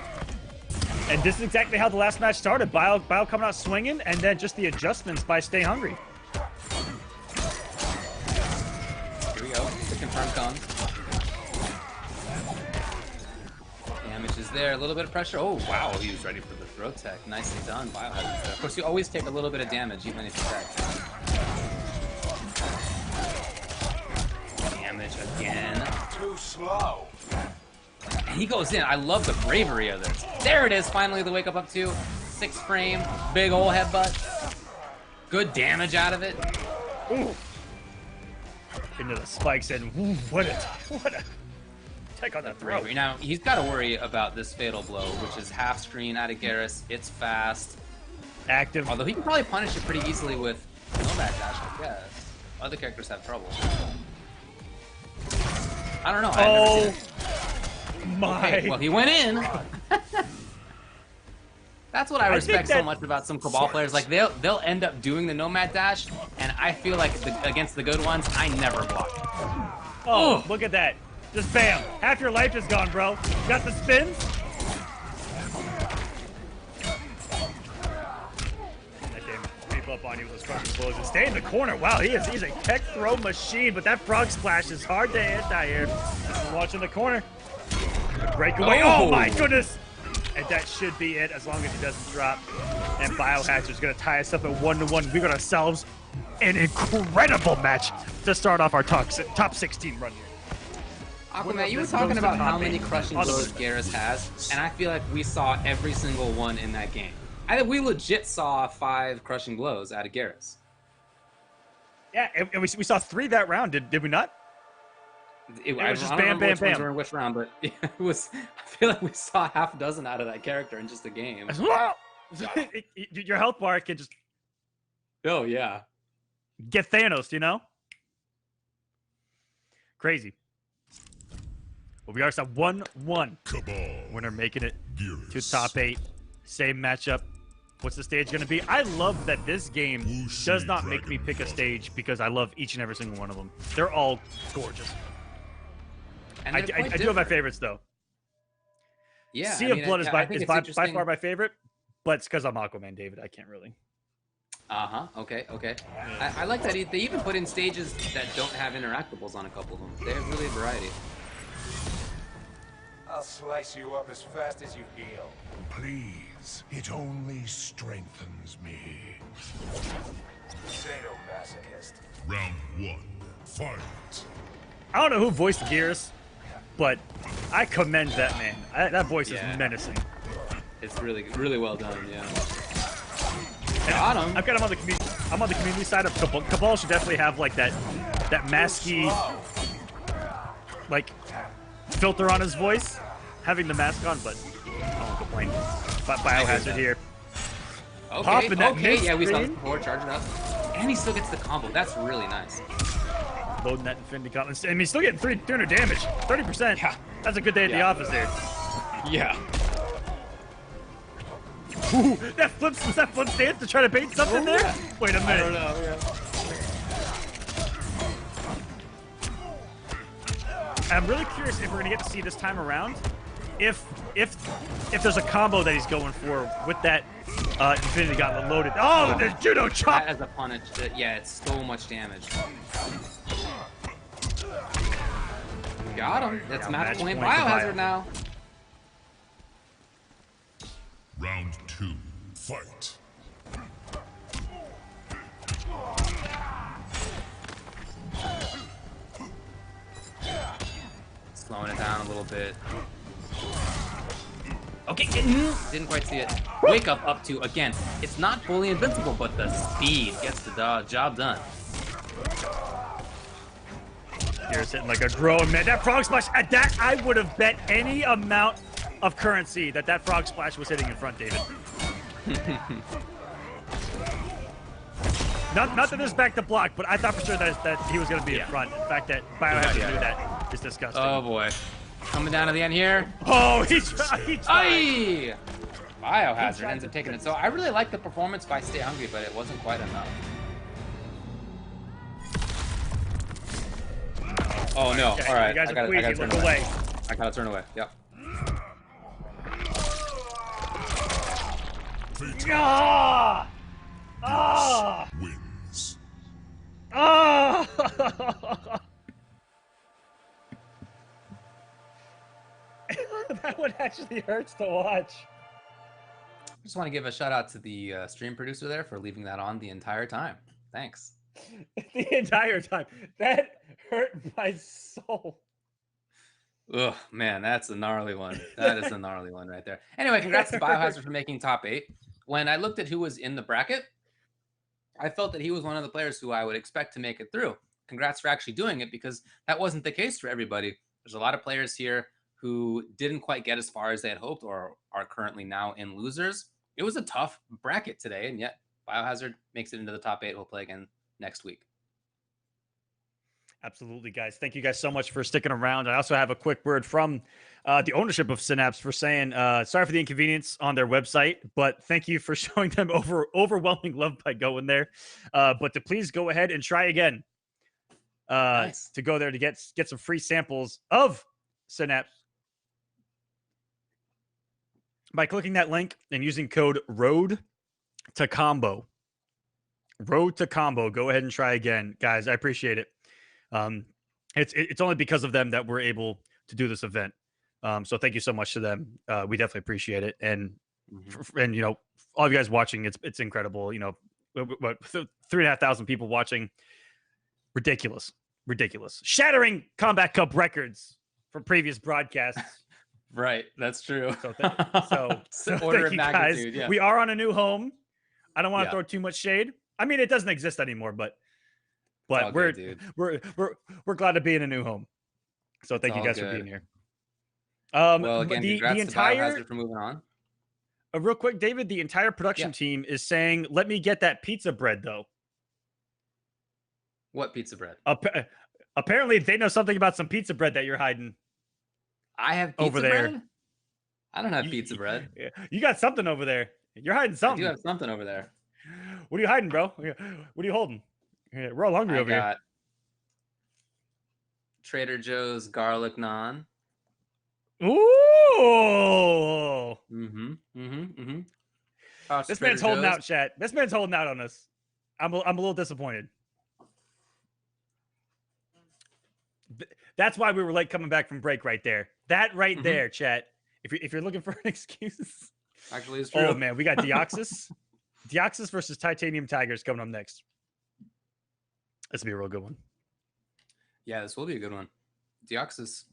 Speaker 2: And this is exactly how the last match started. Bio coming out swinging, and then just the adjustments by Stay Hungry.
Speaker 3: Here we go. The confirm comes. Damage is there. A little bit of pressure. Oh, wow. He was ready for the throw tech. Nicely done. Biohazard. Of course, you always take a little bit of damage, even if you tech. Damage again.
Speaker 10: Too slow.
Speaker 3: And he goes in. I love the bravery of this. There it is. Finally, the wake up 2. 6 frame. Big ol' headbutt. Good damage out of it.
Speaker 2: Ooh. Into the spikes and ooh, what a take on that throw.
Speaker 3: Now he's got to worry about this fatal blow, which is half screen out of Garrus. It's fast,
Speaker 2: active.
Speaker 3: Although he can probably punish it pretty easily with Nomad Dash, I guess. Other characters have trouble. I don't know.
Speaker 2: Oh my!
Speaker 3: Okay, well, he went in. That's what I respect so much about some Cabal players. Like they'll end up doing the Nomad Dash, and I feel like against the good ones, I never block.
Speaker 2: Oh, look at that! Just bam! Half your life is gone, bro. You got the spins. That damn creep up on you with those crushing blows and stay in the corner. Wow, he's a tech throw machine, but that frog splash is hard to anti here. Watching the corner. Breakaway. Oh my goodness! And that should be it as long as he doesn't drop. And Biohazard's going to tie us up at 1-1. We got ourselves an incredible match to start off our top 16 run here.
Speaker 3: Aquaman, you were talking about how many crushing blows Garrus has, and I feel like we saw every single one in that game. I think we legit saw 5 crushing blows out of Garrus.
Speaker 2: Yeah, and we saw 3 that round, did we not?
Speaker 3: It was just bam, bam, bam. Were in which round, but it was. I feel like we saw half a dozen out of that character in just a game.
Speaker 2: Your health bar can just.
Speaker 3: Oh yeah.
Speaker 2: Get Thanos, you know. Crazy. Well, we are at 1-1. Winner making it to top 8. Same matchup. What's the stage going to be? I love that this game does not make me pick a stage because I love each and every single one of them. They're all gorgeous. And I do have my favorites, though.
Speaker 3: Yeah,
Speaker 2: Sea of Blood is by far my favorite, but it's because I'm Aquaman, David. I can't really.
Speaker 3: Okay. I like that they even put in stages that don't have interactables on a couple of them. They have really a variety.
Speaker 10: I'll slice you up as fast as you heal.
Speaker 6: Please, it only strengthens me.
Speaker 10: Sadomasochist.
Speaker 4: Round 1, fight.
Speaker 2: I don't know who voiced Garrus, but I commend that man. That voice is menacing.
Speaker 3: It's really, really well done. Yeah.
Speaker 2: Got him. I'm on the community side of Cabal. Cabal should definitely have like that masky, like filter on his voice, having the mask on. But I won't complain. Biohazard here.
Speaker 3: Okay. Yeah, we saw this before. Charge it up, and he still gets the combo. That's really nice.
Speaker 2: Loading that Infinity Gauntlet. I mean, he's still getting 300 damage. 30%. Yeah. That's a good day at the office there.
Speaker 3: Yeah.
Speaker 2: Ooh, was that flip stance to try to bait something there? Wait a minute. I don't know, I'm really curious if we're gonna get to see this time around if there's a combo that he's going for with that Infinity Gauntlet loaded. Oh, the judo chop!
Speaker 3: As a punish, yeah, it's so much damage. Got him. That's match point Biohazard now.
Speaker 4: Round 2, fight.
Speaker 3: Slowing it down a little bit. Okay, didn't quite see it. Wake up 2 again. It's not fully invincible, but the speed gets the job done.
Speaker 2: Here's hitting like a grown man. That frog splash, at that I would have bet any amount of currency that frog splash was hitting in front, David. not that there's back to block, but I thought for sure that he was going to be in front. The fact that Biohazard knew that is disgusting.
Speaker 3: Oh boy. Coming down to the end here.
Speaker 2: Oh, he tried.
Speaker 3: Aye! Biohazard ends up taking it. So I really like the performance by Stay Hungry, but it wasn't quite enough. Oh no!
Speaker 2: Okay,
Speaker 3: all right,
Speaker 2: you guys
Speaker 3: I gotta turn away. I gotta turn away. Yep.
Speaker 2: Ah! Ah!
Speaker 4: Wins.
Speaker 2: Ah! That one actually hurts to watch.
Speaker 3: I just want to give a shout out to the stream producer there for leaving that on the entire time. Thanks.
Speaker 2: The entire time. That hurt my soul.
Speaker 3: Oh man, that's a gnarly one. That is a gnarly one right there. Anyway, congrats to Biohazard for making top 8. When I looked at who was in the bracket, I felt that he was one of the players who I would expect to make it through. Congrats for actually doing it, because that wasn't the case for everybody. There's a lot of players here who didn't quite get as far as they had hoped or are currently now in losers. It was a tough bracket today, and yet Biohazard makes it into the top 8. We'll play again next week.
Speaker 2: Absolutely, guys. Thank you guys so much for sticking around. I also have a quick word from the ownership of Synapse for saying, sorry for the inconvenience on their website, but thank you for showing them overwhelming love by going there. But to please go ahead and try again
Speaker 3: Nice.
Speaker 2: to go there to get some free samples of Synapse by clicking that link and using code ROAD to combo. Road to combo. Go ahead and try again, guys. I appreciate it. It's only because of them that we're able to do this event. So thank you so much to them. We definitely appreciate it. And and you know, all of you guys watching, it's incredible. You know, what 3,500 people watching. Ridiculous. Shattering Combat Cup records from previous broadcasts.
Speaker 3: Right, that's true.
Speaker 2: So
Speaker 3: Order
Speaker 2: thank
Speaker 3: of
Speaker 2: you
Speaker 3: magnitude,
Speaker 2: guys.
Speaker 3: yeah.
Speaker 2: We are on a new home. I don't want to
Speaker 3: Yeah.
Speaker 2: throw too much shade. I mean, it doesn't exist anymore, but
Speaker 3: all
Speaker 2: we're
Speaker 3: good, dude.
Speaker 2: we're glad to be in a new home. So thank
Speaker 3: It's
Speaker 2: you
Speaker 3: all
Speaker 2: guys for
Speaker 3: good.
Speaker 2: being here.
Speaker 3: Well, again,
Speaker 2: the
Speaker 3: congrats
Speaker 2: entire
Speaker 3: to Biohazard for moving on.
Speaker 2: real quick, David, the entire production team is saying, "Let me get that pizza bread, though."
Speaker 3: What pizza bread?
Speaker 2: Apparently, they know something about some pizza bread that you're hiding.
Speaker 3: I have pizza
Speaker 2: over there.
Speaker 3: bread? I don't have pizza bread.
Speaker 2: You got something over there. You're hiding something.
Speaker 3: I do have something over there.
Speaker 2: What are you hiding, bro? What are you holding? We're all hungry over here.
Speaker 3: I got Trader Joe's garlic naan.
Speaker 2: Ooh. This man's holding out, chat. This man's holding out on us. I'm a little disappointed. That's why we were late coming back from break right there. That right there, chat. If you're looking for an excuse.
Speaker 3: Actually, it's true.
Speaker 2: Oh, man. We got Deoxys. Deoxys versus Titanium Tigers coming up next. This will be a real good one.
Speaker 3: Yeah, this will be a good one. Deoxys,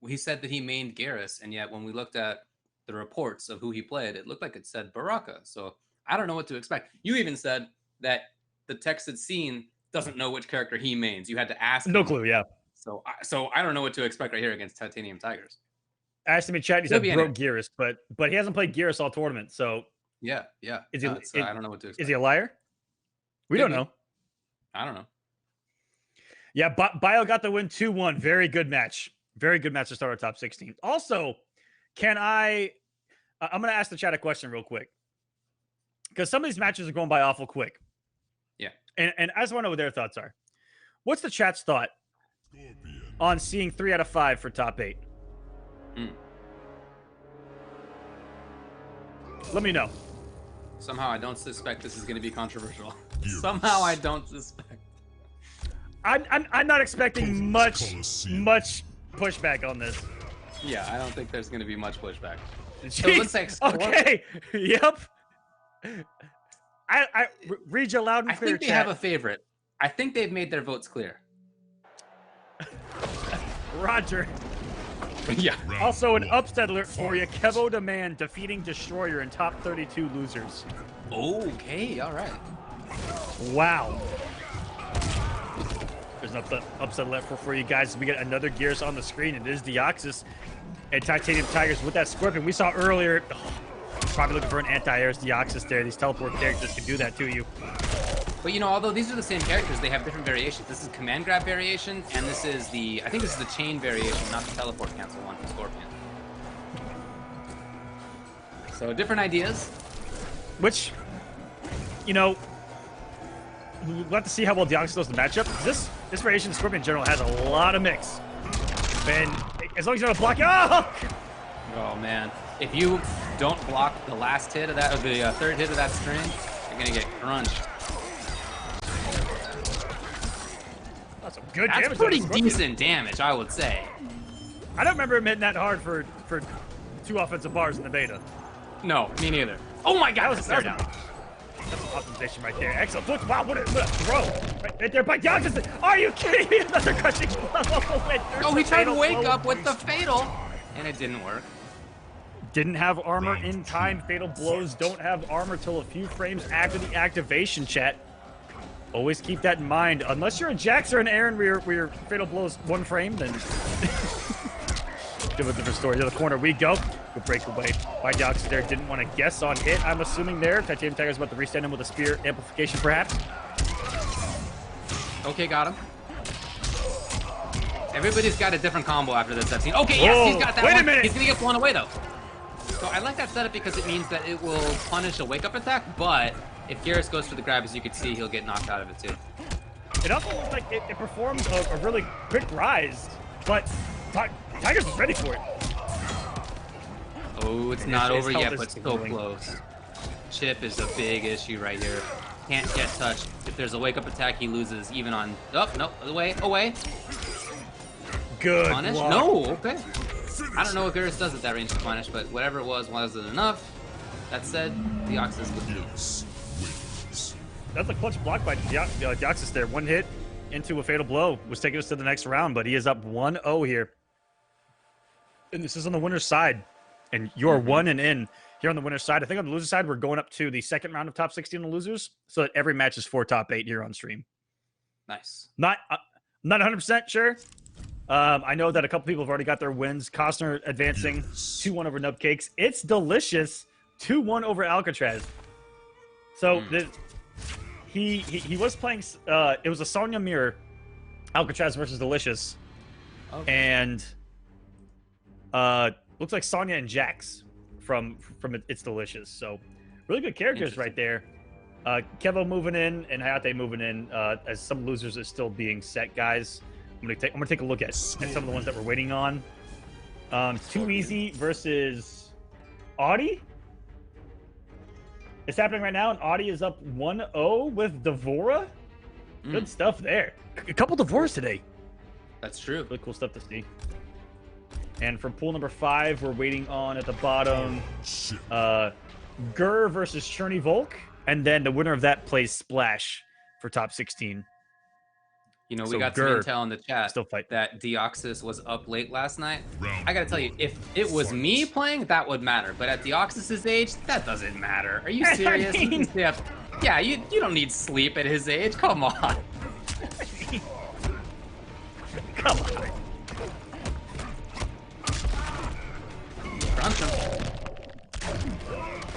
Speaker 3: he said that he mained Garrus, and yet when we looked at the reports of who he played, it looked like it said Baraka. So I don't know what to expect. You even said that the texted scene doesn't know which character he mains. You had to ask
Speaker 2: No
Speaker 3: him.
Speaker 2: clue, yeah.
Speaker 3: So I don't know what to expect right here against Titanium Tigers.
Speaker 2: I asked him in chat, he said broke Garrus, but he hasn't played Garrus all tournament, so
Speaker 3: yeah.
Speaker 2: Is he?
Speaker 3: I don't know what to expect.
Speaker 2: Is he a liar? We don't know.
Speaker 3: I don't know.
Speaker 2: Yeah, Bio got the win 2-1. Very good match. Very good match to start our top 16. Also, I'm going to ask the chat a question real quick, because some of these matches are going by awful quick.
Speaker 3: Yeah.
Speaker 2: And I just want to know what their thoughts are. What's the chat's thought on seeing 3 out of 5 for top 8? Let me know.
Speaker 3: Somehow I don't suspect this is going to be controversial. Somehow I don't suspect.
Speaker 2: I'm not expecting much pushback on this.
Speaker 3: Yeah, I don't think there's going to be much pushback.
Speaker 2: Jeez.
Speaker 3: So it looks like
Speaker 2: okay. Yep. I read you loud and
Speaker 3: I
Speaker 2: clear.
Speaker 3: think they have a favorite. I think they've made their votes clear.
Speaker 2: Roger.
Speaker 3: Yeah.
Speaker 2: Also, an upset alert for you. Kevo Demand defeating Destroyer in top 32 losers.
Speaker 3: Okay, all right.
Speaker 2: Wow. There's an upset alert for you guys. We get another Gears on the screen. It is Deoxys and Titanium Tigers with that Scorpion. We saw earlier. Probably looking for an anti-airs Deoxys there. These teleport characters can do that to you.
Speaker 3: But you know, although these are the same characters, they have different variations. This is command grab variation, and this is I think this is the chain variation, not the teleport cancel one from Scorpion. So different ideas.
Speaker 2: Which, you know, we'll have to see how well Deoxys does the matchup. This variation of Scorpion in general has a lot of mix. And as long as you don't block it,
Speaker 3: Oh man, if you don't block the last hit of that, or the third hit of that string, you're gonna get crunched.
Speaker 2: That's some good
Speaker 3: That's
Speaker 2: damage.
Speaker 3: pretty decent damage, I would say.
Speaker 2: I don't remember him hitting that hard for 2 offensive bars in the beta.
Speaker 3: No, me neither. Oh my god,
Speaker 2: That was optimization right there. Excellent. Look, wow, what a throw. Right there by Deoxys. Are you kidding me? Another crushing blow.
Speaker 3: Oh, he tried to wake up with the fatal, and it didn't work.
Speaker 2: Didn't have armor in time. Fatal blows don't have armor till a few frames after the activation, chat. Always keep that in mind. Unless you're a Jax or an Aaron where your fatal blows 1 frame, then give a different story. To the corner we go. Good breakaway by Deoxys there. Didn't want to guess on hit, I'm assuming there. Titanium Tiger's about to restand him with a spear amplification, perhaps.
Speaker 3: Okay, got him. Everybody's got a different combo after this I've seen. Okay, yes, he's got that one. Wait a minute. He's going to get blown away, though. So I like that setup because it means that it will punish a wake-up attack, but if Garrus goes for the grab, as you can see, he'll get knocked out of it, too.
Speaker 2: It also looks like it performs a really quick rise, but Tiger's is ready for it.
Speaker 3: Oh, it's not over yet, but so close. Chip is a big issue right here. Can't get touched. If there's a wake-up attack, he loses even on... Oh, no, away.
Speaker 2: Good
Speaker 3: punish?
Speaker 2: block.
Speaker 3: No, okay. I don't know if Garrus does at that range to punish, but whatever it was, wasn't enough. That said, Deoxys would lose.
Speaker 2: That's a clutch block by Deoxys there. 1 hit into a fatal blow was taking us to the next round, but he is up 1-0 here. And this is on the winner's side. And you're 1 and in here on the winner's side. I think on the loser's side, we're going up to the second round of top 16 on the losers, so that every match is 4 top 8 here on stream.
Speaker 3: Nice.
Speaker 2: Not 100% sure. I know that a couple people have already got their wins. Cosner advancing 2-1 over Nubcakes. It's Delicious 2-1 over Alcatraz. So he was playing. It was a Sonya mirror, Alcatraz versus Delicious, and looks like Sonya and Jax from It's Delicious. So really good characters right there. Kevo moving in and Hayate moving in as some losers is still being set, guys. I'm gonna take a look at some of the ones that we're waiting on. Too Easy versus Audi. It's happening right now, and Audi is up 1-0 with Devora. Good stuff there. A couple Devoras today.
Speaker 3: That's true.
Speaker 2: Really cool stuff to see. And from pool number 5, we're waiting on at the bottom Gur versus Cherny Volk, and then the winner of that plays Splash for top 16.
Speaker 3: You know, we got some intel in the chat that Deoxys was up late last night. I gotta tell you, if it was me playing, that would matter. But at Deoxys' age, that doesn't matter. Are you serious? He can stay up. Yeah, you don't need sleep at his age. Come on.
Speaker 2: Come on.
Speaker 3: Crunch him.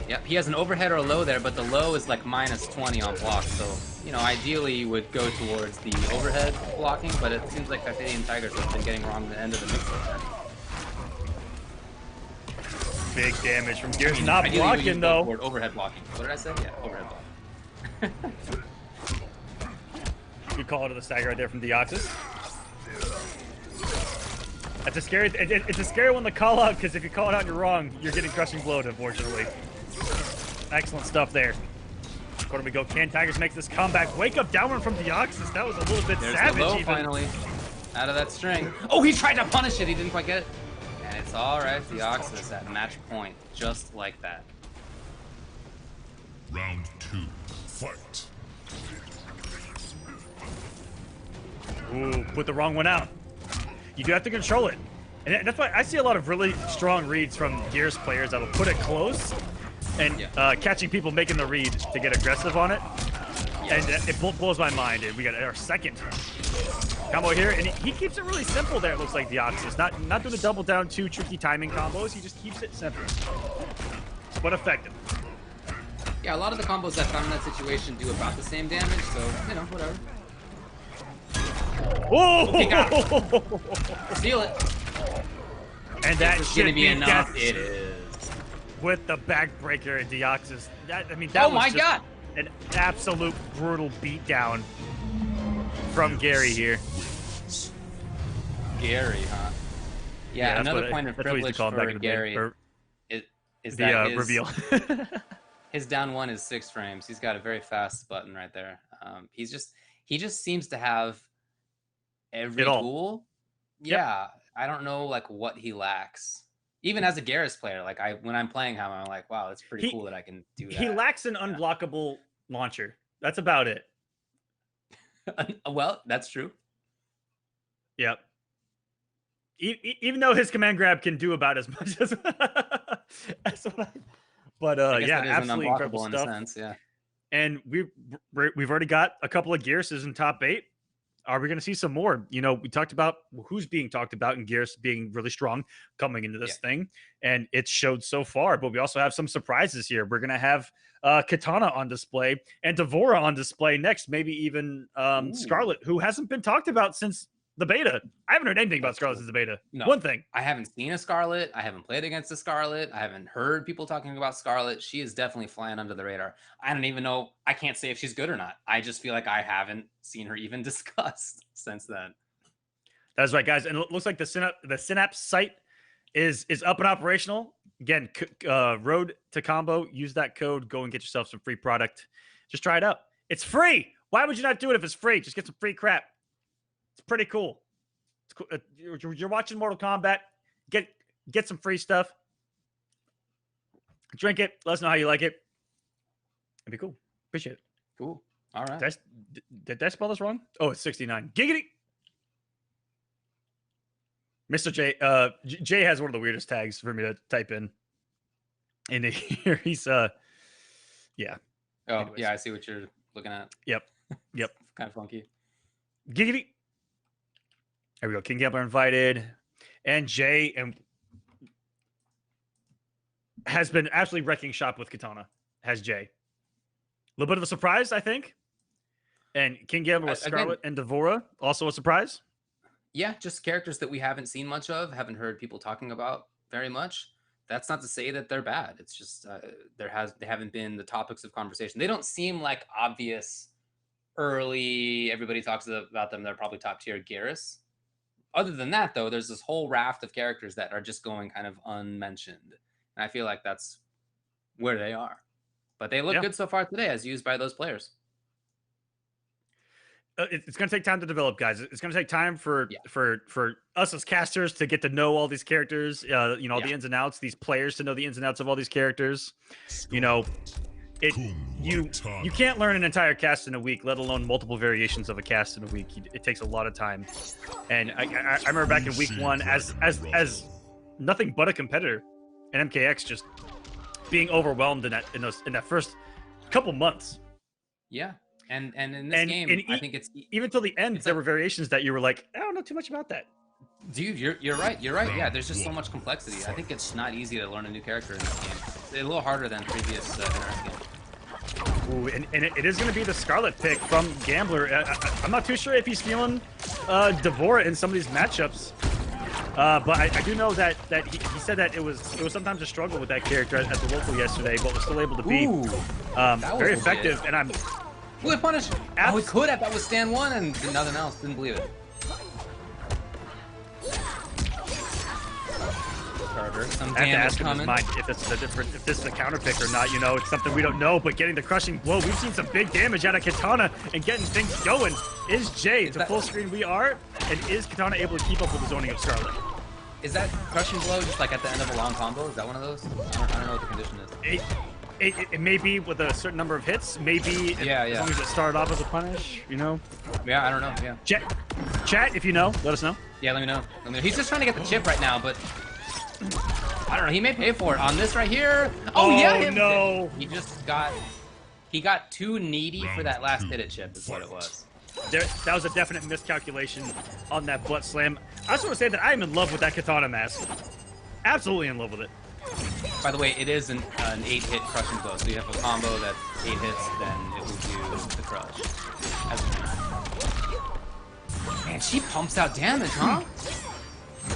Speaker 3: Yep, he has an overhead or a low there, but the low is like -20 on block. So, you know, ideally you would go towards the overhead blocking, but it seems like Titanium Tigers have been getting wrong the end of the mix there.
Speaker 2: Big damage from Gears. Not blocking, though.
Speaker 3: Overhead blocking. What did I say? Yeah, overhead blocking.
Speaker 2: Good call to the stagger right there from Deoxys. That's a scary. It's a scary one to call out, because if you call it out and you're wrong, you're getting crushing blowed, unfortunately. Excellent stuff there. Where do we go? Can Tigers makes this comeback. Wake up downward from Deoxys. That was a little bit savage.
Speaker 3: The low,
Speaker 2: even.
Speaker 3: finally. Out of that string. Oh, he tried to punish it. He didn't quite get it. And it's all right. Deoxys at match point. Just like that.
Speaker 4: Round 2. Fight.
Speaker 2: Ooh, put the wrong one out. You do have to control it. And that's why I see a lot of really strong reads from Gears players that'll put it close and catching people making the read to get aggressive on it. And it blows my mind. And we got our second combo here. And he keeps it really simple there, it looks like Deoxys. Not doing the double down, 2 tricky timing combos. He just keeps it simple, but effective.
Speaker 3: Yeah, a lot of the combos I found in that situation do about the same damage, so, you know, whatever.
Speaker 2: Oh!
Speaker 3: Okay, got it. Steal it.
Speaker 2: And that should be
Speaker 3: enough. It is.
Speaker 2: With the backbreaker and Deoxys. That was just
Speaker 3: God.
Speaker 2: An absolute brutal beatdown from Gary here.
Speaker 3: Gary, huh? Yeah, another point of privilege for Gary is that his
Speaker 2: reveal.
Speaker 3: his down 1 is 6 frames. He's got a very fast button right there. He just seems to have every tool. Yeah, I don't know like what he lacks. Even as a Garrus player, like when I'm playing him, I'm like, wow, it's pretty cool that I can do that.
Speaker 2: He lacks an unblockable launcher. That's about it.
Speaker 3: Well, that's true.
Speaker 2: Yep. Even though his command grab can do about as much as, as what I, but yeah, absolutely incredible stuff.
Speaker 3: In a sense, yeah.
Speaker 2: And we've already got a couple of Gearses in top 8. Are we going to see some more? You know, we talked about who's being talked about in Gears being really strong coming into this thing, and it showed so far. But we also have some surprises here. We're going to have Katana on display and Devora on display next. Maybe even Scarlet, who hasn't been talked about since the beta. I haven't heard anything about Scarlet since the beta.
Speaker 3: No,
Speaker 2: one thing.
Speaker 3: I haven't seen a Scarlet. I haven't played against a Scarlet. I haven't heard people talking about Scarlet. She is definitely flying under the radar. I don't even know. I can't say if she's good or not. I just feel like I haven't seen her even discussed since then.
Speaker 2: That's right, guys. And it looks like the Synapse site is up and operational. Again, road to combo. Use that code. Go and get yourself some free product. Just try it out. It's free. Why would you not do it if it's free? Just get some free crap. It's pretty cool. It's cool. You're watching Mortal Kombat. Get some free stuff. Drink it. Let us know how you like it. It'd be cool. Appreciate it.
Speaker 3: Cool. All right.
Speaker 2: Did I spell this wrong? Oh, it's 69. Giggity. Mr. J. Jay has one of the weirdest tags for me to type in. And here he's yeah.
Speaker 3: Oh,
Speaker 2: anyways.
Speaker 3: Yeah, I see what you're looking at.
Speaker 2: Yep.
Speaker 3: Kind of funky.
Speaker 2: Giggity. There we go. King Gambler invited. And Jay has been absolutely wrecking shop with Katana. Has Jay. A little bit of a surprise, I think. And King Gambler with Scarlet and Devora. Also a surprise.
Speaker 3: Yeah, just characters that we haven't seen much of, haven't heard people talking about very much. That's not to say that they're bad. It's just they haven't been the topics of conversation. They don't seem like obvious early, everybody talks about them, they're probably top tier Garrus. Other than that, though, there's this whole raft of characters that are just going kind of unmentioned. And I feel like that's where they are. But they look good so far today as used by those players.
Speaker 2: It's going to take time to develop, guys. It's going to take time for us as casters to get to know all these characters, the ins and outs, these players to know the ins and outs of all these characters. You know, you can't learn an entire cast in a week, let alone multiple variations of a cast in a week. It takes a lot of time. And I remember back in week 1 as nothing but a competitor, and MKX just being overwhelmed in that first couple months.
Speaker 3: Yeah. And in this game, I think it's
Speaker 2: even till the end, there were variations that you were like, I don't know too much about that.
Speaker 3: Dude, you're right. You're right. Yeah, there's just so much complexity. I think it's not easy to learn a new character in this game. It's a little harder than previous games.
Speaker 2: Ooh, and it is going to be the Scarlet pick from Gambler. I'm not too sure if he's feeling Devora in some of these matchups. But I do know that he said that it was sometimes a struggle with that character at the local yesterday, but was still able to be very effective. And I'm.
Speaker 3: Will it punish? Oh, we could have. That was stand 1 and nothing else. Didn't believe it.
Speaker 2: I have to ask him in his mind if this is a counter pick or not. You know, it's something we don't know. But getting the crushing blow, we've seen some big damage out of Katana and getting things going. Is Jay to full screen we are? And is Katana able to keep up with the zoning of Scarlet?
Speaker 3: Is that crushing blow just like at the end of a long combo? Is that one of those? I don't know what the condition is.
Speaker 2: It may be with a certain number of hits. Maybe as long as it started off as a punish, you know?
Speaker 3: Yeah, I don't know. Yeah.
Speaker 2: Chat, if you know, let us know.
Speaker 3: Yeah, let me know. He's just trying to get the chip right now, but I don't know. He may pay for it on this right here. Oh yeah,
Speaker 2: no.
Speaker 3: He got too needy for that last hit at chip is what it was.
Speaker 2: That was a definite miscalculation on that butt slam. I just want to say that I am in love with that Katana mask. Absolutely in love with it.
Speaker 3: By the way, it is an 8-hit crushing blow, so you have a combo that's 8 hits, then it will do the crush. Man, she pumps out damage, huh?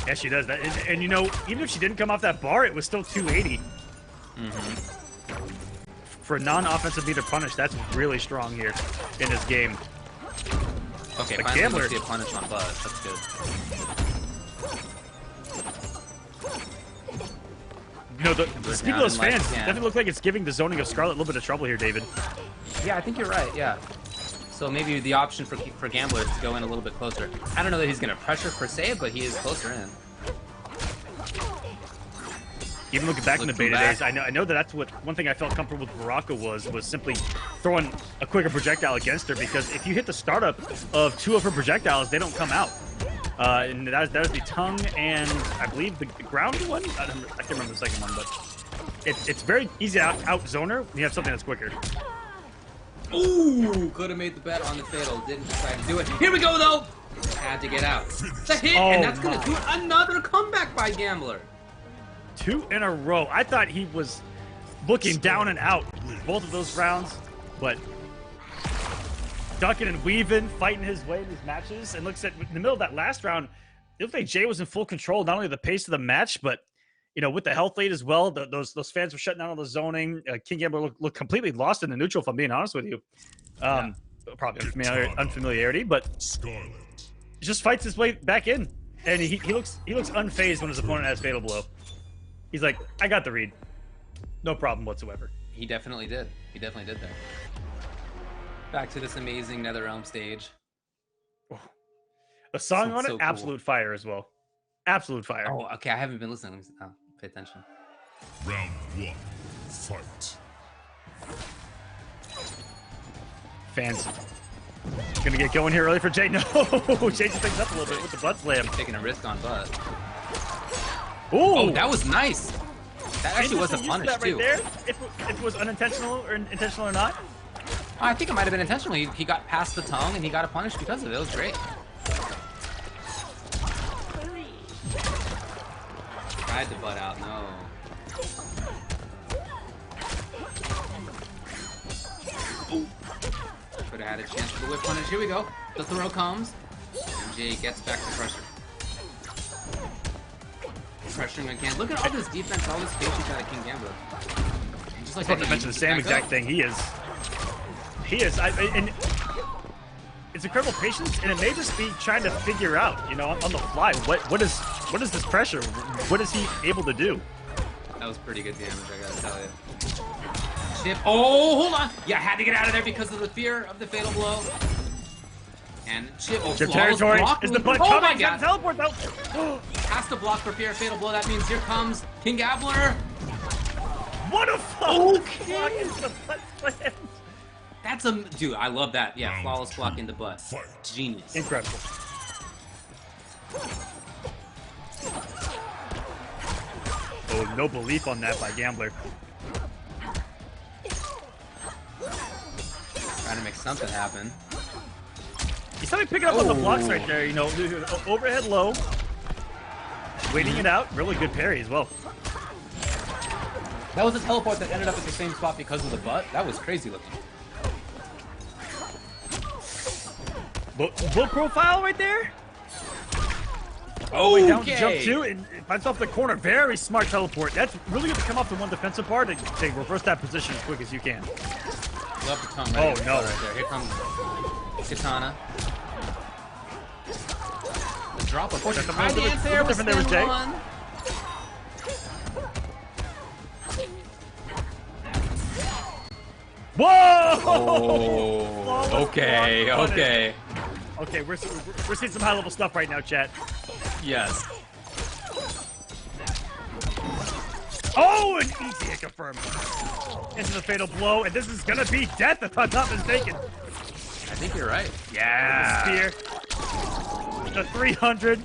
Speaker 2: Yeah, she does that. And you know, even if she didn't come off that bar, it was still 280. For a non-offensive meter punish, that's really strong here in this game.
Speaker 3: Okay,
Speaker 2: but
Speaker 3: finally
Speaker 2: Gambler,
Speaker 3: see a punish on Buzz. That's good.
Speaker 2: You know, the speed of those fans definitely look like it's giving the zoning of Scarlet a little bit of trouble here, David.
Speaker 3: Yeah, I think you're right, yeah. So maybe the option for Gambler is to go in a little bit closer. I don't know that he's going to pressure per se, but he is closer in.
Speaker 2: Even looking back in the
Speaker 3: Look
Speaker 2: beta
Speaker 3: back.
Speaker 2: days, I know that's what one thing I felt comfortable with Baraka was simply throwing a quicker projectile against her, because if you hit the startup of 2 of her projectiles, they don't come out. And that is the tongue and I believe the ground one. I can't remember the second one, but it's very easy to out zone her when you have something that's quicker.
Speaker 3: Ooh, could have made the bet on the fatal. Didn't decide to do it. Here we go though. Had to get out. It's a hit, and that's gonna do another comeback by Gambler.
Speaker 2: 2 in a row. I thought he was looking down and out both of those rounds, but ducking and weaving, fighting his way in these matches. And looks at in the middle of that last round, it looked like Jay was in full control, not only of the pace of the match, but with the health lead as well. Those fans were shutting down all the zoning. King Gambler looked completely lost in the neutral, if I'm being honest with you. Probably unfamiliarity, but just fights his way back in, and he looks unfazed when his opponent has fatal blow. He's like, I got the read. No problem whatsoever.
Speaker 3: He definitely did. He definitely did that. Back to this amazing NetherRealm stage.
Speaker 2: The song on it,
Speaker 3: so cool.
Speaker 2: absolute fire as well. Absolute fire.
Speaker 3: Oh, okay. I haven't been listening. Oh, pay attention.
Speaker 4: Round 1. Fight.
Speaker 2: Fans gonna get going here early for Jay. No, changes things up a little bit with the butt slam.
Speaker 3: Taking a risk on butt.
Speaker 2: Ooh,
Speaker 3: oh, that was nice. That actually was a punish
Speaker 2: that right
Speaker 3: too.
Speaker 2: There, if it was unintentional or intentional or not.
Speaker 3: I think it might have been intentional. He got past the tongue and he got a punish because of it. It was great. Tried to butt out. No. Could have had a chance for the whip punish. Here we go. The throw comes. And Jay gets back to pressure. Pressuring again. Look at all this defense, all this patience out of King Gambler. And just like
Speaker 2: I was about to mention the same exact thing. He is. And it's incredible patience, and it may just be trying to figure out, on the fly, what is this pressure? What is he able to do?
Speaker 3: That was pretty good damage, I gotta tell you. Chip. Oh, hold on. Yeah, I had to get out of there because of the fear of the fatal blow. And Chip. Oh,
Speaker 2: Chip territory. Is the butt coming?
Speaker 3: My God.
Speaker 2: Teleport though.
Speaker 3: Has to block for fear of fatal blow. That means here comes King Gambler.
Speaker 2: What a fuck!
Speaker 3: That's a dude. I love that. Yeah, flawless block in the butt. Genius.
Speaker 2: Incredible. Oh, no belief on that by Gambler.
Speaker 3: Trying to make something happen.
Speaker 2: He's starting picking up on the blocks right there. Overhead low. Waiting it out. Really good parry as well.
Speaker 3: That was a teleport that ended up at the same spot because of the butt. That was crazy looking.
Speaker 2: Low profile right there.
Speaker 3: Oh,
Speaker 2: way down to jump to, and it bites off the corner. Very smart teleport. That's really good to come off the one defensive part and say reverse that position as quick as you can.
Speaker 3: Love the tongue right
Speaker 2: no.
Speaker 3: Right there. Here comes Katana. The drop of
Speaker 2: That's
Speaker 3: high dance there with
Speaker 2: different
Speaker 3: spin
Speaker 2: there with
Speaker 3: one.
Speaker 2: Whoa!
Speaker 3: Oh, okay.
Speaker 2: Okay, we're seeing some high-level stuff right now, chat.
Speaker 3: Yes.
Speaker 2: Oh, an easy hit confirm. Into the fatal blow, and this is gonna be death if I'm not mistaken.
Speaker 3: I think you're right.
Speaker 2: Yeah. The spear. The 300.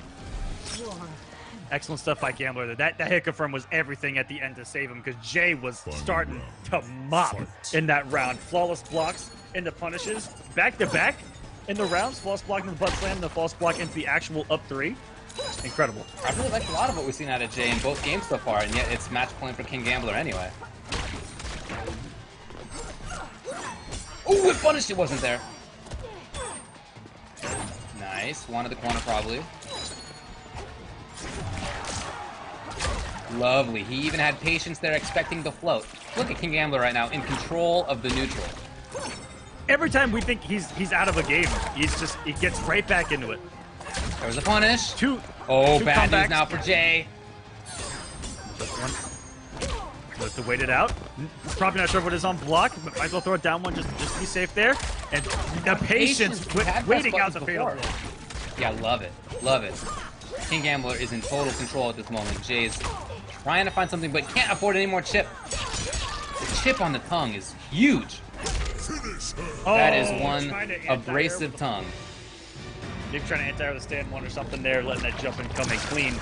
Speaker 2: Excellent stuff by Gambler. That hit confirm was everything at the end to save him, because Jay was starting to mop in that round. Flawless blocks into punishes. Back to back in the rounds. Flawless block into the butt slam, and the false block into the actual up 3. Incredible.
Speaker 3: I really like a lot of what we've seen out of Jay in both games so far, and yet it's match point for King Gambler anyway. Oh, it punished. It wasn't there. Nice. One to the corner probably. Lovely. He even had patience there expecting the float. Look at King Gambler right now in control of the neutral.
Speaker 2: Every time we think he's out of a game, he gets right back into it.
Speaker 3: There was a punish.
Speaker 2: Two
Speaker 3: bad
Speaker 2: comebacks.
Speaker 3: news now for Jay.
Speaker 2: Let's wait it out. Probably not sure what is on block, but might as well throw it down one just to be safe there. And the patience waiting out the fatal blow.
Speaker 3: Yeah, love it. Love it. King Gambler is in total control at this moment. Jay's trying to find something, but can't afford any more chip. The chip on the tongue is huge. That is one abrasive tongue.
Speaker 2: Maybe trying to anti-air the stand one or something there, letting that jump in coming clean.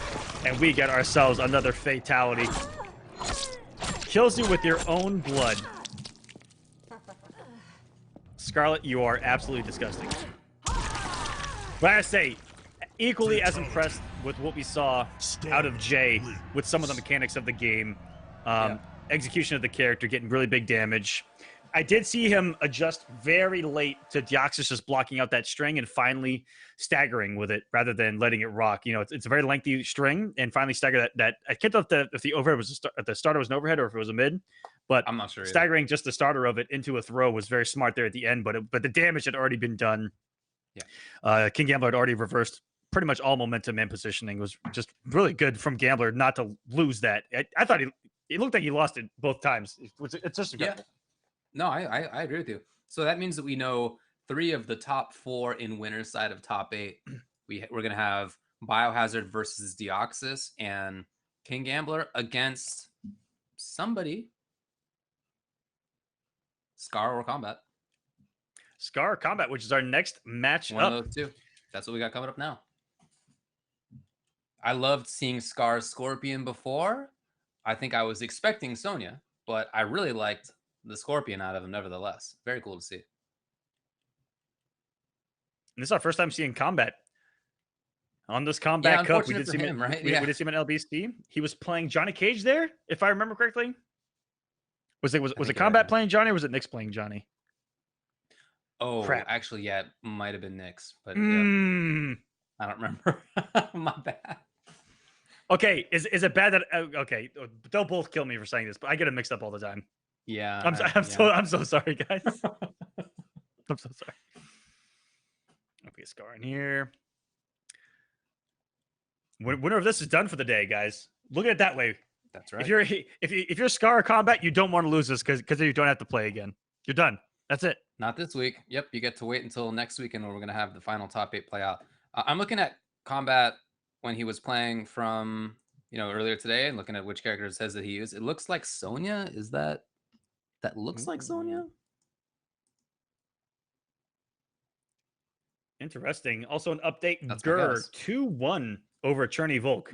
Speaker 2: And we get ourselves another fatality. Kills you with your own blood. Scarlet, you are absolutely disgusting. But I say, equally as impressed with what we saw out of Jay with some of the mechanics of the game. Execution of the character, getting really big damage. I did see him adjust very late to Deoxys just blocking out that string and finally staggering with it rather than letting it rock. You know, it's a very lengthy string and finally stagger that. I can't tell if the overhead was the starter was an overhead or if it was a mid, but
Speaker 3: I'm not sure.
Speaker 2: Staggering just the starter of it into a throw was very smart there at the end, but the damage had already been done. Yeah. King Gambler had already reversed pretty much all momentum and positioning. It was just really good from Gambler not to lose that. I thought it looked like he lost it both times. It's just incredible.
Speaker 3: Yeah. No, I agree with you. So that means that we know 3 of the top 4 in winner's side of top 8. We're going to have Biohazard versus Deoxys and King Gambler against somebody. Scar or Combat.
Speaker 2: Scar or Combat, which is our next match
Speaker 3: One
Speaker 2: up.
Speaker 3: of those 2. That's what we got coming up now. I loved seeing Scar's Scorpion before. I think I was expecting Sonya, but I really liked the Scorpion out of him nevertheless. Very cool to see. And
Speaker 2: this is our first time seeing Combat on this Combat Cup. We did see him, right? We did see him in LBC. He was playing Johnny Cage there, if I remember correctly. Was it Combat playing Johnny or was it Nyx playing Johnny?
Speaker 3: Oh,
Speaker 2: crap.
Speaker 3: Actually, yeah, it might have been Nyx, but yeah, I don't remember. My bad.
Speaker 2: Okay, is it bad that okay? They'll both kill me for saying this, but I get it mixed up all the time.
Speaker 3: Yeah,
Speaker 2: I'm so sorry, guys. I'm so sorry. Okay, Scar in here. Winner of this is done for the day, guys. Look at it that way.
Speaker 3: That's right.
Speaker 2: If you're Scar or Combat, you don't want to lose this because you don't have to play again. You're done. That's it.
Speaker 3: Not this week. Yep, you get to wait until next weekend when we're gonna have the final top 8 play out. I'm looking at Combat when he was playing from earlier today and looking at which character it says that he used. It looks like Sonya. Is that looks like Sonya?
Speaker 2: Interesting. Also an update.
Speaker 3: That's
Speaker 2: Gur 2-1 over Cherny Volk.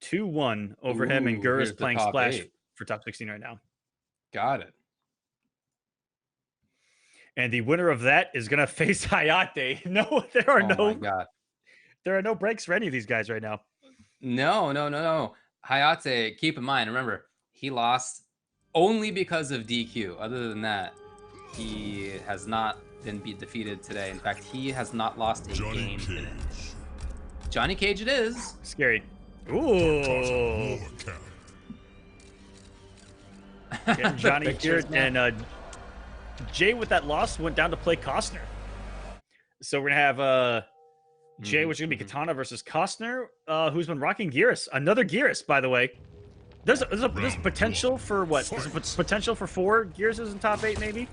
Speaker 2: 2-1 over him, and Gur is playing Splash for top 16 right now.
Speaker 3: Got it.
Speaker 2: And the winner of that is going to face Hayate. No, there are there are no breaks for any of these guys right now.
Speaker 3: No. Hayate, keep in mind, remember, he lost only because of DQ. Other than that, he has not been defeated today. In fact, he has not lost a game today. Johnny Cage it is.
Speaker 2: Scary. Ooh. Johnny here, and Jay with that loss went down to play Cosner. So we're gonna have Jay, which is gonna be Katana versus Cosner, who's been rocking Gearus. Another Gearus, by the way. There's potential for what? There's potential for 4 Gearuses in top 8, maybe.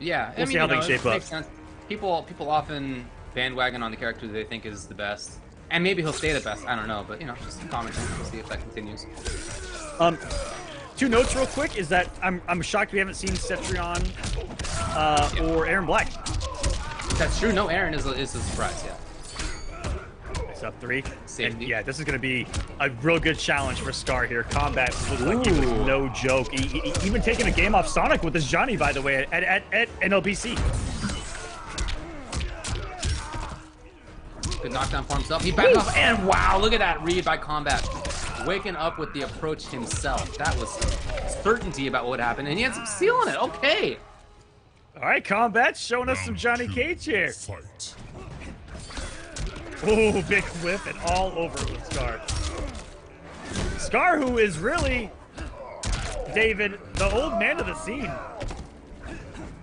Speaker 3: Yeah,
Speaker 2: we'll see how things shape up.
Speaker 3: Makes sense. People often bandwagon on the character they think is the best, and maybe he'll stay the best. I don't know, but just commenting. We'll see if that continues.
Speaker 2: 2 notes real quick is that I'm shocked we haven't seen Cetrion or Aaron Black.
Speaker 3: That's true. No, Aaron is a surprise. Yeah.
Speaker 2: It's up 3.
Speaker 3: Safety.
Speaker 2: And yeah, this is going to be a real good challenge for Scar here. Combat looks like he was no joke. He even taking a game off Sonic with his Johnny, by the way, at NLBC.
Speaker 3: Good knockdown for himself. He backed off, and wow, look at that read by Combat. Waking up with the approach himself. That was certainty about what would happen, and he ends up sealing it. Okay.
Speaker 2: All right, Combat showing us some Johnny Cage here.
Speaker 4: Fight.
Speaker 2: Oh, big whip and all over with Scar. Scar, who is really, David, the old man of the scene.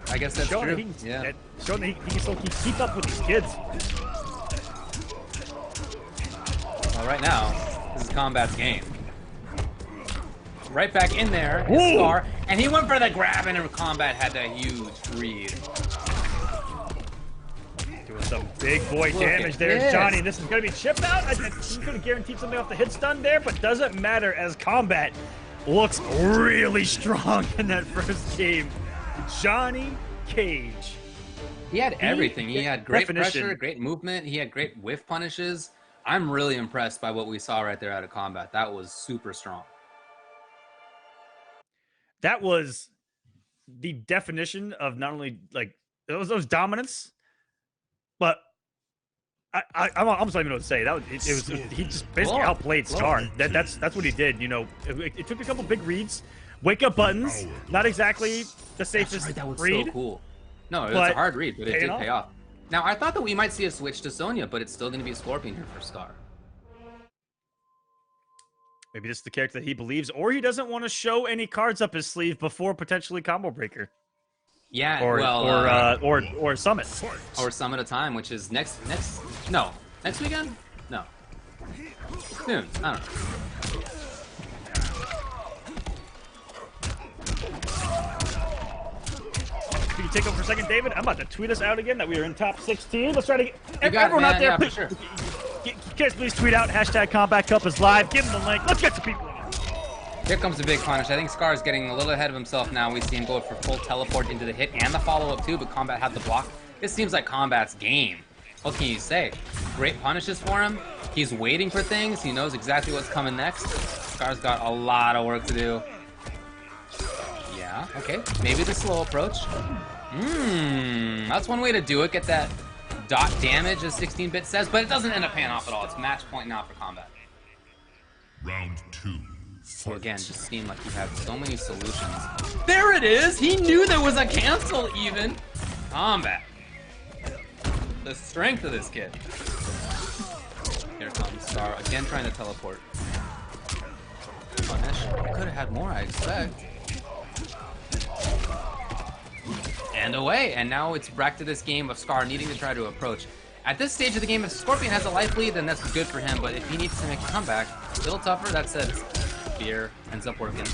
Speaker 3: I guess that's
Speaker 2: showing
Speaker 3: true.
Speaker 2: Showing that he can still keep up with these kids.
Speaker 3: Well, right now, this is Combat's game. Right back in there is Scar, and he went for the grab, and Combat had that huge read.
Speaker 2: Doing some big boy damage there, Johnny. This is going to be chip out. I could have guaranteed something off the hit stun there, but doesn't matter as Combat looks really strong in that first game. Johnny Cage.
Speaker 3: He had everything. He had great pressure, great movement. He had great whiff punishes. I'm really impressed by what we saw right there out of Combat. That was super strong.
Speaker 2: That was the definition of not only like those dominance, but I'm almost not even know what to say. That was he just basically outplayed Scar. That's what he did. You know, it took a couple big reads, wake up buttons. Not exactly the safest
Speaker 3: that was
Speaker 2: read.
Speaker 3: So cool. No, it was a hard read, but it did pay off. Now I thought that we might see a switch to Sonya, but it's still going to be a Scorpion here for Scar.
Speaker 2: Maybe this is the character that he believes, or he doesn't want to show any cards up his sleeve before potentially combo breaker.
Speaker 3: Yeah,
Speaker 2: or Summit.
Speaker 3: Or Summit of Time, which is next weekend? No. Soon. I don't know.
Speaker 2: Can you take over for a second, David? I'm about to tweet us out again that we are in top 16. Let's try to get everyone out there.
Speaker 3: Yeah,
Speaker 2: please,
Speaker 3: for sure.
Speaker 2: Guys, please tweet out #Combat Cup is live. Give them the link. Let's get some people in.
Speaker 3: Here comes the big punish. I think Scar is getting a little ahead of himself now. We see him go for full teleport into the hit and the follow-up too, but Combat had the block. This seems like Combat's game. What can you say? Great punishes for him. He's waiting for things. He knows exactly what's coming next. Scar's got a lot of work to do. Yeah, okay. Maybe the slow approach. That's one way to do it. Get that dot damage, as 16-bit says, but it doesn't end up paying off at all. It's match point now for Combat.
Speaker 4: Round 2.
Speaker 3: So again, just seemed like he had so many solutions. There it is! He knew there was a cancel even! Combat. The strength of this kid. Here comes Scar, again trying to teleport. Punish. Could have had more, I expect. And away, and now it's back to this game of Scar needing to try to approach. At this stage of the game, if Scorpion has a life lead, then that's good for him, but if he needs to make a comeback, a little tougher. That said, Fear ends up working.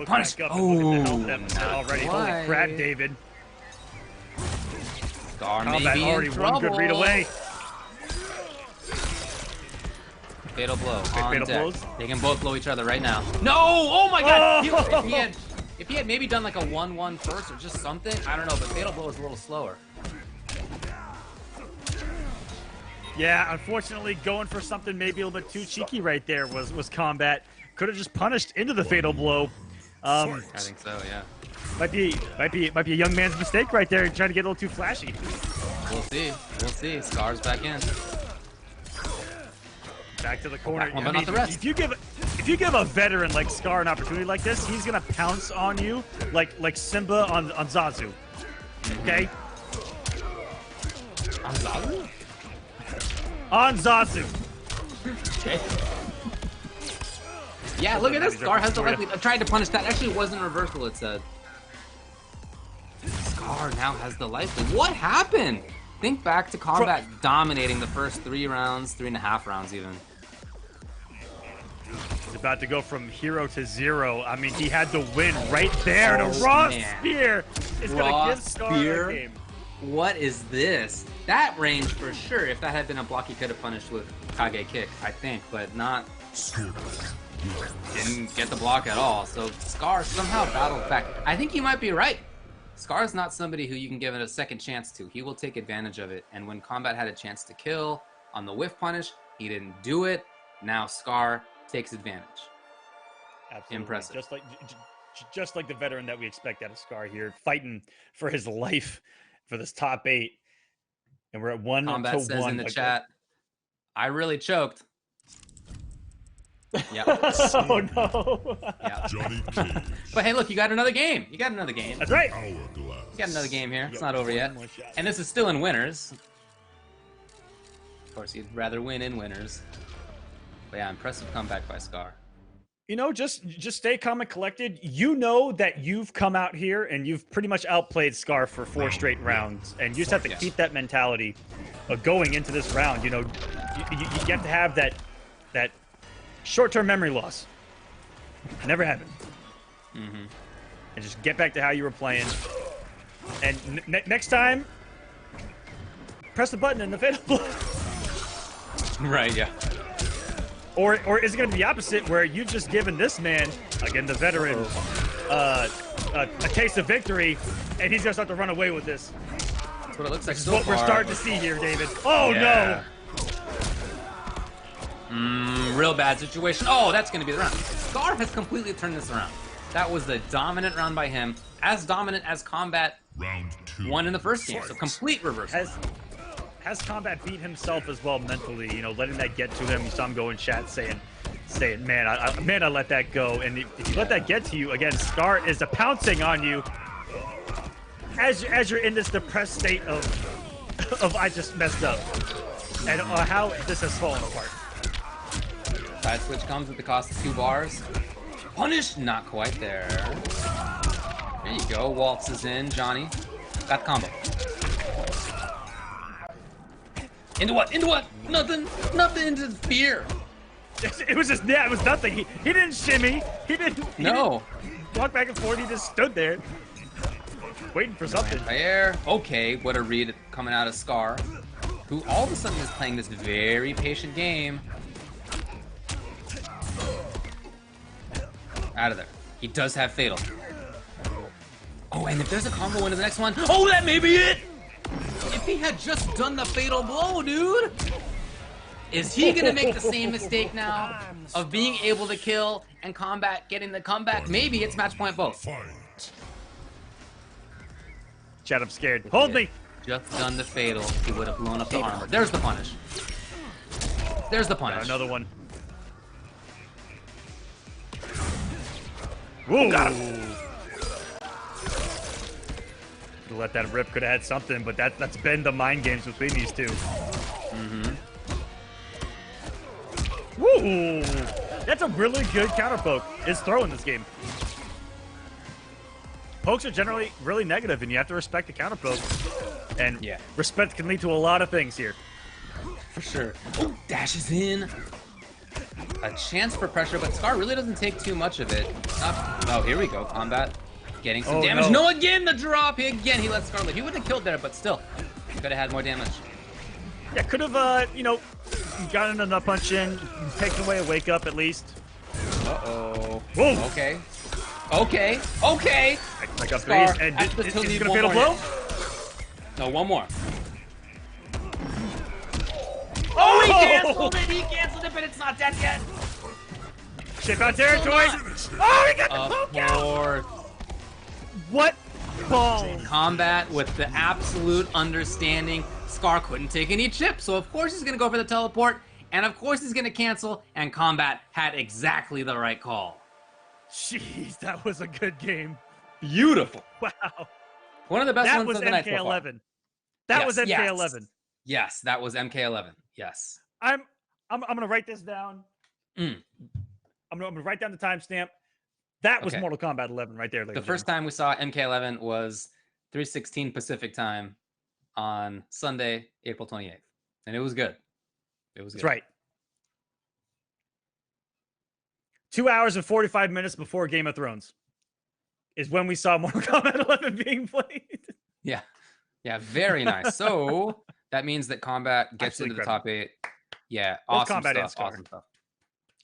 Speaker 2: Punish! Oh, already. Holy crap, David.
Speaker 3: Scar
Speaker 2: Combat
Speaker 3: maybe
Speaker 2: already
Speaker 3: in trouble.
Speaker 2: one good read away.
Speaker 3: Fatal blow
Speaker 2: Big
Speaker 3: on
Speaker 2: fatal
Speaker 3: deck.
Speaker 2: blows.
Speaker 3: They can both blow each other right now. No! Oh my god! If he had maybe done like a 1-1 first or just something, I don't know, but fatal blow is a little slower.
Speaker 2: Yeah, unfortunately, going for something maybe a little bit too cheeky right there was Combat. Could have just punished into the fatal blow.
Speaker 3: I think so, yeah.
Speaker 2: Might be a young man's mistake right there, trying to get a little too flashy.
Speaker 3: We'll see. We'll see. Scar's back in.
Speaker 2: Back to the corner.
Speaker 3: But not the rest.
Speaker 2: If you give a veteran like Scar an opportunity like this, he's gonna pounce on you like Simba on Zazu. Okay?
Speaker 3: On Zazu?
Speaker 2: On Zazu.
Speaker 3: Okay. Yeah, look at this. Scar has the life lead. I tried to punish that. Actually, it wasn't reversal, it said. Scar now has the life lead. What happened? Think back to Combat dominating the first 3 rounds, 3.5 rounds even.
Speaker 2: He's about to go from hero to 0. I mean, he had the win right there. The raw spear is going to give Scar the game.
Speaker 3: What is this? That range for sure. If that had been a block, he could have punished with Kage kick, I think, but not. Didn't get the block at all. So Scar somehow battled back. I think you might be right. Scar's not somebody who you can give it a second chance to. He will take advantage of it. And when Combat had a chance to kill on the whiff punish, he didn't do it. Now Scar takes advantage.
Speaker 2: Absolutely.
Speaker 3: Impressive.
Speaker 2: Just like the veteran that we expect out of Scar here, fighting for his life for this top 8. And we're at 1-1.
Speaker 3: Combat says in the chat, I really choked. Yeah.
Speaker 2: Oh no.
Speaker 3: Yeah. But hey, look, you got another game. You got another game.
Speaker 2: That's right.
Speaker 3: You got another game here. It's not over yet. And this is still in winners. Of course, you'd rather win in winners. But yeah, impressive comeback by Scar.
Speaker 2: You know, just stay calm and collected. You know that you've come out here and you've pretty much outplayed Scar for 4 straight rounds, and you just have to keep that mentality of going into this round. You know, you have to have that short-term memory loss. Never happened. And just get back to how you were playing. And next time, press the button and the fatal blow.
Speaker 3: Right, yeah.
Speaker 2: Or is it going to be the opposite, where you've just given this man, again, the veteran, a taste of victory, and he's going to start to run away with this?
Speaker 3: That's what it looks like
Speaker 2: This is
Speaker 3: so
Speaker 2: what
Speaker 3: far.
Speaker 2: we're starting to see here, David. Oh,
Speaker 3: yeah. No! Real bad situation. Oh, that's going to be the round. Scar has completely turned this around. That was the dominant round by him. As dominant as Combat
Speaker 4: Round 2.
Speaker 3: won in the first game. So complete reverse.
Speaker 2: Has Combat beat himself as well mentally? You know, letting that get to him. You saw him go in chat saying, man, I let that go. And if you let that get to you, again, Scar is pouncing on you as you're in this depressed state of I just messed up, and how this has fallen apart.
Speaker 3: Side switch comes at the cost of 2 bars. Punish, not quite there. There you go. Waltzes in, Johnny. Got the combo. Into what? Into what? Nothing. Nothing. Into fear.
Speaker 2: It was just, yeah, it was nothing. He didn't shimmy. He didn't walk back and forth. He just stood there waiting for something.
Speaker 3: Air. Okay, what a read coming out of Scar, who all of a sudden is playing this very patient game. Out of there. He does have Fatal. Oh, and if there's a combo into the next one, oh, that may be it! If he had just done the Fatal Blow, dude! Is he gonna make the same mistake now of being able to kill and Combat getting the comeback? Maybe it's match point both.
Speaker 2: Chat, I'm scared. Hold me!
Speaker 3: Just done the Fatal, he would have blown up the armor. There's the punish. There's the punish.
Speaker 2: Another one. Whoa! Got him. Let that rip, could have had something, but that's been the mind games between these two. Woo! That's a really good counter poke. Is throw in this game. Pokes are generally really negative, and you have to respect the counter poke. And
Speaker 3: yeah,
Speaker 2: respect can lead to a lot of things here.
Speaker 3: For sure. Oh, dashes in. A chance for pressure, but Scar really doesn't take too much of it. Oh, here we go. Combat. Getting some damage. No, again, the drop. Again, he let Scar live. He wouldn't have killed there, but still. Could have had more damage.
Speaker 2: Yeah, could have, you know, gotten a nut punch in, taken away a wake up at least.
Speaker 3: Uh-oh.
Speaker 2: Whoa.
Speaker 3: Okay. Okay. Okay.
Speaker 2: I got Scar, and is he going to fatal blow?
Speaker 3: No, one more. Oh, he canceled it! He canceled it, but it's not dead yet.
Speaker 2: Ship out territory. Oh, he got the poke out. What balls?
Speaker 3: Combat with the absolute understanding. Scar couldn't take any chips, so of course he's going to go for the teleport, and of course he's going to cancel, and Combat had exactly the right call.
Speaker 2: Jeez, that was a good game.
Speaker 3: Beautiful.
Speaker 2: Wow.
Speaker 3: One of the best ones of the night so far.
Speaker 2: That was MK11.
Speaker 3: Yes, that was MK11. Yes.
Speaker 2: I'm gonna write this down. I'm gonna write down the timestamp. That was Mortal Kombat 11 right there.
Speaker 3: The first time we saw MK11 was 3:16 Pacific time on Sunday, April 28th, and it was good. It was good.
Speaker 2: That's right. 2 hours and 45 minutes before Game of Thrones is when we saw Mortal Kombat 11 being played.
Speaker 3: Yeah. Yeah, very nice. So that means that Combat gets into the top 8. Yeah, awesome stuff. Awesome stuff.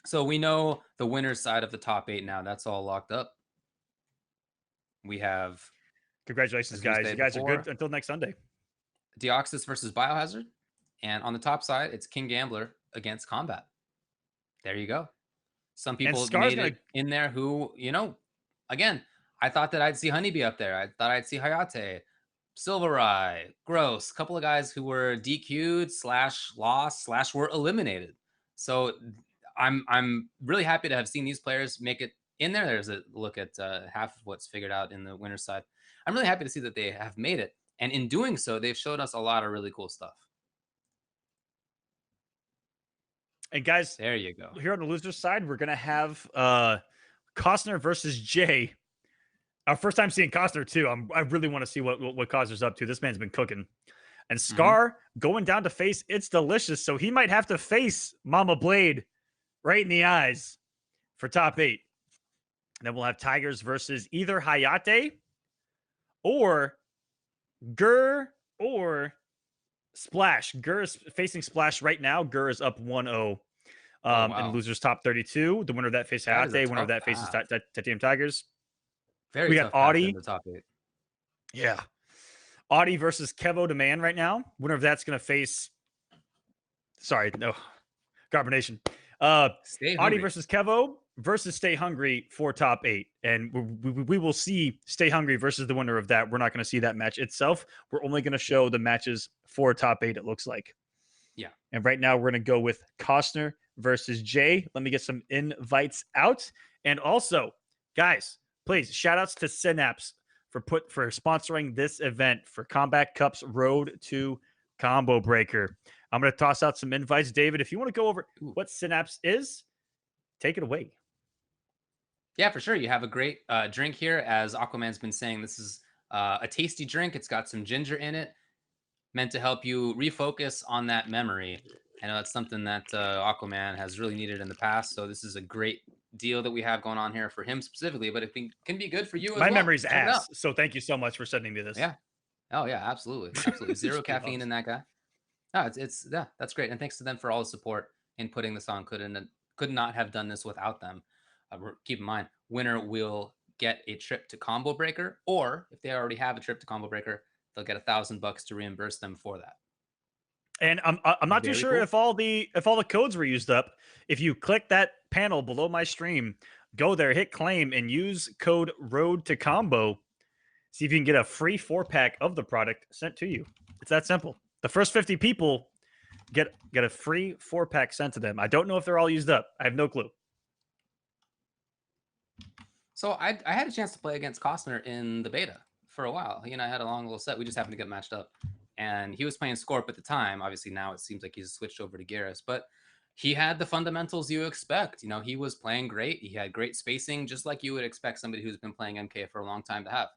Speaker 3: So we know the winner's side of the top 8 now. That's all locked up. We have...
Speaker 2: Congratulations, guys. You guys are good until next Sunday.
Speaker 3: Deoxys versus Biohazard. And on the top side, it's King Gambler against Combat. There you go. Some people made it in there who, you know, again, I thought that I'd see Honeybee up there. I thought I'd see Hayate, Silverai, Gross, a couple of guys who were DQ'd / lost / were eliminated. So I'm really happy to have seen these players make it in there. There's a look at half of what's figured out in the winner's side. I'm really happy to see that they have made it. And in doing so, they've showed us a lot of really cool stuff.
Speaker 2: And guys,
Speaker 3: there you go.
Speaker 2: Here on the loser side, we're gonna have Cosner versus Jay. Our first time seeing Cosner too. I really want to see what Cosner's up to. This man's been cooking. And Scar going down to face It's Delicious, so he might have to face Mama Blade right in the eyes for top 8. And then we'll have Tigers versus either Hayate or Gur or Splash. Gur is facing Splash right now. Gur is up 1-0 in losers top 32. The winner of that faces Hayate. Winner of that faces Titanium Tigers.
Speaker 3: Very
Speaker 2: we
Speaker 3: tough
Speaker 2: got Audi
Speaker 3: in the top 8.
Speaker 2: Yeah. Audi versus Kevo Demand right now. Winner of that's going to face. Sorry, no. Carbonation. Audi versus Kevo versus Stay Hungry for top 8. And we will see Stay Hungry versus the winner of that. We're not going to see that match itself. We're only going to show the matches for top 8, it looks like.
Speaker 3: Yeah.
Speaker 2: And right now we're going to go with Cosner versus Jay. Let me get some invites out. And also, guys, please, shout outs to Synapse for sponsoring this event for Combat Cup's Road to Combo Breaker. I'm going to toss out some invites. David, if you want to go over what Synapse is, take it away.
Speaker 3: Yeah, for sure. You have a great drink here. As Aquaman's been saying, this is a tasty drink. It's got some ginger in it, meant to help you refocus on that memory. I know that's something that Aquaman has really needed in the past. So this is a great deal that we have going on here for him specifically, but it can be good for you as well.
Speaker 2: My memory's ass. So thank you so much for sending me this.
Speaker 3: Yeah. Oh yeah, absolutely. Absolutely. Zero caffeine in that guy. No, yeah, that's great. And thanks to them for all the support in putting this on. Could not have done this without them. Keep in mind, winner will get a trip to Combo Breaker, or if they already have a trip to Combo Breaker, they'll get $1,000 to reimburse them for that.
Speaker 2: And I'm not too sure if all the codes were used up. If you click that panel below my stream, go there, hit claim, and use code Road to Combo. See if you can get a free 4-pack of the product sent to you. It's that simple. The first 50 people get a free 4-pack sent to them. I don't know if they're all used up. I have no clue.
Speaker 3: So I had a chance to play against Cosner in the beta for a while. He and I had a long little set. We just happened to get matched up. And he was playing Scorp at the time. Obviously, now it seems like he's switched over to Garrus. But he had the fundamentals you expect. You know, he was playing great. He had great spacing, just like you would expect somebody who's been playing MK for a long time to have.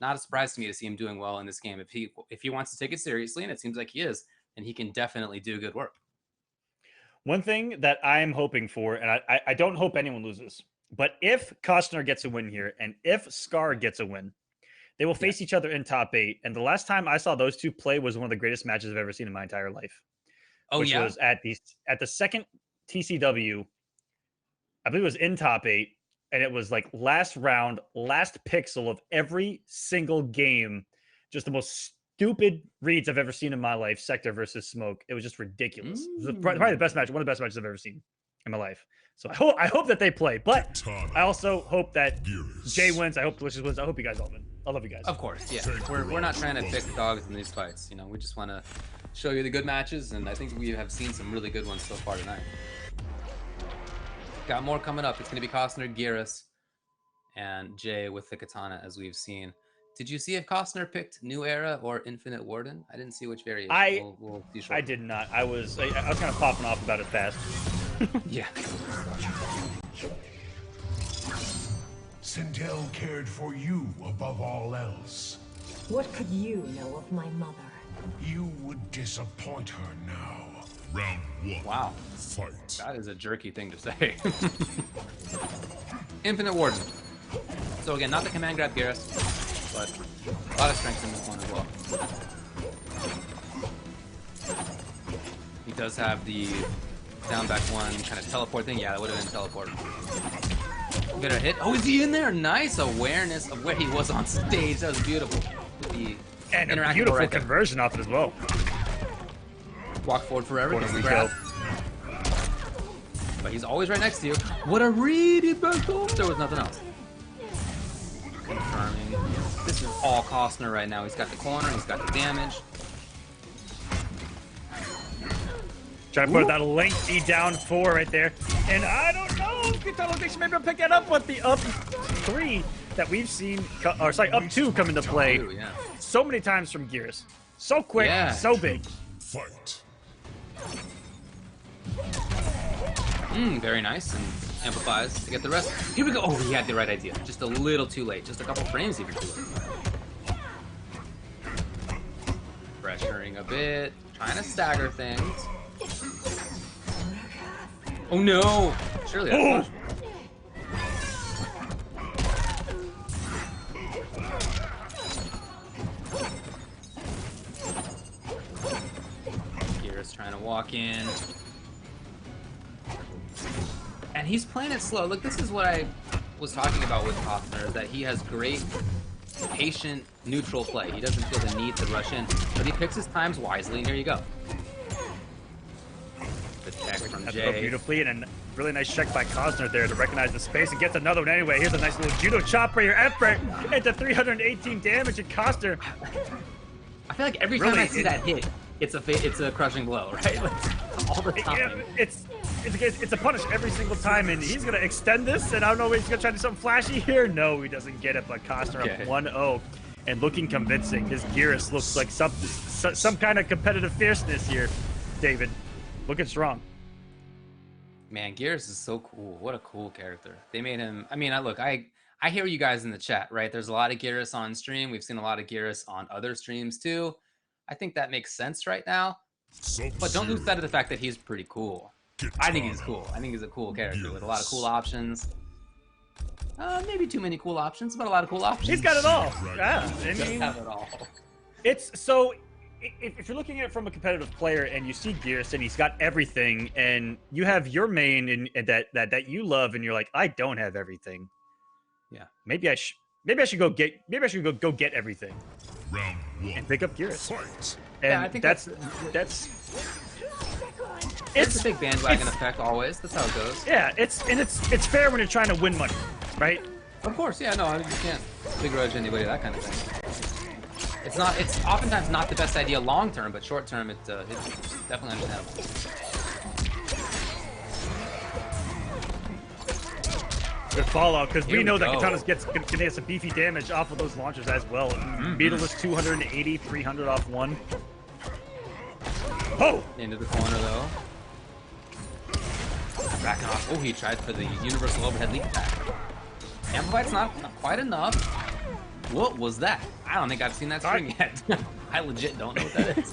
Speaker 3: Not a surprise to me to see him doing well in this game. If he wants to take it seriously, and it seems like he is, then he can definitely do good work.
Speaker 2: One thing that I'm hoping for, and I don't hope anyone loses, but if Costner gets a win here, and if Scar gets a win, they will face each other in top 8. And the last time I saw those two play was one of the greatest matches I've ever seen in my entire life. Which was at the second TCW. I believe it was in top 8. And it was like last round, last pixel of every single game. Just the most stupid reads I've ever seen in my life. Sector versus Smoke. It was just ridiculous. It was probably the best match, one of the best matches I've ever seen in my life. So I hope that they play. But I also hope that Jay wins. I hope Delicious wins. I hope you guys all win. I love you guys.
Speaker 3: Of course, yeah. We're not trying to pick dogs in these fights. You know, we just want to show you the good matches, and I think we have seen some really good ones so far tonight. Got more coming up. It's going to be Costner, Garrus, and Jay with the katana, as we've seen. Did you see if Costner picked New Era or Infinite Warden? I didn't see which variation. We'll be sure.
Speaker 2: I did not. I was kind of popping off about it fast.
Speaker 3: Yeah.
Speaker 6: Sindel cared for you above all else.
Speaker 11: What could you know of my mother?
Speaker 6: You would disappoint her now.
Speaker 4: Round 1.
Speaker 3: Wow.
Speaker 4: Fight.
Speaker 3: That is a jerky thing to say. Infinite Warden. So again, not the command grab Garrus, but a lot of strength in this one as well. He does have the down back one kind of teleport thing. Yeah, that would have been teleport. Get a hit. Oh, is he in there? Nice awareness of where he was on stage. That was beautiful.
Speaker 2: And a beautiful conversion off it as well.
Speaker 3: Walk forward forever. Gets the grab. But he's always right next to you. What a really bad goal. There was nothing else. Confirming. This is all Costner right now. He's got the corner. He's got the damage.
Speaker 2: Trying to put that lengthy down 4 right there. And I don't know. Katana thinks maybe I'll pick that up with the up 3 that we've seen, or sorry, up 2 come into play so many times from Gears. So quick, so big.
Speaker 4: Fight.
Speaker 3: Very nice, and amplifies to get the rest. Here we go. Oh, he had the right idea. Just a little too late. Just a couple frames even too late. Pressuring a bit. Trying to stagger things. Oh no! Surely that's walk in. And he's playing it slow. Look, this is what I was talking about with Cosner, is that he has great, patient, neutral play. He doesn't feel the need to rush in, but he picks his times wisely, and here you go. The tech from Jay.
Speaker 2: Beautifully, and a really nice check by Cosner there to recognize the space and gets another one anyway. Here's a nice little judo chop for your effort into 318 damage, and Cosner.
Speaker 3: I feel like every time I see that hit, it's a crushing blow, right? Like, all the time.
Speaker 2: It's a punish every single time, and he's gonna extend this, and I don't know if he's gonna try to do something flashy here. No, he doesn't get it, but Cosner up 1-0 and looking convincing. His Geras looks like some kind of competitive fierceness here, David. Looking strong.
Speaker 3: Man, Geras is so cool. What a cool character. They made him. I mean, I hear you guys in the chat, right? There's a lot of Geras on stream. We've seen a lot of Geras on other streams too. I think that makes sense right now. But don't lose sight of the fact that he's pretty cool. I think he's cool. I think he's a cool character with a lot of cool options. Maybe too many cool options, but a lot of cool options.
Speaker 2: He's got it all. Yeah,
Speaker 3: He does have it all.
Speaker 2: It's so. If you're looking at it from a competitive player and you see Geras and he's got everything, and you have your main and that you love, and you're like, I don't have everything.
Speaker 3: Yeah. Maybe
Speaker 2: I should go get everything.
Speaker 4: Round 1.
Speaker 2: And pick up Geras.
Speaker 4: Fight.
Speaker 2: And
Speaker 3: yeah, I think
Speaker 2: that's
Speaker 3: it's a big bandwagon effect always. That's how it goes.
Speaker 2: Yeah, it's fair when you're trying to win money, right?
Speaker 3: Of course, yeah, no, you can't begrudge anybody that kind of thing. It's oftentimes not the best idea long term, but short term it's definitely understandable.
Speaker 2: Good fallout, because we know that Katanas can get some beefy damage off of those launchers as well. Beetle is 280, 300 off one. Oh!
Speaker 3: Into the corner though. Backing off. Oh, he tried for the universal overhead leap attack. Amplify's not quite enough. What was that? I don't think I've seen that string yet. I legit don't know what that is.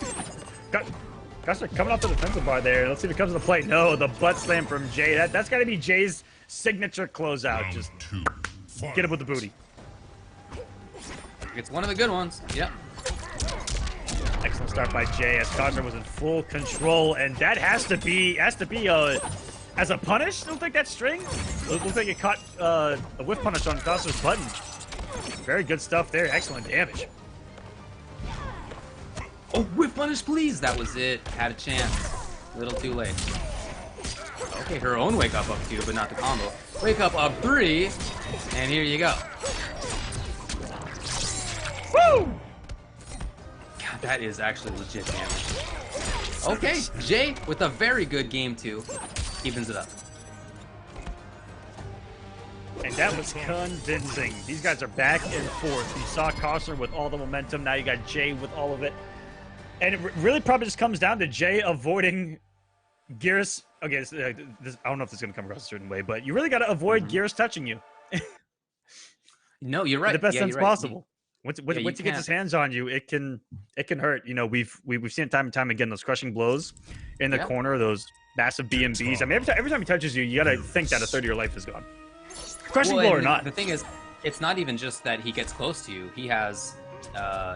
Speaker 2: Cosner coming off the defensive bar there. Let's see if it comes to the plate. No, the butt slam from Jay. That's got to be Jay's signature closeout.
Speaker 4: Round
Speaker 2: Just
Speaker 4: 2. Fight.
Speaker 2: get him with the booty.
Speaker 3: It's one of the good ones. Yep.
Speaker 2: Excellent start by Jay as Cosner was in full control, and that has to be as a punish. Don't think that string. Looks like it caught a whiff punish on Cosner's button. Very good stuff there. Excellent damage.
Speaker 3: Oh, whiff punish, please. That was it. Had a chance. A little too late. Okay, her own wake up 2, but not the combo. Wake up 3, and here you go.
Speaker 2: Woo!
Speaker 3: God, that is actually legit damage. Okay, Jay with a very good game 2. Evens it up.
Speaker 2: And that was convincing. These guys are back and forth. You saw Cosner with all the momentum. Now you got Jay with all of it. And it really probably just comes down to Jay avoiding Geras. Okay, I don't know if this is going to come across a certain way, but you really got to avoid Geras touching you.
Speaker 3: No, you're right.
Speaker 2: In the best sense possible. Once he
Speaker 3: can't.
Speaker 2: gets his hands on you, it can hurt. You know, we've seen it time and time again, those crushing blows in the corner, those massive BMBs. I mean, every time he touches you, you got to think that a third of your life is gone. Crushing blow or not.
Speaker 3: The thing is, it's not even just that he gets close to you. He has,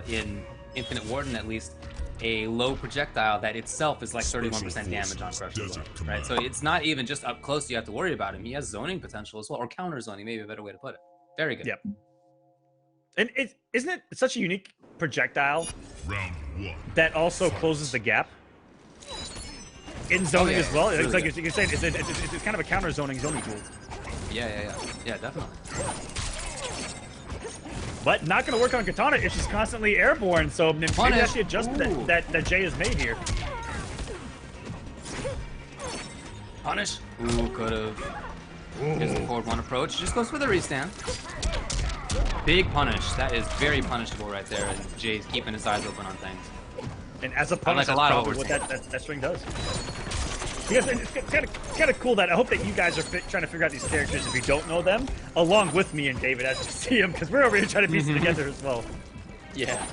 Speaker 3: in Infinite Warden at least, a low projectile that itself is like 31% damage on crushing blow, right? So it's not even just up close you have to worry about him. He has zoning potential as well, or counter zoning, maybe a better way to put it. Very good.
Speaker 2: Yep. And isn't it such a unique projectile that also closes the gap in zoning as well? It's like you can say it's kind of a counter zoning tool.
Speaker 3: Yeah, definitely.
Speaker 2: But not going to work on Katana if she's constantly airborne. So maybe that's the adjustment that Jay has made here.
Speaker 3: Punish. Ooh, could have. Here's the forward 1 approach. Just goes for the restand. Big punish. That is very punishable right there. And Jay's keeping his eyes open on things.
Speaker 2: And as a punish, that's probably what that string does. Because it's kind of cool that I hope that you guys are trying to figure out these characters if you don't know them, along with me and David as you see them, because we're over here trying to piece them together as well.
Speaker 3: Yeah.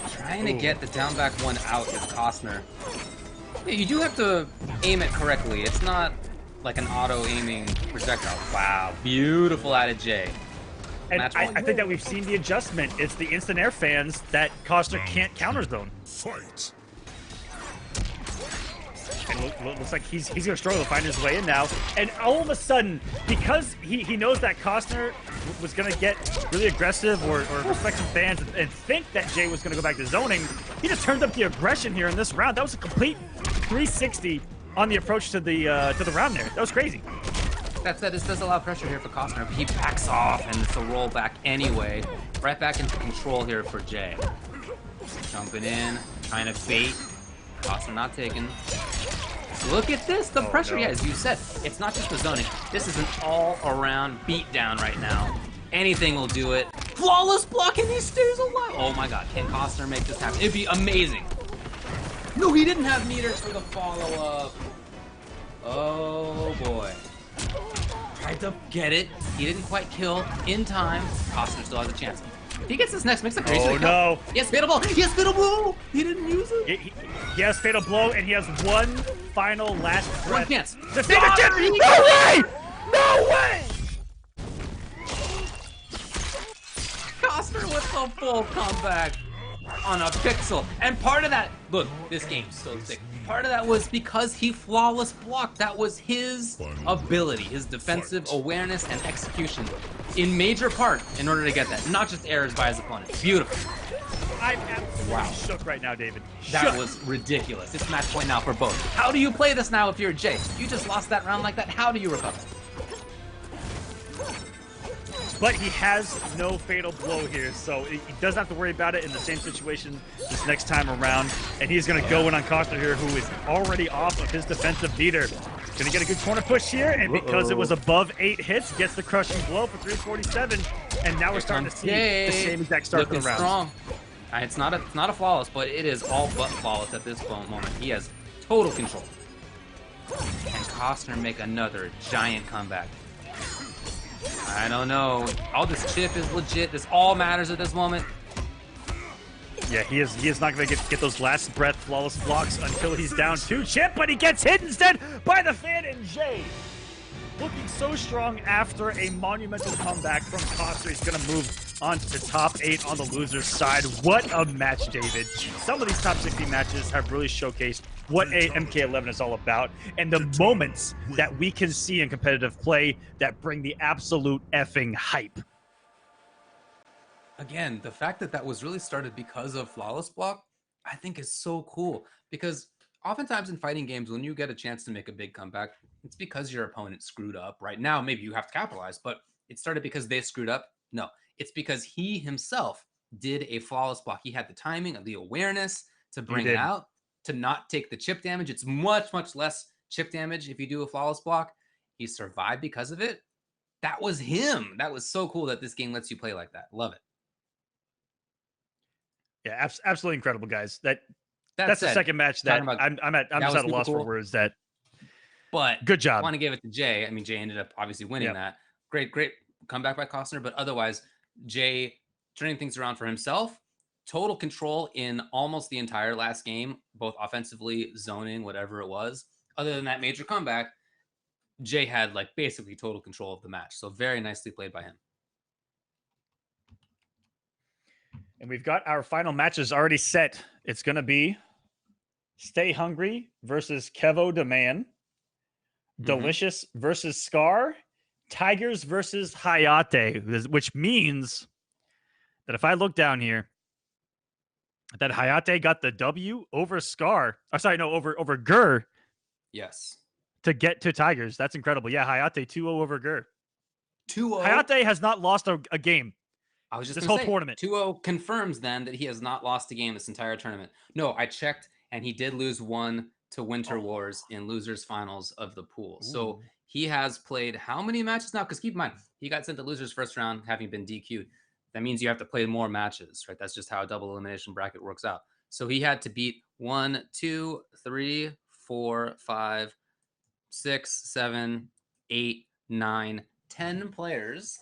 Speaker 3: Trying to get the down back 1 out is Cosner. Yeah, you do have to aim it correctly. It's not like an auto-aiming projectile. Wow, beautiful out of Jay.
Speaker 2: And I think that we've seen the adjustment. It's the instant air fans that Cosner can't counter zone.
Speaker 4: Fight.
Speaker 2: looks like he's going to struggle to find his way in now. And all of a sudden, because he knows that Cosner was going to get really aggressive or respect some fans and think that Jay was going to go back to zoning, he just turned up the aggression here in this round. That was a complete 360 on the approach to the round there. That was crazy.
Speaker 3: That said, this does a lot of pressure here for Cosner. He backs off, and it's a rollback anyway. Right back into control here for Jay. Jumping in, trying to bait. Cosner not taken. Look at this, the pressure. No. Yeah, as you said, it's not just the zoning. This is an all-around beatdown right now. Anything will do it. Flawless block, and he stays alive. Oh my God, can Cosner make this happen? It'd be amazing. No, he didn't have meters for the follow-up. Oh boy. Tried to get it. He didn't quite kill in time. Cosner still has a chance. If he gets this next mix,
Speaker 2: oh no!
Speaker 3: Yes, fatal blow. Yes, fatal blow. He didn't use it.
Speaker 2: He has fatal blow, and he has one final last breath.
Speaker 3: One chance.
Speaker 2: To save the chip. No way! No way!
Speaker 3: Cosner with the full comeback on a pixel, and part of that. Look, this game's so sick. Part of that was because he flawless blocked. That was his ability, his defensive awareness and execution in major part in order to get that. Not just errors by his opponent. Beautiful.
Speaker 2: I'm absolutely shook right now, David.
Speaker 3: That was ridiculous. It's match point now for both. How do you play this now if you're Jay? You just lost that round like that. How do you recover?
Speaker 2: But he has no fatal blow here, so he doesn't have to worry about it in the same situation this next time around. And he's going to go in on Cosner here, who is already off of his defensive meter. Going to get a good corner push here, and because it was above 8 hits, gets the crushing blow for 347. And now we're starting to see the same exact start of the round.
Speaker 3: Strong. It's not a flawless, but it is all but flawless at this moment. He has total control. And Cosner make another giant comeback. I don't know. All this chip is legit. This all matters at this moment.
Speaker 2: Yeah, he is not going to get those last breath flawless blocks until he's down 2 chip, but he gets hit instead by the fan, and Jay looking so strong after a monumental comeback from Cosner. He's going to move on to the top 8 on the loser's side. What a match, David. Some of these top 60 matches have really showcased what MK11 is all about and the moments that we can see in competitive play that bring the absolute effing hype.
Speaker 3: Again, the fact that that was really started because of flawless block, I think is so cool, because oftentimes in fighting games, when you get a chance to make a big comeback, it's because your opponent screwed up. Right now, maybe you have to capitalize, but it started because they screwed up. No, it's because he himself did a flawless block. He had the timing, the awareness to bring it out, to not take the chip damage. It's much, much less chip damage if you do a flawless block. He survived because of it. That was him. That was so cool that this game lets you play like that. Love it.
Speaker 2: Yeah, absolutely incredible, guys. That's the second match that I'm just at a loss for words. But good job.
Speaker 3: I want to give it to Jay. I mean, Jay ended up obviously winning that. Great comeback by Cosner. But otherwise, Jay turning things around for himself. Total control in almost the entire last game, both offensively, zoning, whatever it was. Other than that major comeback, Jay had like basically total control of the match. So very nicely played by him.
Speaker 2: And we've got our final matches already set. It's going to be Stay Hungry versus Kevo Demand, Delicious versus Scar, Tigers versus Hayate, which means that if I look down here, that Hayate got the W over Scar. Oh, sorry, no, over Gur.
Speaker 3: Yes.
Speaker 2: To get to Tigers. That's incredible. Yeah, Hayate 2-0 over Gur.
Speaker 3: 2-0.
Speaker 2: Hayate has not lost a game.
Speaker 3: I was just
Speaker 2: this whole tournament.
Speaker 3: 2-0 confirms then that he has not lost a game this entire tournament. No, I checked, and he did lose 1 to Winter Wars in losers finals of the pool. Ooh. So he has played how many matches now? Because keep in mind, he got sent to losers first round, having been DQ'd. That means you have to play more matches, right? That's just how a double elimination bracket works out. So he had to beat 1, 2, 3, 4, 5, 6, 7, 8, 9, 10 players.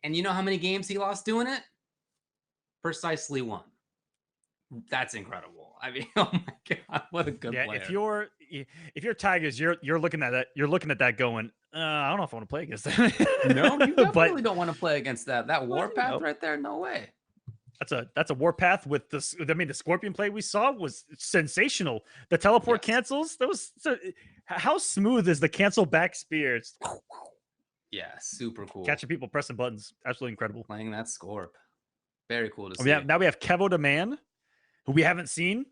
Speaker 3: And you know how many games he lost doing it? Precisely 1. That's incredible. I mean, oh my God, what a good player.
Speaker 2: If you're Tigers, you're looking at that. You're looking at that going, I don't know if I want to play against that.
Speaker 3: No, you definitely don't want to play against that. That warpath right there, no way.
Speaker 2: That's a warpath with this. I mean, the Scorpion play we saw was sensational. The teleport cancels. How smooth is the cancel back spear? It's,
Speaker 3: yeah, super cool.
Speaker 2: Catching people pressing buttons, absolutely incredible.
Speaker 3: Playing that Scorp, very cool to see.
Speaker 2: Now we have Kevo the Man, who we haven't seen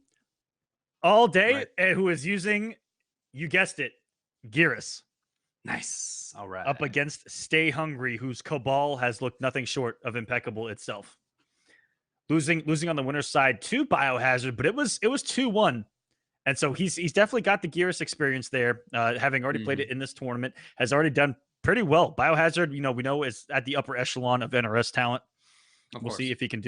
Speaker 2: all day, and who is using, you guessed it, Geras.
Speaker 3: Nice. All right.
Speaker 2: Up against Stay Hungry, whose Cabal has looked nothing short of impeccable itself. Losing on the winner's side to Biohazard, but it was 2-1. And so he's definitely got the Geras experience there, having already played it in this tournament, has already done pretty well. Biohazard, we know is at the upper echelon of NRS talent. We'll see if he can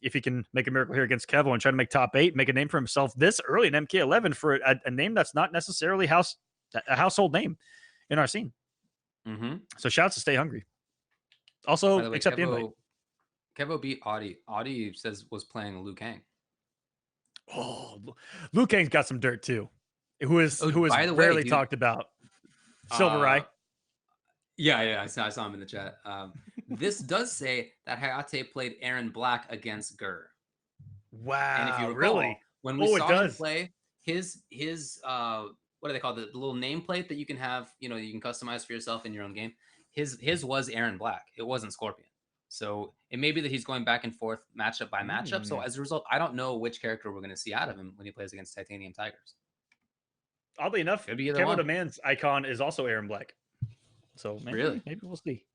Speaker 2: if he can make a miracle here against Kevo and try to make top 8, make a name for himself this early in MK11 for a name that's not necessarily a household name in our scene. So shouts to Stay Hungry. Also, accept the invite.
Speaker 3: Kevo beat Audi. Audi was playing Liu Kang.
Speaker 2: Oh, Liu Kang's got some dirt too. Who is rarely talked about. Silver Eye.
Speaker 3: Yeah, I saw him in the chat. This does say that Hayate played Aaron Black against Gur.
Speaker 2: Wow,
Speaker 3: and if you recall,
Speaker 2: really?
Speaker 3: When we saw him play, his what do they call the little nameplate that you can have? You can customize for yourself in your own game. His was Aaron Black. It wasn't Scorpion. So it may be that he's going back and forth matchup by matchup. So as a result, I don't know which character we're going to see out of him when he plays against Titanium Tigers.
Speaker 2: Oddly enough, Kevo the Man's icon is also Aaron Black. So maybe we'll see.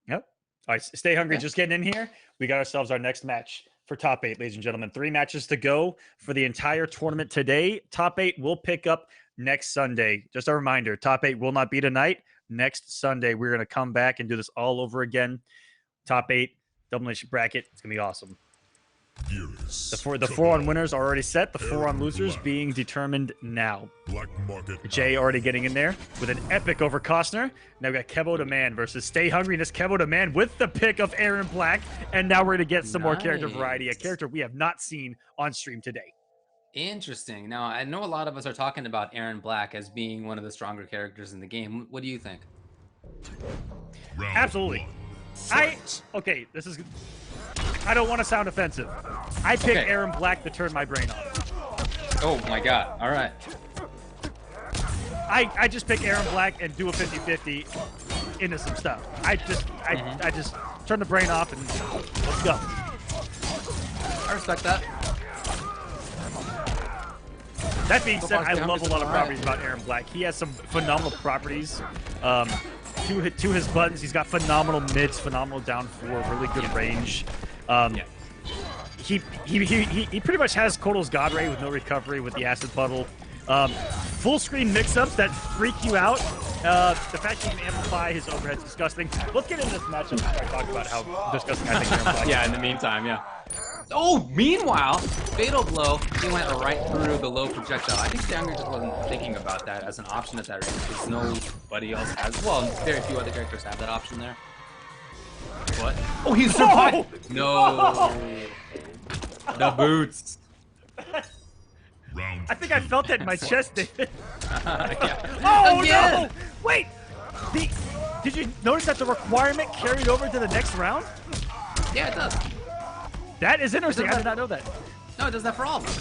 Speaker 2: Yep. All right, Stay Hungry. Just getting in here. We got ourselves our next match for top 8, ladies and gentlemen. 3 matches to go for the entire tournament today. Top 8 will pick up next Sunday. Just a reminder, top 8 will not be tonight. Next Sunday, we're going to come back and do this all over again. Top 8, double elimination bracket. It's going to be awesome. The 4-on winners are already set. The 4-on losers being determined now. Jay already getting in there with an epic over Cosner. Now we got Kevo the Man versus Stay Hungry. And this Kevo the Man with the pick of Aaron Black. And now we're going to get some more character variety. A character we have not seen on stream today.
Speaker 3: Interesting. Now, I know a lot of us are talking about Aaron Black as being one of the stronger characters in the game. What do you think?
Speaker 2: Absolutely. Okay, this is... I don't want to sound offensive. I pick Aaron Black to turn my brain off.
Speaker 3: Oh my god. All right.
Speaker 2: I just pick Aaron Black and do a 50-50 into some stuff. I just turn the brain off and let's go.
Speaker 3: I respect that.
Speaker 2: That being said, I love a lot of properties about Aaron Black. He has some phenomenal properties. To his buttons, he's got phenomenal mids, phenomenal down 4, really good range. He pretty much has Kotal's God Ray with no recovery with the Acid Puddle. Full screen mix-ups that freak you out. The fact that he can amplify his overhead is disgusting. Let's get into this matchup and start talking about how disgusting I think Aaron Black is.
Speaker 3: Yeah, in the meantime, yeah. Oh, meanwhile, Fatal Blow, he went right through the low projectile. I think Sanger just wasn't thinking about that as an option at that range because nobody else has. Well, very few other characters have that option there. What? Oh, he's survived! No! The boots.
Speaker 2: I think I felt that in my chest, David.
Speaker 3: Oh,
Speaker 2: no! Wait! Did you notice that the requirement carried over to the next round?
Speaker 3: Yeah, it does.
Speaker 2: That is interesting. I did not know that.
Speaker 3: No, it does that for all of them.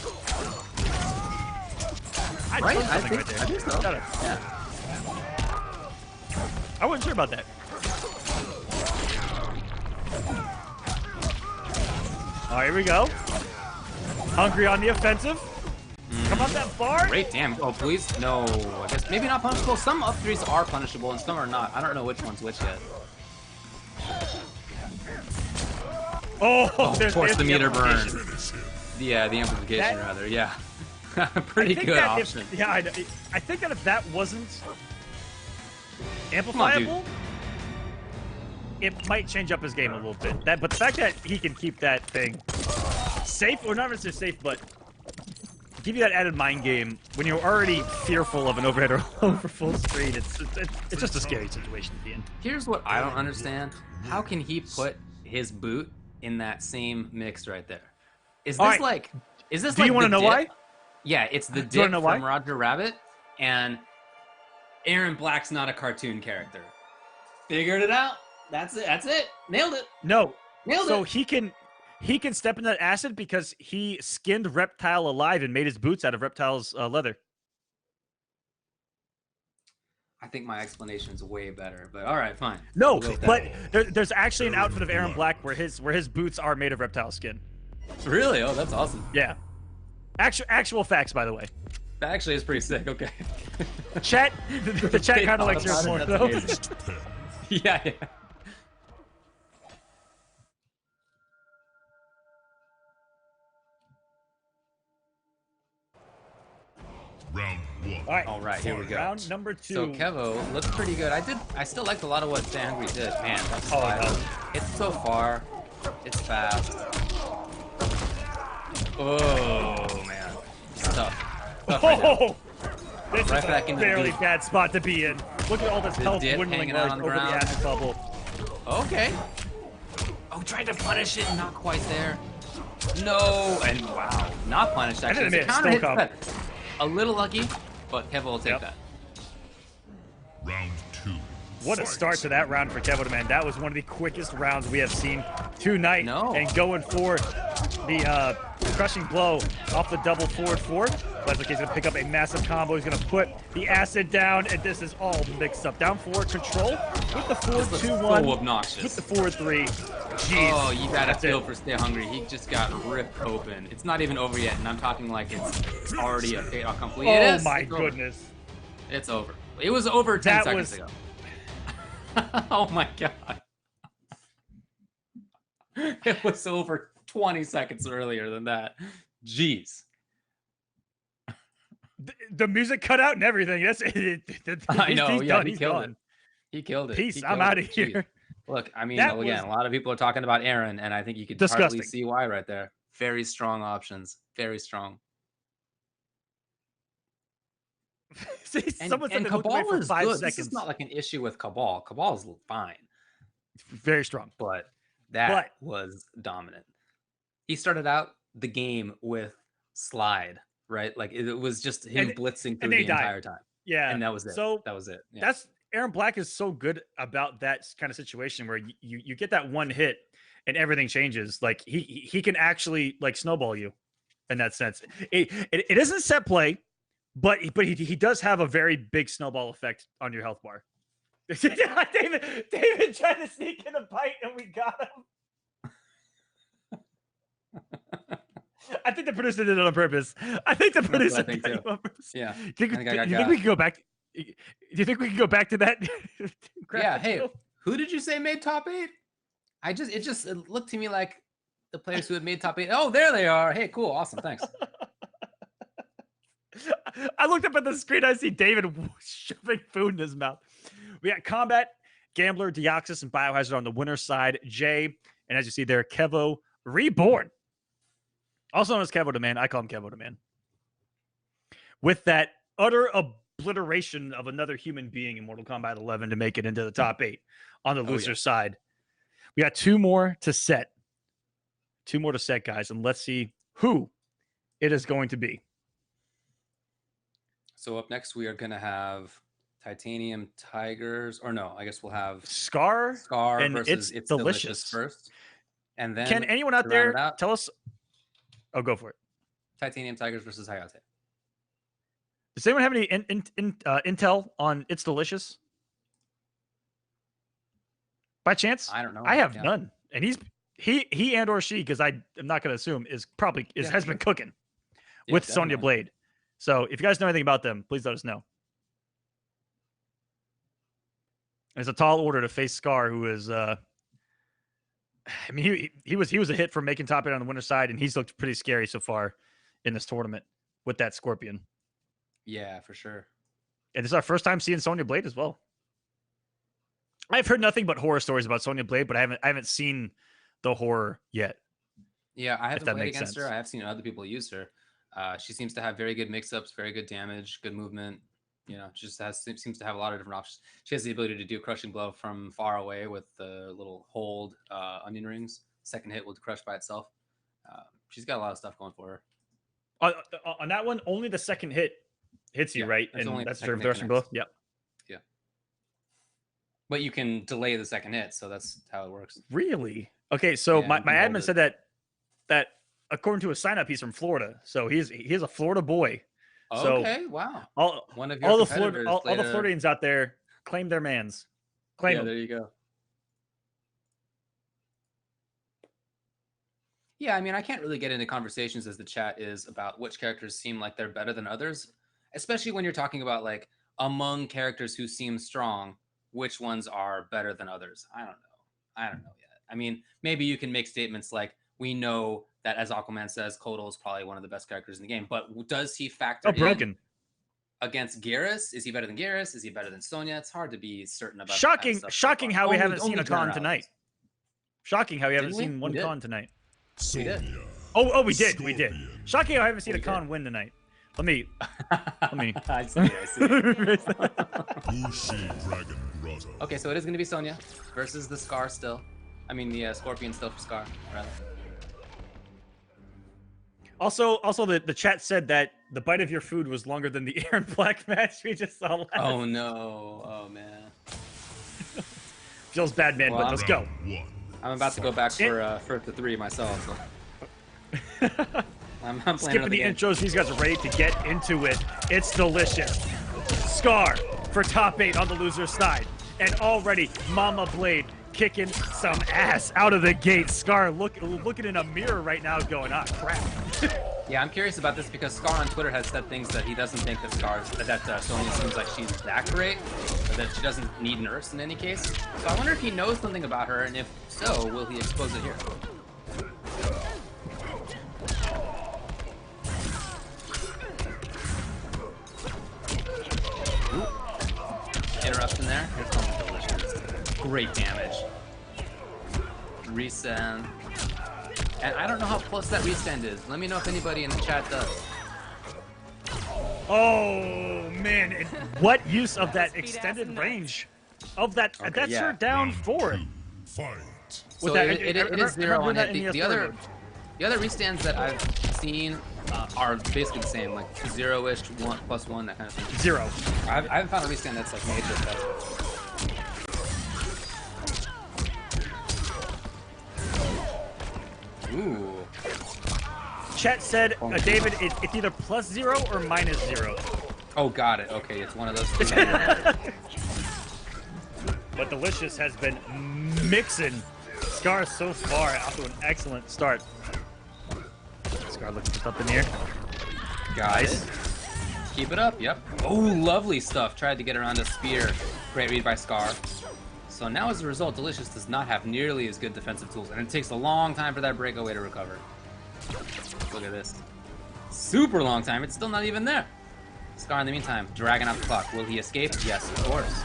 Speaker 2: I think so.
Speaker 3: Yeah.
Speaker 2: I wasn't sure about that. All right, here we go. Hungry on the offensive. Come up that bar.
Speaker 3: Great, damn. Oh, please. No, I guess maybe not punishable. Some up 3s are punishable and some are not. I don't know which one's which yet.
Speaker 2: Oh,
Speaker 3: of course, the meter burn. Yeah, the amplification, rather. Yeah. Pretty good option.
Speaker 2: I think that if that wasn't amplifiable, it might change up his game a little bit. But the fact that he can keep that thing safe, or not necessarily safe, but give you that added mind game when you're already fearful of an overhead or over full screen, it's just a scary situation to be in.
Speaker 3: Here's what I don't understand. How can he put his boot in that same mix right there? Is this like... Is this
Speaker 2: Do you want to know why?
Speaker 3: Yeah, it's the dip from Roger Rabbit, and Aaron Black's not a cartoon character. Figured it out. That's it. Nailed it.
Speaker 2: No.
Speaker 3: Nailed it.
Speaker 2: So he can he can step in that acid because he skinned Reptile alive and made his boots out of Reptile's leather.
Speaker 3: I think my explanation is way better, but all right, fine.
Speaker 2: No,
Speaker 3: We'll
Speaker 2: but there's actually an outfit of Aaron Black where his boots are made of reptile skin.
Speaker 3: Really? Oh, that's awesome.
Speaker 2: Yeah. Actual facts, by the way.
Speaker 3: That actually is pretty sick. Okay.
Speaker 2: Chat, the chat kind of likes yours more though.
Speaker 3: Yeah.
Speaker 4: Round 1.
Speaker 3: All right, here we go.
Speaker 2: Round number 2.
Speaker 3: So Kevo looks pretty good. I still liked a lot of what Stay Hungry did. Man, that's it's so far. It's fast. Oh man, it's tough.
Speaker 2: This
Speaker 3: right
Speaker 2: is
Speaker 3: back
Speaker 2: a
Speaker 3: into
Speaker 2: very
Speaker 3: the
Speaker 2: bad spot to be in. Look at all this health
Speaker 3: dip
Speaker 2: dwindling
Speaker 3: hanging out on the
Speaker 2: over the
Speaker 3: ground.
Speaker 2: acid bubble.
Speaker 3: Okay. Oh, tried to punish it, not quite there. No, and wow, not punished. Actually,
Speaker 2: And then it
Speaker 3: kind of
Speaker 2: made a
Speaker 3: hit better. A little lucky, but Kevo will take that.
Speaker 4: Round 2.
Speaker 2: What a start to that round for Kevo, man. That was one of the quickest rounds we have seen tonight. And going for the crushing blow off the double forward 4. That's okay, he's going to pick up a massive combo. He's going to put the acid down, and this is all mixed up. Down forward control with the 4-2-1.
Speaker 3: So obnoxious.
Speaker 2: With the 4-3. Jeez.
Speaker 3: Oh, you gotta feel for Stay Hungry. He just got ripped open. It's not even over yet, and I'm talking like it's already a fate complete.
Speaker 2: Oh my goodness.
Speaker 3: It's over. It was over 10 seconds ago. Oh my god. It was over 20 seconds earlier than that. Jeez.
Speaker 2: The music cut out and everything. That's
Speaker 3: I know.
Speaker 2: He's
Speaker 3: Yeah,
Speaker 2: done.
Speaker 3: he
Speaker 2: He's
Speaker 3: killed
Speaker 2: gone.
Speaker 3: it. He killed it.
Speaker 2: Peace. I'm out of here.
Speaker 3: Look, I mean,
Speaker 2: That
Speaker 3: again, a lot of people are talking about Aaron, and I think you could hardly see why right there. Very strong options. Very strong.
Speaker 2: and
Speaker 3: Cabal is good.
Speaker 2: 5 seconds.
Speaker 3: This is not like an issue with Cabal. Cabal is fine.
Speaker 2: Very strong.
Speaker 3: But that was dominant. He started out the game with slide, right? Like it was just him blitzing through the entire time.
Speaker 2: Yeah.
Speaker 3: And that was it.
Speaker 2: So
Speaker 3: that was it. Yeah.
Speaker 2: That's Aaron Black is so good about that kind of situation where you get that one hit and everything changes. Like he can actually like snowball you in that sense. It isn't set play, but he does have a very big snowball effect on your health bar. David tried to sneak in a bite and we got him. I think the producer did it on purpose. I think the producer did it on purpose.
Speaker 3: Yeah.
Speaker 2: Do you think we can go back? Do you think we can go back to that?
Speaker 3: Yeah. Hey, who did you say made top 8? It looked to me like the players who had made top 8. Oh, there they are. Hey, cool, awesome, thanks.
Speaker 2: I looked up at the screen. I see David shoving food in his mouth. We got Combat, Gambler, Deoxys, and Biohazard on the winner's side. Jay, and as you see there, Kevo Reborn, also known as Kevo the Man. I call him Kevo the Man. With that utter obliteration of another human being in Mortal Kombat 11 to make it into the top 8 on the loser side. We got 2 more to set. 2 more to set, guys, and let's see who it is going to be.
Speaker 3: So up next, we are going to have Titanium Tigers, or no, I guess we'll have
Speaker 2: Scar and
Speaker 3: versus
Speaker 2: It's Delicious
Speaker 3: first. And then
Speaker 2: can anyone out there tell us? Oh, go for it.
Speaker 3: Titanium Tigers versus Hayate.
Speaker 2: Does anyone have any intel on It's Delicious? By chance?
Speaker 3: I don't know.
Speaker 2: I have none. And he and or she, because I'm not going to assume, has been cooking with Sonya Blade. So if you guys know anything about them, please let us know. It's a tall order to face Scar, who is I mean, he was a hit for making top 8 on the winner's side, and he's looked pretty scary so far in this tournament with that Scorpion.
Speaker 3: Yeah, for sure.
Speaker 2: And this is our first time seeing Sonya Blade as well. I've heard nothing but horror stories about Sonya Blade, but I haven't seen the horror yet.
Speaker 3: Yeah, I haven't played against her. I have seen other people use her. She seems to have very good mix-ups, very good damage, good movement. You know, she just seems to have a lot of different options. She has the ability to do crushing blow from far away with the little hold onion rings. Second hit will crush by itself. She's got a lot of stuff going for her.
Speaker 2: On that one, only the second hit hits you, right? And that's the crushing blow. Yeah.
Speaker 3: Yeah. But you can delay the second hit, so that's how it works.
Speaker 2: Really? Okay, so my admin said that that according to his sign up, he's from Florida, so he's a Florida boy.
Speaker 3: Okay,
Speaker 2: so
Speaker 3: wow.
Speaker 2: All the Floridians out there claim their mans. Claim them.
Speaker 3: There you go. Yeah, I mean, I can't really get into conversations as the chat is about which characters seem like they're better than others, especially when you're talking about like among characters who seem strong, which ones are better than others. I don't know yet. I mean, maybe you can make statements like, we know that, as Aquaman says, Kotal is probably one of the best characters in the game, but does he factor in against Garrus? Is he better than Garrus? Is he better than Sonya? It's hard to be certain about.
Speaker 2: Shocking how we haven't seen a con tonight. Shocking how we haven't seen one con tonight.
Speaker 3: We did.
Speaker 2: Oh, we did. Shocking how I haven't seen a con win tonight. Let me.
Speaker 3: I see. Okay, so it is going to be Sonya versus the Scar still. I mean, the Scorpion still for Scar, rather.
Speaker 2: Also, the chat said that the bite of your food was longer than the Aaron Black match we just saw last.
Speaker 3: Oh no! Oh man.
Speaker 2: Feels bad, man. Well, but let's go.
Speaker 3: I'm about to go back for the 3 myself. So. I'm
Speaker 2: skipping the intros. These guys are ready to get into it. It's delicious. Scar for top 8 on the loser side, and already Mama Blade kicking some ass out of the gate. Scar looking in a mirror right now, going, ah, crap.
Speaker 3: Yeah, I'm curious about this because Scar on Twitter has said things that he doesn't think that Sonya seems like she's that great, or that she doesn't need nerfs in any case. So I wonder if he knows something about her, and if so, will he expose it here? Ooh. Interruption there. Here's something delicious. Great damage. Resend. And I don't know how close that resend is. Let me know if anybody in the chat does.
Speaker 2: Oh man, and what use of that extended range of that? Okay, that's her down 4.
Speaker 3: So it is 0 on it. The other restands that I've seen are basically the same, like 0-ish, 1 plus 1, that kind of thing.
Speaker 2: 0.
Speaker 3: I haven't found a restand that's like major stuff. Ooh.
Speaker 2: Chat said, David, it's either +0 or -0.
Speaker 3: Oh, got it. Okay, it's one of those two.
Speaker 2: But Delicious has been mixing Scar so far, off to an excellent start. Scar looking for something here.
Speaker 3: Guys, keep it up. Yep. Oh, lovely stuff. Tried to get around a spear. Great read by Scar. So now, as a result, Delicious does not have nearly as good defensive tools, and it takes a long time for that breakaway to recover. Look at this. Super long time. It's still not even there. Scar, in the meantime, dragging out the clock. Will he escape? Yes, of course.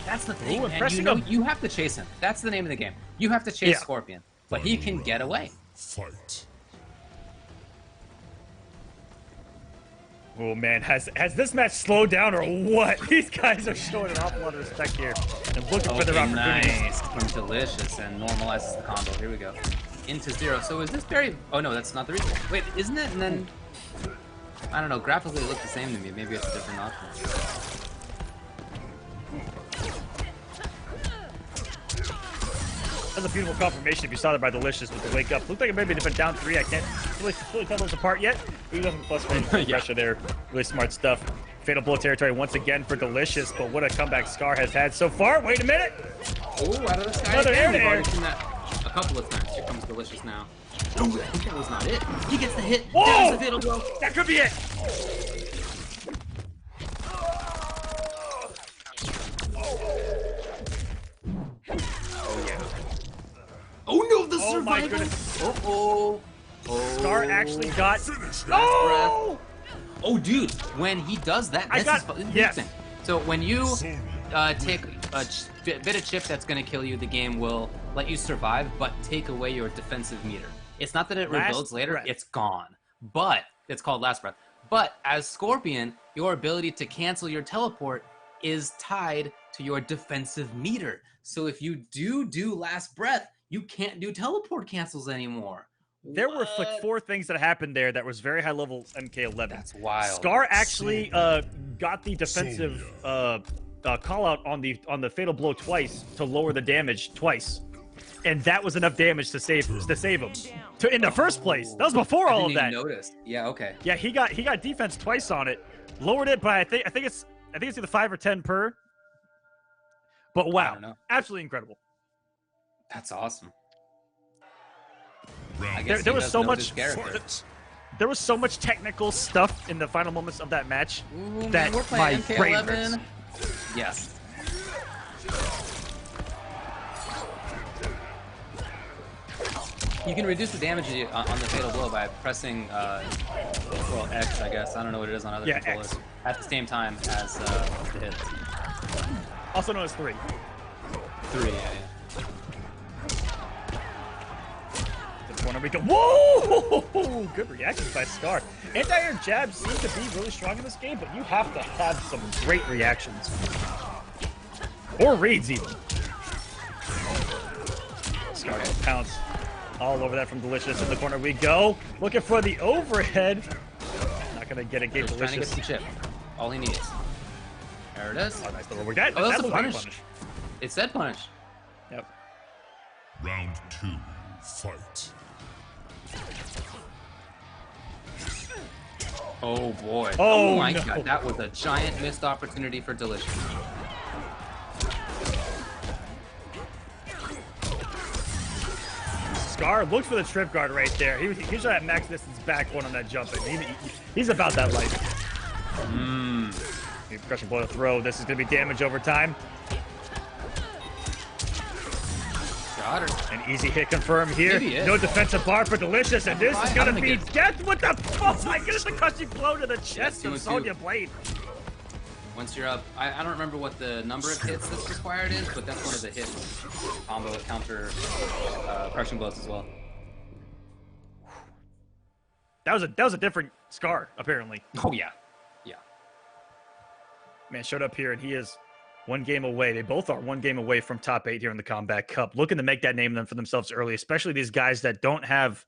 Speaker 3: That's the thing, man. You have to chase him. That's the name of the game. You have to chase Scorpion, but he can get away.
Speaker 6: Fight.
Speaker 2: Oh man, has this match slowed down or what? These guys are showing an awful lot of respect here and looking for their opportunities.
Speaker 3: Nice. From Delicious and normalizes the combo. Here we go. Into 0. So is this very... Oh no, that's not the reason. Wait, isn't it? And then... I don't know, graphically it looked the same to me. Maybe it's a different option.
Speaker 2: That's a beautiful confirmation if you saw that by Delicious with the wake up. Looked like it maybe been down 3. I can't fully tell those apart yet. He doesn't +1 pressure there. Really smart stuff. Fatal blow territory once again for Delicious, but what a comeback Scar has had so far. Wait a minute.
Speaker 3: Oh, out of the sky.
Speaker 2: Another air
Speaker 3: We've
Speaker 2: there.
Speaker 3: already seen that a couple of times. Here comes Delicious now. Oh, I think that was not it. He gets the hit.
Speaker 2: Whoa!
Speaker 3: There's the fatal blow.
Speaker 2: That could be it.
Speaker 3: Oh no, the survival!
Speaker 2: My goodness.
Speaker 3: Oh.
Speaker 2: Scar actually got...
Speaker 3: Oh! Oh, dude, when he does that,
Speaker 2: yes.
Speaker 3: So when you take a bit of chip that's going to kill you, the game will let you survive, but take away your defensive meter. It's not that it rebuilds later, it's gone. But, it's called Last Breath. But as Scorpion, your ability to cancel your teleport is tied to your defensive meter. So if you do Last Breath, you can't do teleport cancels anymore.
Speaker 2: There were like 4 things that happened there that was very high level MK11.
Speaker 3: That's wild.
Speaker 2: Scar actually got the defensive call out on the fatal blow twice to lower the damage twice. and that was enough damage to save him in the first place. That was before all of that.
Speaker 3: I didn't even notice. Yeah, okay.
Speaker 2: Yeah, he got defense twice on it, lowered it by I think it's either 5 or 10 per. But wow, absolutely incredible.
Speaker 3: That's awesome.
Speaker 2: There was so much. There was so much technical stuff in the final moments of that match that my brain hurts.
Speaker 3: Yes. You can reduce the damage on the fatal blow by pressing well, X, I guess. I don't know what it is on other controllers. X. At the same time as the hits.
Speaker 2: Also known as 3.
Speaker 3: 3, yeah.
Speaker 2: Corner we go. Whoa! Good reaction by Scar. Anti-air jabs seem to be really strong in this game, but you have to have some great reactions. Or reads, even. Scar pounce all over that from Delicious. In the corner we go. Looking for the overhead. Not going to get a gate. Delicious.
Speaker 3: Trying to get some chip. All he needs. There it is.
Speaker 2: Oh, nice little overhead.
Speaker 3: Oh, that's a punish. It said punish.
Speaker 2: Yep.
Speaker 4: Round 2. Fight.
Speaker 3: Oh boy.
Speaker 2: Oh
Speaker 3: my
Speaker 2: no.
Speaker 3: God. That was a giant missed opportunity for Delicious.
Speaker 2: Scar looked for the trip guard right there. He was at max distance back one on that jump. He's about that life. Crushing blow to throw. This is going to be damage over time.
Speaker 3: Got her.
Speaker 2: An easy hit confirmed here. No defensive bar for Delicious, and this is going to be death with the... Oh my goodness, the crushing blow to the chest of Sonya Blade.
Speaker 3: Once you're up, I don't remember what the number of hits that's required is, but that's one of the hit combo counter crushing blows as well.
Speaker 2: That was a different Scar, apparently.
Speaker 3: Oh yeah. Yeah.
Speaker 2: Man showed up here, and he is 1 game away. They both are 1 game away from top 8 here in the Combat Cup. Looking to make that name for themselves early, especially these guys that don't have,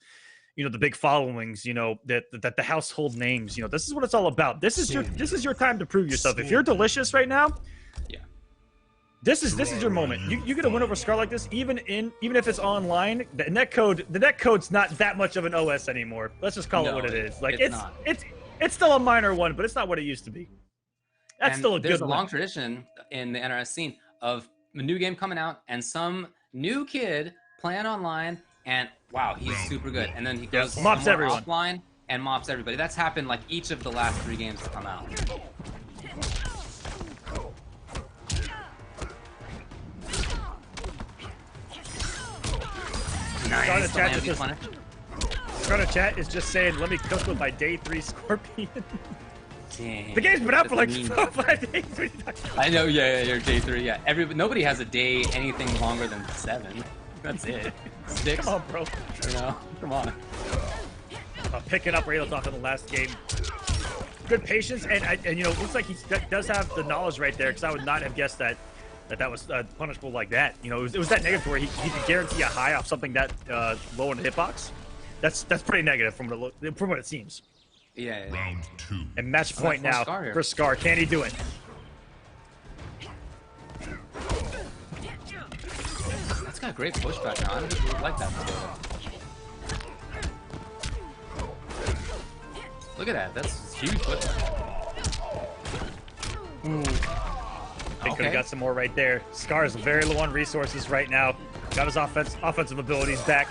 Speaker 2: you know, the big followings, you know, that the household names. You know, this is what it's all about. This is your time to prove yourself. If you're Delicious right now,
Speaker 3: yeah,
Speaker 2: this is your moment. You get a win over Scar like this, even if it's online. The netcode's not that much of an OS anymore. Let's just call it what it is. Like it's still a minor one, but it's not what it used to be. That's still a good one.
Speaker 3: There's a long tradition in the NRS scene of a new game coming out and some new kid playing online, and wow, he's super good. And then he goes
Speaker 2: mops everyone
Speaker 3: offline and mops everybody. That's happened like each of the last 3 games to come out. Nice.
Speaker 2: Scarlet Chat is just saying, let me cook with my day 3 Scorpion.
Speaker 3: Dang,
Speaker 2: the game's been up for like 5 days.
Speaker 3: I know, yeah, you're day 3, yeah. Nobody has a day anything longer than 7. That's it. 6.
Speaker 2: Come on, bro.
Speaker 3: You know, come on.
Speaker 2: Picking up Radels off in the last game. Good patience, and you know, looks like he does have the knowledge right there, because I would not have guessed that was punishable like that. You know, it was that negative where he could guarantee a high off something that low in the hitbox. That's pretty negative from what it seems.
Speaker 3: Yeah.
Speaker 4: Round 2.
Speaker 2: And match point now for Scar. Can he do it?
Speaker 3: That's got a great pushback now. I really like that. Look at that. That's huge pushback.
Speaker 2: They could have got some more right there. Scar is very low on resources right now. Got his offensive abilities back.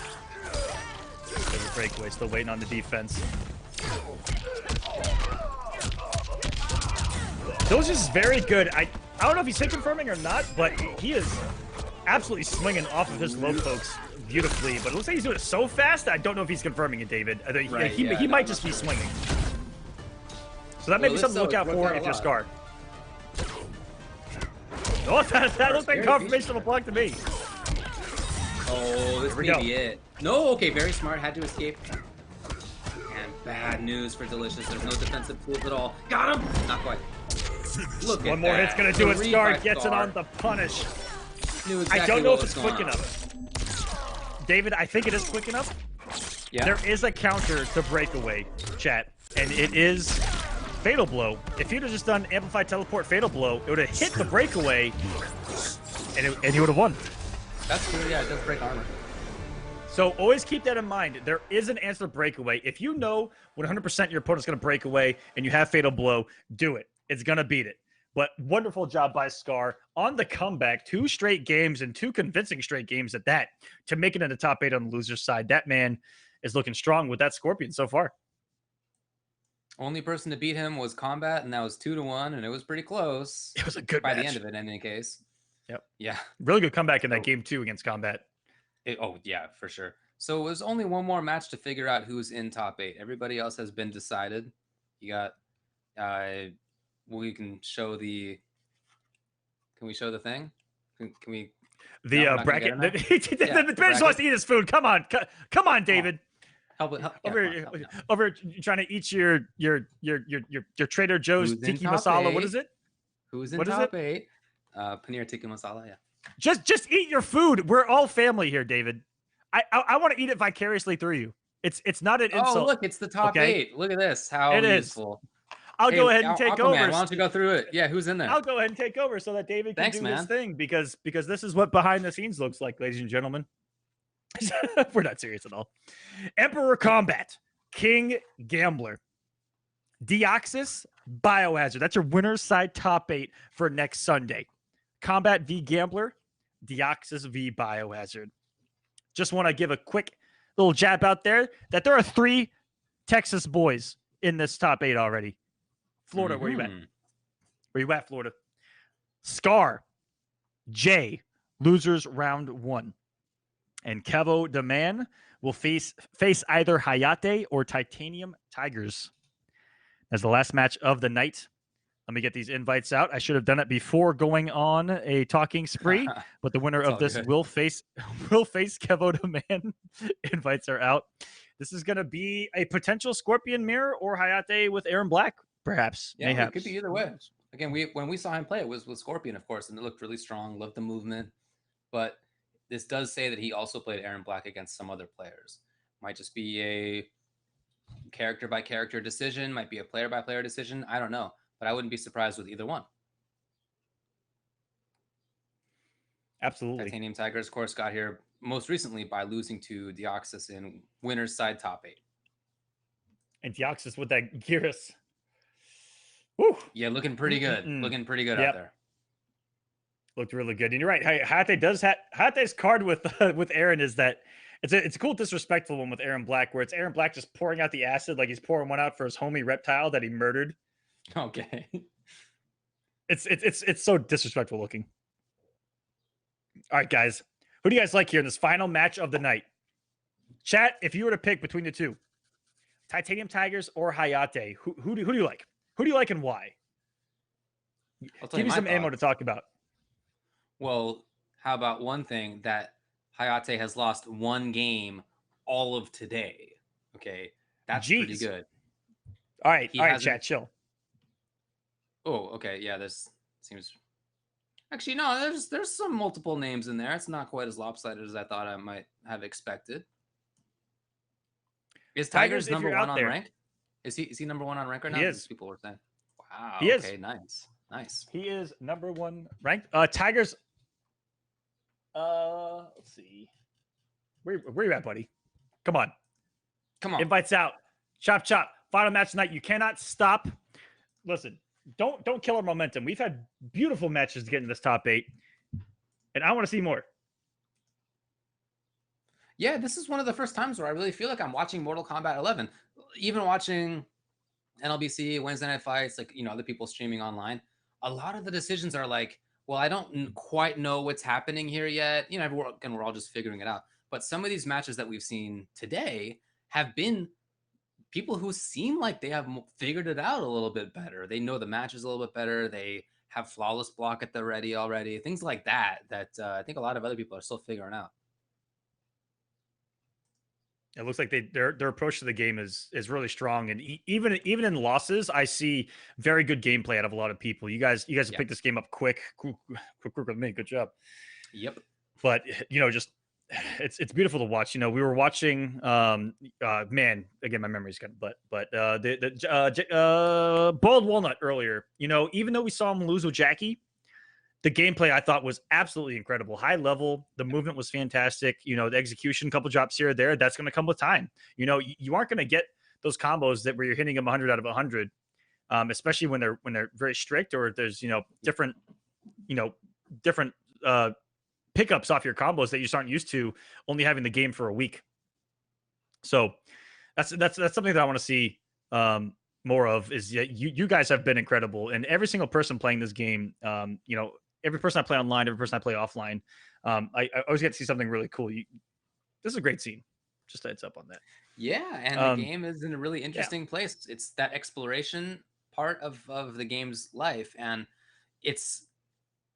Speaker 2: Breakaway, still waiting on the defense. Delicious is very good. I don't know if he's hit confirming or not, but he is absolutely swinging off of his low pokes beautifully. But it looks like he's doing it so fast that I don't know if he's confirming it, David. He might just be swinging. So that may be something to look out for if you're Scar. Oh, that looks like a confirmation of a block to me.
Speaker 3: Oh, this may be it. No, okay, very smart. Had to escape. And bad news for Delicious. There's no defensive tools at all. Got him! Not quite. Look at that.
Speaker 2: One more hit's gonna do it. Scar gets it on the punish. I don't know if it's quick enough. David, I think it is quick enough.
Speaker 3: Yeah.
Speaker 2: There is a counter to breakaway, chat, and it is Fatal Blow. If you'd have just done Amplified Teleport Fatal Blow, it would have hit the breakaway, and he would have won.
Speaker 3: That's true. Yeah, it does break armor.
Speaker 2: So always keep that in mind. There is an answer to breakaway. If you know 100% your opponent's going to break away and you have Fatal Blow, do it. It's going to beat it. But wonderful job by Scar on the comeback. 2 straight games and 2 convincing straight games at that to make it in the top 8 on the loser's side. That man is looking strong with that Scorpion so far.
Speaker 3: Only person to beat him was Combat, and that was 2-1, and it was pretty close.
Speaker 2: It was a good
Speaker 3: by
Speaker 2: match.
Speaker 3: The end of it, in any case.
Speaker 2: Yep.
Speaker 3: Yeah.
Speaker 2: Really good comeback in that game, too, against Combat.
Speaker 3: Oh, yeah, for sure. So it was only one more match to figure out who's in top 8. Everybody else has been decided. You got... we can show the... Can we show the thing? Can we...
Speaker 2: The bracket. The man just wants to eat his food. Come on, David.
Speaker 3: Help
Speaker 2: over trying to eat your Trader Joe's tiki masala.
Speaker 3: 8?
Speaker 2: What is it?
Speaker 3: Who's in top 8? Paneer tikka masala. Yeah.
Speaker 2: Just eat your food. We're all family here, David. I want to eat it vicariously through you. It's not an insult.
Speaker 3: Oh, look, it's the top 8. Look at this. How useful.
Speaker 2: I'll go ahead and take over.
Speaker 3: Why don't you go through it? Yeah, who's in there?
Speaker 2: I'll go ahead and take over so that David can do his thing because this is what behind the scenes looks like, ladies and gentlemen. We're not serious at all. Emperor Combat, King Gambler, Deoxys, Biohazard. That's your winner's side top 8 for next Sunday. Combat v Gambler, Deoxys v Biohazard. Just want to give a quick little jab out there that there are 3 Texas boys in this top 8 already. Florida, where you at? Where you at, Florida? Scar, Jay, losers round 1. And Kevo the Man will face either Hayate or Titanium Tigers. As the last match of the night. Let me get these invites out. I should have done it before going on a talking spree, but the winner of this will face Kevo the Man. Invites are out. This is going to be a potential Scorpion mirror or Hayate with Aaron Black, perhaps.
Speaker 3: Yeah,
Speaker 2: mayhaps.
Speaker 3: It could be either way. Again, when we saw him play, it was with Scorpion, of course, and it looked really strong. Loved the movement, but this does say that he also played Aaron Black against some other players. Might just be a character by character decision. Might be a player by player decision. I don't know. But I wouldn't be surprised with either one.
Speaker 2: Absolutely.
Speaker 3: Titanium Tigers, of course, got here most recently by losing to Deoxys in winner's side top 8.
Speaker 2: And Deoxys with that Gearus. Woo.
Speaker 3: Yeah, looking pretty good. Looking pretty good out there.
Speaker 2: Looked really good. And you're right. Hayate's card with Aaron is that it's a cool disrespectful one with Aaron Black, where it's Aaron Black just pouring out the acid like he's pouring one out for his homie Reptile that he murdered.
Speaker 3: Okay.
Speaker 2: It's so disrespectful looking. All right, guys. Who do you guys like here in this final match of the night? Chat, if you were to pick between the 2, Titanium Tigers or Hayate, who do you like? Who do you like and why? Give me some ammo to talk about.
Speaker 3: Well, how about one thing that Hayate has lost 1 game all of today? Okay, that's pretty good.
Speaker 2: All right, chat, chill.
Speaker 3: Oh, okay. Yeah, this seems... Actually, no, there's some multiple names in there. It's not quite as lopsided as I thought I might have expected. Is Tigers number 1 on rank? Is he number 1 on rank right now?
Speaker 2: He is.
Speaker 3: People were saying. Wow.
Speaker 2: He is.
Speaker 3: Okay, nice.
Speaker 2: He is number 1 ranked. Tigers. Let's see. Where you at, buddy? Come on. Invites out. Chop. Final match tonight. You cannot stop. Listen. Don't kill our momentum. We've had beautiful matches to get in this top 8, and I want to see more.
Speaker 3: Yeah, this is one of the first times where I really feel like I'm watching Mortal Kombat 11. Even watching NLBC, Wednesday Night Fights, like, other people streaming online, a lot of the decisions are like, well, I don't quite know what's happening here yet. We're all just figuring it out. But some of these matches that we've seen today have been people who seem like they have figured it out a little bit better. They know the matches a little bit better. They have flawless block at the ready already. Things like that I think a lot of other people are still figuring out.
Speaker 2: It looks like their approach to the game is really strong, and even in losses, I see very good gameplay out of a lot of people. You guys have picked this game up quick with me. Good job.
Speaker 3: Yep.
Speaker 2: But just it's beautiful to watch. We were watching. Man, again, my memory's good. But the boiled walnut earlier. Even though we saw him lose with Jackie, The gameplay I thought was absolutely incredible. High level, the movement was fantastic. You know, the execution, couple drops here or there, that's going to come with time. You know, you aren't going to get those combos that where you're hitting them 100 out of 100, especially when they're very strict or there's different pickups off your combos that you just aren't used to only having the game for a week. So that's something that I want to see more of. Is you guys have been incredible, and every single person playing this game, every person I play online, every person I play offline, I always get to see something really cool. This is a great scene. Just a heads up on that.
Speaker 3: Yeah, and the game is in a really interesting place. It's that exploration part of the game's life, and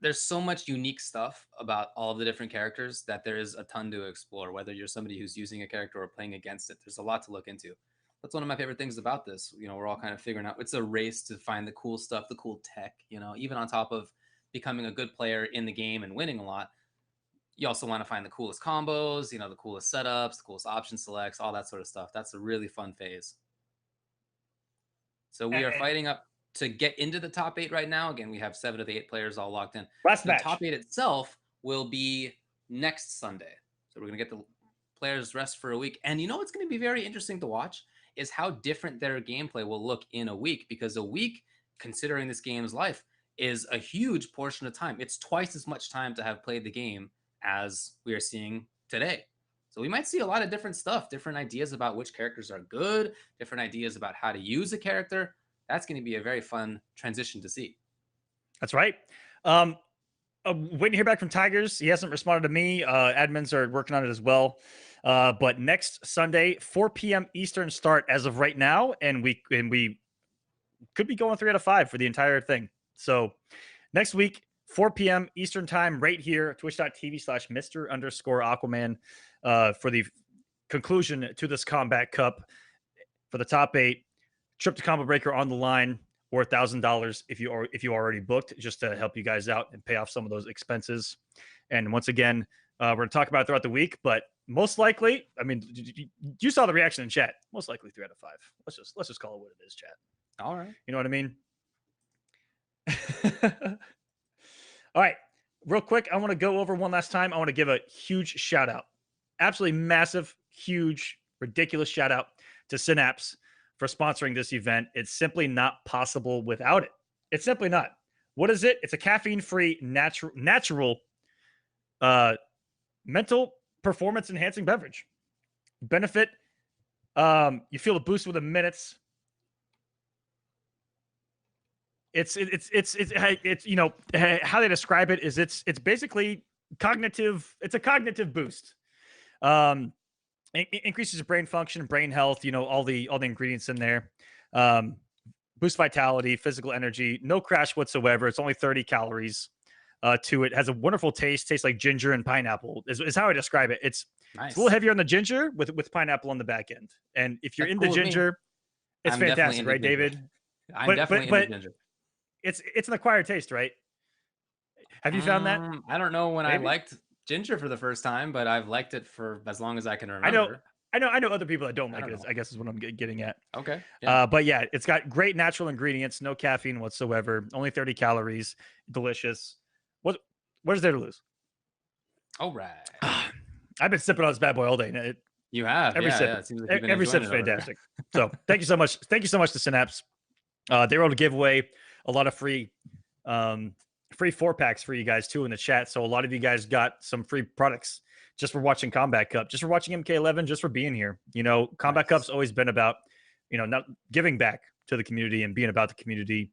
Speaker 3: there's so much unique stuff about all of the different characters that there is a ton to explore, whether you're somebody who's using a character or playing against it. There's a lot to look into. That's one of my favorite things about this. We're all kind of figuring out, it's a race to find the cool stuff, the cool tech, even on top of becoming a good player in the game and winning a lot. You also want to find the coolest combos, the coolest setups, the coolest option selects, all that sort of stuff. That's a really fun phase. So we are fighting up to get into the top 8 right now. Again, we have 7 of the 8 players all locked in. The top 8 itself will be next Sunday. So we're going to get the players rest for a week. And what's going to be very interesting to watch is how different their gameplay will look in a week, because a week, considering this game's life, is a huge portion of time. It's twice as much time to have played the game as we are seeing today. So we might see a lot of different stuff, different ideas about which characters are good, different ideas about how to use a character. That's going to be a very fun transition to see.
Speaker 2: That's right. Waiting to hear back from Tigers. He hasn't responded to me. Admins are working on it as well. But next Sunday, 4 p.m. Eastern start as of right now, and we could be going 3 out of 5 for the entire thing. So next week, 4 p.m. Eastern time, right here, twitch.tv/Mr_Aquaman, for the conclusion to this Combat Cup for the top 8. Trip to Combo Breaker on the line, or $1,000 if you already booked, just to help you guys out and pay off some of those expenses. And once again, we're going to talk about it throughout the week, but most likely, I mean, you saw the reaction in chat. Most likely 3 out of 5. Let's just call it what it is, chat.
Speaker 3: All right.
Speaker 2: You know what I mean? All right. Real quick, I want to go over one last time. I want to give a huge shout out. Absolutely massive, huge, ridiculous shout out to Synapse for sponsoring this event. It's simply not possible without it. It's simply not. What is it? It's a caffeine-free, natural mental performance enhancing beverage. Benefit. You feel a boost within minutes. It's how they describe it is it's basically cognitive. It's a cognitive boost. Increases brain function, brain health. All the ingredients in there. Boost vitality, physical energy. No crash whatsoever. It's only 30 calories to it. Has a wonderful taste. Tastes like ginger and pineapple. Is how I describe it. It's nice. It's a little heavier on the ginger with pineapple on the back end. And if you're into ginger, it's fantastic, right, David?
Speaker 3: I'm definitely into ginger.
Speaker 2: It's an acquired taste, right? Have you found that?
Speaker 3: I don't know when I liked ginger for the first time, but I've liked it for as long as I can remember.
Speaker 2: I know other people that don't like it, I guess is what I'm getting at.
Speaker 3: Okay.
Speaker 2: Yeah. But yeah, it's got great natural ingredients, no caffeine whatsoever, only 30 calories, delicious. What is there to lose?
Speaker 3: All right.
Speaker 2: I've been sipping on this bad boy all day.
Speaker 3: You have.
Speaker 2: Every sip.
Speaker 3: It seems like
Speaker 2: every sip's fantastic. So thank you so much. Thank you so much to Synapse. They were able to give away a lot of free 4-packs for you guys too in the chat. So a lot of you guys got some free products just for watching Combat Cup, just for watching MK11, just for being here. Combat Cup's always been about, not giving back to the community and being about the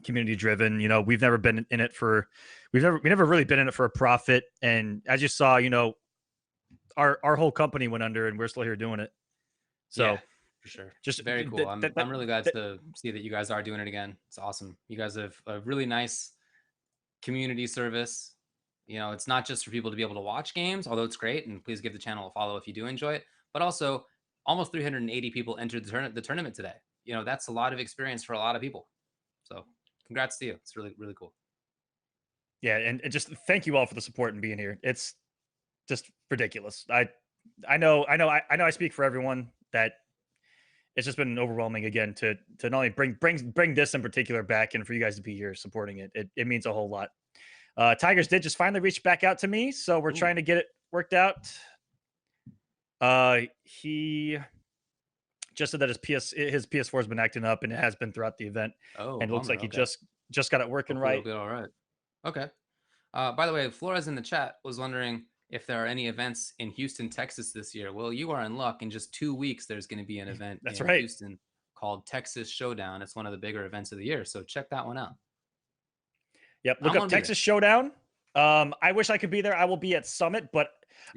Speaker 2: community driven. We've never been in it for, we've never really been in it for a profit. And as you saw, our whole company went under and we're still here doing it. So
Speaker 3: yeah, for sure. Just very cool. I'm really glad to see that you guys are doing it again. It's awesome. You guys have a really nice community service. It's not just for people to be able to watch games, although it's great, and please give the channel a follow if you do enjoy it, but also almost 380 people entered the tournament today. That's a lot of experience for a lot of people. So congrats to you. It's really, really cool.
Speaker 2: Yeah. And just thank you all for the support and being here. It's just ridiculous. I know I speak for everyone that it's just been overwhelming again to not only bring this in particular back and for you guys to be here supporting it. It means a whole lot. Tigers did just finally reach back out to me, so we're trying to get it worked out. He just said that his PS4 has been acting up, and it has been throughout the event.
Speaker 3: Oh,
Speaker 2: and it looks
Speaker 3: bummer.
Speaker 2: like he just got it working right.
Speaker 3: It'll be all right. Okay. By the way, Flores in the chat was wondering if there are any events in Houston, Texas this year. Well, you are in luck. In just 2 weeks, there's going to be an event in Houston called Texas Showdown. It's one of the bigger events of the year, so check that one out.
Speaker 2: Yep, look up Texas Showdown. I wish I could be there. I will be at Summit, but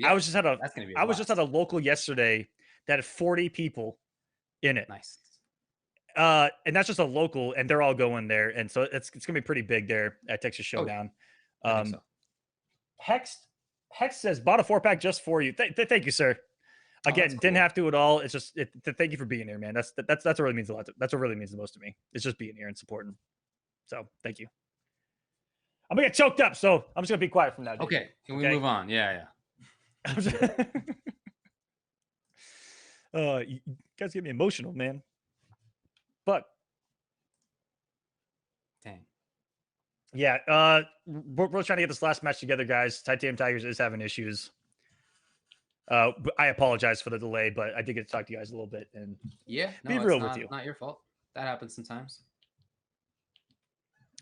Speaker 2: I was just at a local yesterday that had 40 people in it.
Speaker 3: Nice.
Speaker 2: And that's just a local, and they're all going there, and so it's gonna be pretty big there at Texas Showdown. So. Hex says bought a 4-pack just for you. Thank you, sir. Again, cool. Didn't have to at all. It's just thank you for being here, man. That's what really means a lot. That's what really means the most to me. It's just being here and supporting. So thank you. I'm gonna get choked up, so I'm just gonna be quiet from now.
Speaker 3: Okay, can we move on? Yeah.
Speaker 2: You guys get me emotional, man. But
Speaker 3: dang.
Speaker 2: Yeah, we're trying to get this last match together, guys. Titanium Tigers is having issues. I apologize for the delay, but I did get to talk to you guys a little bit and
Speaker 3: be real with you. Not your fault. That happens sometimes.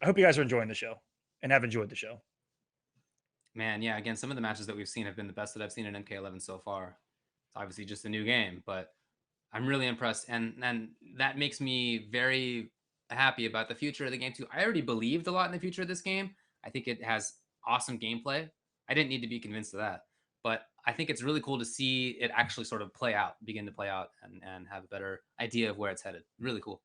Speaker 2: I hope you guys are enjoying the show and have enjoyed the show.
Speaker 3: Man, yeah. Again, some of the matches that we've seen have been the best that I've seen in MK11 so far. It's obviously just a new game, but I'm really impressed, and that makes me very happy about the future of the game too. I already believed a lot in the future of this game. I think it has awesome gameplay. I didn't need to be convinced of that, but I think it's really cool to see it actually sort of begin to play out and have a better idea of where it's headed. Really cool.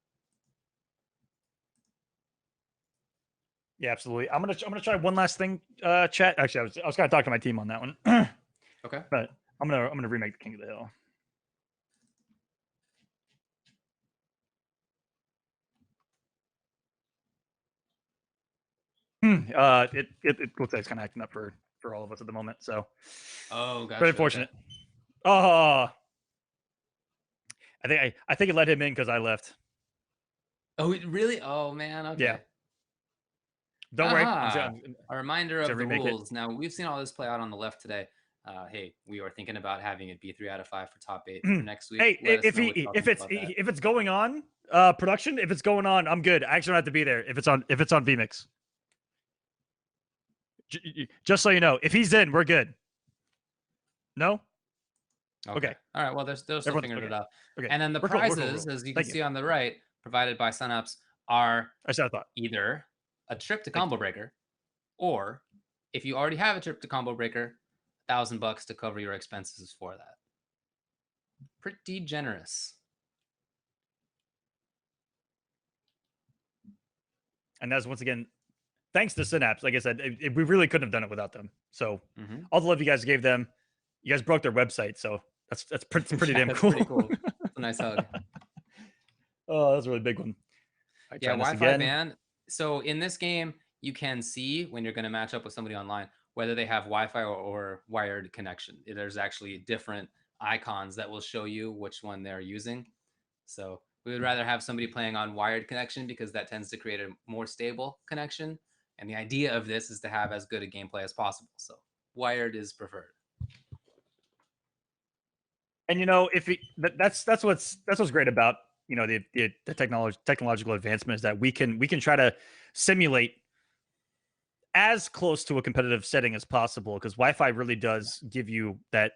Speaker 2: Yeah, absolutely. I'm gonna try one last thing, chat. Actually, I was gonna talk to my team on that one.
Speaker 3: Okay.
Speaker 2: But I'm gonna remake the King of the Hill. It looks like it's kind of acting up for all of us at the moment. So,
Speaker 3: gotcha.
Speaker 2: Very fortunate. Okay. I think it let him in because I left.
Speaker 3: Oh, really? Oh man. Okay.
Speaker 2: Yeah. Don't worry.
Speaker 3: A reminder of the rules. Now we've seen all this play out on the left today. Hey, we are thinking about having it be 3 out of 5 for top 8 for next week.
Speaker 2: Hey, if it's going on production, if it's going on, I'm good. I actually don't have to be there if it's on VMix. Just so you know, if he's in, we're good. No? Okay.
Speaker 3: All right. Well, they're still figuring it out. Okay. And then the prizes, as you can see on the right, provided by Synapse, are either a trip to Combo Breaker, or if you already have a trip to Combo Breaker, $1,000 to cover your expenses for that. Pretty generous.
Speaker 2: And that's once again, thanks to Synapse. Like I said, we really couldn't have done it without them. So all the love you guys gave them, you guys broke their website. So that's pretty damn cool.
Speaker 3: Pretty cool. That's a nice hug.
Speaker 2: Oh, that's a really big one.
Speaker 3: Yeah, Wi-Fi ban. So in this game, you can see when you're going to match up with somebody online whether they have Wi-Fi or wired connection. There's actually different icons that will show you which one they're using. So we would rather have somebody playing on wired connection because that tends to create a more stable connection. And the idea of this is to have as good a gameplay as possible. So wired is preferred.
Speaker 2: And that's what's great about the technological advancement is that we can try to simulate as close to a competitive setting as possible, because Wi-Fi really does give you that,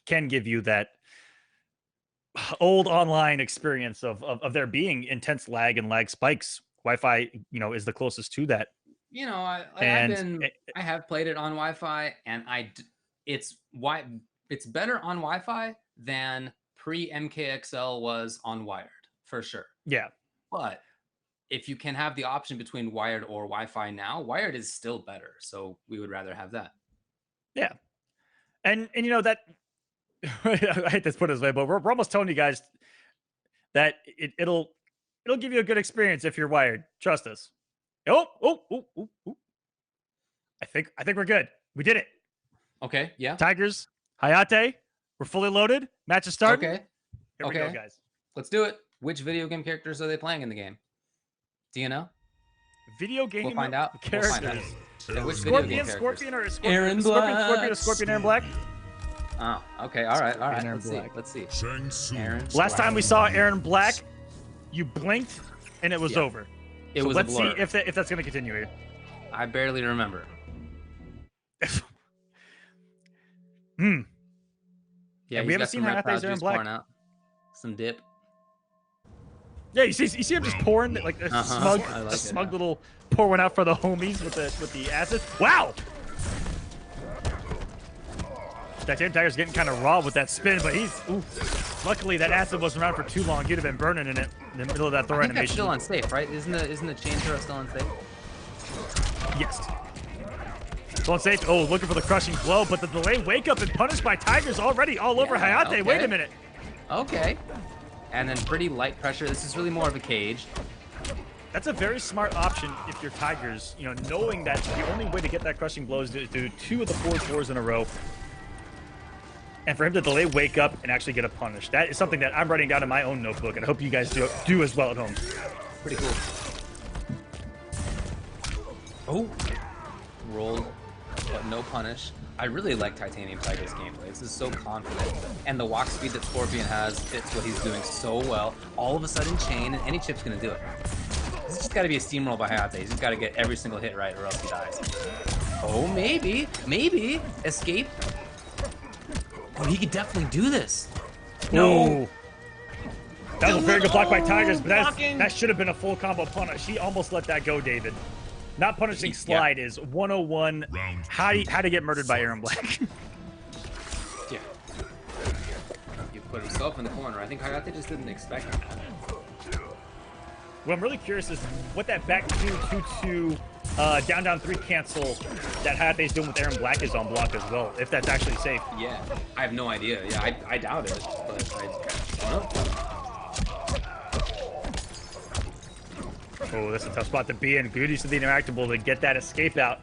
Speaker 2: can give you that old online experience of there being intense lag and lag spikes. Wi-Fi, is the closest to that.
Speaker 3: I have played it on Wi-Fi, and it's better on Wi-Fi than pre-MKXL was on wired, for sure.
Speaker 2: Yeah.
Speaker 3: But if you can have the option between wired or Wi-Fi now, wired is still better. So we would rather have that.
Speaker 2: Yeah. And that I hate to put it this way, but we're almost telling you guys that it'll give you a good experience if you're wired. Trust us. Oh. I think we're good. We did it.
Speaker 3: Okay. Yeah.
Speaker 2: Tigers, Hayate, we're fully loaded. Match is starting.
Speaker 3: Okay.
Speaker 2: Here we go, guys.
Speaker 3: Let's do it. Which video game characters are they playing in the game? Do you know?
Speaker 2: Video game
Speaker 3: We'll find out.
Speaker 2: characters.
Speaker 3: We'll find out. Yeah, which
Speaker 2: Scorpion, Scorpion, or Scorpion?
Speaker 3: Aaron
Speaker 2: Scorpion,
Speaker 3: Black.
Speaker 2: Scorpion, or Scorpion, Aaron Black?
Speaker 3: Oh, okay. All right.
Speaker 2: Aaron Black.
Speaker 3: Let's see.
Speaker 4: Aaron
Speaker 2: Last time we saw Aaron Black, you blinked and it was over.
Speaker 3: It
Speaker 2: so
Speaker 3: was
Speaker 2: let's
Speaker 3: a blur.
Speaker 2: see if that's going to continue here.
Speaker 3: I barely remember. Yeah,
Speaker 2: we haven't seen Hayate's Aaron Black.
Speaker 3: Out. Some dip.
Speaker 2: Yeah, you see him just pouring like a smug little pour one out for the homies with the acid. Wow. Titanium Tiger's getting kind of raw with that spin, but luckily that acid wasn't around for too long. He'd have been burning in the middle of that throw animation.
Speaker 3: That's still unsafe, right? Isn't the chain throw still unsafe?
Speaker 2: Yes. Still unsafe. Oh, looking for the crushing blow, but the delay wake up and punished by Tigers already all over Hayate.
Speaker 3: Okay.
Speaker 2: Wait a minute.
Speaker 3: Okay. And then pretty light pressure. This is really more of a cage.
Speaker 2: That's a very smart option if you're Tigers, knowing that the only way to get that crushing blow is to do 2 of the 4 fours in a row. And for him to delay wake up and actually get a punish. That is something that I'm writing down in my own notebook, and I hope you guys do as well at home.
Speaker 3: Pretty cool. Oh. Rolled, but no punish. I really like Titanium Tiger's gameplay. This is so confident. And the walk speed that Scorpion has fits what he's doing so well. All of a sudden chain, and any chip's going to do it. This has just got to be a steamroll by Hayate. He's just got to get every single hit right or else he dies. Oh, maybe. Escape. Oh, he could definitely do this. No.
Speaker 2: That was a very good block by Tigers, but that should have been a full combo punish. He almost let that go, David. Not punishing slide is 101. How to get murdered by Aaron Black.
Speaker 3: Yeah. You put himself in the corner. I think Hayate just didn't expect it.
Speaker 2: What I'm really curious is what that back 2-2-2 down 3 cancel that Hayate's doing with Aaron Black is on block as well, if that's actually safe.
Speaker 3: Yeah, I have no idea. Yeah, I doubt it, but I don't know.
Speaker 2: Oh, that's a tough spot to be in. Good use of the interactable to get that escape out.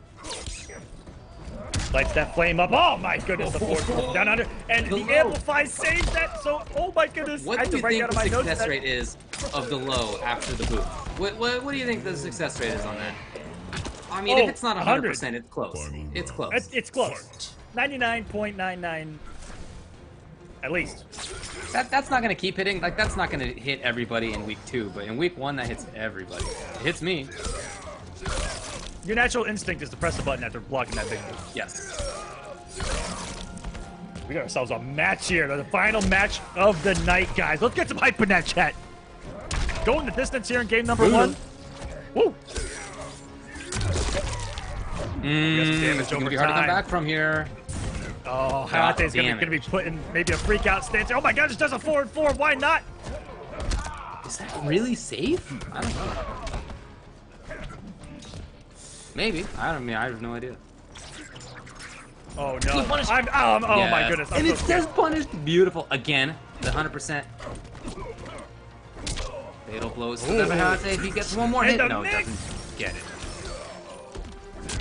Speaker 2: Lights that flame up. Oh my goodness, the forward down under. And the amplify saves that. So, oh my goodness.
Speaker 3: What do you think the success rate is of the low after the boot? What do you think the success rate is on that? I mean, if it's not 100%, it's close. It's close.
Speaker 2: It's close. 99.99 at least.
Speaker 3: That's not going to keep hitting. Like, that's not going to hit everybody in week 2, but in week 1, that hits everybody. It hits me.
Speaker 2: Your natural instinct is to press the button after blocking that big move.
Speaker 3: Yes.
Speaker 2: We got ourselves a match here. The final match of the night, guys. Let's get some hype in that chat. Going the distance here in game number 1. Woo!
Speaker 3: It's going to be hard to come back from here.
Speaker 2: Oh, Hayate's going to be putting maybe a freak out stance. Oh my god, just does a 4-4. Why not?
Speaker 3: Is that really safe? I don't know. Maybe. I have no idea.
Speaker 2: Oh no. Oh my goodness.
Speaker 3: And it says punished. Beautiful. Again, the 100%. Fatal blows to Hayate. If he gets one more hit, no, doesn't get it.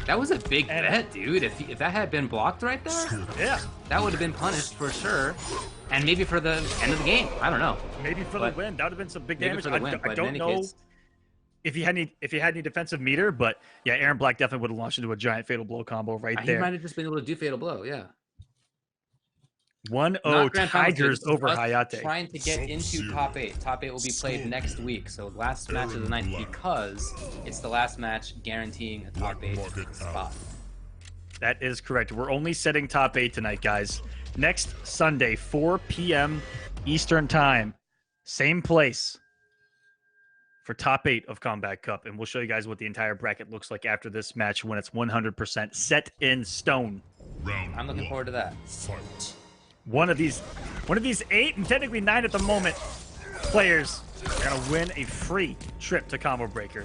Speaker 3: That was a big bet, dude. If that had been blocked right there,
Speaker 2: yeah,
Speaker 3: that would have been punished for sure. And maybe for the end of the game. I don't know.
Speaker 2: Maybe for the win. That would have been some big damage.
Speaker 3: I
Speaker 2: don't know if he had any defensive meter, but yeah, Aaron Black definitely would have launched into a giant fatal blow combo right there.
Speaker 3: He might have just been able to do fatal blow, yeah.
Speaker 2: 1-0 Tigers over Hayate.
Speaker 3: Trying to get into top 8. Top 8 will be played next week, so last match of the night because it's the last match guaranteeing a top 8 spot.
Speaker 2: That is correct. We're only setting top 8 tonight, guys. Next Sunday, 4 p.m. Eastern Time. Same place for top 8 of Combat Cup, and we'll show you guys what the entire bracket looks like after this match when it's 100% set in stone.
Speaker 3: I'm looking forward to that.
Speaker 4: Fight.
Speaker 2: One of these 8 and technically 9 at the moment players are gonna win a free trip to Combo Breaker.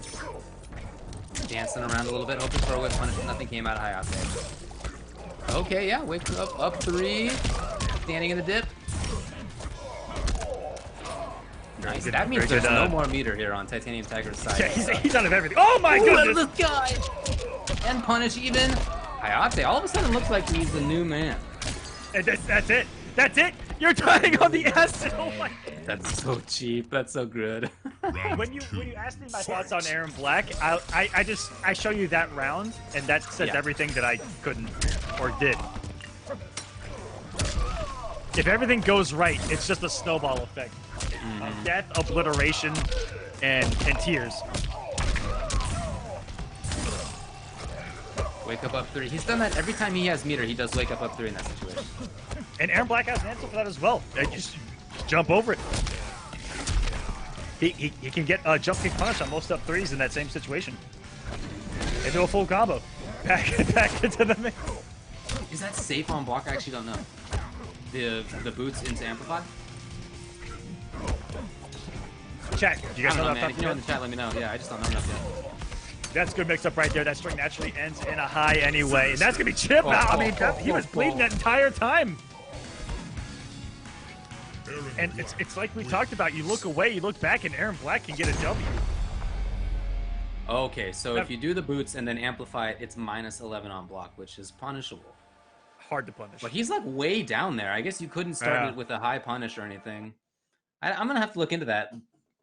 Speaker 3: Dancing around a little bit, hoping for a whip punish. Nothing came out of Hayate. Okay, yeah, wake up 3. Standing in the dip. Nice. That means there's no more meter here on Titanium Tiger's side.
Speaker 2: Yeah, he's out of everything. Oh my goodness!
Speaker 3: This guy! And punish even. Hayate all of a sudden looks like he's the new man.
Speaker 2: That's it. That's it. You're dying on the acid. Oh my.
Speaker 3: That's so cheap. That's so good.
Speaker 2: when you asked me my thoughts on Aaron Black, I show you that round, and that says everything that I couldn't or did. If everything goes right, it's just a snowball effect of death, obliteration, and tears.
Speaker 3: Wake up 3. He's done that every time he has meter. He does wake up 3 in that situation.
Speaker 2: And Aaron Black has an answer for that as well. Just jump over it. He can get jump kick punish on most up 3s in that same situation. And do a full combo. Back into the mix.
Speaker 3: Is that safe on block? I actually don't know. The boots into amplify?
Speaker 2: Chat, do you guys know that?
Speaker 3: Man. If you know in the chat, let me know. Yeah, I just don't know enough yet.
Speaker 2: That's good mix up right there. That string naturally ends in a high anyway. And that's going to be Chip out. I mean, he was bleeding that entire time. And it's like we talked about. You look away, you look back, and Aaron Black can get a W.
Speaker 3: Okay, so if you do the boots and then amplify it, it's -11 on block, which is punishable.
Speaker 2: Hard to punish.
Speaker 3: But he's like way down there. I guess you couldn't start it with a high punish or anything. I'm going to have to look into that.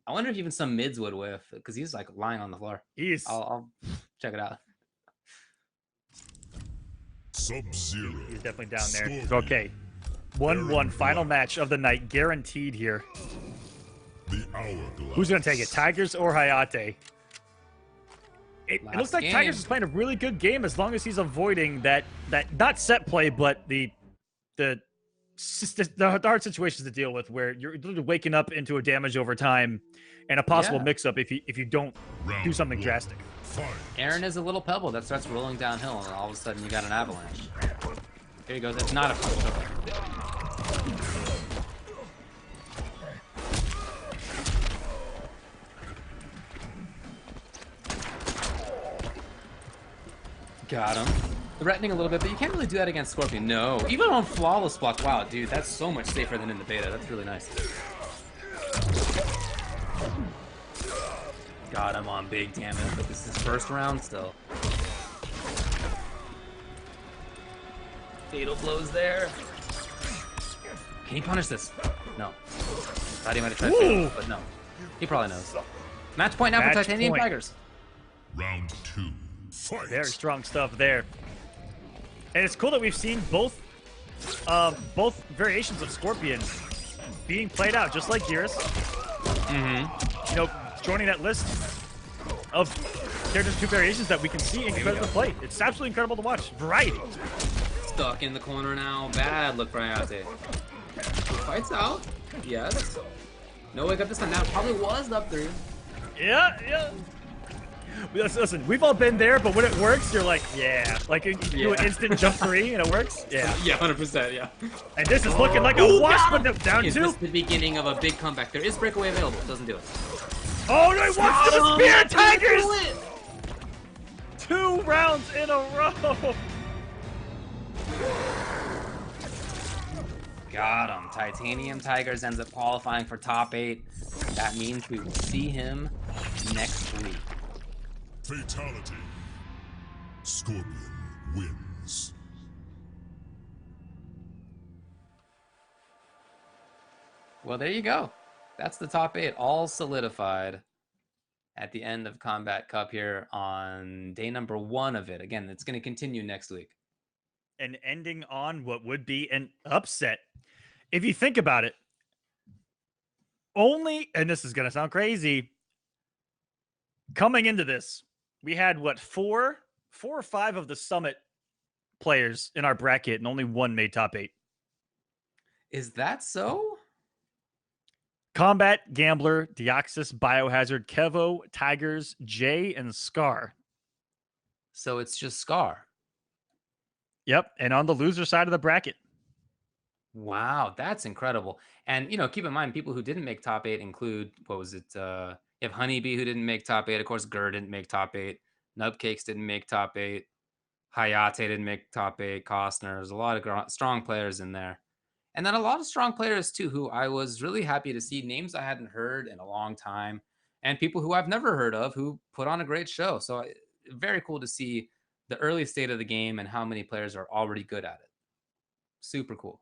Speaker 3: I wonder if even some mids would whiff, because he's like lying on the floor. I'll check it out.
Speaker 4: Sub-Zero.
Speaker 2: He's definitely down there. Okay. 1-1, final match of the night, guaranteed here.
Speaker 4: The Hourglass.
Speaker 2: Who's going to take it, Tigers or Hayate? It looks like Tigers is playing a really good game as long as he's avoiding that not set play, but the hard situations to deal with where you're literally waking up into a damage over time and a possible mix-up if you don't do something drastic.
Speaker 3: Aaron is a little pebble that starts rolling downhill, and all of a sudden you got an avalanche. Here he goes. That's not a punch. Got him. Threatening a little bit, but you can't really do that against Scorpion. No. Even on flawless block. Wow, dude, that's so much safer than in the beta. That's really nice. Got him on big damage, but this is first round still. Fatal blows there. Can he punish this? No. Thought he might have tried fatal, but no. He probably knows. Match point now for Titanium Tigers.
Speaker 4: Round 2. Fight.
Speaker 2: Very strong stuff there. And it's cool that we've seen both variations of Scorpion being played out, just like Geras. You know, joining that list of characters, 2 variations that we can see in competitive play. It's absolutely incredible to watch. Variety.
Speaker 3: Stuck in the corner now. Bad look for Hayate. Fights out. Yes. No wake up this time. That probably was up 3.
Speaker 2: Yeah. Listen, we've all been there, but when it works, you're like, yeah. Like, you do an instant jump 3 and it works? Yeah.
Speaker 3: Yeah, 100%, yeah.
Speaker 2: And this is looking like a wash, but down 2.
Speaker 3: Is this the beginning of a big comeback? There is breakaway available. Doesn't do it.
Speaker 2: Oh, no, he wants to spear Tigers! 2 rounds in a row.
Speaker 3: Got him. Titanium Tigers ends up qualifying for top 8. That means we will see him next week.
Speaker 4: Fatality. Scorpion wins.
Speaker 3: Well, there you go. That's the top 8 all solidified at the end of Combat Cup here on day number 1 of it. Again, it's going to continue next week.
Speaker 2: And ending on what would be an upset. If you think about it, and this is going to sound crazy, coming into this, we had, what, 4 or 5 of the Summit players in our bracket, and only 1 made top 8.
Speaker 3: Is that so?
Speaker 2: Combat, Gambler, Deoxys, Biohazard, Kevo, Tigers, Jay, and Scar.
Speaker 3: So it's just Scar.
Speaker 2: Yep, and on the loser side of the bracket.
Speaker 3: Wow, that's incredible. And, you know, keep in mind, people who didn't make top 8 include, what was it? You have Honeybee, who didn't make top 8. Of course, Gur didn't make top 8. Nubcakes didn't make top 8. Hayate didn't make top 8. Cosner. There's a lot of strong players in there. And then a lot of strong players, too, who I was really happy to see. Names I hadn't heard in a long time. And people who I've never heard of who put on a great show. So very cool to see the early state of the game and how many players are already good at it. Super cool.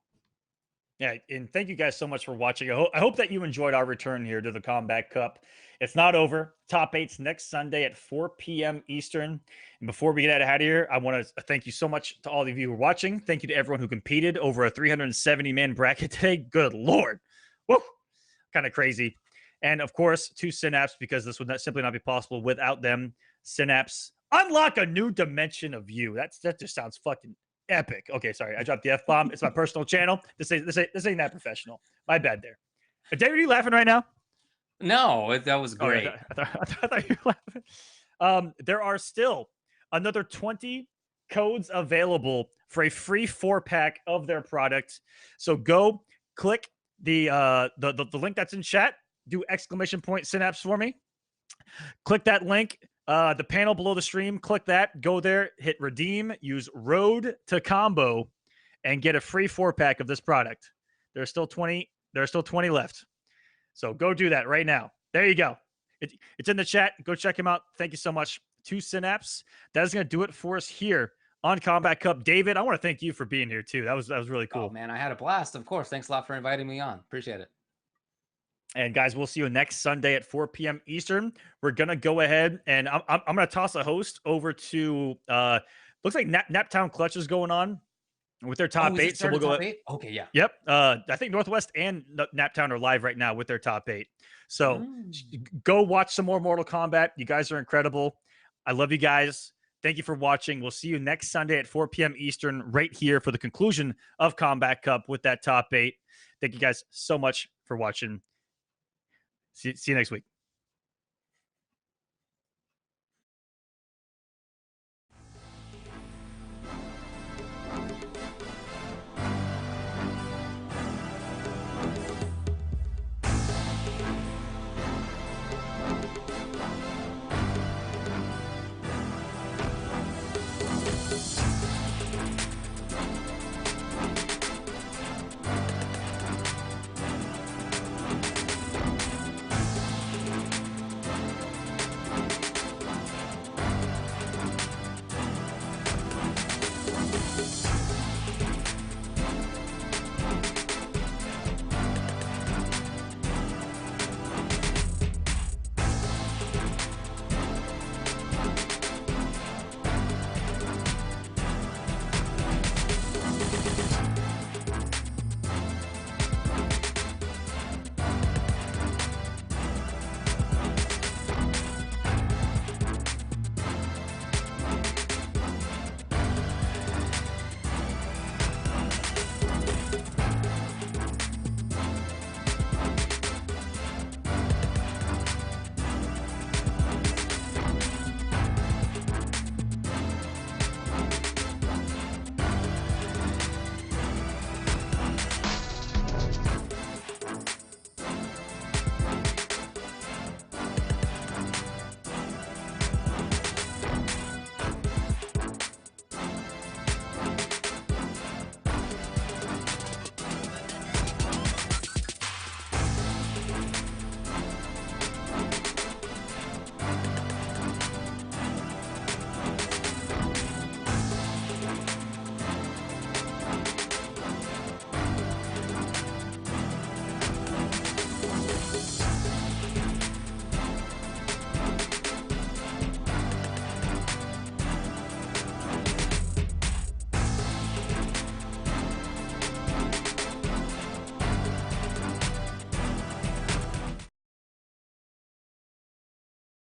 Speaker 2: Yeah, and thank you guys so much for watching. I hope that you enjoyed our return here to the Combat Cup. It's not over. Top 8's next Sunday at 4 p.m. Eastern. And before we get out of here, I want to thank you so much to all of you who are watching. Thank you to everyone who competed over a 370-man bracket today. Good Lord. Woo! Kind of crazy. And of course, to Synapse, because this would simply not be possible without them. Synapse, unlock a new dimension of you. That just sounds fucking epic. Okay, sorry, I dropped the F-bomb. It's my personal channel. This ain't that professional. My bad there. David, are you laughing right now?
Speaker 3: No, that was great.
Speaker 2: I thought you were laughing. There are still another 20 codes available for a free 4-pack of their product. So go click the link that's in chat. Do ! Synapse for me. Click that link. The panel below the stream, click that, go there, hit redeem, use Road to Combo, and get a free 4-pack of this product. There's still 20 left. So go do that right now. There you go. It's in the chat. Go check him out. Thank you so much to Synapse. That is going to do it for us here on Combat Cup. David, I want to thank you for being here too. That was really cool.
Speaker 3: Oh man, I had a blast. Of course. Thanks a lot for inviting me on. Appreciate it.
Speaker 2: And guys, we'll see you next Sunday at 4 p.m. Eastern. We're gonna go ahead and I'm gonna toss a host over to looks like Naptown Clutch is going on with their top 8. So we'll go.
Speaker 3: Okay, yeah.
Speaker 2: Yep. I think Northwest and Naptown are live right now with their top 8. So go watch some more Mortal Kombat. You guys are incredible. I love you guys. Thank you for watching. We'll see you next Sunday at 4 p.m. Eastern right here for the conclusion of Combat Cup with that top 8. Thank you guys so much for watching. See you next week.